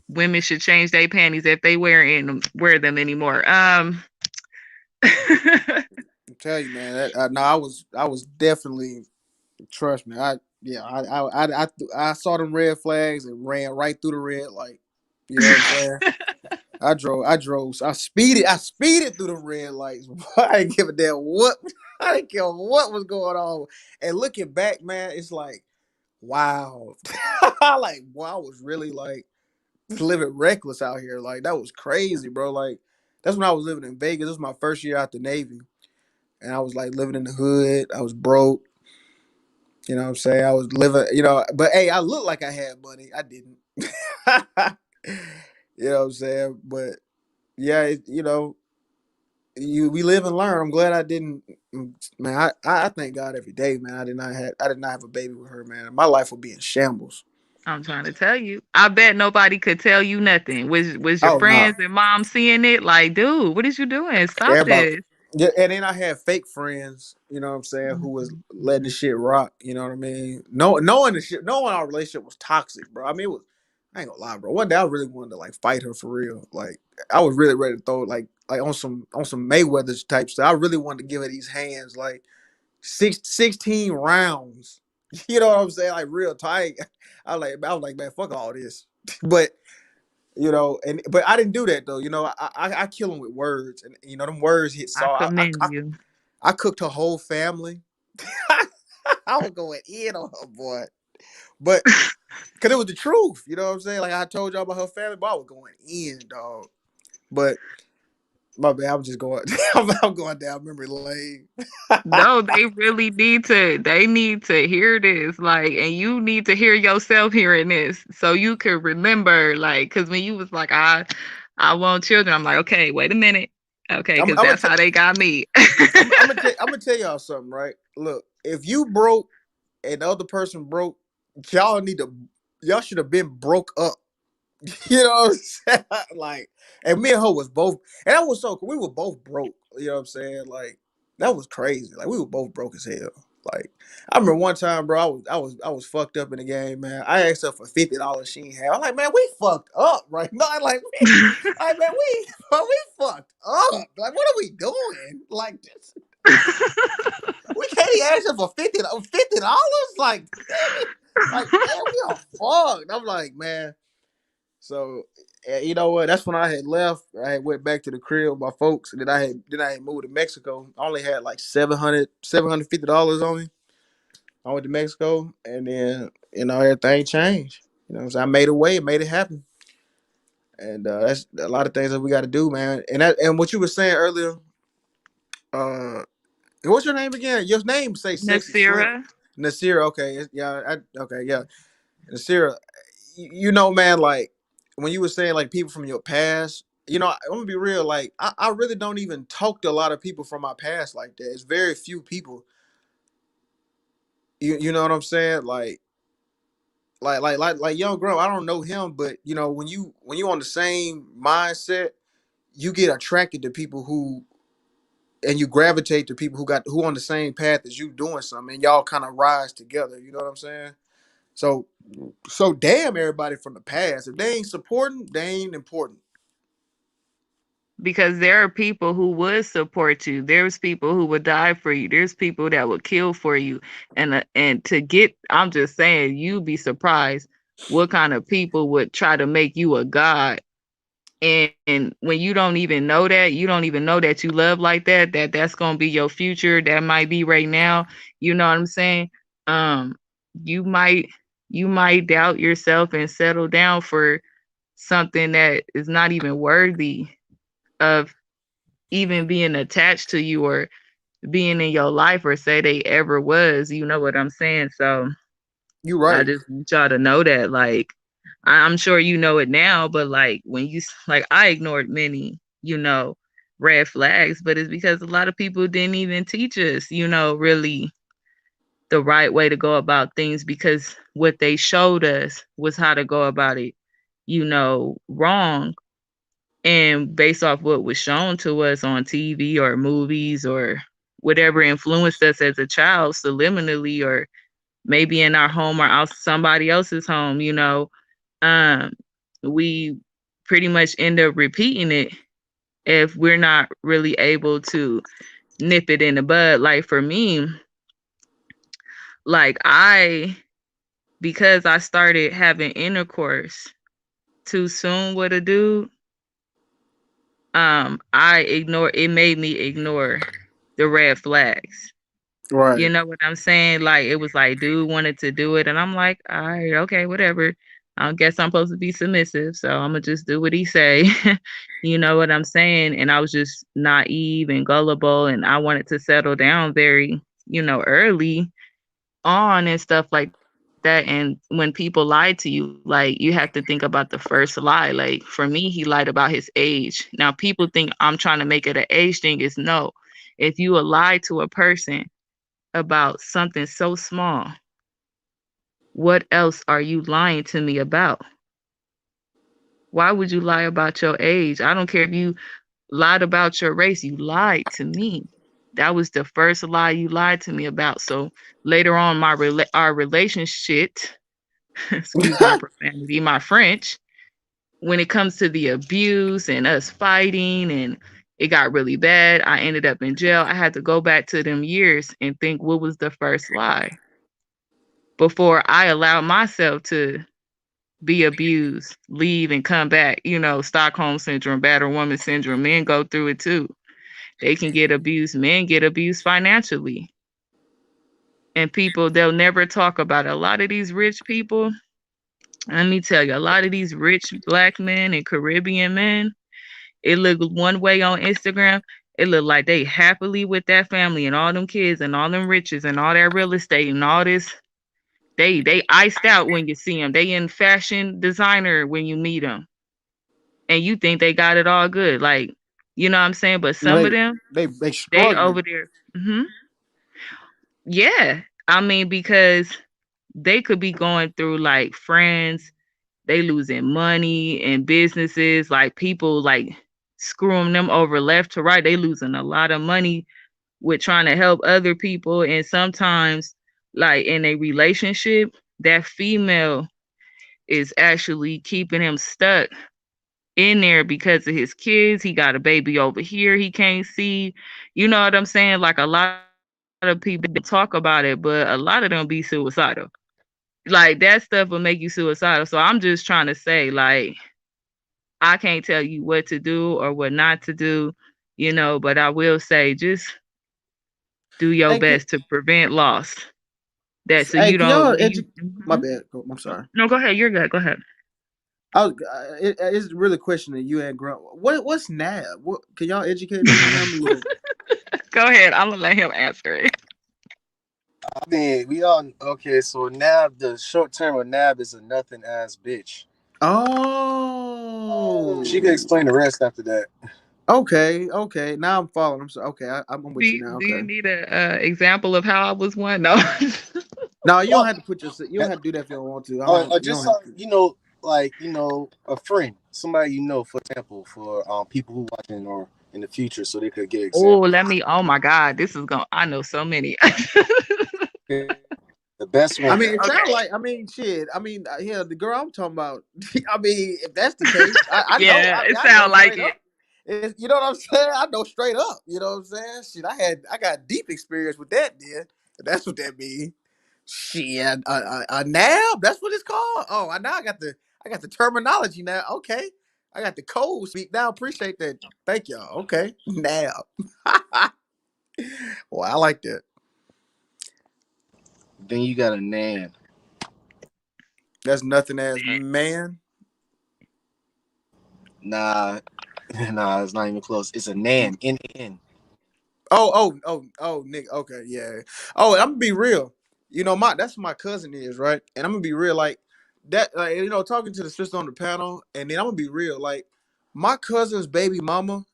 C: women should change their panties if they wear them anymore.
D: I tell you, man. No, I was definitely. Trust me. I saw them red flags and ran right through the red light. You know what I'm saying? I speeded through the red lights. I didn't give a damn what. I didn't care what was going on. And looking back, man, it's like, wow. Like, wow, I was really like living reckless out here. Like, that was crazy, bro. Like, that's when I was living in Vegas. This was my first year out the Navy. And I was like living in the hood. I was broke. You know what I'm saying? I was living, but hey, I looked like I had money. I didn't. You know what I'm saying? But yeah, we live and learn. I'm glad I didn't. Man, I thank God every day, man. I did not have a baby with her, man. My life would be in shambles.
C: I'm trying to tell you. I bet nobody could tell you nothing. Was your
D: Oh no,
C: friends and mom seeing it? Like, dude, what is you doing? Stop
D: everybody.
C: this.
D: Yeah, and then I had fake friends, you know what I'm saying, who was letting the shit rock. You know what I mean? No, knowing our relationship was toxic, bro. I mean,
E: I ain't gonna lie, bro. One day I really wanted to like fight her for real. Like I was really ready to throw like on some Mayweather type stuff. I really wanted to give her these hands like 16 rounds. You know what I'm saying? Like real tight. I was like, man, fuck all this. But but I didn't do that though. I kill them with words, and them words hit
C: I
E: saw.
C: commend you.
E: I cooked her whole family. I was going in on her boy, but because it was the truth. You know what I'm saying? Like I told y'all about her family, but I was going in, dog. But my bad, I'm just going. I'm going down memory lane.
C: No, they really need to. They need to hear this, like, and you need to hear yourself hearing this, so you can remember, like, because when you was like, I want children, I'm like, okay, wait a minute, okay,
E: I'm,
C: because
E: I'm gonna
C: that's how they got me.
E: I'm gonna tell y'all something, right? Look, if you broke and the other person broke, y'all need to y'all should have been broke up. You know what I'm saying? Like, and me and her was both, and that was so cool. We were both broke. You know what I'm saying? Like, that was crazy. Like, we were both broke as hell. Like, I remember one time, bro. I was fucked up in the game, man. I asked her for $50. She ain't have. I'm like, man, we fucked up right now. Like, man, we fucked up. Like, what are we doing? Like, we can't even ask her for $50. Like, damn it. Like, man, we are fucked. I'm like, man. So you know what? That's when I had left. I had went back to the crib with my folks, and then I had moved to Mexico. I only had like $750 on me. I went to Mexico, and then everything changed. So I made a way, made it happen, and that's a lot of things that we got to do, man. And what you were saying earlier, uh, what's your name again? Your name say sexy shrimp.
C: Nasira,
E: Nasir. Okay, yeah. Okay, yeah. Nasir, man, like when you were saying like people from your past, I'm gonna be real. Like I really don't even talk to a lot of people from my past like that. It's very few people. You know what I'm saying? Like young girl. I don't know him, but when you on the same mindset, you get attracted to people and you gravitate to people who on the same path as you doing something, and y'all kind of rise together. You know what I'm saying? So damn everybody from the past. If they ain't supporting, they ain't important.
C: because there are people who would support you. There's people who would die for you. There's people that would kill for you. And to get, I'm just saying, you'd be surprised what kind of people would try to make you a god. And when you don't even know that, you don't even know that you love like that, that's gonna be your future. That might be right now. You know what I'm saying? Um, you might you might doubt yourself and settle down for something that is not even worthy of even being attached to you or being in your life or say they ever was. You know what I'm saying? So
E: You
C: I
E: right.
C: just want y'all to know that, like, I'm sure you know it now, but like when like, I ignored many, red flags, but it's because a lot of people didn't even teach us, really the right way to go about things, because what they showed us was how to go about it, wrong. And based off what was shown to us on TV or movies or whatever influenced us as a child subliminally, or maybe in our home or out somebody else's home, um, we pretty much end up repeating it if we're not really able to nip it in the bud. Like for me, like because I started having intercourse too soon with a dude, it made me ignore the red flags. You
E: Right.
C: know what I'm saying? Like it was like dude wanted to do it and I'm like, all right, okay, whatever. I guess I'm supposed to be submissive, so I'm gonna just do what he say. You know what I'm saying? And I was just naive and gullible, and I wanted to settle down very, early on and stuff like that. And when people lie to you, like you have to think about the first lie. Like for me, he lied about his age. Now people think I'm trying to make it an age thing. Is no. If you lie to a person about something so small, what else are you lying to me about? Why would you lie about your age? I don't care if you lied about your race. You lied to me. That was the first lie you lied to me about. So later on, our relationship excuse my profanity, my French, when it comes to the abuse and us fighting and it got really bad. I ended up in jail. I had to go back to them years and think what was the first lie before I allowed myself to be abused, leave and come back. You know, Stockholm syndrome, battered woman syndrome. Men go through it too. They can get abused. Men get abused financially. And people, they'll never talk about it. A lot of these rich people, let me tell you, a lot of these rich black men and Caribbean men, it look one way on Instagram. It look like they happily with that family and all them kids and all them riches and all that real estate and all this. They iced out when you see them. They in fashion designer when you meet them, and you think they got it all good. Like, you know what I'm saying? But
D: You know,
C: some of them,
D: they
C: they over
D: struggling.
C: there. Yeah, I mean because they could be going through like friends, they losing money and businesses, like people like screwing them over left to right. They losing a lot of money with trying to help other people. And sometimes like in a relationship, that female is actually keeping him stuck in there because of his kids. He got a baby over here he can't see. You know what I'm saying? Like a lot of people talk about it, but a lot of them be suicidal. Like that stuff will make you suicidal. So I'm just trying to say, like, I can't tell you what to do or what not to do, you know, but I will say just do your
D: Hey,
C: best to prevent loss. That so
D: hey,
C: you
D: can
C: don't
D: y'all
C: leave.
D: My bad. I'm sorry.
C: No, go ahead. You're good. Go ahead.
D: It's really a question that you and Grunt. What's NAB? What can y'all educate me on that? I'm a little.
C: Go ahead. I'm gonna let him answer it.
A: I mean, we all okay. So NAB, the short term of NAB is a nothing ass bitch. She could
D: Oh,
A: explain the rest after that.
D: okay, okay. Now I'm following. I'm sorry. Okay, I'm with you now.
C: Do you
D: Okay.
C: need a example of how I was one? No.
D: No, you don't
A: Well,
D: have to put your. You don't have to do that if you don't want to. I
A: or,
D: don't.
A: or
D: You don't
A: just
D: have to.
A: like a friend, somebody for example, for people who watching or in the future, so they could get
C: Oh,
A: examples.
C: let me. Oh my God, this is going. I know so many.
A: The best
D: I
A: one.
D: mean, it sounds
C: Okay.
D: like. I mean, shit. I mean, yeah, the girl I'm talking about. I mean, if that's the case, I know.
C: Yeah,
D: I mean,
C: it
D: I know
C: sounds like
D: straight
C: it.
D: up. You know what I'm saying? I know straight up. You know what I'm saying? Shit, I got deep experience with that. Then that's what that means. Shit, a nab. That's what it's called. Oh, I got the terminology now. Okay, I got the code speak now. Appreciate that. Thank y'all. Okay, nab. Well, I like that.
A: Then you got a nan.
D: That's nothing as man.
A: Nah, nah, it's not even close. It's a nan. N.
D: Nick. Okay, yeah. Oh, I'm gonna be real. You know, that's my cousin is right, and I'm gonna be real. Like that, like talking to the sister on the panel, and then I'm gonna be real. Like my cousin's baby mama,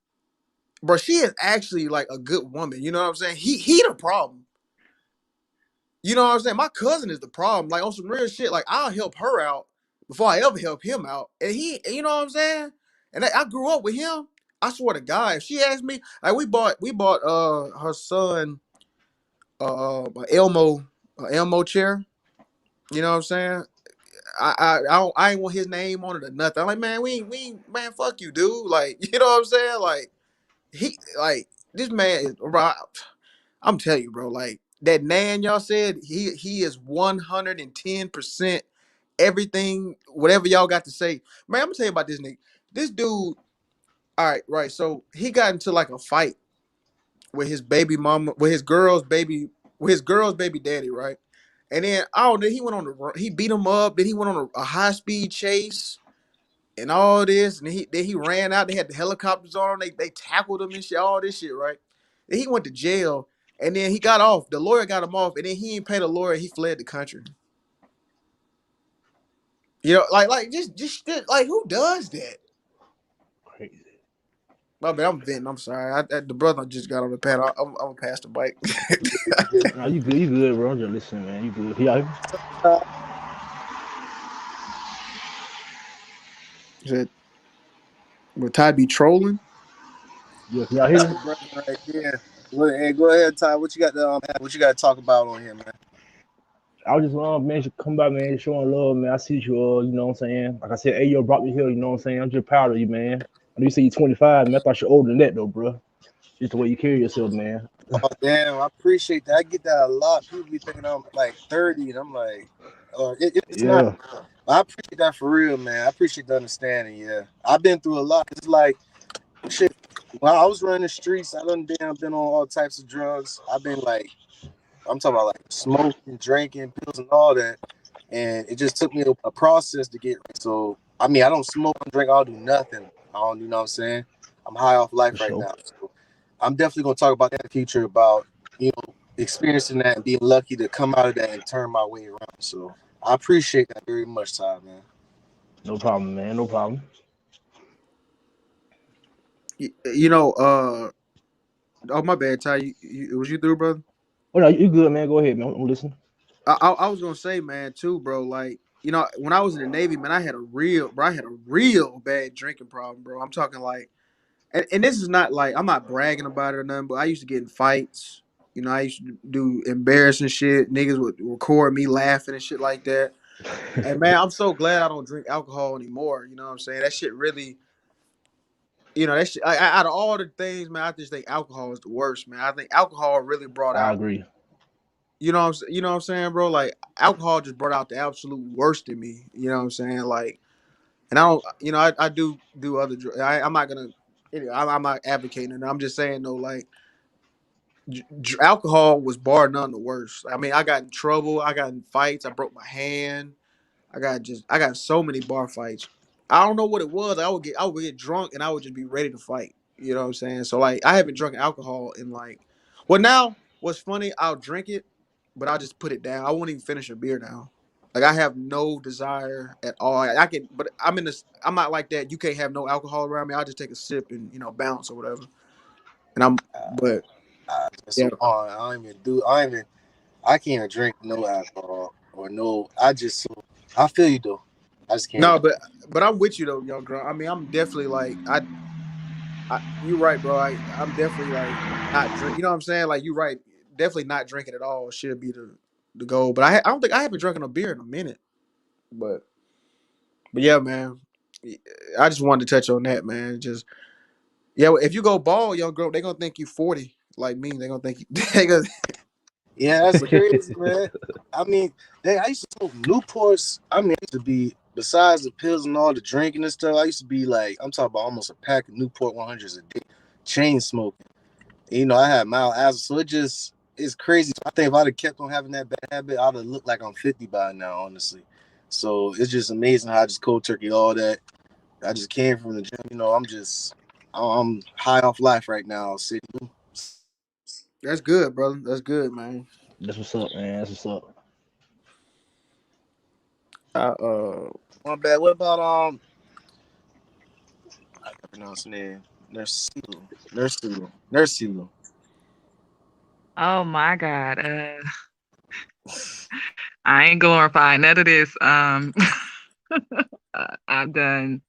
D: bro. She is actually like a good woman. You know what I'm saying? He the problem. You know what I'm saying? My cousin is the problem. Like on some real shit. Like I'll help her out before I ever help him out. And you know what I'm saying? And I grew up with him. I swear to God, if she asked me, like we bought her son a Elmo chair. You know what I'm saying? I ain't want his name on it or nothing. I'm like, man, man, fuck you, dude. Like, you know what I'm saying? Like this man is bro. I'm telling you, bro. Like that Nan y'all said, he is 110% everything. Whatever y'all got to say, man. I'm gonna tell you about this nigga. This dude. All right, right. So he got into like a fight with his baby mama, with his girl's baby daddy, right? And then I don't know, he went on the he beat him up, then he went on a high speed chase and all this, and he ran out. They had the helicopters on him, they tackled him and shit, all this shit, right? Then he went to jail, and then he got off. The lawyer got him off, and then he didn't pay the lawyer. He fled the country. You know, just like who does that?
E: Crazy.
D: My bad, I'm venting. I'm sorry. The brother just got on the panel. I'm gonna pass the bike.
E: Nah, you good? You good, bro? I'm just listening, man. You good? Yeah,
D: Said, will Ty be trolling?
E: yeah. Can y'all hear
A: That's
E: me?
A: the brother right there. Hey, go ahead, Ty. What you got to talk about on here, man?
F: I was just man, should come by, man, showing love, man. I see you, you know what I'm saying. Like I said, hey, yo, brought me here, you know what I'm saying. I'm just proud of you, man. I know you say you're 25, man. I thought you're older than that, though, bro. Just the way you carry yourself, man.
A: Oh damn, I appreciate that. I get that a lot. People be thinking I'm like 30, and I'm like, it's not.
F: Yeah,
A: I appreciate that for real, man. I appreciate the understanding. Yeah, I've been through a lot. It's like shit. When I was running the streets, I've been on all types of drugs. I've been like, I'm talking about like smoking, drinking, pills, and all that. And it just took me a process to get right. So I mean, I don't smoke and drink. I don't do nothing. I don't. You know what I'm saying? I'm high off
F: for
A: life right
F: sure.
A: now. So I'm definitely gonna talk about that in the future about experiencing that and being lucky to come out of that and turn my way around. So I appreciate that very much, Todd, man.
F: No problem, man. No problem.
E: You know, oh my bad, Ty. Was you through, brother?
F: Oh, no, you good, man. Go ahead, man. I'm listening.
E: I was gonna say, man, too, bro. Like, when I was in the Navy, man, I had a real bad drinking problem, bro. I'm talking like, and this is not like I'm not bragging about it or nothing, but I used to get in fights. I used to do embarrassing shit. Niggas would record me laughing and shit like that. And man, I'm so glad I don't drink alcohol anymore. You know what I'm saying? That shit really, that shit. Out of all the things, man, I just think alcohol is the worst, man. I think alcohol really brought
F: I
E: out.
F: agree.
E: You know what I'm saying, bro? Like alcohol just brought out the absolute worst in me. You know what I'm saying? Like, and I don't, I do other drugs. I'm not gonna, I'm not advocating it. I'm just saying though, like, alcohol was bar none the worst. I mean, I got in trouble. I got in fights. I broke my hand. I got so many bar fights. I don't know what it was. I would get drunk and I would just be ready to fight. You know what I'm saying? So like I haven't drunk alcohol in like, well, now what's funny, I'll drink it, but I'll just put it down. I won't even finish a beer now. Like I have no desire at all. I can, but I'm in this. I'm not like that. You can't have no alcohol around me. I'll just take a sip and bounce or whatever. And but
A: So
E: yeah,
A: I don't even do. I can't even drink no alcohol or no. I feel you though. I just can't.
E: no, but I'm with you though, young girl. I mean, I'm definitely like you're right, bro. I'm definitely like not drink. You know what I'm saying? Like you're right. Definitely not drinking at all should be the goal. But I don't think I haven't drinking a beer in a minute. But but yeah, man. I just wanted to touch on that, man. Just yeah. If you go bald, young girl, they gonna think you 40 like me. They gonna think you. They gonna,
A: Yeah, that's
E: but
A: crazy, man. I mean, I used to smoke Newports. I mean, I used to be besides the pills and all the drinking and stuff. I used to be like, I'm talking about almost a pack of Newport 100s a day, chain smoking. And, I had mild asthma, so it's crazy. I think if I'd have kept on having that bad habit, I'd have looked like I'm 50 by now, honestly. So it's just amazing how I just cold turkey all that. I just came from the gym. I'm high off life right now, city.
E: that's good, brother. That's good, man.
F: That's what's up, man. That's what's up.
E: I uh
A: My bad. What about I can pronounce the name. Nursilo.
C: Oh my God. I ain't glorifying none of this. I've done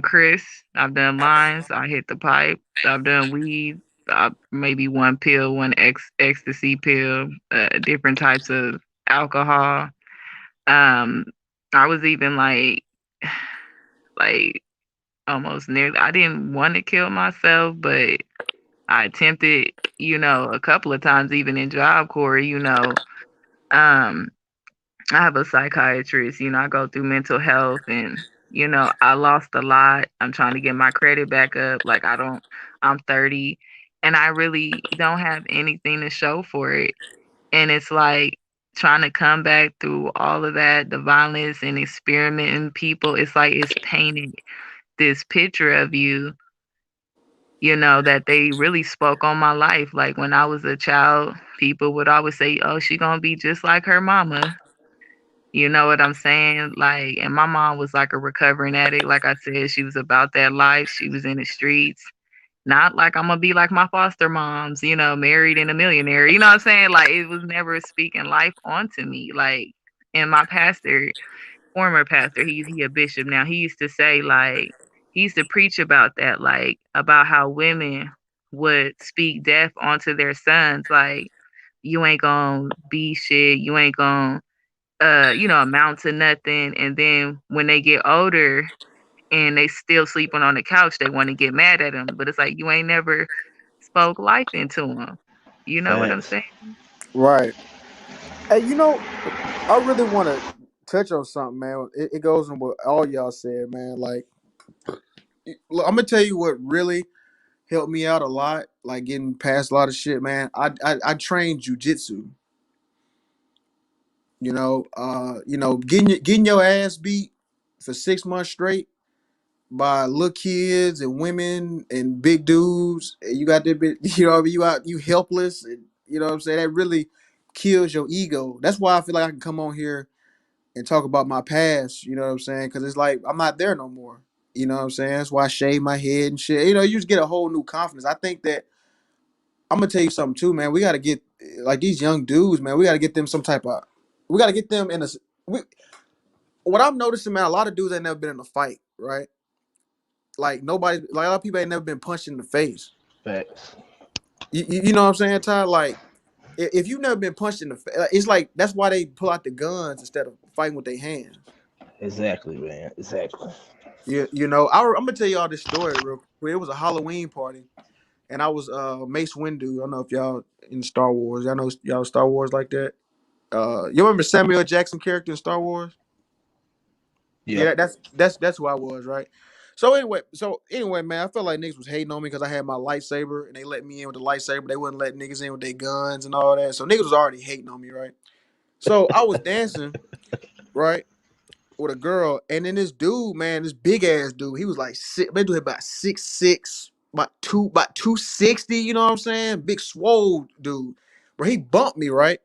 C: Chris. I've done lines. I hit the pipe. I've done weed. Maybe one pill, one ecstasy pill, different types of alcohol. Um, I was even like almost near. I didn't want to kill myself, but I attempted, a couple of times, even in Job Corps. Um, I have a psychiatrist. I go through mental health, and I lost a lot. I'm trying to get my credit back up. Like I'm 30, and I really don't have anything to show for it. And it's like trying to come back through all of that, the violence and experimenting people. It's like it's painting this picture of you, that they really spoke on my life. Like when I was a child, people would always say, "Oh, she gonna be just like her mama." You know what I'm saying? Like, and my mom was like a recovering addict. Like I said, she was about that life. She was in the streets. Not like I'm gonna be like my foster moms, married and a millionaire. You know what I'm saying? Like it was never speaking life onto me. Like, and my pastor, former pastor, he a bishop now. He used to say like he used to preach about that, like about how women would speak death onto their sons, like you ain't gonna be shit, you ain't gonna amount to nothing. And then when they get older and they still sleeping on the couch, they want to get mad at them. But it's like you ain't never spoke life into them. You know what I'm
F: Facts.
C: saying?
E: Right. Hey, I really want to touch on something, man. It goes on what all y'all said, man. Like, look, I'm gonna tell you what really helped me out a lot, like getting past a lot of shit, man. I trained jujitsu. Getting your ass beat for 6 months straight by little kids and women and big dudes. And you got that bit, what I mean? You helpless, and you know what I'm saying. That really kills your ego. That's why I feel like I can come on here and talk about my past. You know what I'm saying? Because it's like I'm not there no more. You know what I'm saying? That's why I shave my head and shit. You just get a whole new confidence. I think that I'm gonna tell you something too, man. We got to get like these young dudes, man. We got to get them some type of. We got to get them in a. We, what I'm noticing, man, a lot of dudes ain't never been in a fight, right? Like nobody, like a lot of people ain't never been punched in the face.
F: Facts.
E: You know what I'm saying, Ty? Like if you've never been punched in the face, it's like that's why they pull out the guns instead of fighting with their hands.
F: Exactly, man. Exactly.
E: I'm gonna tell y'all this story real quick. It was a Halloween party, and I was Mace Windu. I don't know if y'all in Star Wars. Y'all know y'all Star Wars like that. You remember Samuel Jackson character in Star Wars?
F: Yep.
E: Yeah, that's who I was, right? So anyway, man, I felt like niggas was hating on me because I had my lightsaber and they let me in with the lightsaber. They wouldn't let niggas in with their guns and all that. So niggas was already hating on me, right? So I was dancing, right, with a girl, and then this dude, man, this big ass dude, he was like six, they do about 6'6", about 260, you know what I'm saying? Big swole dude. But he bumped me, right?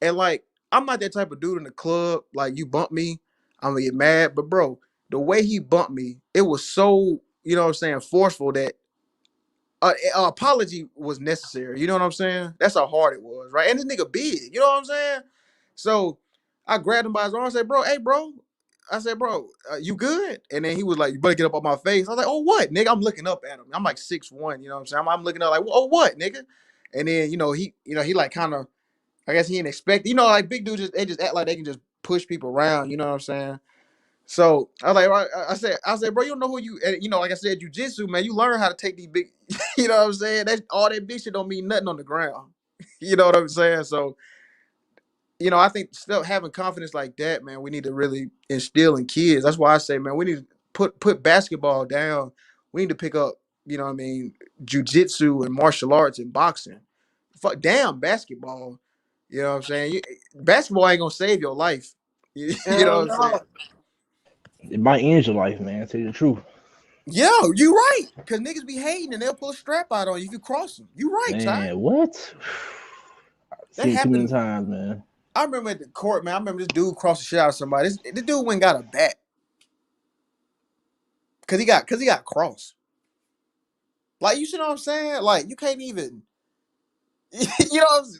E: And like, I'm not that type of dude in the club. Like, you bump me, I'm gonna get mad. But bro, the way he bumped me, it was so, you know what I'm saying, forceful that an apology was necessary. You know what I'm saying? That's how hard it was, right? And this nigga big, you know what I'm saying? So I grabbed him by his arm and said, bro, hey, bro. I said, bro, you good? And then he was like, you better get up on my face. I was like, oh, what, nigga? I'm looking up at him. I'm like 6'1", you know what I'm saying? I'm looking up like, oh, what, nigga? And then, he like kind of, I guess he didn't expect, like big dudes they just act like they can just push people around, you know what I'm saying? So I was like, I said, bro, you don't know who you, and, like I said, jujitsu, man, you learn how to take these big, you know what I'm saying? That's all that big shit don't mean nothing on the ground. You know what I'm saying? So, I think still having confidence like that, man, we need to really instill in kids. That's why I say, man, we need to put basketball down. We need to pick up, you know what I mean, jujitsu and martial arts and boxing. Fuck, damn basketball. You know what I'm saying? Basketball ain't gonna save your life. You know
D: Hell
E: what I'm saying?
D: no.
F: It might end your life, man. Tell you the truth.
E: Yo, you right. Cause niggas be hating and they'll pull a strap out on you if you cross them. You right, Ty.
F: Man, what?
E: That
F: Seen it too many
E: happened.
F: times, man.
E: I remember at the court, man. I remember this dude crossed the shit out of somebody. This dude went and got a bat cause he got crossed. Like, you see what I'm saying? Like, you can't even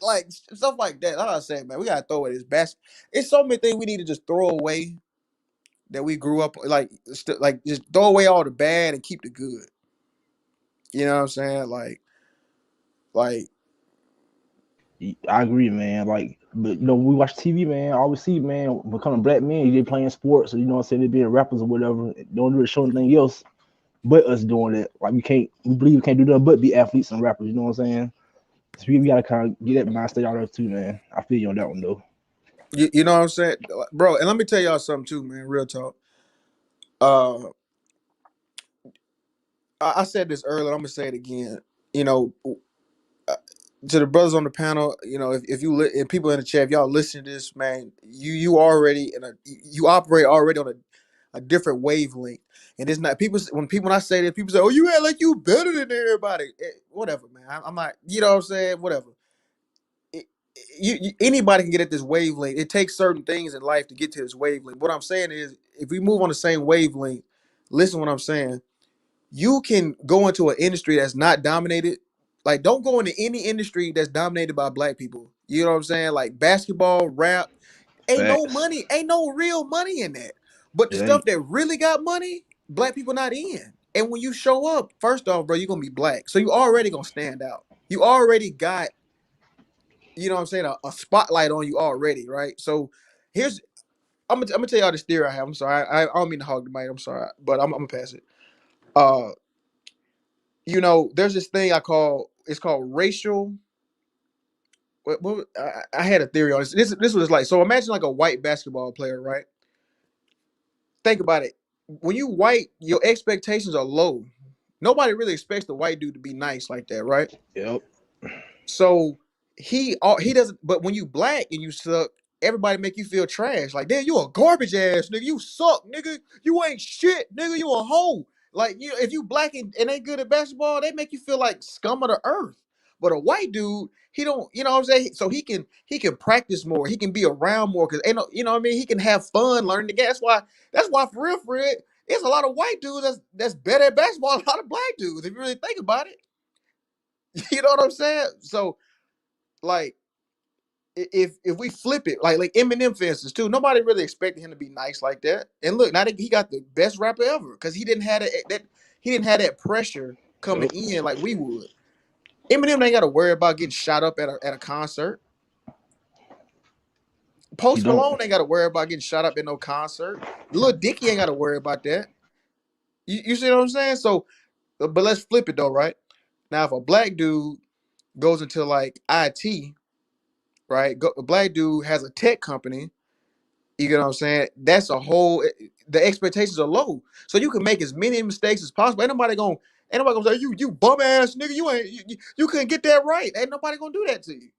E: like stuff like that. Like I said, man, we gotta throw away this basket. It's so many things we need to just throw away that we grew up like just throw away all the bad and keep the good. You know what I'm saying? Like
F: I agree, man. Like, but when we watch TV, man, I always see, man, becoming black men, they playing sports, or what I'm saying, they being rappers or whatever. Don't really show anything else but us doing it. Like, we believe we can't do nothing but be athletes and rappers. You know what I'm saying? So we gotta kind of get that mindset out of us too, man. I feel you on that one though.
E: you know what I'm saying, bro. And let me tell y'all something too, man. Real talk. Uh, I said this earlier. I'm gonna say it again. You know, uh, to the brothers on the panel, if you and people in the chat, if y'all listen to this, man, you already you operate already on a different wavelength. And it's not when I say that, people say, "Oh, you act like you better than everybody." Whatever, man. I'm not. You know what I'm saying? Whatever. It, anybody can get at this wavelength. It takes certain things in life to get to this wavelength. What I'm saying is, if we move on the same wavelength, listen what I'm saying. You can go into an industry that's not dominated. Like, don't go into any industry that's dominated by black people. You know what I'm saying? Like basketball, rap, ain't no
F: Facts.
E: money, ain't no real money in that. But the
F: It
E: stuff
F: ain't.
E: that really got money, black people not in. And when you show up, first off, bro, you're gonna be black. So you already gonna stand out. You already got you know what I'm saying, a spotlight on you already, right? So here's I'm gonna tell y'all this theory I have. I'm sorry, I don't mean to hog the mic. I'm sorry, but I'm gonna pass it. Uh, there's this thing it's called racial. I had a theory on this. This was like, so imagine like a white basketball player, right? Think about it. When you white, your expectations are low. Nobody really expects the white dude to be nice like that, right?
F: Yep.
E: So he doesn't. But when you black and you suck, everybody make you feel trash. Like, damn, you a garbage ass nigga. You suck, nigga. You ain't shit, nigga. You a hoe. Like, if you black and ain't good at basketball, they make you feel like scum of the earth. But a white dude, he don't. You know what I'm saying? So he can practice more. He can be around more because ain't no. You know what I mean? He can have fun learning the game. That's why for real, it's a lot of white dudes that's better at basketball than a lot of black dudes. If you really think about it, you know what I'm saying? So like if we flip it, like Eminem, for instance, too, nobody really expected him to be nice like that. And look, now that he got the best rapper ever because he didn't have that pressure coming
F: Yep.
E: in like we would. Eminem ain't got to worry about getting shot up at a concert.
F: You
E: Post
F: don't.
E: Malone ain't got to worry about getting shot up at no concert. Lil Dicky ain't got to worry about that. You see what I'm saying? So, but let's flip it though, right? Now, if a black dude goes into like IT, right? A black dude has a tech company. You get what I'm saying? That's a whole. The expectations are low, so you can make as many mistakes as possible. Ain't nobody gonna say you bum ass nigga. You couldn't get that right. Ain't nobody gonna do that to you.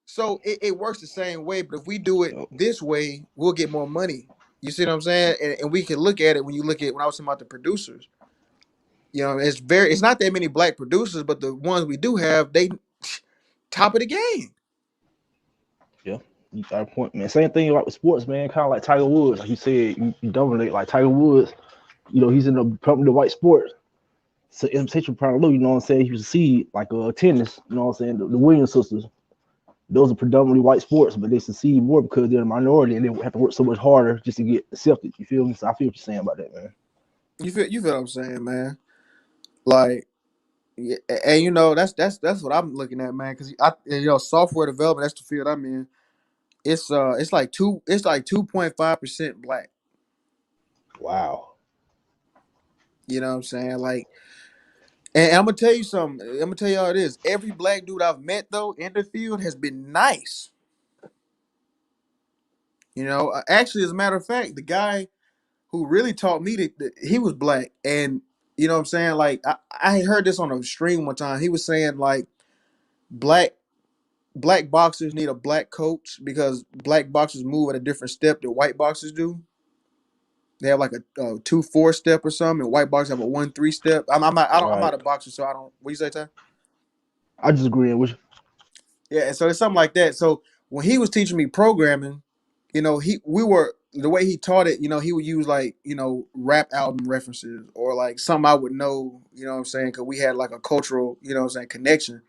E: So it works the same way. But if we do it
F: Yep.
E: this way, we'll get more money. You see what I'm saying? And we can look at it when I was talking about the producers. It's not that many black producers, but the ones we do have, they top of the game.
F: Yeah. You got a point, man. Same thing like with sports, man. Kind of like Tiger Woods, like you said, you dominate. Like Tiger Woods, he's in the white sports. So invitation probably low, you know what I'm saying? You see like tennis, you know what I'm saying? The Williams sisters, those are predominantly white sports, but they succeed more because they're a minority and they have to work so much harder just to get accepted. You feel me? So I feel what you're saying about that, man.
E: You feel what I'm saying, man? Like, yeah, and that's what I'm looking at, man. Because software development, that's the field I'm in. It's like 2.5% black.
F: Wow.
E: You know what I'm saying? Like, and I'm gonna tell you something. I'm gonna tell you how it is. Every black dude I've met though in the field has been nice. Actually, as a matter of fact, the guy who really taught me he was black, and you know what I'm saying. Like, I had heard this on a stream one time. He was saying like black black boxers need a black coach because black boxers move at a different step than white boxers do. They have like a 2-4 step or something, and white boxers have a 1-3 step. I'm
F: Right.
E: not a boxer, so I don't. What do you say, Ty?
F: I just agree with you.
E: Yeah, so it's something like that. So when he was teaching me programming, the way he taught it, he would use like rap album references or like something I would know. You know what I'm saying? Because we had like a cultural, what I'm saying, connection.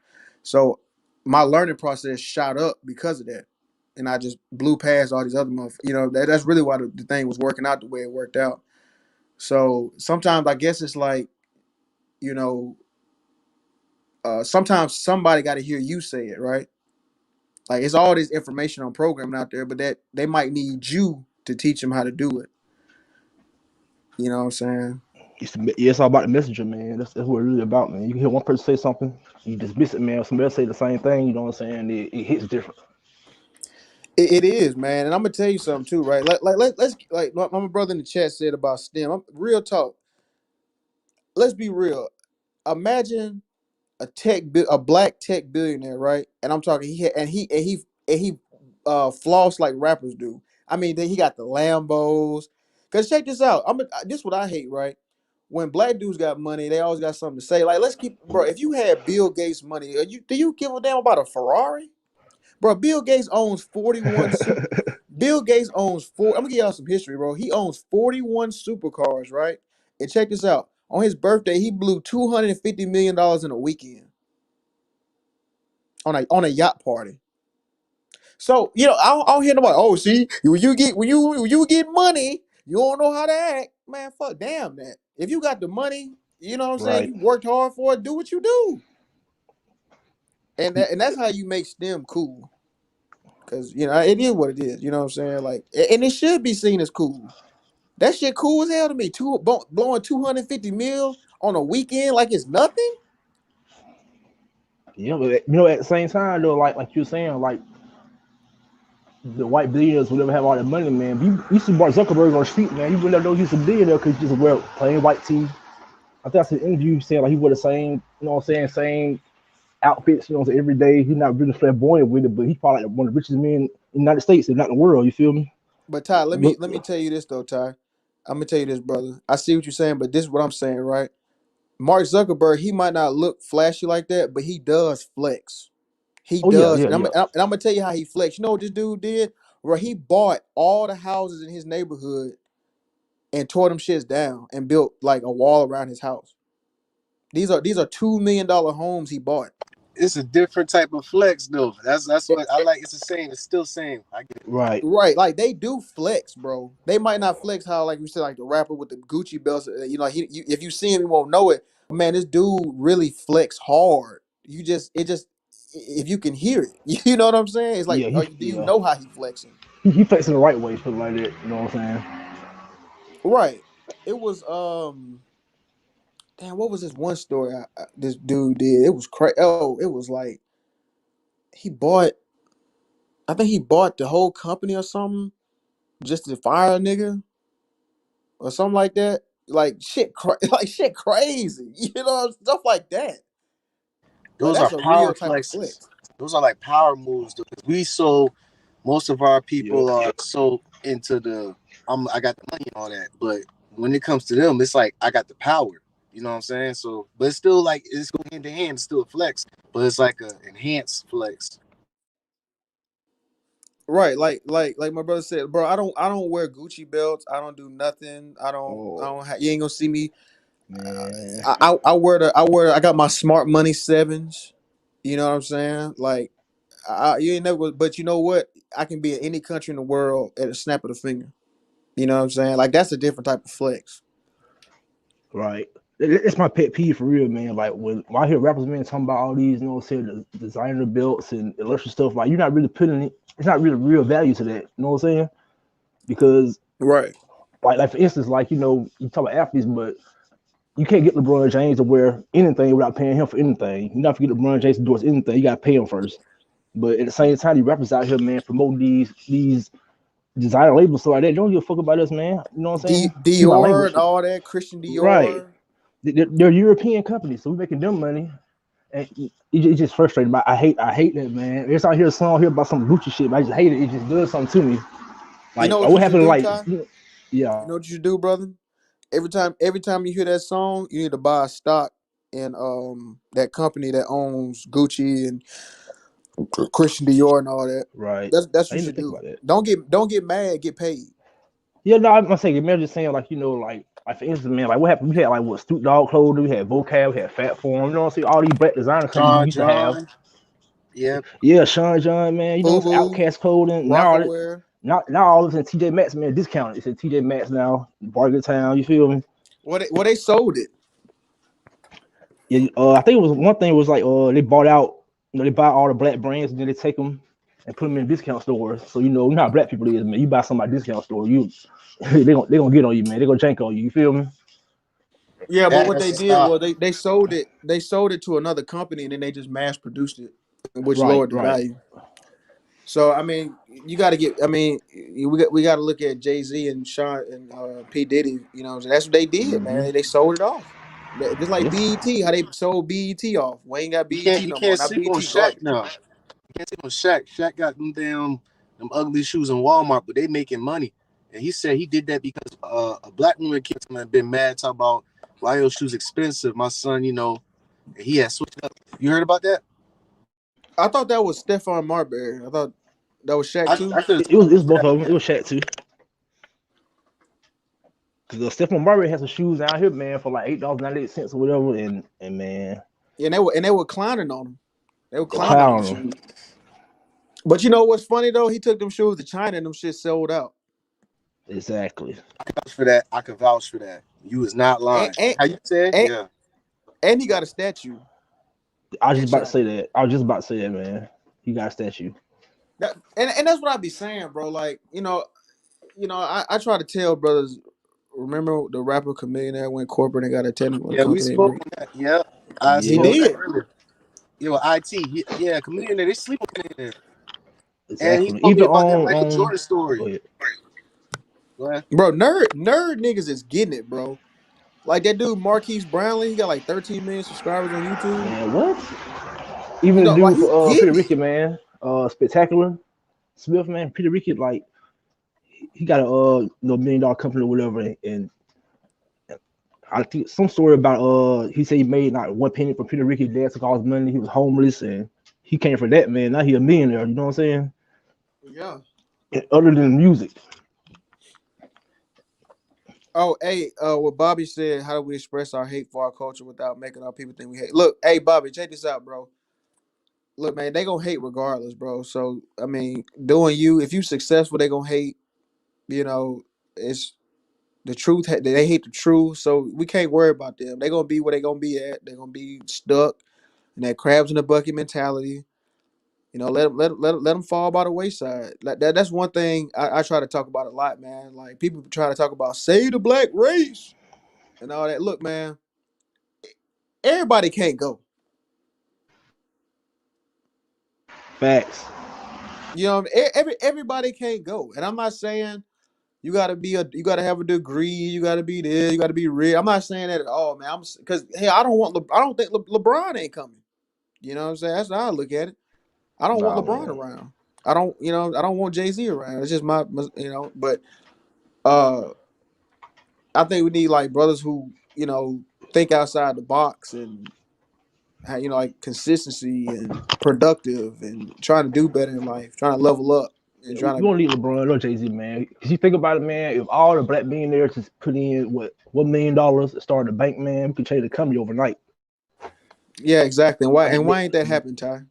E: So my learning process shot up because of that, and I just blew past all these other motherfuckers. That's really why the thing was working out the way it worked out. So sometimes I guess it's like you know sometimes somebody got to hear you say it, right? Like it's all this information on programming out there, but that they might need you to teach them how to do it. You know what I'm saying?
F: It's all about the messenger, man. That's what it's really about, man. You can hear one person say something, you dismiss it, man. Somebody else say the same thing, you know what I'm saying? It hits different.
E: It is, man. And I'm gonna tell you something too, right? Let's like my brother in the chat said about STEM. Real talk. Let's be real. Imagine a black tech billionaire, right? And I'm talking he floss like rappers do. I mean, then he got the Lambos. Cause check this out. This is what I hate, right? When black dudes got money, they always got something to say. Like, let's keep, bro. If you had Bill Gates money, do you give a damn about a Ferrari, bro? Bill Gates owns 41 super. Bill Gates owns four. I'm gonna give y'all some history, bro. He owns 41 supercars, right? And check this out. On his birthday, he blew $250 million in a weekend on a yacht party. So I don't hear nobody. Oh, see, when you get money, you don't know how to act, man. Fuck, damn that. If you got the money, you know what I'm saying.
F: Right.
E: You worked hard for it. Do what you do, and that's how you make STEM cool. because it is what it is. You know what I'm saying? Like, and it should be seen as cool. That shit cool as hell to me. Blowing 250 mil on a weekend like it's nothing.
F: Yeah, but at the same time though, like you're saying, like the white billionaires would never have all that money, man. You see Mark Zuckerberg on the street, man. You would never know he's a billionaire because he just wear plain white tee. I think I said an interview saying like he wore the same, you know what I'm saying, same outfits, you know, every day. He's not really flamboyant with it, but he's probably like one of the richest men in the United States, if not in the world. You feel me?
E: But Ty, let me
F: Look,
E: let me tell you this though, Ty. I'm gonna tell you this, brother. I see what you're saying, but this is what I'm saying, right? Mark Zuckerberg, he might not look flashy like that, but he does flex. He
F: oh yeah,
E: does,
F: yeah,
E: and
F: yeah.
E: I'm gonna tell you how he flex. You know what this dude did? Where he bought all the houses in his neighborhood and tore them shits down and built like a wall around his house. These are $2 million homes he bought.
A: It's a different type of flex though. That's what I like. It's the same. It's still same. I get it.
F: Right.
E: Right, like they do flex, bro. They might not flex how, like you said, like the rapper with the Gucci belts. If you see him, you won't know it. But man, this dude really flex hard. If you can hear it, you know what I'm saying? It's like,
F: Yeah,
E: do you know how he flexing?
F: he flexing the right way, put it like that. You know what I'm saying?
E: Right. It was damn. What was this one story this dude did? It was crazy. Oh, it was like he bought. I think he bought the whole company or something just to fire a nigga or something like that. Like shit, like shit, crazy. You know, stuff like that. Like
A: Those are
E: that's a real
A: power
E: type of
A: flexes.
E: flex.
A: Those are like power moves. Though. We so most of our
F: Yep.
A: people are so into the I got the money and all that, but when it comes to them, it's like I got the power. You know what I'm saying? So, but it's still like it's going hand to hand. It's still a flex, but it's like a enhanced flex.
E: Right, like my brother said, bro. I don't wear Gucci belts. I don't do nothing. I
F: Oh
E: don't. You ain't gonna see me.
F: man.
E: I got my smart money sevens. You know what I'm saying? Like you ain't never. But you know what? I can be in any country in the world at a snap of the finger. You know what I'm saying? Like that's a different type of flex.
F: Right. It's my pet peeve for real, man. Like when I hear rappers, man, talking about all these, you know, say the designer belts and illustrious stuff, like you're not really putting it. It's not really real value to that. You know what I'm saying? Because
E: Right.
F: like for instance, like you talk about athletes, but you can't get LeBron James to wear anything without paying him for anything. You not forget LeBron James to endorse anything. You got to pay him first. But at the same time, these rappers out here, man, promoting these designer labels, so like that. They don't give a fuck about us, man. You know what I'm saying? See my
E: Dior
F: language,
E: and all that. Christian
F: right?
E: Dior.
F: They're European companies, so we're making them money. And it's just frustrating. But I hate that, man. Every time I hear a song here about some Gucci shit, I just hate it. It just does something to me.
E: You
F: Like
E: know what you
F: what
E: should
F: happened?
E: do,
F: Like
E: Ty?
F: yeah,
E: You know what you should do, brother? Every time you hear that song, you need to buy a stock in that company that owns Gucci and Christian Dior and all that.
F: right.
E: That's what
F: I
E: you
F: didn't even
E: should
F: think
E: do.
F: about that.
E: Don't get mad, get paid.
F: Yeah, no, I'm saying, man, just saying, like, like for instance, man, like what happened? We had like what Snoop Dogg clothing, we had Vocab, we had Fat Form, you know what I'm saying? All these black designer companies we
A: John
F: used to have.
A: John, yeah,
F: Yeah, Sean John, man, you know what I'm saying?
E: Fubu,
F: Outcast clothing.
E: Rockaware.
F: Now all of it's in TJ Maxx, man, discounted. It's in TJ Maxx now, Bargain Town, you feel me?
E: They sold it.
F: Yeah, I think it was one thing was like they bought out, they buy all the black brands and then they take them and put them in discount stores. So you know how black people is, man. You buy something at discount store, you they gonna get on you, man. They gonna jank on you. You feel me?
E: Yeah, but
A: that
E: what
A: has
E: they
A: to
E: did
A: stop.
E: was they sold it. They sold it to another company and then they just mass produced it, which
F: Right,
E: lowered the
F: right.
E: value. So I mean, you got to get. I mean, we got to look at Jay-Z and Sean and P Diddy. You know, that's what they did,
F: Mm-hmm.
E: man. They sold it off. Just like
F: Yeah,
E: BET, how they sold BET off. Wayne got
A: You
E: BET
A: can't you
E: no more.
A: can't
E: Now
A: sleep on
E: BET
A: Shaq
E: garbage.
A: now. You can't sleep on Shaq. Shaq got them ugly shoes in Walmart, but they making money. And he said he did that because a black woman came to him and been mad, talking about why your shoes expensive. My son, and he had switched up. You heard about that?
E: I thought that was Stephon Marbury. I thought that was Shaq too.
A: I could have
F: it was both of them. It was Shaq too. Cause Stephon Marbury has some shoes out here, man, for like $8.98 or whatever, and man,
E: Yeah, and they were clowning on him. They were
F: the
E: clowning on them
F: clown.
E: shoes. But you know what's funny though? He took them shoes to China and them shit sold out.
F: Exactly.
A: vouch for that. I could vouch for that. You was not
E: And
A: lying.
E: and
A: How you said?
E: and,
A: Yeah.
E: and he got a statue
F: I was
E: in
F: just about to
E: China.
F: say that. I was just about to say that, man. He got a statue.
E: And that's what I be saying, bro. Like, I try to tell brothers. Remember the rapper Chameleon that went corporate and got a technical
A: Yeah, we
E: company
A: spoke
E: agreement?
A: on that. Yeah, I
E: He
A: spoke on
F: Yeah,
A: that
E: did.
A: earlier. Yo, IT. Yeah, comedian. They sleep on Chameleon. And he
F: exactly.
A: told me
F: Even
A: about that
F: on
A: Michael Jordan
F: go
A: story.
F: ahead.
A: Go ahead.
E: Bro, nerd niggas is getting it, bro. Like that dude Marquise Brownlee, he got like 13 million subscribers on YouTube.
F: Man, what? Even the
E: Like
F: dude
E: he
F: for Pretty
E: getting it.
F: Ricky, man, Spectacular Smith, man, Pretty Ricky, like he got a $1 million company or whatever, and I think some story about he said he made not one penny from Peter Ricky. Dad took all his money. He was homeless and he came for that, man. Now he a millionaire. You know what I'm saying?
E: Yeah.
F: And other than music,
E: Oh, hey, what Bobby said, how do we express our hate for our culture without making our people think we hate? Look, hey Bobby, check this out, bro. Look, man, they gonna hate regardless, bro. So I mean, doing you, if you successful, they gonna hate. You know, it's the truth. They hate the truth, so we can't worry about them. They gonna be where they gonna be at. They gonna be stuck in that crabs in the bucket mentality. Let them fall by the wayside. Like that's one thing I try to talk about a lot, man. Like people try to talk about save the black race and all that. Look, man, everybody can't go.
F: facts.
E: You know, everybody can't go. And I'm not saying you gotta have a degree, you gotta be there, you gotta be rich. I'm not saying that at all, man. I'm because hey, I don't think LeBron ain't coming. You know what I'm saying? That's how I look at it. I don't want
F: Nah,
E: LeBron
F: man.
E: around. I don't want Jay-Z around. It's just but uh I think we need like brothers who, think outside the box and like consistency and productive and trying to do better in life, trying to level up and
F: Yeah, we
E: trying to
F: won't need LeBron or Jay Z, man. Cause you think about it, man. If all the black millionaires just put in what $1 million to start a bank, man, we could change the company overnight.
E: yeah, exactly. And
F: I
E: why
F: mean,
E: and why ain't that happen, Ty?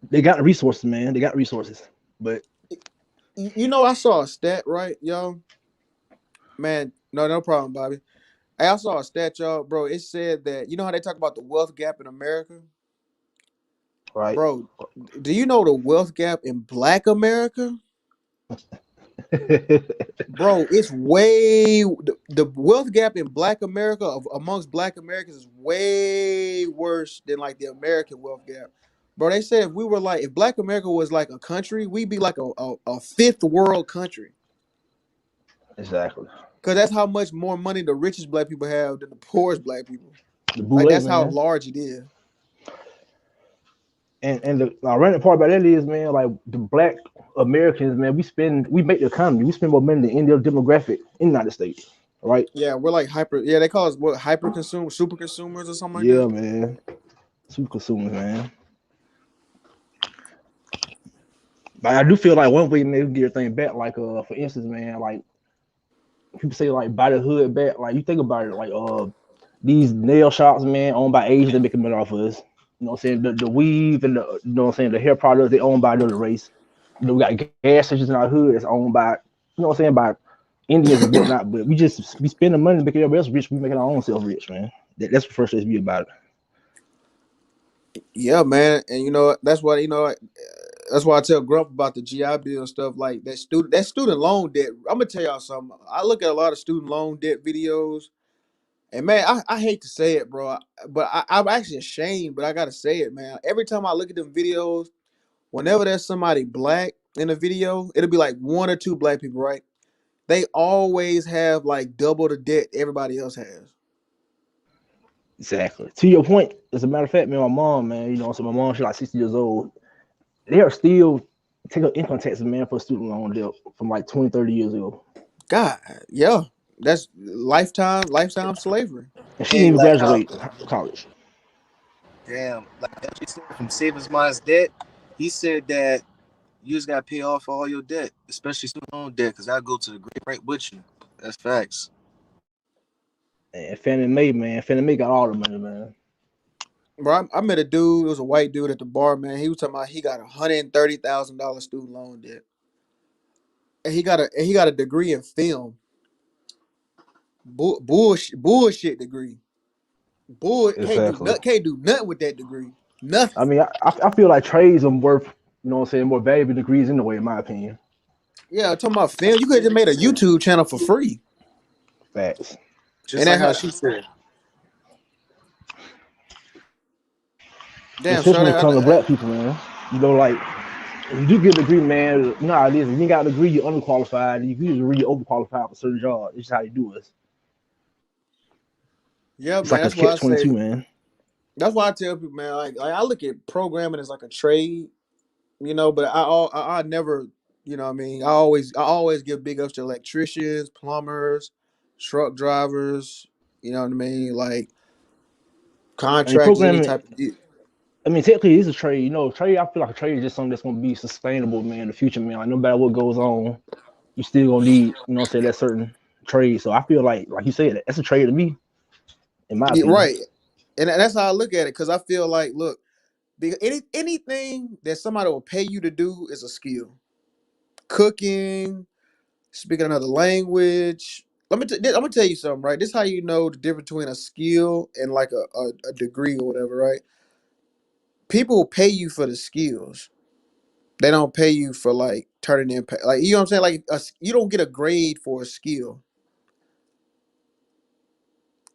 F: they got the resources, man. They got resources, but
E: I saw a stat, right, yo? Man, no problem, Bobby. Hey, I saw a stat, y'all, bro. It said that how they talk about the wealth gap in America,
F: right.
E: bro. Do you know the wealth gap in Black America? Bro, it's way the wealth gap in Black America amongst Black Americans is way worse than like the American wealth gap. Bro, they said if Black America was like a country, we'd be like a fifth world country.
F: Exactly.
E: Cause that's how much more money the richest Black people have than the poorest Black people.
F: The
E: Like
F: boule,
E: that's how
F: man.
E: large it is.
F: And the random part about that is, man, like the black Americans, man, we make the economy. We spend more money than any other demographic in the United States. Right?
E: Yeah, we're like hyper. Yeah, they call us what hyper consumer, super consumers or something like
F: Yeah,
E: that.
F: man. Super consumers, man. But I do feel like one way maybe get everything back, like for instance, man, like people say like buy the hood back. Like you think about it, like these nail shops, man, owned by Asians, they making money off of us. You know what I'm saying? The weave and the you know what I'm saying, the hair products they owned by another race. We got gas stations in our hood that's owned by what I'm saying, by Indians and whatnot. But we spending money making everybody else rich. We making our own self rich, man. That's the first be about it.
E: Yeah, man, and that's why I tell Grump about the GI Bill and stuff like that student loan debt. I'm gonna tell y'all something. I look at a lot of student loan debt videos, and man, I hate to say it, bro, but I'm actually ashamed, but I gotta say it, man. Every time I look at them videos, whenever there's somebody black in a video, it'll be like one or two black people, right? They always have like double the debt everybody else has.
F: Exactly. To your point, as a matter of fact, man, my mom, man, you know, so my mom, she's like 60 years old. They are still taking income taxes, man, for student loan debt from like 20, 30 years ago.
E: God, yeah, that's lifetime slavery.
F: And she didn't
A: Hey,
F: even
A: like how
F: graduate college.
A: damn, like LG said from Savings Mind's debt, he said that you just gotta pay off all your debt, especially student loan debt, because I go to the great right with you. That's facts.
F: And Fannie Mae, man, Fannie Mae got all the money, man.
E: Bro, I met a dude. It was a white dude at the bar, man. He was talking about he got $130,000 student loan debt, and he got a degree in film. Bullshit degree. Can't do
F: Exactly.
E: nothing. Can't do nothing with that degree. Nothing.
F: I mean, I feel like trades are worth You know what I'm saying? More valuable degrees anyway, in my opinion.
E: Yeah, talking about film. You could have just made a YouTube channel for free,
F: Facts.
A: Just
E: and
A: like
E: that
A: how
E: had
A: she said.
E: damn
F: Especially
E: show
F: when it
E: that.
F: comes to black people, man. You know, like if you do get a degree, man, you know how it is. If you ain't got a degree, you're underqualified. You usually really overqualified for certain jobs. It's just how you do it.
E: Yeah,
F: It's
E: man.
F: like a
E: That's why I
F: catch 22,
E: say.
F: man.
E: That's why I tell people, man. Like I look at programming as like a trade, but I never, what I mean. I always give big ups to electricians, plumbers, truck drivers. You know what I mean, like
F: I mean,
E: contractors, any
F: programming.
E: type of.
F: I mean, technically, it's a trade. You know, trade. I feel like a trade is just something that's gonna be sustainable, man, in the future, man. Like no matter what goes on, you still gonna need, say that certain trade. So I feel like you said, that's a trade to me, in my
E: Yeah,
F: opinion.
E: right, and that's how I look at it. Because I feel like, look, anything that somebody will pay you to do is a skill. Cooking, speaking another language. I'm gonna tell you something, right? This is how you know the difference between a skill and like a degree or whatever, right? People will pay you for the skills. They don't pay you for like turning in, like you know what I'm saying. Like you don't get a grade for a skill.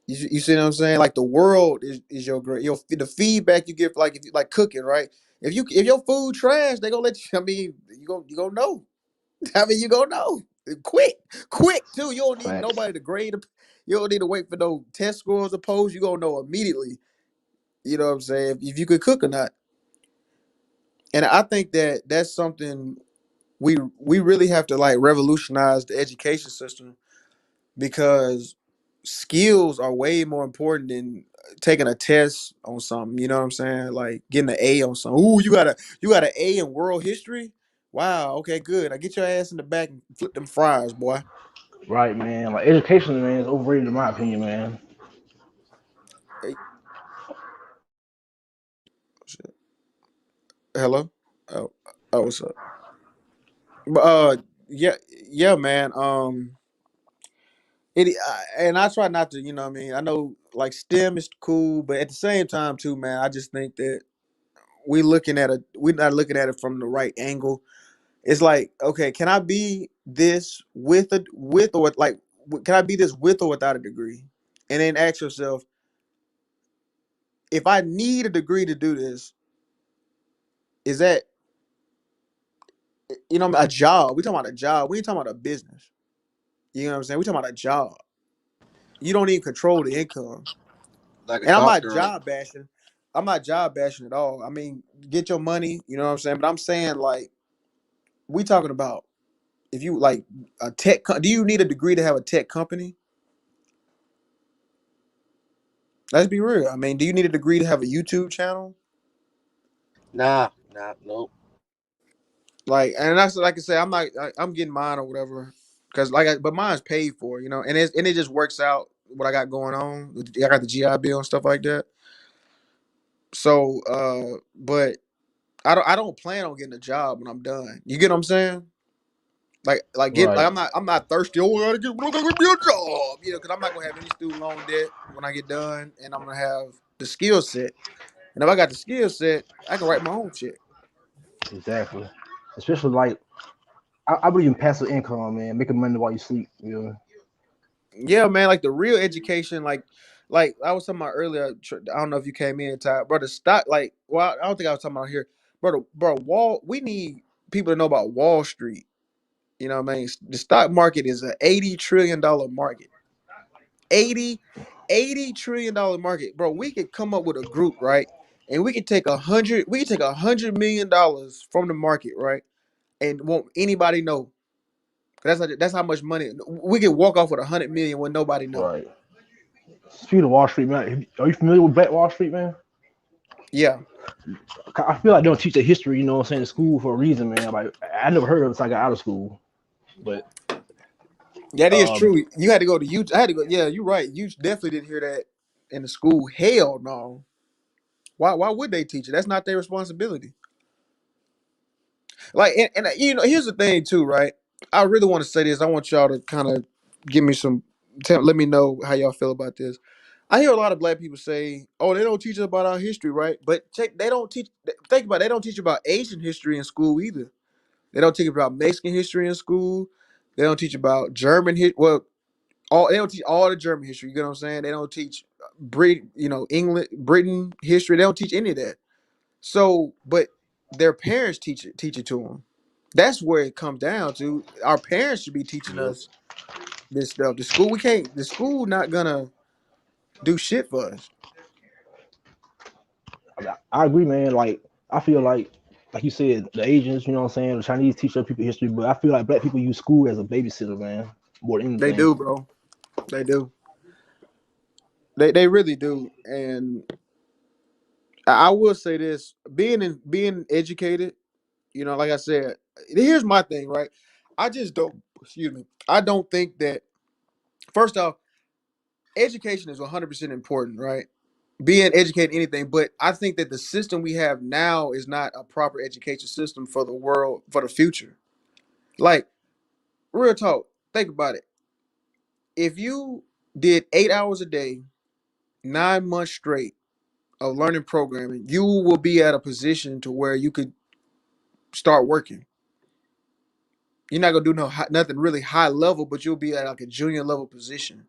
E: You see what I'm saying? Like the world is your grade. The feedback you get, like if you like cooking, right? If your food trash, they gonna let you. I mean, you gonna know. I mean, you gonna know quick too. You don't need
F: Facts.
E: nobody to grade. You don't need to wait for no test scores to post. You gonna know immediately. You know what I'm saying? If you could cook or not. And I think that that's something we really have to like revolutionize the education system, because skills are way more important than taking a test on something. You know what I'm saying? Like getting an A on something. Ooh, you got an A in world history. Wow. Okay, good. Now get your ass in the back and flip them fries, boy.
F: Right, man. Like education, man, is overrated in my opinion, man.
E: Hey, shit. Hello. Oh, what's up? But yeah, yeah, man. And I try not to. You know what I mean? I know like STEM is cool, but at the same time too, man. I just think that we're not looking at it from the right angle. It's like, okay, can I be this with or like can I be this with or without a degree? And then ask yourself, if I need a degree to do this, is that a job? We talking about a job. We ain't talking about a business. You know what I'm saying? We talking about a job. You don't even control the income.
A: Like a
E: And I'm not
A: doctor.
E: job bashing. I'm not job bashing at all. I mean, get your money. You know what I'm saying? But I'm saying like we talking about if you like a do you need a degree to have a tech company? Let's be real. I mean, do you need a degree to have a YouTube channel?
A: Nah, nope.
E: Like, and that's like I say, I'm getting mine or whatever, because but mine's paid for, and it just works out what I got going on. I got the GI Bill and stuff like that. So, but I don't plan on getting a job when I'm done. You get what I'm saying?
F: Right.
E: I'm not thirsty. Oh, I gotta get me a job, because I'm not gonna have any student loan debt when I get done, and I'm gonna have the skill set. And if I got the skill set, I can write my own check.
F: Exactly. Especially like I believe in passive income, man. Making money while you sleep. You know.
E: Yeah, man, like the real education, like I was talking about earlier. I don't know if you came in time, bro. The stock, like, well, I don't think I was talking about here, bro. We need people to know about Wall Street. You know what I mean? The stock market is a $80 trillion market. 80, $80 trillion market, bro. We could come up with a group, right? And we could take $100 million from the market, right? And won't anybody know? That's how much money we could walk off with 100 million when nobody know.
F: Right. Speaking of Wall Street, man, are you familiar with Black Wall Street, man?
E: Yeah.
F: I feel like they don't teach the history, you know what I'm saying, in school for a reason, man. Like I never heard of it until I got out of school. But
E: That is
F: um,
E: true. You had to go to you. I had to go. Yeah, you're right. You definitely didn't hear that in the school. Hell no. Why would they teach it? That's not their responsibility. Like, and here's the thing too, right? I really want to say this. I want y'all to kind of give me let me know how y'all feel about this. I hear a lot of black people say, "Oh, they don't teach us about our history, right?" But check, they don't teach. Think about it, they don't teach about Asian history in school either. They don't teach about Mexican history in school. They don't teach about German history. Well, all they don't teach all the German history. You get what I'm saying? They don't teach England, Britain history. They don't teach any of that. So, but their parents teach it to them. That's where it comes down to. Our parents should be teaching
F: Yep.
E: us this stuff. The school we can't. The school not gonna do shit for us.
F: I agree, man. Like I feel like you said, the Asians, you know what I'm saying, the Chinese teach other people history, but I feel like black people use school as a babysitter, man, more than
E: They
F: anything.
E: do, bro. They do. They really do. And I will say this: being educated, like I said, here's my thing, right? I just don't. Excuse me. I don't think that. First off, education is 100% important, right? Being educated, anything, but I think that the system we have now is not a proper education system for the world, for the future. Like, real talk, think about it. If you did 8 hours a day, 9 months straight of learning programming, you will be at a position to where you could start working. You're not gonna do nothing really high level, but you'll be at like a junior level position.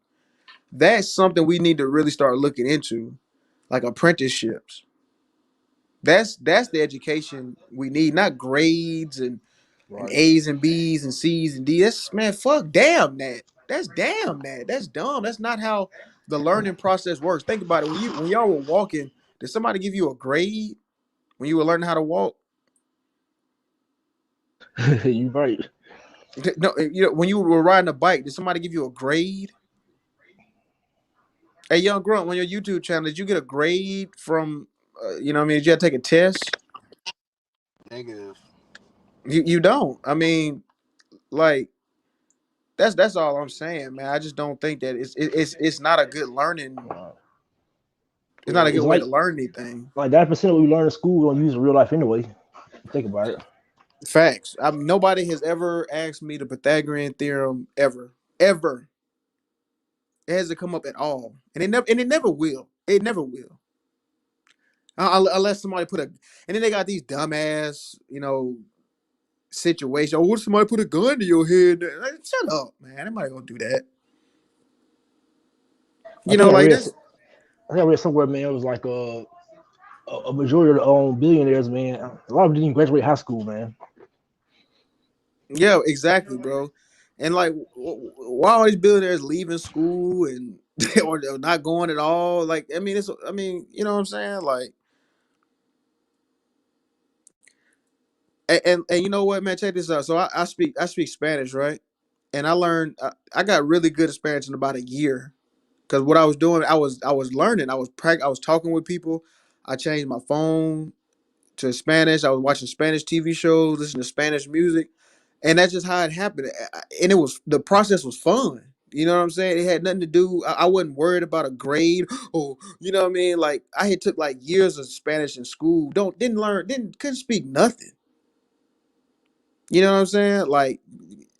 E: That's something we need to really start looking into, like apprenticeships. That's the education we need, not grades and
F: Right.
E: A's and B's and C's and D's. That's, man, fuck, damn that. That's damn that. That's dumb. That's not how the learning process works. Think about it. When y'all were walking, did somebody give you a grade when you were learning how to walk?
F: You right.
E: No, when you were riding a bike, did somebody give you a grade? Hey, young grunt, on your YouTube channel, did you get a grade from? What I mean, did you have to take a test?
A: Negative.
E: You don't. I mean, like that's all I'm saying, man. I just don't think that it's not a good learning. It's not a good
F: It's
E: way to learn anything.
F: like that percent of what we learn in school we don't use in real life anyway. Think about it.
E: Facts. Nobody has ever asked me the Pythagorean theorem ever, ever. It hasn't come up at all, and it never will. It never will. Unless somebody put a, and then they got these dumbass, situation. Oh, what if somebody put a gun to your head? Like, shut up, man. Nobody gonna do that.
F: I think I
E: Like
F: read
E: this.
F: I think I read somewhere, man, it was like a majority of the billionaires, man, a lot of them didn't even graduate high school, man.
E: Yeah, exactly, bro. And like, why are these billionaires leaving school and or they're not going at all? Like, I mean, you know what I'm saying? Like, and you know what, man? Check this out. So I speak Spanish, right? And I learned I got really good at Spanish in about a year because what I was doing, I was learning. I was talking with people. I changed my phone to Spanish. I was watching Spanish TV shows, listening to Spanish music, and that's just how it happened. And it was the process was fun. You know what I'm saying? It had nothing to do. I wasn't worried about a grade. Oh, you know what I mean? Like I had took like years of Spanish in school. Didn't learn. Didn't couldn't speak nothing. You know what I'm saying? Like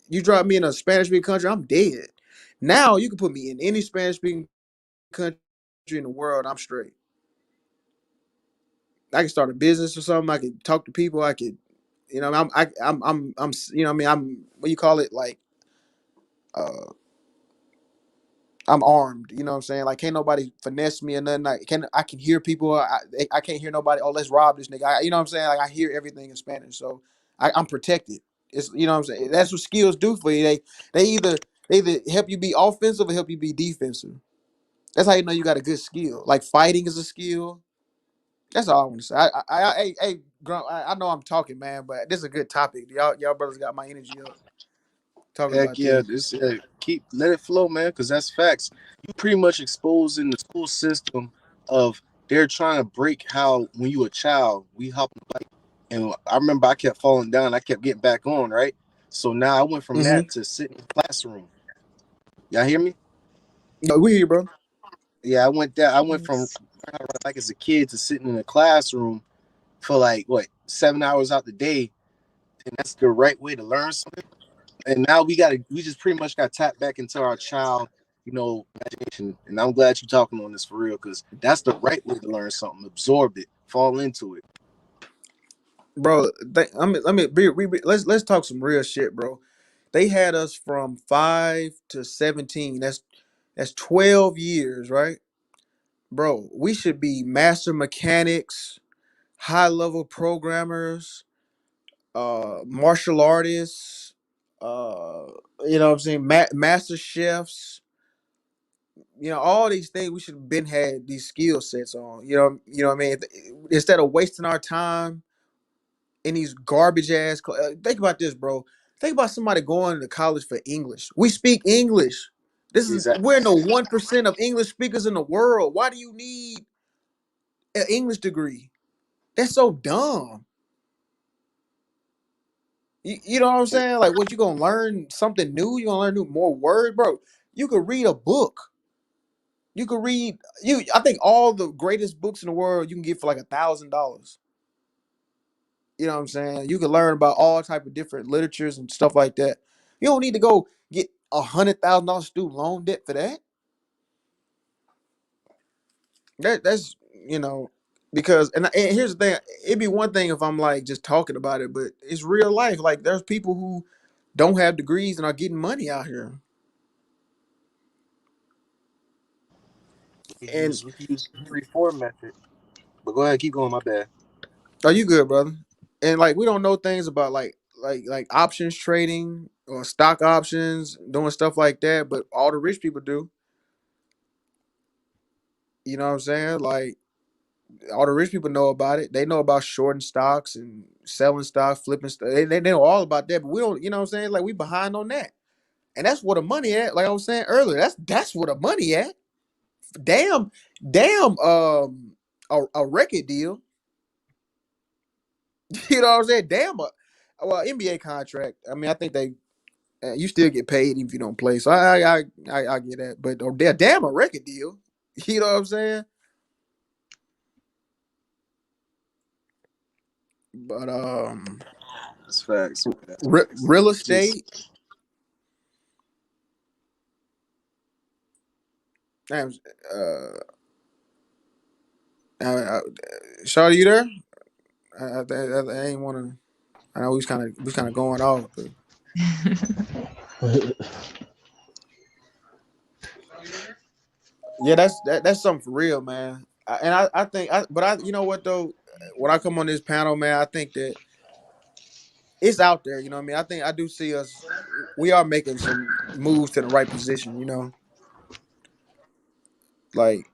E: you drop me in a Spanish speaking country, I'm dead. Now you can put me in any Spanish speaking country in the world, I'm straight. I can start a business or something. I could talk to people. I could, I'm what you call it, like, uh, I'm armed. You know what I'm saying? Like, can't nobody finesse me or nothing. I can hear people. I can't hear nobody. Oh, let's rob this nigga. You know what I'm saying? Like, I hear everything in Spanish, so I'm protected. It's you know what I'm saying. That's what skills do for you. They either help you be offensive or help you be defensive. That's how you know you got a good skill. Like fighting is a skill. That's all I want to say. Hey, Grump, I know I'm talking, man, but this is a good topic. Y'all brothers got my energy up talking
A: Heck
E: about
A: yeah,
E: this.
A: this keep let it flow, man, because that's facts. You pretty much exposing the school system of they're trying to break how when you a child we hop on the bike, and I remember I kept falling down, I kept getting back on, right? So now I went from
E: Mm-hmm.
A: that to sitting in the classroom. Y'all hear me?
E: No, we hear you, bro.
A: Yeah, I went there. I went from
C: Yes.
A: learning how to ride a bike as a kid to sitting in a classroom for like what 7 hours out the day, and that's the right way to learn something. And now we just pretty much got tapped back into our child imagination. And I'm glad you're talking on this for real, because that's the right way to learn something. Absorb it, fall into it.
E: bro. Let's talk some real shit, bro. They had us from 5 to 17. That's 12 years, right, bro? We should be master mechanics, high level programmers, martial artists, uh, what I'm saying, master chefs. All these things we should have been had these skill sets on. What I mean. Instead of wasting our time in these garbage ass. Think about this, bro. Think about somebody going to college for English. We speak English.
A: Exactly.
E: We're in the 1% of English speakers in the world. Why do you need an English degree? That's so dumb. You know what I'm saying? Like, what, you gonna learn something new? You gonna learn more words, bro? You could read a book. You could read you. I think all the greatest books in the world you can get for like $1,000. You know what I'm saying? You can learn about all type of different literatures and stuff like that. You don't need to go get $100,000 student loan debt for that. That's because and here's the thing. It'd be one thing if I'm like just talking about it, but it's real life. Like, there's people who don't have degrees and are getting money out here. And
A: We can use the 3-4 method. But go ahead, keep going. My bad.
E: are you good, brother? And like, we don't know things about like options trading or stock options, doing stuff like that, but all the rich people do. You know what I'm saying? Like, all the rich people know about it. They know about shorting stocks and selling stocks, flipping stuff. They know all about that, but we don't. You know what I'm saying? Like, we behind on that, and that's where the money at. Like I was saying earlier, that's where the money at. Damn, damn. A record deal. You know what I'm saying? Damn. Well, NBA contract. I mean, I think they. You still get paid even if you don't play. So I get that, but damn a record deal. You know what I'm saying? But
A: That's facts. That's facts.
E: real
A: Just
E: estate. Damn, uh, Shawty, you there? I ain't want to. I know we was kind of going off, but yeah, that's something for real, man. I think, but you know what though, when I come on this panel, man, I think that it's out there. You know what I mean? I think I do see us. We are making some moves to the right position. Like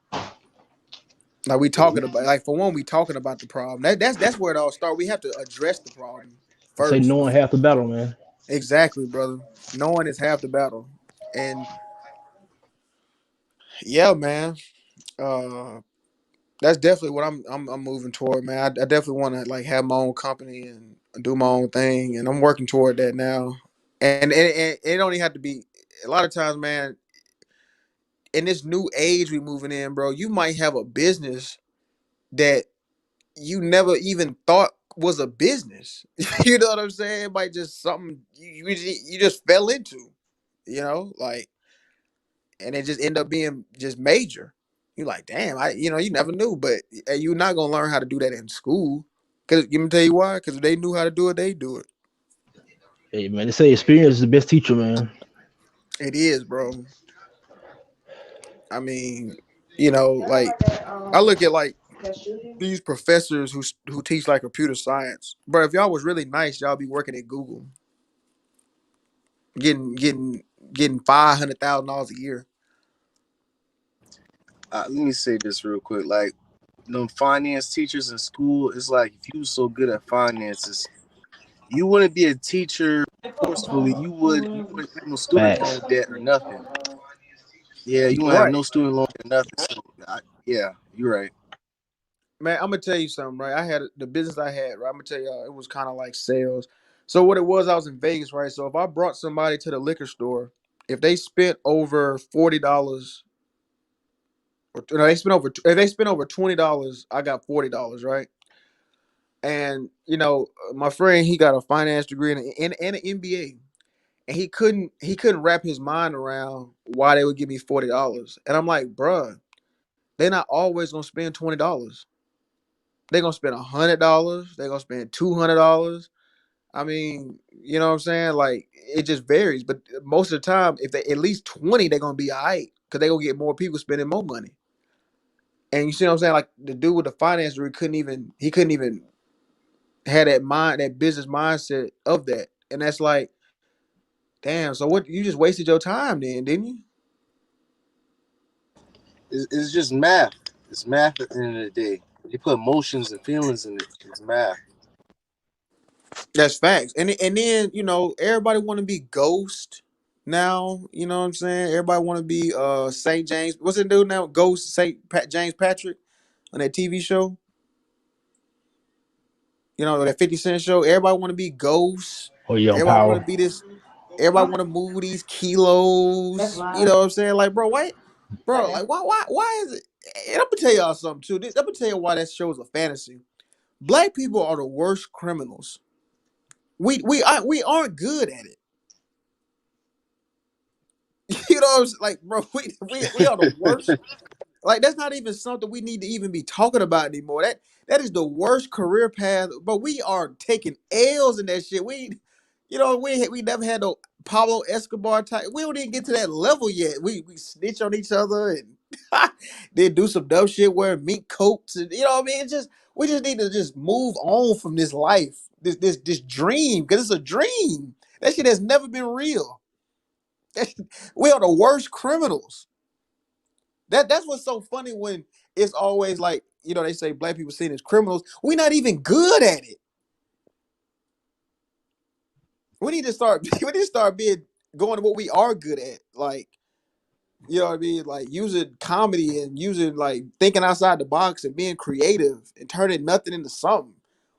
E: like we
A: yeah, we
E: talking about. Like, for one, we talking about the problem. That's where it all starts. We have to address the problem
F: Say
E: first.
F: knowing half the battle, man.
E: Exactly, brother. Knowing is half the battle. And yeah, man. Uh, that's definitely what I'm moving toward, man. I definitely want to like have my own company and do my own thing, and I'm working toward that now. And it don't even have to be. A lot of times, man, in this new age we moving in, bro, you might have a business that you never even thought was a business. You know what I'm saying? It might just something you just fell into. Like, and it just end up being just major. You're like, damn, you never knew, but you're not gonna learn how to do that in school. Cause let me tell you why. Cause if they knew how to do it, they do it.
F: Hey, man, they say experience is the best teacher, man.
E: It is, bro. I mean, like, I look at like these professors who teach like computer science, bro. If y'all was really nice, y'all be working at Google, getting $500,000 a year.
A: let me say this real quick. Like, them finance teachers in school, it's like if you was so good at finances, you wouldn't be a teacher forcefully. You wouldn't have no student
F: Facts.
A: loan debt or nothing. Yeah, you wouldn't have
E: Right.
A: no student loan or nothing. So yeah, you're right.
E: Man, I'm gonna tell you something, right? I had the business I had, right? I'm gonna tell you, it was kind of like sales. So what it was, I was in Vegas, right? So if I brought somebody to the liquor store, if they spent over $40, or no, if they spent over $20, I got $40, right? And my friend, he got a finance degree and an MBA, and he couldn't wrap his mind around why they would give me $40. And I'm like, bruh, they're not always gonna spend $20. They're gonna spend $100. They're gonna spend $200. I mean, you know what I'm saying? Like it just varies. But most of the time, if they at least 20, they're gonna be all right because they're gonna get more people spending more money. And you see what I'm saying? Like the dude with the finance degree couldn't even had that mind, that business mindset of that. And that's like, damn, so what you just wasted your time then, didn't you?
A: It's just math. It's math at the end of the day. You put emotions and feelings in it. It's math.
E: That's facts. And then, everybody wanna be Ghost now, you know what I'm saying? Everybody wanna be St. James. What's it dude now? Ghost James Patrick on that TV show. That 50 Cent show. Everybody wanna be Ghost.
F: Oh yeah, on
E: Everybody wanna
F: power.
E: be this. Everybody want to move these kilos. You know what I'm saying? Like, bro, why, bro? Like, why is it? And I'm gonna tell y'all something too. I'm gonna tell you why that show is a fantasy. Black people are the worst criminals. We aren't good at it. You know what I'm saying? Like, bro, we are the worst. Like that's not even something we need to even be talking about anymore. That is the worst career path. But we are taking L's in that shit. We never had no Pablo Escobar type. We don't even get to that level yet. We snitch on each other and then do some dumb shit wearing mink coats and you know what I mean. It's just we just need to just move on from this life, this dream because it's a dream. That shit has never been real. That, we are the worst criminals. That's what's so funny when it's always like, they say black people seen as criminals. We're not even good at it. We need to start we need to start being going to what we are good at. Like, you know what I mean? Like using comedy and using like thinking outside the box and being creative and turning nothing into something.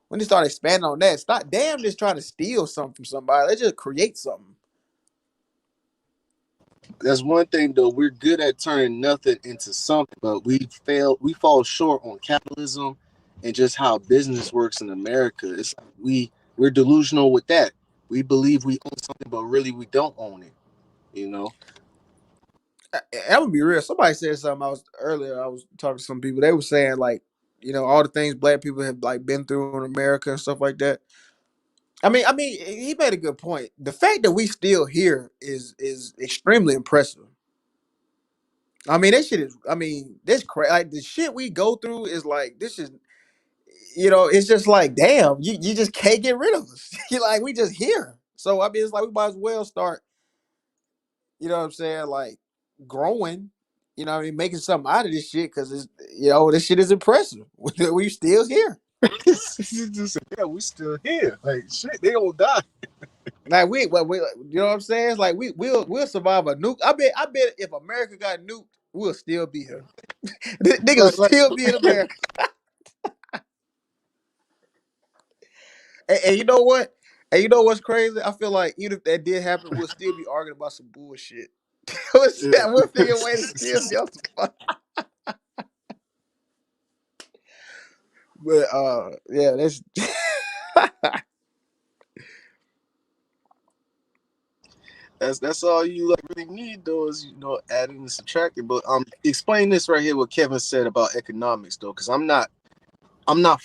E: When you start expanding on that, stop damn just trying to steal something from somebody. Let's just create something.
A: That's one thing though. We're good at turning nothing into something, but we fall short on capitalism and just how business works in America. It's like we're delusional with that. We believe we own something, but really we don't own it. You know.
E: I'm gonna be real. Somebody said something. I was talking to some people. They were saying like, all the things black people have like been through in America and stuff like that. I mean, he made a good point. The fact that we still here is extremely impressive. I mean, that shit is. I mean, this crazy. Like the shit we go through is like this is. It's just like damn. You just can't get rid of us. You like we just here. So I mean, it's like we might as well start. You know what I'm saying? Like growing. You know what I mean? Making something out of this shit because it's this shit is impressive. We still here.
A: Yeah, we still here. Like shit, they don't die.
E: Like we you know what I'm saying? It's like we'll survive a nuke. I bet if America got nuked, we'll still be here. Niggas
A: Like
E: still be in America. And you know what? And you know what's crazy? I feel like even if that did happen, we'll still be arguing about some bullshit. We'll figure a way to still be on some fuck. But yeah, that's
A: that's all you like really need though is adding and subtracting. But explain this right here what Kevin said about economics though, because I don't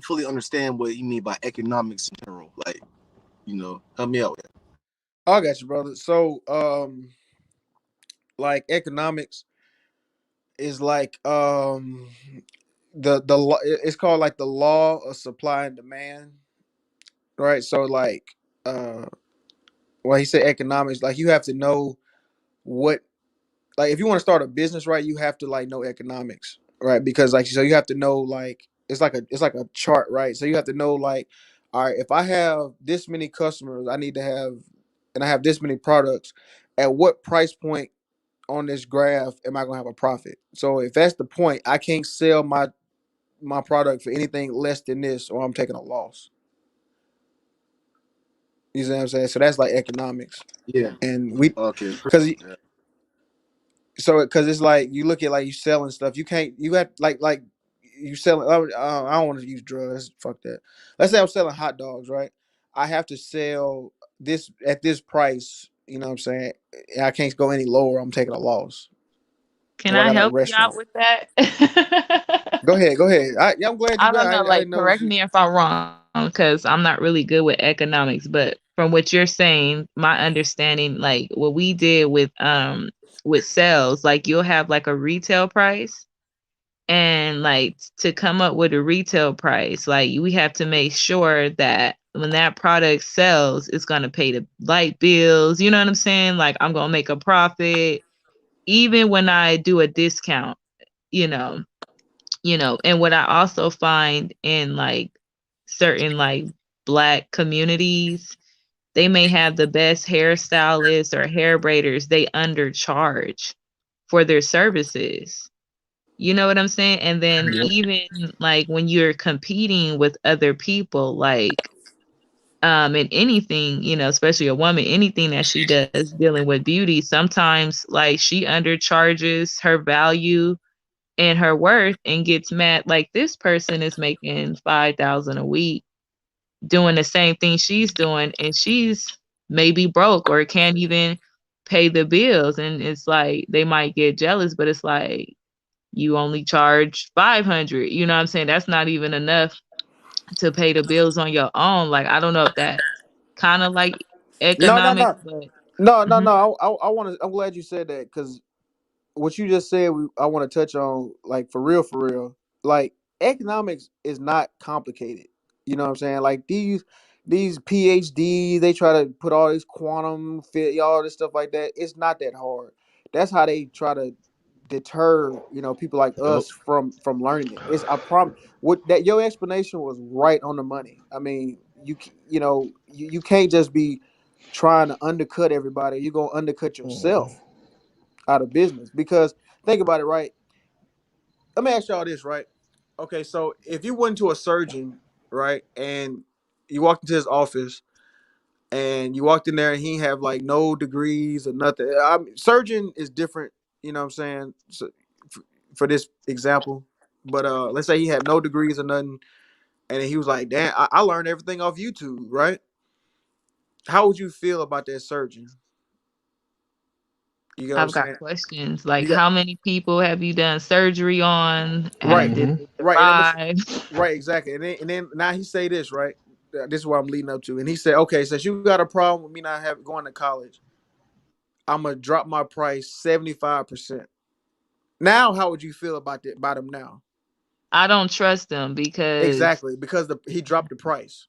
A: fully understand what you mean by economics in general. Like, help me out with that.
E: I got you, brother. So like economics is like the law it's called like the law of supply and demand. Right. So like uh well he said economics, like you have to know what like if you want to start a business, right, you have to like know economics, right? Because like so you have to know like it's like a chart, right? So you have to know like, all right, if I have this many customers, I need to have and I have this many products, at what price point on this graph am I gonna have a profit? So if that's the point, I can't sell my product for anything less than this or I'm taking a loss. You see what I'm saying? So that's like economics.
A: Yeah.
E: And we
A: Okay.
E: because
A: Yeah.
E: so because it's like you look at like you selling stuff, you can't you have like you selling I don't want to use drugs, fuck that. Let's say I'm selling hot dogs, right? I have to sell this at this price, you know what I'm saying? I can't go any lower. I'm taking a loss.
C: Can
E: Or I
C: I
E: got a
C: help you out
E: restaurant.
C: with that?
E: Go ahead, go ahead. Yeah, I'm glad you
C: I
E: got.
C: don't know,
E: I
C: like
E: didn't know it was
C: correct
E: you.
C: me if I'm wrong, because I'm not really good with economics, but from what you're saying, my understanding, like what we did with sales, like you'll have like a retail price, and like to come up with a retail price, like we have to make sure that when that product sells, it's gonna pay the light bills, you know what I'm saying? Like I'm gonna make a profit, even when I do a discount, you know and what I also find in like certain like black communities, they may have the best hairstylists or hair braiders, they undercharge for their services, you know what I'm saying? And then
F: Yep.
C: even like when you're competing with other people, like in anything, especially a woman, anything that she does dealing with beauty, sometimes like she undercharges her value and her worth and gets mad, like this person is making 5,000 a week doing the same thing she's doing, and she's maybe broke or can't even pay the bills, and it's like they might get jealous, but it's like you only charge 500, you know what I'm saying? That's not even enough to pay the bills on your own. Like I don't know if that kind of like
E: No, no,
C: economics,
E: no,
C: but
E: no, no,
C: mhm.
E: no. I want to. I'm glad you said that because what you just said, I want to touch on, like, for real. Like, economics is not complicated. You know what I'm saying? Like, these PhDs, they try to put all this quantum fit, all this stuff like that. It's not that hard. That's how they try to deter, people like
F: Yep.
E: us from learning it. It's, I promise, what that your explanation was right on the money. I mean, you can't just be trying to undercut everybody. You're gonna undercut
F: Mhm.
E: yourself out of business. Because think about it, right? Let me ask y'all this, right? Okay, so if you went to a surgeon, right, and you walked into his office and you walked in there and he have like no degrees or nothing. Surgeon is different, you know what I'm saying? So, for this example. But let's say he had no degrees or nothing, and then he was like, "Damn, I learned everything off YouTube," right? How would you feel about that surgeon? You know what I'm
C: I've got
E: saying?
C: questions like
E: You got
C: how many people have you done surgery on?
E: right,
C: Did
F: Mhm.
C: they
E: right, and
C: survive?
E: right, exactly. And then now he say this, right? This is what I'm leading up to. And he said, okay, since you got a problem with me not having going to college, I'm gonna drop my price 75%. Now, how would you feel about that about him now?
C: I don't trust them because
E: Exactly, because he dropped the price.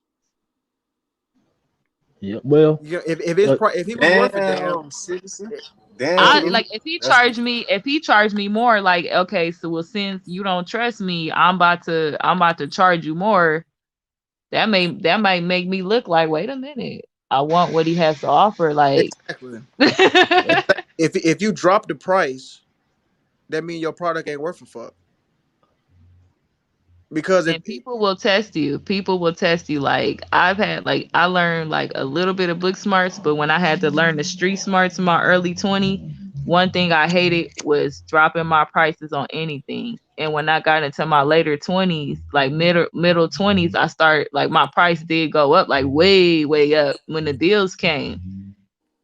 F: Yep. Well,
E: If his price, if he was worth a damn,
A: Damn, citizen.
E: if
C: I
A: Damn.
E: if
C: like
A: That's
C: if he charged me more, like okay, so well since you don't trust me, I'm about to charge you more. That might make me look like, wait a minute, I want what he has to offer. Like
E: exactly,
F: yep.
E: if you drop the price, that means your product ain't worth a fuck. Because if
C: and people will test you. People will test you. Like I've had like I learned like a little bit of book smarts, but when I had to learn the street smarts in my early 20s, one thing I hated was dropping my prices on anything. And when I got into my later 20s, like middle 20s, I started like my price did go up like way, way up when the deals came.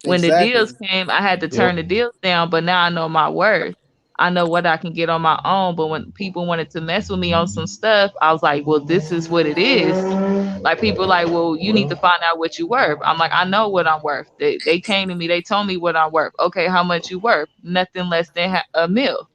C: When the deals
E: exactly,
C: came, I had to
F: Yep.
C: turn the deals down, but now I know my worth. I know what I can get on my own. But when people wanted to mess with me on some stuff, I was like, well, this is what it is. Like people like, well, you need to
F: Well,
C: find out what you worth. I'm like, I know what I'm worth. They came to me, they told me what I'm worth. Okay, how much you worth? Nothing less than a mil.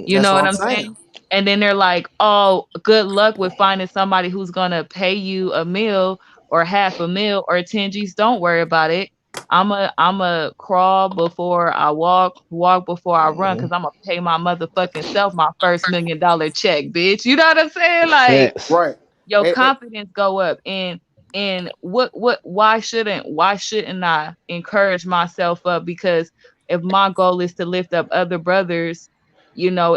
C: You
E: that's
C: know
E: what
C: what
E: I'm
C: I'm
E: saying.
C: saying? And then they're like, "Oh, good luck with finding somebody who's gonna pay you a meal or half a meal or 10 G's. Don't worry about it. I'm a crawl before I walk, walk before I run,
F: mhm.
C: because I'm gonna pay my motherfucking self my first $1 million check, bitch. You know what I'm saying? Like
F: Facts.
E: Right.
C: your
E: Eh, eh,
C: confidence go up. And what why shouldn't I encourage myself up? Because if my goal is to lift up other brothers,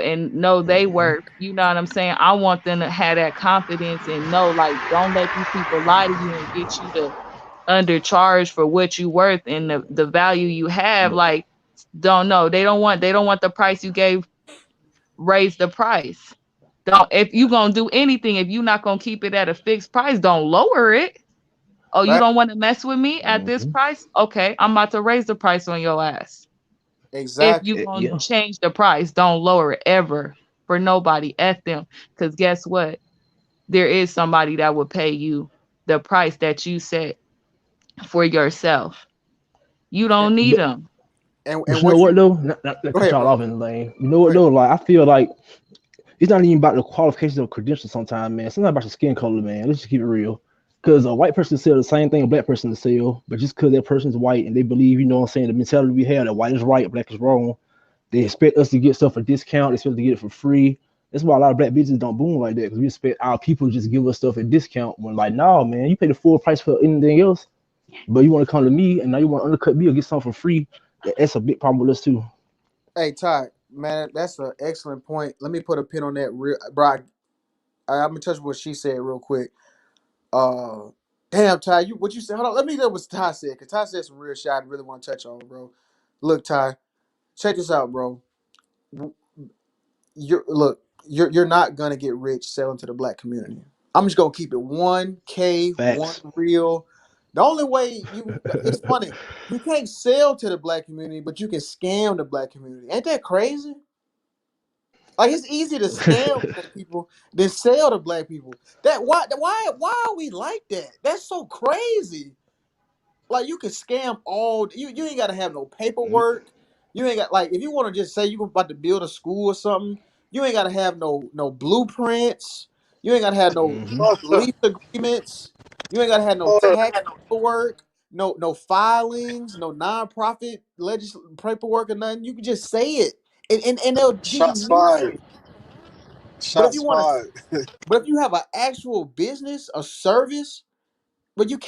C: and know they
F: Mhm.
C: worth, you know what I'm saying, I want them to have that confidence and know, like, don't let these people lie to you and get you to undercharge for what you worth and the value you have.
F: Yep.
C: Like, don't know, they don't want the price you gave. Raise the price. Don't, if you gonna do anything, if you not gonna keep it at a fixed price, don't lower it. Oh, you
E: Right.
C: don't want to mess with me at this
F: Mm-hmm.
C: price? Okay, I'm about to raise the price on your ass. If
E: Exactly.
C: you gonna
F: Yeah.
C: change the price, don't lower it ever for nobody. F them. Because guess what? There is somebody that will pay you the price that you set for yourself. You
E: And
C: don't need
F: But
C: them.
F: but you know
E: what you
F: what though? Not
E: go
F: cut
E: ahead,
F: y'all
E: bro.
F: off in the lane. You know
E: Go
F: what
E: ahead.
F: though? Like I feel like it's not even about the qualifications or credentials sometimes, man. It's not about your skin color, man. Let's just keep it real. Because a white person sell the same thing a black person sell, but just because that person's white and they believe, you know what I'm saying, the mentality we have that white is right, black is wrong, they expect us to get stuff for discount, they expect us to get it for free. That's why a lot of black businesses don't boom like that, because we expect our people to just give us stuff at discount when like, nah, man, you pay the full price for anything else, but you want to come to me and now you want to undercut me or get something for free. That's a big problem with us too.
E: Hey, Ty, man, that's an excellent point. Let me put a pin on that, real, bro. I'm gonna touch what she said real quick. Uh, damn, Ty, what you said? Hold on, let me know what Ty said, because Ty said some real shit I really want to touch on, bro. Look, Ty, check this out, bro. You're not gonna get rich selling to the black community. I'm just gonna keep it 1K, one
F: Facts.
E: real. The only way it's funny, you can't sell to the black community, but you can scam the black community. Ain't that crazy? Like it's easier to scam black people than sell to black people. Why are we like that? That's so crazy. Like you can scam you ain't gotta have no paperwork. You ain't got like if you want to just say you about to build a school or something, you ain't gotta have no blueprints. You ain't gotta have no
F: Mm-hmm.
E: lease agreements. You ain't gotta have no tax paperwork, no filings, no nonprofit paperwork or nothing. You can just say it. And they'll give you
A: Shots
E: millions.
A: fired.
E: But if you
A: Shots
E: want to
A: fired.
E: but if you have an actual business, a service, but you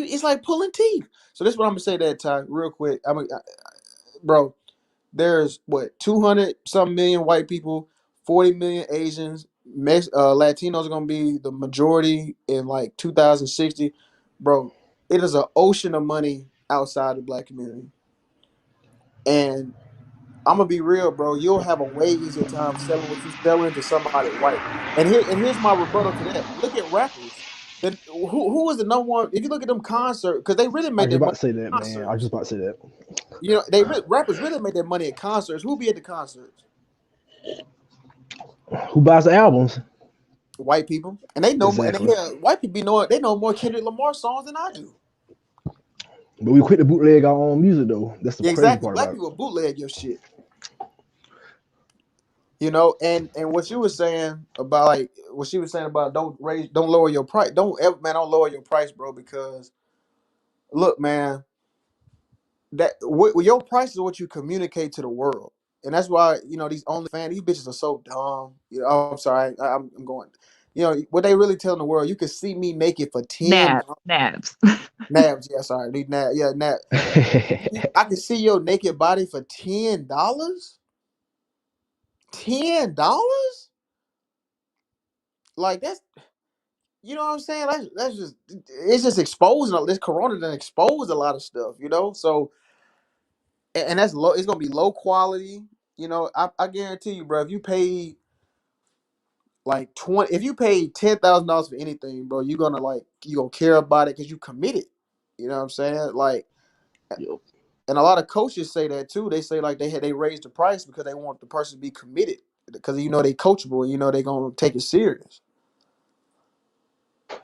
E: it's like pulling teeth. So this is what I'm gonna say that time real quick. Bro, there's what 200 some million white people, 40 million Asians, Latinos are gonna be the majority in like 2060. Bro, it is an ocean of money outside the black community. And I'm gonna be real, bro. You'll have a way easier time selling what you selling to somebody white. And here's my rebuttal to that. Look at rappers. Who was the number one? If you look at them concert, because they really
F: I was
E: made
F: just
E: their
F: about
E: money
F: to say that,
E: at
F: man. I was just
E: concerts.
F: about to say that.
E: You know, rappers really made their money at concerts. Who be at the concerts?
F: Who buys the albums?
E: White people, and they know, and they
F: Exactly.
E: hear white people be knowing they know more Kendrick Lamar songs than I do.
F: But we quit the bootleg our own music though. That's the
E: Yeah,
F: crazy
E: exactly.
F: part
E: Black
F: about it.
E: people bootleg your shit. You know, and what you were saying about like what she was saying about don't lower your price. Don't ever, man, don't lower your price, bro. Because look, man, your price is what you communicate to the world, and that's why these OnlyFans, these bitches are so dumb. Oh, I'm sorry, I'm going. What they really telling the world? You can see me naked for $10.
C: Nabs.
E: Nabs, yeah, sorry, these yeah, nab. I can see your naked body for $10. $10? Like that's you know what I'm saying? That's just it's just exposing this corona done expose a lot of stuff, So and that's low. It's gonna be low quality. I guarantee you, bro. If you pay like if you pay $10,000 for anything, bro, you gonna care about it because you committed. You know what I'm saying? Like,
F: Yo.
E: and a lot of coaches say that too. They say like they raised the price because they want the person to be committed because they coachable. And they gonna take it serious.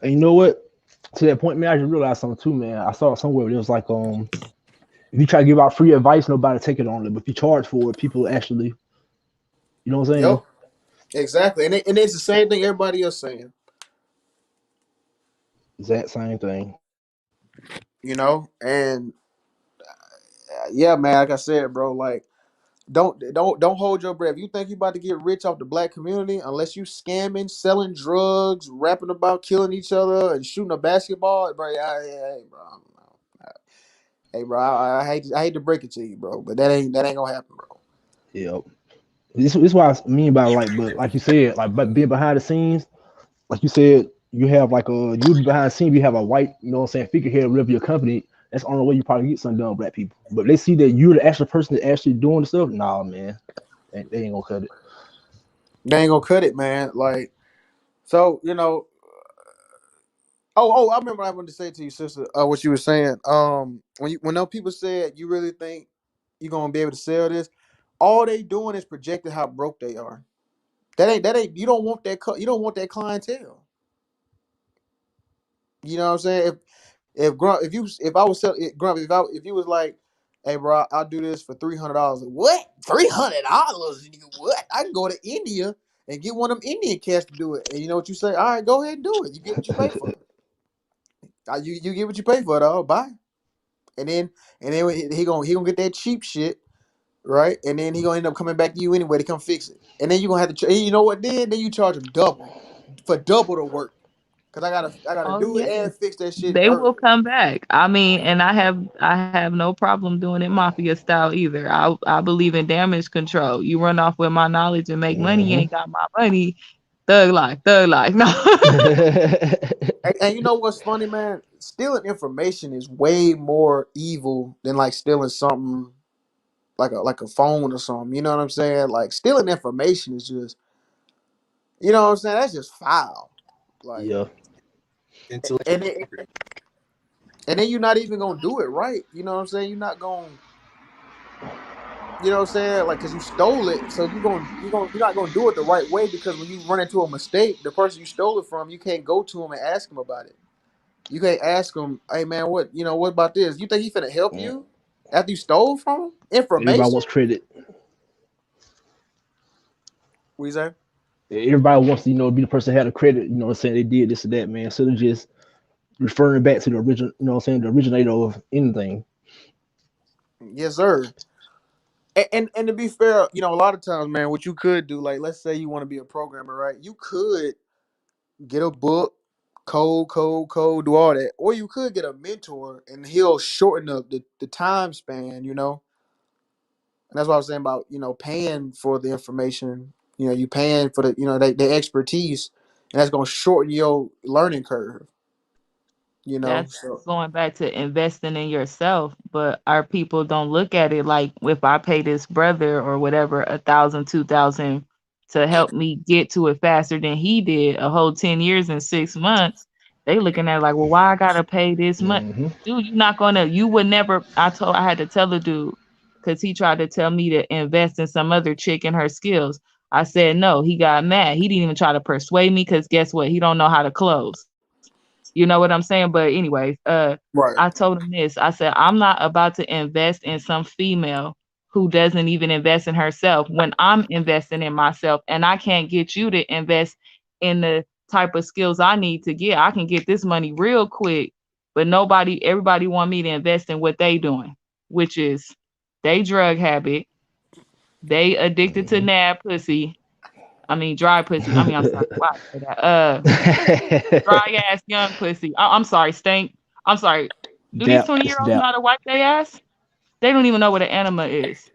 F: And you know what? To that point, man, I just realized something too, man. I saw it somewhere where it was like, if you try to give out free advice, nobody take it on it. But if you charge for it, people actually, you know what I'm
E: Yep,
F: saying?
E: exactly. And it's the same thing everybody else saying.
F: Exact same thing.
E: And yeah, man, like I said, bro, like don't hold your breath. You think you about to get rich off the black community unless you scamming, selling drugs, rapping about killing each other and shooting a basketball, bro. Hey, bro, hey, bro, I hate to break it to you, bro, but that ain't gonna happen, bro.
F: Yep. This is what I mean by like, but like you said, like but being behind the scenes, like you said, you have like you be behind the scenes, you have a white, you know what I'm saying, figurehead of your company. That's the only way you probably get something done with black people. But if they see that you're the actual person that actually doing the stuff, nah, man, they ain't gonna cut it.
E: They ain't gonna cut it, man. Like so, I remember I wanted to say to you, sister, what you were saying. When those people said you really think you're gonna be able to sell this, all they doing is projecting how broke they are. That ain't you don't want that you don't want that clientele. You know what I'm saying? If Grump, if I was sell it, Grump, if you was like, hey bro, I'll do this for $300. What? $300? What? I can go to India and get one of them Indian cats to do it. And you know what you say? All right, go ahead and do it. You get what you pay for. You get what you pay for, though. Bye. And then he gonna get that cheap shit, right? And then he gonna end up coming back to you anyway to come fix it. And then you gonna have to, you know what? Then you charge him double for double the work, cause I gotta
C: Oh
E: do it
C: yes.
E: and fix that shit
C: They will
E: early.
C: come back. I mean, and I have no problem doing it mafia style either. I believe in damage control. You run off with my knowledge and make money, you
F: Mm-hmm.
C: ain't got my money. Thug life, thug life. No.
E: And you know what's funny, man? Stealing information is way more evil than like stealing something like a phone or something. You know what I'm saying? Like stealing information is just, you know what I'm saying? That's just foul. Like,
F: Yeah.
A: Intellectual
E: and it,
A: property.
E: and then you're not even gonna do it right. You know what I'm saying? You're not gonna, you know what I'm saying? Like, cause you stole it, so you're not gonna do it the right way because when you run into a mistake, the person you stole it from, you can't go to him and ask him about it. You can't ask him, hey man, what about this? You think he finna help
F: Mm.
E: you after you stole from him?
F: Everybody
E: Information?
F: wants credit.
E: What you say?
F: Everybody wants to, be the person that had the credit, saying they did this or that, man. So they're just referring back to the original, saying the originator of anything.
E: Yes, sir. And to be fair, a lot of times, man, what you could do, like, let's say you want to be a programmer, right? You could get a book, code, do all that, or you could get a mentor, and he'll shorten up the time span, And that's what I was saying about paying for the information. You paying for the expertise, and that's gonna shorten your learning curve.
C: That's
E: So
C: going back to investing in yourself, but our people don't look at it like if I pay this brother or whatever 1,000, 2,000 to help me get to it faster than he did a whole 10 years in 6 months, they looking at it like, well, why I gotta pay this much?
F: Mm-hmm.
C: Dude, you would never. I had to tell the dude because he tried to tell me to invest in some other chick and her skills. I said no. He got mad. He didn't even try to persuade me because guess what? He don't know how to close. You know what I'm saying? But anyways, I
E: right,
C: told him this. I said, I'm not about to invest in some female who doesn't even invest in herself when I'm investing in myself and I can't get you to invest in the type of skills I need to get. I can get this money real quick, but everybody want me to invest in what they doing, which is they drug habit, they addicted to
F: Mm-hmm.
C: nab pussy. I mean dry pussy. I mean, I'm sorry, why I say that? Dry ass young pussy. I'm sorry, stank. I'm sorry. Do these
F: Dap.
C: 20-year-olds
F: It's
C: know
F: dap.
C: how to wipe their ass? They don't even know what an enema is.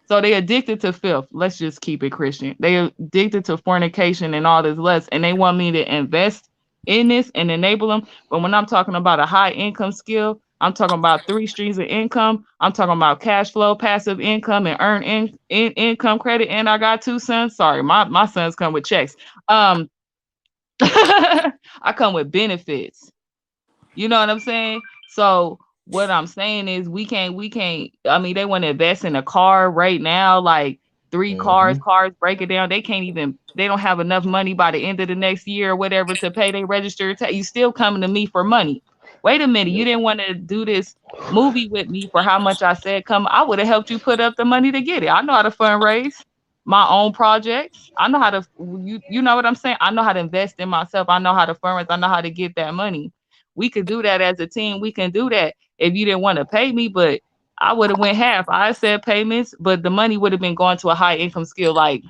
C: So they addicted to filth. Let's just keep it Christian. They addicted to fornication and all this lust, and they want me to invest in this and enable them. But when I'm talking about a high income skill, I'm talking about three streams of income. I'm talking about cash flow, passive income, and earn income credit. And I got two sons. Sorry, my sons come with checks. Um, I come with benefits. You know what I'm saying? So what I'm saying is we can't I mean they want to invest in a car right now, like three
F: Mm-hmm.
C: cars break it down. They don't have enough money by the end of the next year or whatever to pay their registered tax. You still coming to me for money. Wait a minute, you
F: Yep.
C: didn't want to do this movie with me for how much I said come. I would have helped you put up the money to get it. I know how to fundraise my own projects. I know how to you know what I'm saying? I know how to invest in myself. I know how to fundraise. I know how to get that money. We could do that as a team. We can do that if you didn't want to pay me, but I would have went half. I said payments, but the money would have been going to a high income skill. Like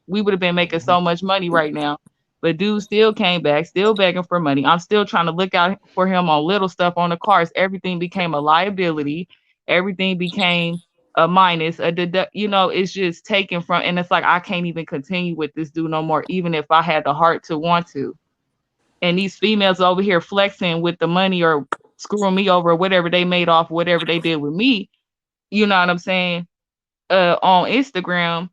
C: we would have been making
F: Mm-hmm.
C: so much money right now. But dude still came back, still begging for money. I'm still trying to look out for him on little stuff on the cars. Everything became a liability. Everything became a minus, a deduct. It's just taken from, and it's like I can't even continue with this dude no more, even if I had the heart to want to. And these females over here flexing with the money or screwing me over or whatever they made off whatever they did with me, you know what I'm saying? On Instagram,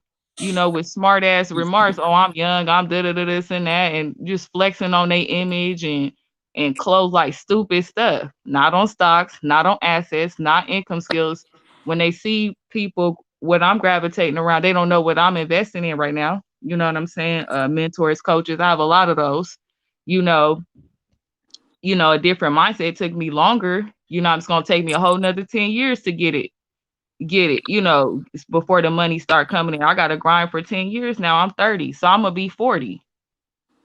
C: with smart ass remarks, oh, I'm young, I'm da da da this and that, and just flexing on their image and and close like stupid stuff, not on stocks, not on assets, not income skills. When they see people, what I'm gravitating around, they don't know what I'm investing in right now. You know what I'm saying? Mentors, coaches, I have a lot of those. You know, a different mindset. It took me longer. It's gonna take me a whole nother 10 years to get it, before the money start coming in. I gotta grind for 10 years now. I'm 30, so I'm gonna be 40.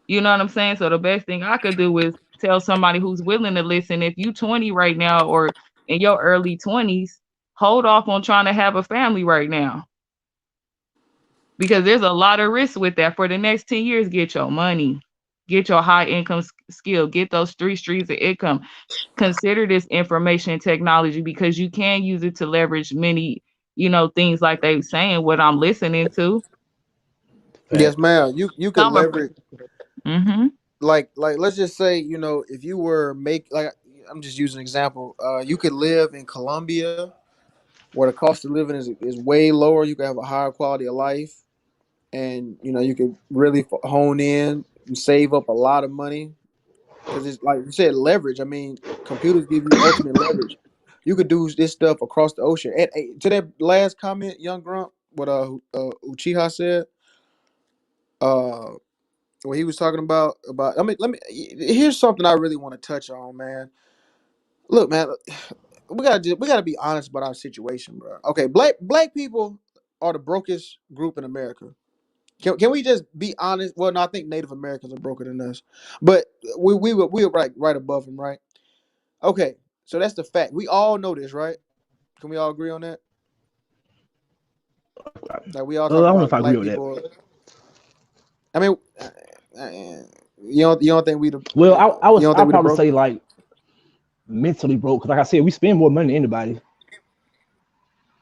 C: You know what I'm saying? So the best thing I could do is tell somebody who's willing to listen. If you 20 right now or in your early 20s, hold off on trying to have a family right now. Because there's a lot of risk with that. For the next 10 years, get your money. Get your high income skill. Get those 3 streams of income. Consider this information technology because you can use it to leverage many, things like they saying what I'm listening to.
E: Yes,
F: Facts.
E: ma'am. You could
C: Some are,
E: leverage
C: mm-hmm.
E: like let's just say, if you were make like I'm just using an example. You could live in Colombia where the cost of living is way lower. You can have a higher quality of life, and you could really hone in and save up a lot of money because it's like you said, leverage. I mean, computers give you ultimate leverage. You could do this stuff across the ocean. And to that last comment, young Grump, what Uchiha said, uh, what he was talking about. I mean, let me. Here's something I really want to touch on, man. Look, man, we gotta be honest about our situation, bro. Okay, black people are the brokest group in America. Can we just be honest? Well, no, I think Native Americans are broker than us, but we were right above them, right? Okay, so that's the fact. We all know this, right? Can we all agree on that? Like we all
F: I
E: talk
F: don't know if
E: about
F: I agree
E: black
F: with that.
E: people. I mean, uh, you don't think we the
F: Well,
E: you don't think
F: I'll
E: we the
F: probably say
E: brokers?
F: like mentally broke because, like I said, we spend more money than anybody.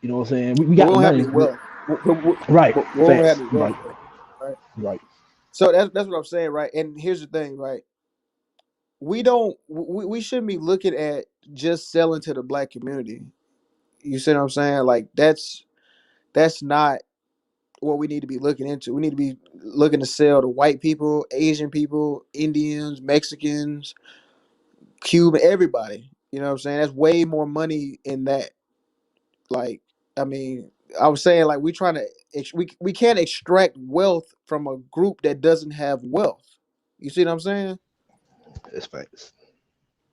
F: You know what I'm saying? We
E: But
F: got
E: we
F: the
E: don't have any
F: money,
E: wealth.
F: right?
E: But we don't have
F: Facts,
E: any wealth,
F: right,
E: though, right?
F: right.
E: So that's what I'm saying, right? And here's the thing, right? We shouldn't be looking at just selling to the black community. You see what I'm saying? Like that's not what we need to be looking into. We need to be looking to sell to white people, Asian people, Indians, Mexicans, Cuban, everybody. You know what I'm saying? That's way more money in that. Like, I mean, I was saying like we trying to we can't extract wealth from a group that doesn't have wealth. You see what I'm saying?
F: That's facts.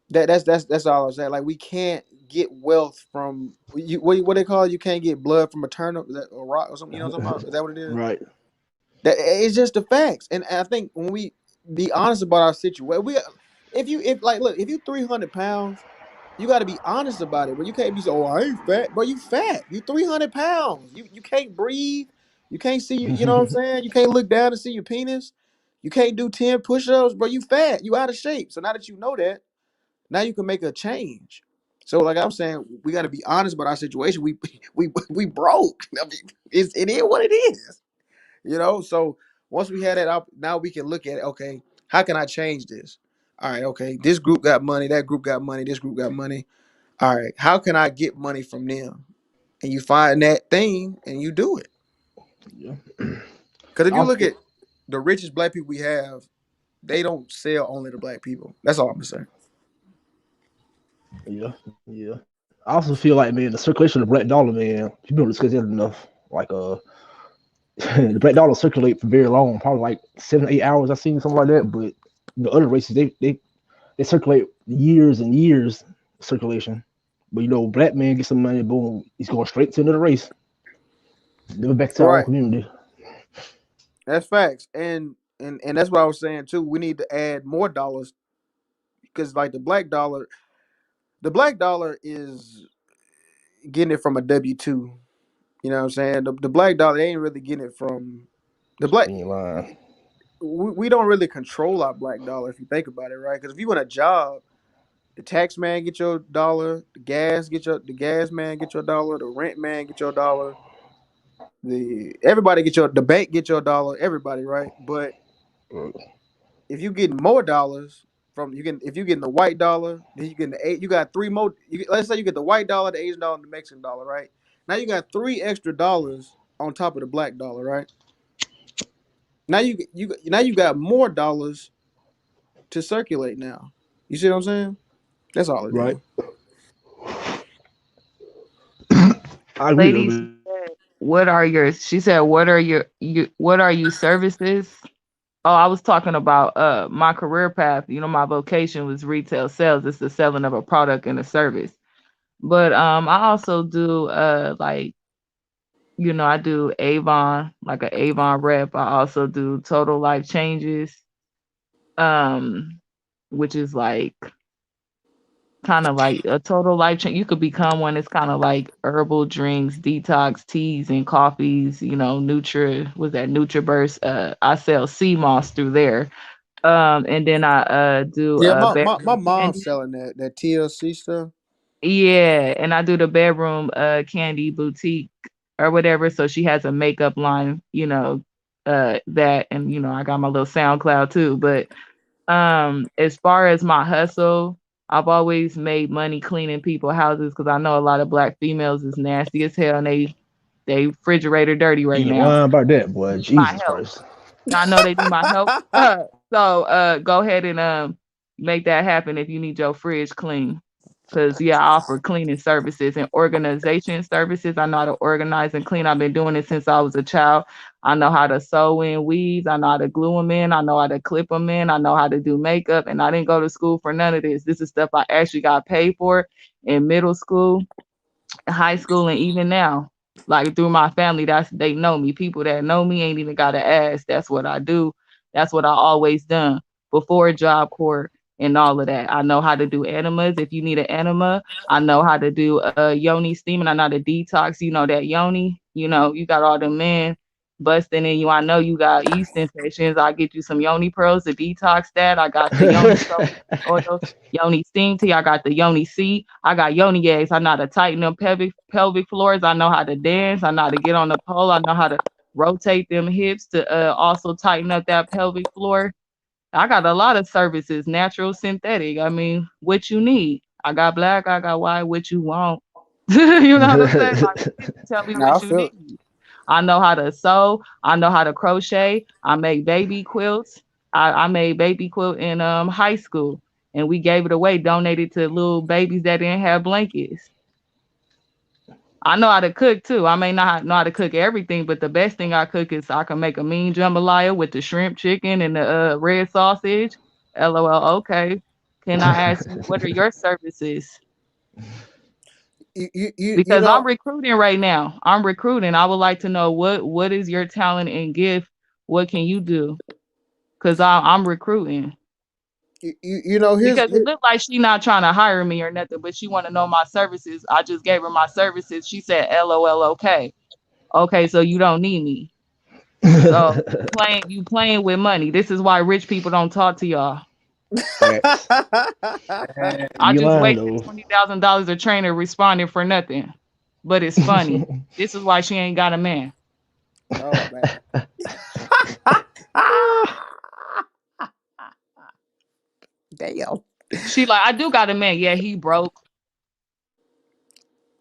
E: That's all I'm saying. Like we can't get wealth from what they call it? You can't get blood from a turnip, is that a rock or something. You know what I'm talking about? Is that what it is?
F: Right.
E: That it's just the facts. And I think when we be honest about our situation, if like look, if you 300 pounds, you got to be honest about it. But you can't be so, oh, I ain't fat, bro. You fat. You 300 pounds. You can't breathe. You can't see. You know what I'm saying? You can't look down and see your penis. You can't do 10 push-ups, bro. You fat. You out of shape. So now that you know that, now you can make a change. So like I'm saying, we got to be honest about our situation. We broke. I mean, it is what it is. So once we had that up, now we can look at it. Okay, how can I change this? All right, okay, this group got money, that group got money, this group got money. All right, how can I get money from them? And you find that thing and you do it.
F: Yeah.
E: Because if you look
F: Also,
E: at the richest black people we have, they don't sell only to black people. That's all I'm gonna say.
F: yeah, yeah. I also feel like, man, the circulation of the black dollar, man. People don't discuss that enough. Like, the black dollar circulate for very long, probably like 7 to 8 hours. I seen something like that. But the other races, they circulate years and years circulation. But black man gets some money, boom, he's going straight to another race, never back to our own
E: Right.
F: community.
E: That's facts. And that's what I was saying too. We need to add more dollars because like the black dollar is getting it from a W-2. You know what I'm saying? The black dollar, they ain't really getting it from the black.
F: You ain't lying.
E: We don't really control our black dollar if you think about it, right? Because if you want a job, the tax man get your dollar, the gas man get your dollar, the rent man get your dollar, the bank get your dollar, everybody, right? But if you getting more dollars from if you getting the white dollar, then you getting you got three more. Let's say you get the white dollar, the Asian dollar, and the Mexican dollar, right? Now you got three extra dollars on top of the black dollar, right? Now you got more dollars to circulate now. You see what I'm saying? That's all it
F: Right.
E: is.
F: I agree though,
C: Ladies,
F: man.
C: what are your she said what are what are you services? Oh, I was talking about my career path. You know, my vocation was retail sales. It's the selling of a product and a service. But I also do like, you know, I do Avon, like an Avon rep. I also do total life changes, um, which is like kind of like a total life change. You could become one. It's kind of like herbal drinks, detox teas and coffees. You know, was that NutriBurst? I sell sea moss through there. And then I do
E: Yeah, my
C: bedroom
E: mom's
C: candy.
E: selling that TLC stuff.
C: Yeah, and I do the bedroom candy boutique or whatever. So she has a makeup line, you know, that, and you know, I got my little SoundCloud too. But as far as my hustle, I've always made money cleaning people houses because I know a lot of black females is nasty as hell and they refrigerator dirty
F: You
C: right
F: ain't
C: now.
F: lying about that, boy.
C: Need my
F: Jesus
C: help.
F: Christ.
C: I know they need my help. So go ahead and make that happen if you need your fridge clean. Cause yeah, I offer cleaning services and organization services. I know how to organize and clean. I've been doing it since I was a child. I know how to sew in weaves. I know how to glue them in. I know how to clip them in. I know how to do makeup. And I didn't go to school for none of this. This is stuff I actually got paid for in middle school, high school, and even now, like through my family, that's they know me. People that know me ain't even gotta ask. That's what I do. That's what I always done before job corps and all of that. I know how to do enemas. If you need an enema, I know how to do yoni steaming. I know how to detox. You know that yoni. You know you got all the men busting in you. I know you got yeast infections. I get you some yoni pearls to detox that. I got the yoni soap oil, yoni steam tea. I got the yoni C. I got yoni eggs. I know how to tighten them pelvic floors. I know how to dance. I know how to get on the pole. I know how to rotate them hips to also tighten up that pelvic floor. I got a lot of services, natural, synthetic. I mean, what you need. I got black. I got white. What you want? You know what I'm saying? Like, tell me
E: Nah, I
C: what you
E: feel it.
C: need. I know how to sew. I know how to crochet. I make baby quilts. I made baby quilt in high school, and we gave it away, donated to little babies that didn't have blankets. I know how to cook too. I may not know how to cook everything, but the best thing I cook is I can make a mean jambalaya with the shrimp chicken and the red sausage. LOL. Okay. Can I ask you what are your services?
E: You
C: Because
E: know
C: I'm recruiting right now. I'm recruiting. I would like to know what is your talent and gift? What can you do? Because I'm recruiting.
E: you know here's
C: Because it looked like she not trying to hire me or nothing, but she want to know my services. I just gave her my services. She said, "LOL, okay, okay, so you don't need me. So you playing with money. This is why rich people don't talk to y'all.
F: Facts.
C: I
F: You
C: just
F: lying
C: wasted
F: though.
C: $20,000 a trainer responding for nothing. But it's funny. This is why she ain't got a man.
E: oh man. Damn.
C: She like, I do got a man. Yeah, he broke.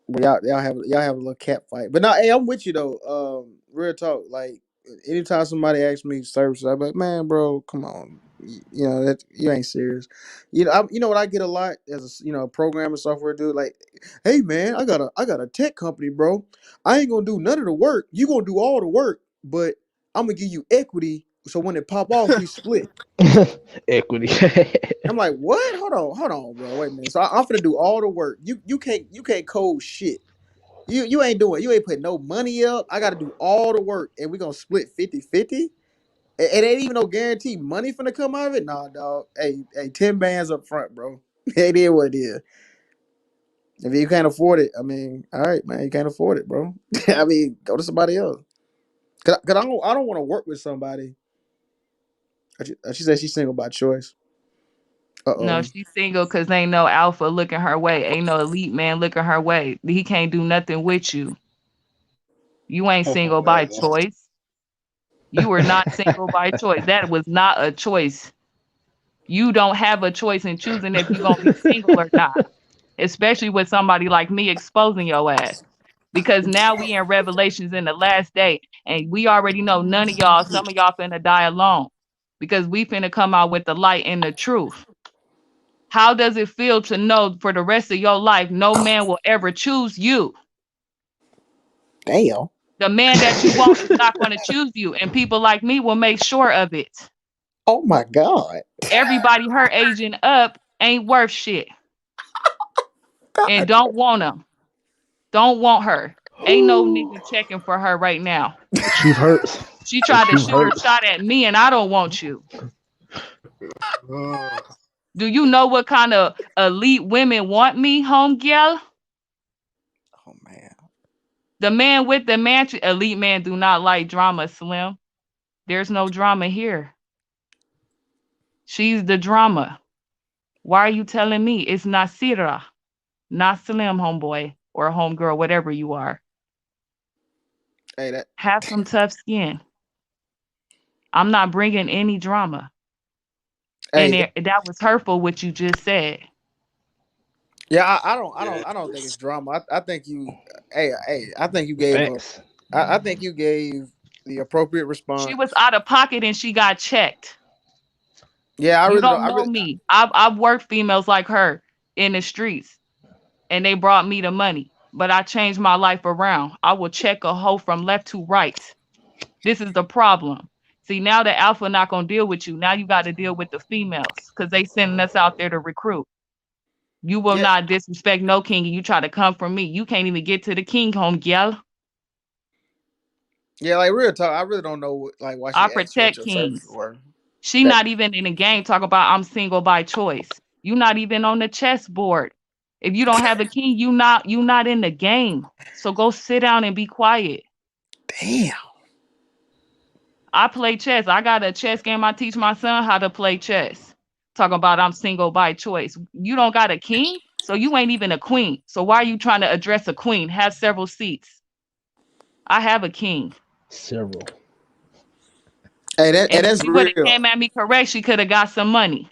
E: But y'all have a little cat fight. But now, hey, I'm with you though. Real talk. Like anytime somebody asks me services, I'm like, man, bro, come on. You know that you ain't serious. You know what I get a lot as a programmer software dude. Like, hey man, I got a tech company, bro. I ain't gonna do none of the work. You gonna do all the work, but I'm gonna give you equity. So when it pop off, we split.
F: Equity.
E: I'm like, what? Hold on, bro. Wait a minute. So I'm gonna do all the work. You can't code shit. You ain't doing. You ain't putting no money up. I got to do all the work, and we gonna split 50-50. It ain't even no guaranteed money finna come out of it. Nah, dog. Hey, 10 bands up front, bro. It is what it is. If you can't afford it, I mean, all right, man, you can't afford it, bro. I mean, go to somebody else. Cause I don't want to work with somebody. She said she's single by choice. Uh
C: No,
E: oh.
C: she's single because ain't no alpha looking her way. Ain't no elite man looking her way. He can't do nothing with you. You ain't single by
A: Man.
C: choice. You were not single by choice. That was not a choice. You don't have a choice in choosing if you're gonna be single or not, especially with somebody like me exposing your ass. Because now we in Revelations in the last day, and we already know none of y'all, some of y'all finna die alone. Because we finna come out with the light and the truth. How does it feel to know for the rest of your life no man will ever choose you?
E: Damn.
C: The man that you want is not going to choose you, and people like me will make sure of it.
E: Oh my God.
C: Everybody her aging up ain't worth shit and
E: God.
C: don't want them. Don't want her. Ain't no nigga checking for her right now.
F: Truth hurts.
C: She
F: The
C: tried to
F: truth
C: shoot her
F: hurts.
C: shot at me, and I don't want you.
A: Oh,
C: Do you know what kind of elite women want me, home girl?
E: Oh man.
C: The man with the mansion, elite man do not like drama, Slim. There's no drama here. She's the drama. Why are you telling me it's Nasira, not Slim, homeboy or homegirl, whatever you are?
E: Hey, that.
C: Have some tough skin. I'm not bringing any drama. And
E: Hey,
C: that was hurtful what you just said.
E: yeah.
A: yeah.
E: I don't think it's drama. I think you. Hey. I think you gave a.
F: Facts.
E: I think you gave the appropriate
C: She was
E: response.
C: out of pocket and she got checked.
E: Yeah, I
C: You
E: really don't.
C: don't
E: I
C: know
E: really.
C: me. I've worked females like her in the streets and they brought me the money. But I changed my life around. I will check a hoe from left to right. This is the problem. See, now the alpha not gonna deal with you. Now you got to deal with the females because they sending us out there to recruit. You will
E: Yeah,
C: not disrespect no king, and you try to come for me. You can't even get to the king, home girl.
E: yeah. Like real talk. I really don't know like why
C: I
E: she asked what
C: protect
E: your services
C: kings.
E: were.
C: She
E: That.
C: not even in the game talk about I'm single by choice. You not even on the chessboard. If you don't have a king, you not in the game. So go sit down and be quiet.
E: Damn.
C: I play chess. I got a chess game. I teach my son how to play chess. Talking about I'm single by choice. You don't got a king, so you ain't even a queen. So why are you trying to address a queen? Have several seats. I have a king.
F: Several.
E: Hey,
C: And if
E: that's
C: she would
E: real.
C: have came at me correct, she could have got some money.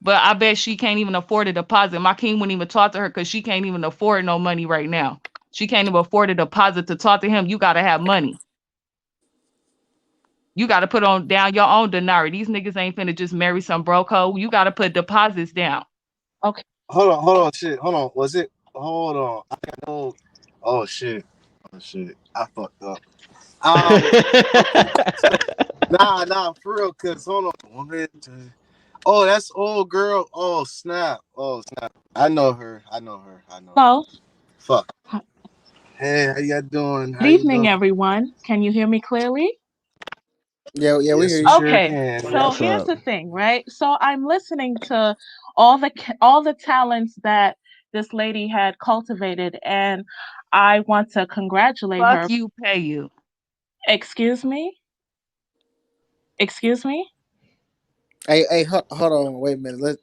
C: But I bet she can't even afford a deposit. My king wouldn't even talk to her because she can't even afford no money right now. She can't even afford a deposit to talk to him. You gotta have money. You gotta put on down your own denarii. These niggas ain't finna just marry some broke hoe. You gotta put deposits down.
A: Okay. Hold on, shit. Hold on. Was it? Hold on. I know. Oh shit. Oh shit. I fucked up. Okay. So nah, for real. Cause hold on. Oh, that's old girl. Oh snap. Oh snap. I know her.
G: Hello.
A: Fuck. Hey, how you doing?
G: Good
A: How you
G: evening,
A: doing?
G: everyone. Can you hear me clearly?
E: Yeah, we hear
A: Yes, we
E: you.
A: sure
G: Okay.
A: can.
G: So
F: What's
G: here's
F: up?
G: the thing, right? So I'm listening to all the talents that this lady had cultivated, and I want to congratulate
C: Fuck
G: her.
C: you, pay you.
G: Excuse me? Excuse me?
E: Hey, hold on, wait a minute. Let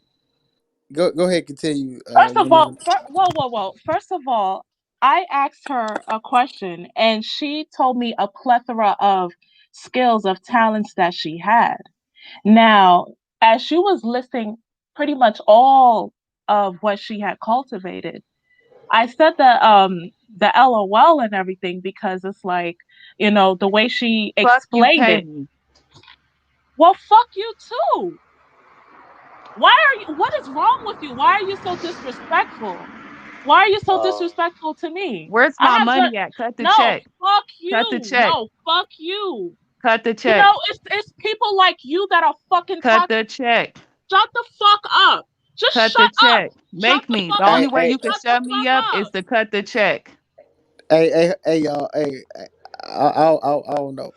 E: go ahead, continue.
G: First of
E: Young
G: all,
E: man.
G: whoa. First of all, I asked her a question, and she told me a plethora of skills, of talents that she had. Now, as she was listing pretty much all of what she had cultivated, I said the LOL and everything because it's like, the way she
C: Fuck you,
G: explained
C: pay
G: it.
C: me.
G: Well, fuck you too. What is wrong with you? Why are you so disrespectful? Why are you so
A: Uh,
G: disrespectful to me?
C: Where's
G: I
C: my
G: have the
C: money at? Cut the
G: No,
C: check.
G: fuck
C: Cut the
G: you.
C: check.
G: No, fuck you.
C: Cut the check.
G: It's people like you that are fucking
C: Cut
G: toxic.
C: the check.
G: Shut the fuck up. Just
C: Cut the
G: shut up.
C: check.
G: Shut
C: Make
G: the
C: me.
G: fuck
C: The
G: up.
C: only
E: Hey,
C: way
E: hey,
C: you can
G: Shut the
C: shut me
G: fuck
C: up is
G: up.
C: to cut the check.
E: hey, y'all. Hey, I don't know.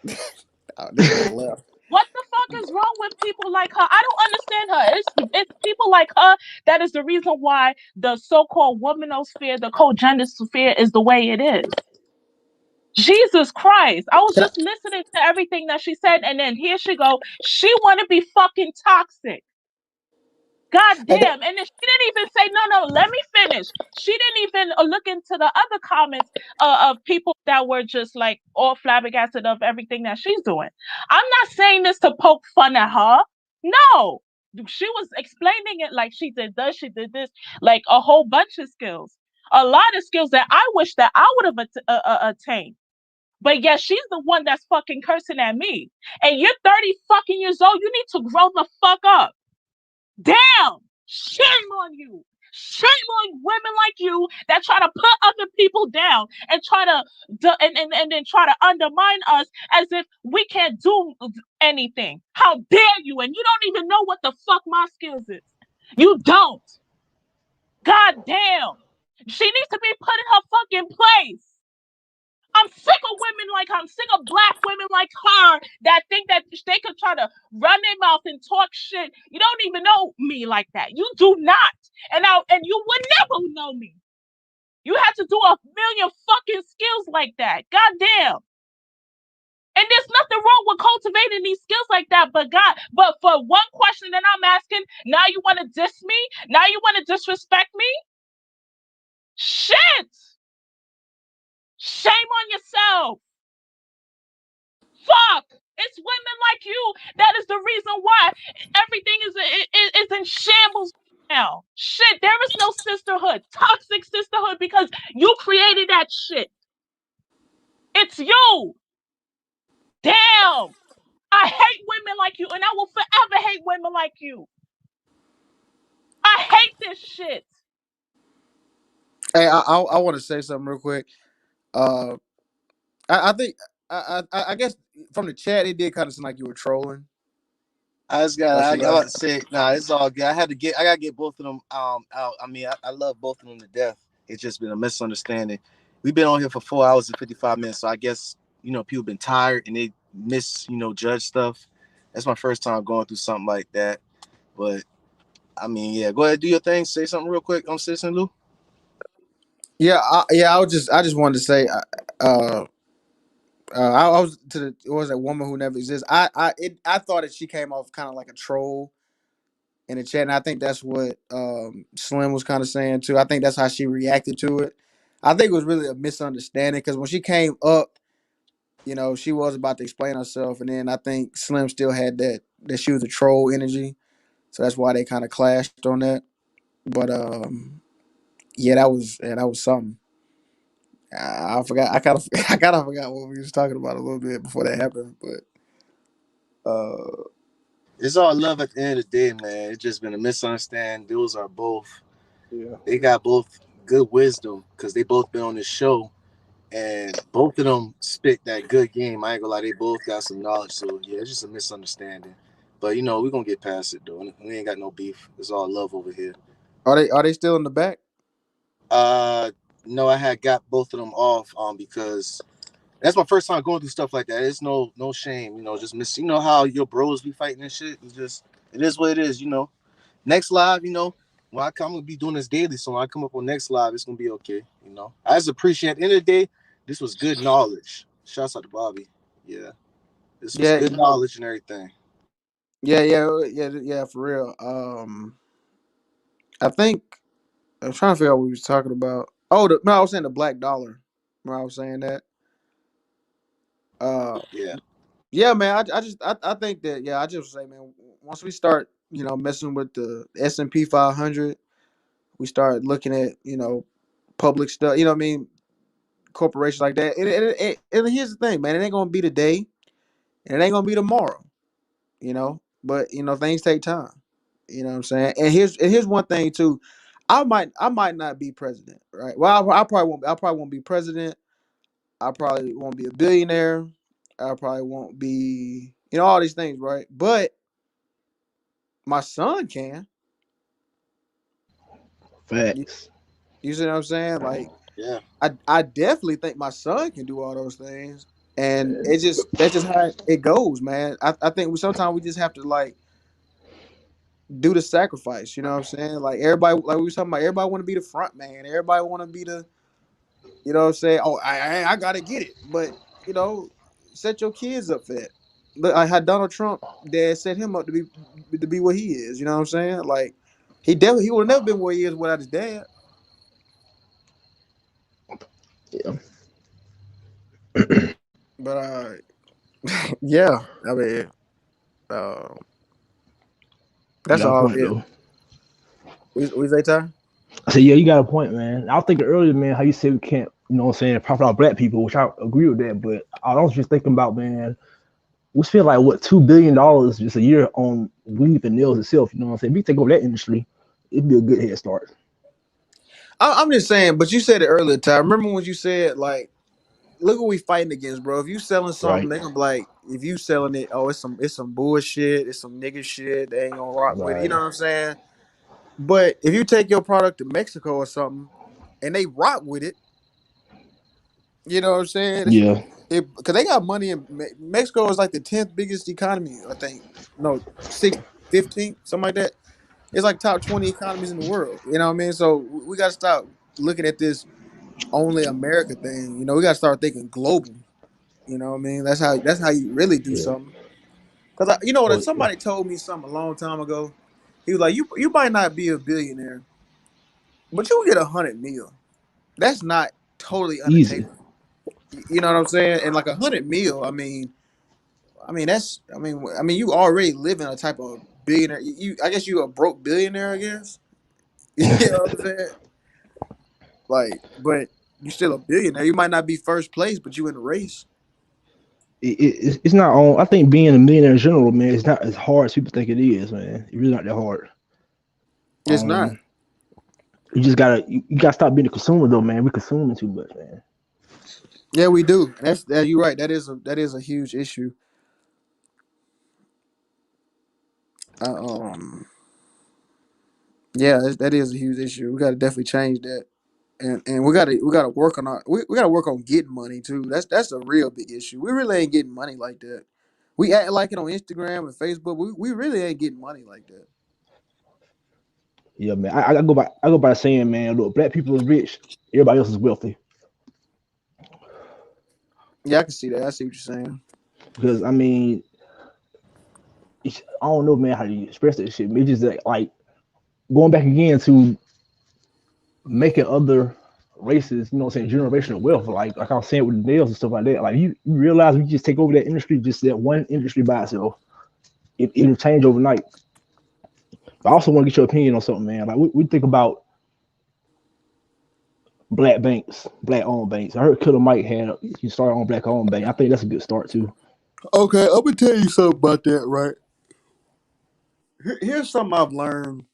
E: Oh, this nigga left.
G: What the fuck is wrong with people like her? I don't understand her. It's people like her that is the reason why the so-called womanosphere, the co-gender sphere is the way it is. Jesus Christ. I was
E: Can I?
G: just listening to everything that she said, and then here she go. She wanna be fucking toxic. God
E: Hey,
G: damn. And then she didn't even say, no, let me finish. She didn't even look into the other comments of people that were just like all flabbergasted of everything that she's doing. I'm not saying this to poke fun at her. No. She was explaining it like she did this, she did this, like a whole bunch of skills. A lot of skills that I wish that I would have attained. But yet she's the one that's fucking cursing at me. And you're 30 fucking years old. You need to grow the fuck up. Damn. Shame on you. Shame on women like you that try to put other people down and try to and then try to undermine us as if we can't do anything. How dare you? And you don't even know what the fuck my skills is. You don't. God damn. She needs to be put in her fucking place. I'm sick of women like her. I'm sick of black women like her that think that they could try to run their mouth and talk shit. You don't even know me like that. You do not. And you would never know me. You have to do a million fucking skills like that. God damn. And there's nothing wrong with cultivating these skills like that, but for one question that I'm asking, now you want to diss me? Now you want to disrespect me? Shit! Shame on yourself. Fuck! It's women like you that is the reason why everything is in shambles now. Shit, there is no sisterhood, toxic sisterhood, because you created that shit. It's you. Damn. I hate women like you, and I will forever hate women like you. I hate this shit.
E: Hey, I want to say something real quick. Uh, I think I guess from the chat it did kind of seem like you were trolling.
A: I just got.
E: Once
A: I
E: you
A: about to
E: left.
A: say, nah, it's all good. I gotta get both of them out. I mean, I love both of them to death. It's just been a misunderstanding. We've been on here for 4 hours and 55 minutes, so I guess people been tired and they judge stuff. That's my first time going through something like that. But I mean, yeah, go ahead, do your thing. Say something real quick on Citizen Lou.
E: Yeah, I just wanted to say, I was to the it was a woman who never exists. I thought that she came off kind of like a troll in the chat, and I think that's what Slim was kind of saying too. I think that's how she reacted to it. I think it was really a misunderstanding because when she came up, she was about to explain herself, and then I think Slim still had that she was a troll energy, so that's why they kind of clashed on that. But yeah, that was something. I forgot. I kind of I kind of forgot what we was talking about a little bit before that happened, but
A: It's all love at the end of the day, man. It's just been a misunderstanding. Those are both.
F: Yeah.
A: They got both good wisdom because they both been on this show, and both of them spit that good game. I ain't gonna lie, they both got some knowledge. So yeah, it's just a misunderstanding. But we're gonna get past it though. We ain't got no beef. It's all love over here.
E: are they still in the back?
A: Uh no, I had got both of them off because that's my first time going through stuff like that. It's no shame, just miss how your bros be fighting and shit. It is what it is. Next live, when I'm gonna be doing this daily, so when I come up on next live, it's gonna be okay. I just appreciate at the end of the day, this was good knowledge. Shouts out to Bobby. Yeah. This was
E: Yeah,
A: good knowledge and everything.
E: yeah, for real. I think I'm trying to figure out what we was talking about. Oh, no, I was saying the black dollar. Remember I was saying that. Uh,
A: Yeah.
E: yeah, man. I think that I just say, man, once we start messing with the S&P 500, we start looking at public stuff. You know what I mean? Corporations like that. And here's the thing, man. It ain't gonna be today, and it ain't gonna be tomorrow. But things take time. You know what I'm saying? And here's one thing too. I might not be president, right? Well, I probably won't be president. I probably won't be a billionaire. I probably won't be all these things, right? But my son can. You,
F: Facts.
E: you see what I'm saying? Like
A: Yeah.
E: I definitely think my son can do all those things. And that's just how it goes, man. I think sometimes we just have to like do the sacrifice. You know what I'm saying? Like everybody, like we were talking about, everybody want to be the front man. Everybody want to be the, what I'm saying? Oh, I gotta get it, but you know, set your kids up for that. Look, I had Donald Trump dad set him up to be what he is. You know what I'm saying? Like he would have never been where he is without his dad.
F: Yeah.
E: But yeah, I mean, uh,
F: You
E: that's
F: got a
E: all
F: point
E: it.
F: though.
E: We say time.
F: I said, yeah, you got a point, man. I was thinking earlier, man, how you said we can't, what I'm saying, profit out black people, which I agree with that. But I was just thinking about, man, we spend like what $2 billion just a year on weave and nails itself. You know what I'm saying? We take over that industry. it'd be a good head start.
E: I'm just saying, but you said it earlier, Ty. Remember when you said like, look what we fighting against, bro. If you selling something,
F: Right,
E: they gonna be like, if you selling it, oh, it's some bullshit, it's some nigga shit. They ain't gonna rock with it. You know
F: right.
E: what I'm saying? But if you take your product to Mexico or something, and they rock with it, you know what I'm saying?
F: Yeah,
E: Because they got money in Mexico is like the 10th biggest economy, I think. No, 6th, 15th, something like that. It's like top 20 economies in the world. You know what I mean? So we got to stop looking at this only America thing. You know, we got to start thinking global. You know what I mean? That's how you really do
F: yeah.
E: something. Because you know what?
F: Oh, yeah.
E: Somebody told me something a long time ago. He was like, you might not be a billionaire, but you get 100 mil. That's not totally
F: Easy.
E: unattainable. You know what I'm saying? And like 100 mil, I mean, you already live in a type of billionaire. I guess you a broke billionaire. I guess you know what I'm saying. Like, but you still a billionaire. You might not be first place, but you in the race.
F: It's not on. I think being a millionaire in general, man, it's not as hard as people think it is, man. It's really not that hard.
E: It's not.
F: Um, you gotta stop being a consumer though, man. We're consuming too much, man.
E: Yeah, we do. You're right. That is a huge issue. Um, yeah, that is a huge issue. We got to definitely change that, and we got to work on we got to work on getting money too. That's a real big issue. We really ain't getting money like that. We act like it on Instagram and Facebook. We really ain't getting money like that.
F: Yeah, man. I go by saying, man, look, black people are rich, everybody else is wealthy.
E: Yeah, I can see that. I see what you're saying.
F: Because I mean, I don't know, man, how you express that shit. It's just like going back again to making other races, you know what I'm saying, generational wealth. Like I was saying with the nails and stuff like that. Like you realize we just take over that industry, just that one industry by itself. It'll change overnight. But I also want to get your opinion on something, man. Like we think about black banks, black owned banks. I heard Killer Mike had he started on black owned bank. I think that's a good start too.
E: Okay, I'm gonna tell you something about that. Right here's something I've learned,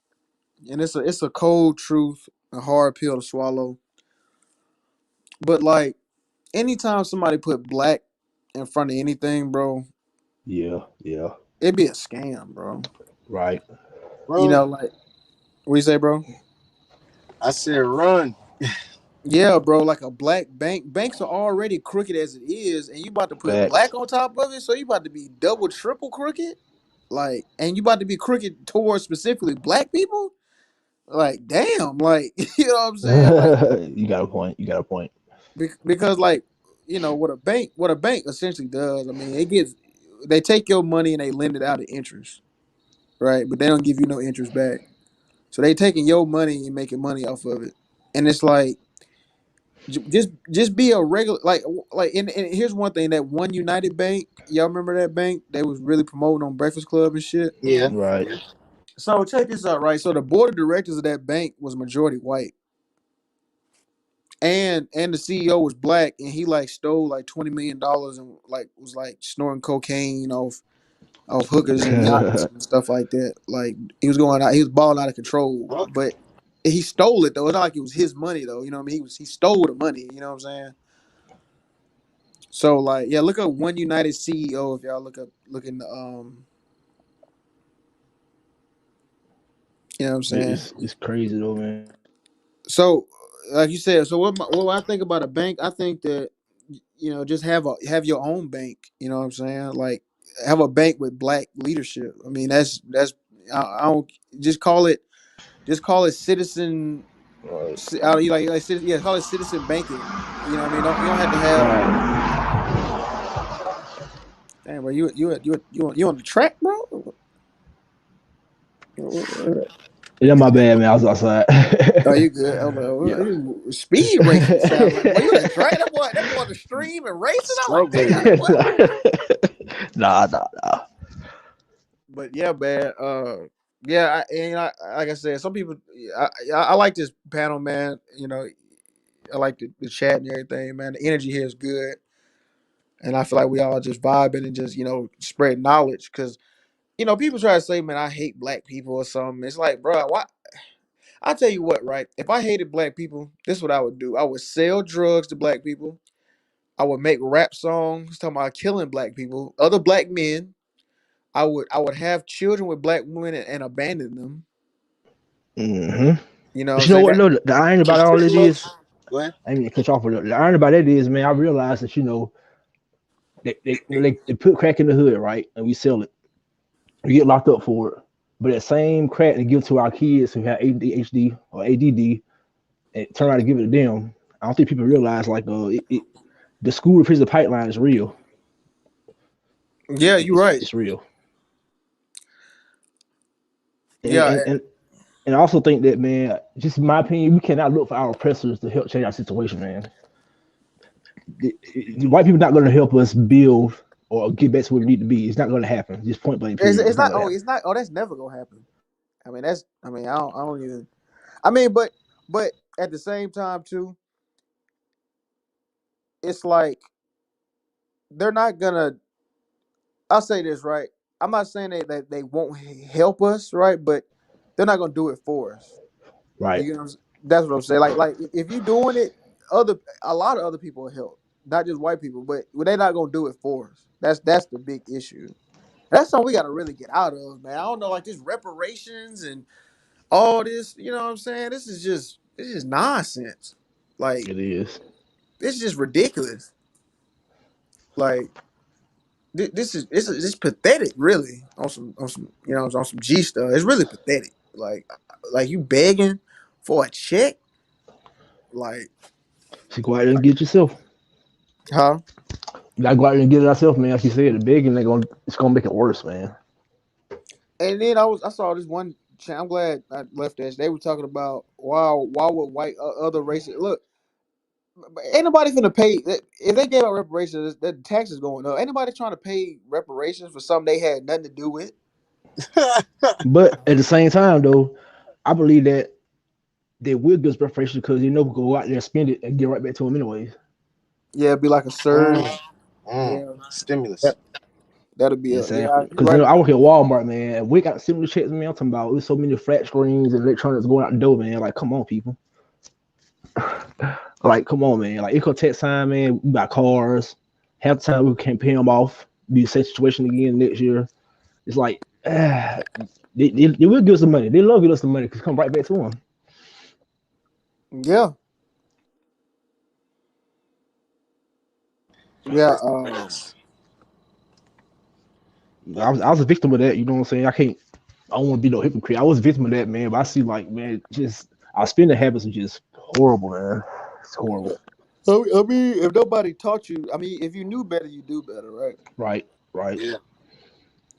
E: and it's a cold truth, a hard pill to swallow. But like, anytime somebody put black in front of anything, bro,
F: Yeah, yeah,
E: it'd be a scam, bro.
F: right.
E: You
A: Bro,
E: know, like what you say, bro?
A: I said run.
E: Yeah, bro. Like a black bank. Banks are already crooked as it is, and you about to put
F: Facts.
E: black on top of it, so you about to be double, triple crooked. Like, and you about to be crooked towards specifically black people. Like, damn. Like, you know what I'm saying? Like,
F: You got a point. You got a point.
E: because like, you know what a bank essentially does. I mean, they take your money and they lend it out at interest, right? But they don't give you no interest back. So they taking your money and making money off of it, and it's like just be a regular and here's one thing, that One United Bank, y'all remember that bank? They was really promoting on Breakfast Club and shit.
A: Yeah,
F: Right.
A: yeah.
E: So check this out, right? So the board of directors of that bank was majority white, and the CEO was black, and he like stole like $20 million and like was like snorting cocaine off hookers and yachts and stuff like that. Like he was balling out of control,
A: Huh?
E: but he stole it though. It's not like it was his money though. You know what I mean? He stole the money. You know what I'm saying? So like, yeah, look up One United CEO if y'all look in the you know what I'm saying.
F: It's crazy though, man.
E: So like you said, so what I think about a bank, I think that just have your own bank. You know what I'm saying? Like have a bank with black leadership. I mean I don't just call it citizen.
F: Right.
E: Yeah, call it citizen banking. You know what I mean? You don't have to have.
F: Right.
E: Damn, bro, you on the track, bro?
F: Yeah, my bad, man. I was outside.
E: Oh, you good? I'm like,
F: Yeah.
E: speed racing. It sound like, boy, you on the track? That boy on the stream and racing. I'm like, damn, boy.
F: Nah.
E: But yeah, man. Yeah, like I said, some people. I like this panel, man. You know, I like the chat and everything, man. The energy here is good, and I feel like we all just vibing and just spread knowledge. Because people try to say, man, I hate black people or something. It's like, bro, why? I tell you what, right? If I hated black people, this is what I would do. I would sell drugs to black people. I would make rap songs talking about killing black people, other black men. I would have children with black women and abandon them.
F: Mm-hmm.
E: You know what
F: But
E: I'm
F: you know
E: saying?
F: what though? The irony about
A: Just
F: all
A: pretty
F: it is,
A: much. Go ahead.
F: I mean, to cut you off. But the irony about that is, man, I realized that they put crack in the hood, right, and we sell it. We get locked up for it. But that same crack they give to our kids who have ADHD or ADD, and turn around to give it to them. I don't think people realize like the school to prison pipeline is real.
E: Yeah, you're right.
F: It's real. And,
E: Yeah,
F: and and and I also think that, man, just in my opinion, we cannot look for our oppressors to help change our situation, man. The white people not going to help us build or get back to where we need to be. It's not going to happen. Just point blank,
E: it's,
F: period.
E: it's
F: It's not
E: not.
F: going to
E: Oh,
F: happen.
E: it's not. Oh, that's never gonna happen. I mean, that's. I mean, I don't even. I mean, but at the same time too, it's like they're not gonna. I'll say this right. I'm not saying that they won't help us, right? But they're not gonna do it for us.
F: Right.
E: You know, that's what I'm saying. Like if you're doing it, a lot of other people will help, not just white people, but they're not gonna do it for us. That's the big issue. That's something we got to really get out of, man. I don't know, like this reparations and all this. You know what I'm saying? This is nonsense. Like
F: It is.
E: this is just ridiculous. Like this is pathetic, really. On some on some G stuff. It's really pathetic. Like you begging for a check, like
F: So go out there and get it yourself.
E: huh?
F: You gotta go out there and get it yourself, man. Like you said, the begging it's gonna make it worse, man.
E: And then I saw this one. I'm glad I left that. They were talking about why would white other races look. Ain't nobody finna pay if they gave out reparations. The taxes going up. Ain't nobody trying to pay reparations for something they had nothing to do with.
F: But at the same time, though, I believe that they will give us preparation because they know we go out there and spend it and get right back to them anyways.
E: Yeah, it'd be like a
A: Mm,
E: surge.
A: mm.
E: Yeah,
A: Stimulus.
E: that that'll be a yeah.
F: Exactly.
E: You're
F: Because
E: right
F: I
E: about
F: work at Walmart, man. And we got similar checks, man. I'm talking about there's so many flat screens and electronics going out the door, man. Like, come on, people. Like, come on, man. Like, income tax time, man. We got cars. Half the time we can't pay them off. Be the same situation again next year. It's like, they will give us the money. They love giving us the money because come right back to them.
E: that. Yeah, yeah.
A: Facts.
F: I was a victim of that. You know what I'm saying? I don't want to be no hypocrite. I was a victim of that, man. But I see, like, man, just our spending habits are just horrible, man. It's horrible.
E: I mean, if nobody taught you, I mean, if you knew better, you do better, right?
F: Right, right.
A: Yeah.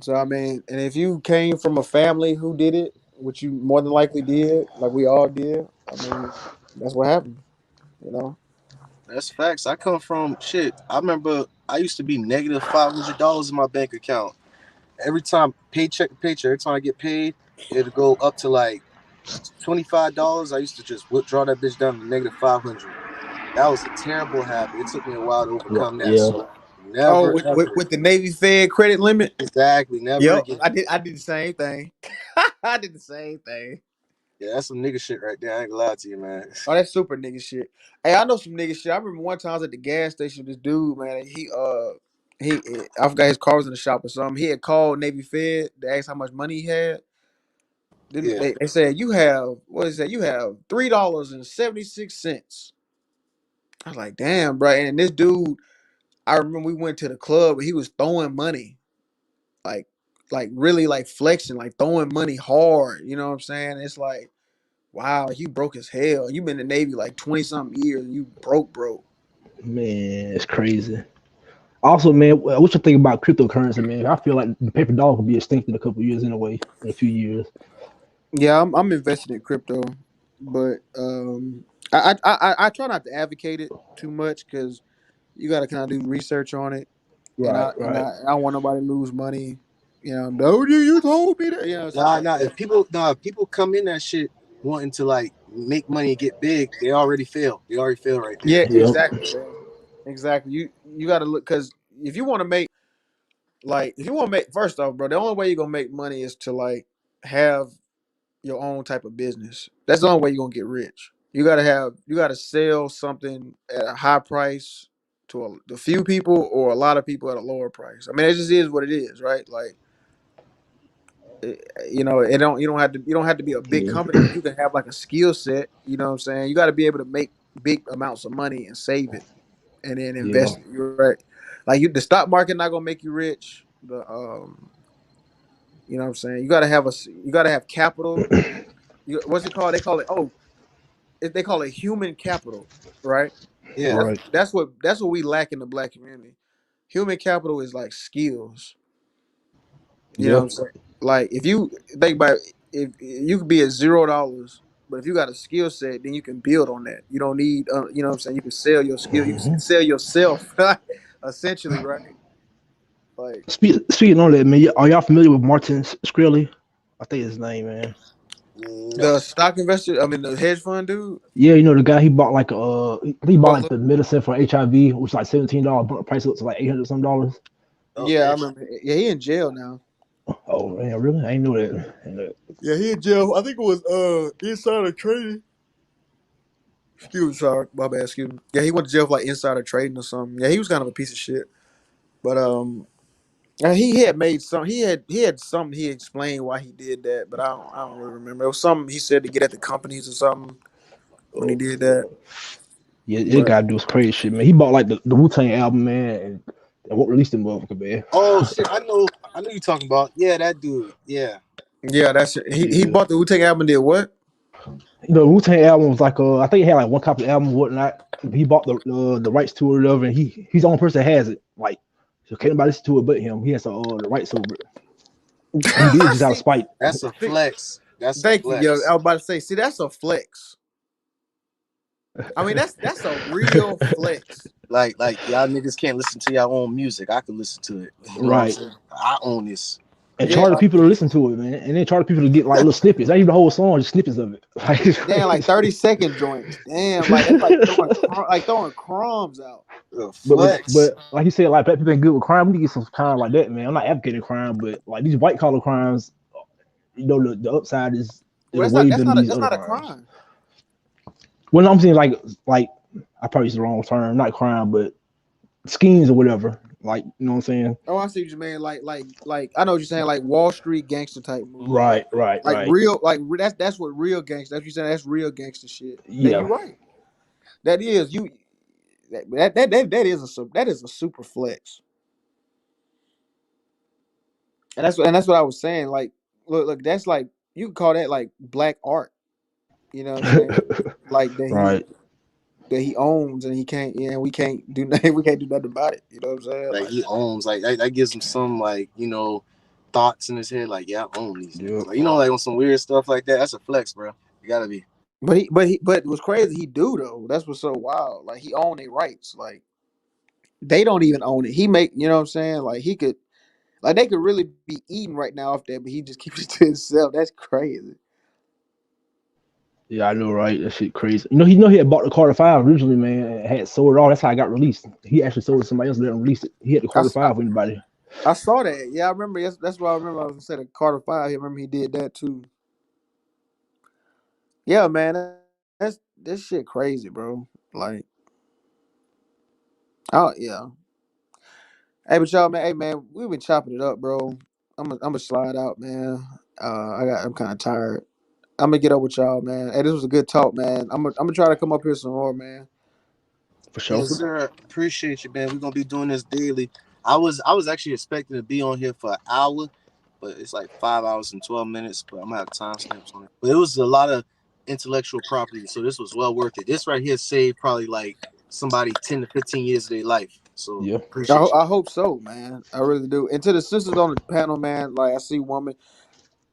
E: So I mean, and if you came from a family who did it, which you more than likely did, like we all did, I mean, that's what happened. You know.
A: That's facts. I come from shit. I remember I used to be negative $500 in my bank account. Every time paycheck to paycheck, every time I get paid, it'd go up to like $25. I used to just withdraw that bitch down to negative 500. That was a terrible habit. It took me a while to overcome that.
F: Yeah.
A: So
E: Oh,
A: never ever.
E: with the Navy Fed credit limit.
A: Exactly. Never
E: Yep,
A: again.
E: I did the same thing. I did the same thing.
A: Yeah, that's some nigga shit right there. I ain't gonna lie to you, man.
E: Oh, that's super nigga shit. Hey, I know some nigga shit. I remember one time I was at the gas station. This dude, man, he I forgot his car was in the shop or something. He had called Navy Fed to ask how much money he had. Then
A: Yeah.
E: they said you have what is that? You have $3.76. I was like, damn, bro. And this dude, I remember we went to the club and he was throwing money, like, like really like flexing, like throwing money hard. You know what I'm saying? It's like, wow, you broke as hell. You been in the Navy like 20 something years and you broke.
F: Man, it's crazy. Also, man, what you think about cryptocurrency, man? I feel like the paper dollar could be extinct in a couple of years anyway, in a few years.
E: Yeah, I'm invested in crypto, but I try not to advocate it too much because you got to kind of do research on it, and
F: Right, right.
E: I don't want nobody to lose money. You know, no, you told me that. You know, stuff
A: Nah,
E: like
A: nah.
E: that.
A: If people come in that shit wanting to like make money and get big, they already fail. They already fail right there.
E: Yeah,
F: Yep.
E: exactly, bro. Exactly. You got to look because if you want to make if you want to make first off, bro, the only way you're gonna make money is to like have your own type of business. That's the only way you're gonna get rich. You gotta sell something at a high price to a few people or a lot of people at a lower price. I mean, it just is what it is, right? Like, it don't you don't have to be a big
F: Yeah.
E: company, but you can have like a skill set. You know what I'm saying? You got to be able to make big amounts of money and save it and then
F: Yeah.
E: invest it. You're right. Like the stock market not gonna make you rich. You know what I'm saying? You gotta have capital. What's it called? They call it they call it human capital, right?
A: Yeah.
E: That's
F: Right.
E: that's what we lack in the black community. Human capital is like skills. You know
F: Yeah.
E: what I'm saying? Like if you think about it, if you could be at $0, but if you got a skill set, then you can build on that. You don't need, you know what I'm saying? You can sell your skill. You can
F: Hmm.
E: sell yourself, essentially, right? Like
F: Speaking on that, man, are y'all familiar with Martin Shkreli? I think his name, man.
A: No.
E: the stock investor, I mean the hedge fund dude,
F: Yeah, the guy he bought like he bought like
E: Butler.
F: the medicine for HIV, which was like $17, but the price looks like 800 some dollars.
E: Yeah, I
A: Okay.
E: remember. Yeah, he in jail now.
F: Oh man, really? I ain't know that.
E: Yeah, he in jail. I think it was insider trading. Excuse me, sorry, my bad. Excuse me. Yeah, he went to jail for like insider trading or something. Yeah, he was kind of a piece of shit. But he had made some. He had something. He explained why he did that, but I don't really remember. It was something he said to get at the companies or something when he
F: Oh,
E: did that.
F: yeah, that
E: But
F: guy do crazy shit, man. He bought like the Wu Tang album, man, and won't release the motherfucker, man.
A: Oh shit! I know you talking about. Yeah, that dude. Yeah.
E: yeah, that's it. He
F: Yeah.
E: bought the Wu Tang album and did what?
F: The Wu Tang album was like I think he had like one copy of the album and whatnot. He bought the rights to it or whatever, and he's the only person that has it. Like, so can't nobody listen to it but him. He has the rights over it, and he did it just out of
E: see,
F: spite.
A: That's a
E: see,
A: flex. That's a
E: thank you. Yo, I
A: flex.
E: was about to say, see, that's a flex. I mean, that's a real flex.
A: Like y'all niggas can't listen to your own music. I can listen to it. You know what I'm
F: Right.
A: saying? I own this.
F: And
E: Yeah,
F: charter people to listen to it, man. And then charter people to get like little snippets. Not even the whole song, just snippets of it. Like it's
E: damn, like
F: crazy.
E: 30-second joints. Damn, like that's like throwing crumbs out.
A: A
F: But
A: flex.
F: like you said, like black people ain't good with crime. We need to get some crime like that, man. I'm not advocating crime, but like these white collar crimes, the upside is
E: Well,
F: way
E: that's
F: better than
E: not a
F: these
E: that's
F: other
E: not a
F: crimes.
E: crime.
F: Well, no, I'm saying like I probably used the wrong term, not crime, but schemes or whatever. Like you know what I'm saying?
E: Oh, I see what you mean. Like I know what you're saying. Like Wall Street gangster type move.
F: Right, right,
E: Like
F: right.
E: real. That's what real gangster. That's what you saying. That's real gangster shit. That
F: Yeah.
E: you right. That is you. That is a super flex. And that's what I was saying. Like look. That's like you can call that like black art. You know what I'm saying? Like
F: Right.
E: that he owns and he can't. Yeah, we can't do nothing. We can't do nothing about it. You know what I'm saying?
A: Like
E: Like
A: he owns. Like that gives him some like thoughts in his head. Like yeah, I own these
F: Yeah.
A: niggas. Like like on some weird stuff like that. That's a flex, bro. You gotta be.
E: but what's crazy, he do though. That's what's so wild. Like he own their rights. Like they don't even own it. He make you know what I'm saying? Like he could like they could really be eating right now off that, but he just keeps it to himself. That's crazy.
F: Yeah, I know, right? That shit crazy. He had bought the Carter Five originally, man, and had sold it all. That's how it got released. He actually sold it to somebody else and didn't release it. He had the
E: I,
F: Carter
E: s- I,
F: Five for anybody
E: I saw that. Yeah, I remember. That's why I remember. I was gonna say the Carter Five. I remember he did that too. Yeah, man. That's this shit crazy, bro. Like, oh yeah. Hey, but y'all, man. Hey, man. We've been chopping it up, bro. I'm gonna slide out, man. I'm kind of tired. I'm gonna get up with y'all, man. Hey, this was a good talk, man. I'm gonna try to come up here some more, man.
F: for sure.
A: Yes, sir. Appreciate you, man. We're gonna be doing this daily. I was actually expecting to be on here for an hour, but it's like 5 hours and 12 minutes. But I'm gonna have timestamps on it. But it was a lot of intellectual property, so this was well worth it. This right here saved probably like somebody 10 to 15 years of their life. So
F: Yeah.
A: appreciate you.
E: I hope so, man. I really do. And to the sisters on the panel, man, like I see woman.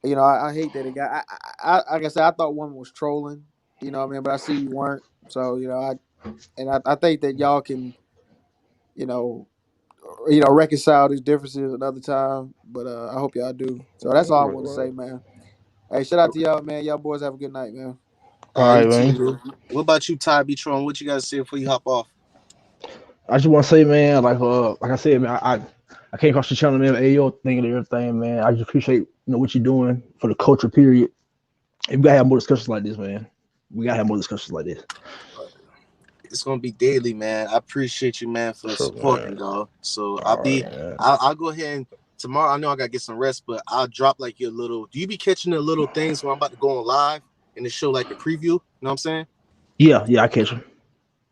E: I hate that it got. Like I said, I thought woman was trolling. You know what I mean? But I see you weren't. So I think that y'all can, you know, reconcile these differences another time. But I hope y'all do. So that's all I
F: Right,
E: want to
F: right.
E: say, man. Hey, shout out to y'all, man. Y'all boys have a good night, man.
F: All
A: You
F: right,
A: too,
F: man.
A: bro. What about you, Ty B. Tron? What you guys say before you hop off?
F: I just want to say, man, like I said, man, I came across the channel, man, AO thing and everything, man. I just appreciate what you're doing for the culture, period. We gotta have more discussions like this, man. We gotta have more discussions like this.
A: It's gonna be daily, man. I appreciate you, man, for
F: Sure,
A: supporting,
F: man.
A: dog. So
F: All right, man.
A: I'll go ahead and tomorrow. I know I gotta get some rest, but I'll drop like your little. Do you be catching the little things when I'm about to go on live and it show like a preview? You know what I'm saying?
F: Yeah, I catch him.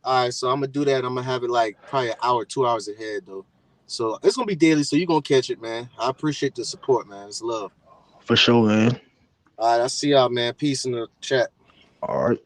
A: All right, so I'm gonna do that. I'm gonna have it like probably an hour, 2 hours ahead though. So it's gonna be daily. So you're gonna catch it, man. I appreciate the support, man. It's love.
F: For sure, man.
A: All right, I'll see y'all, man. Peace in the chat.
F: All right.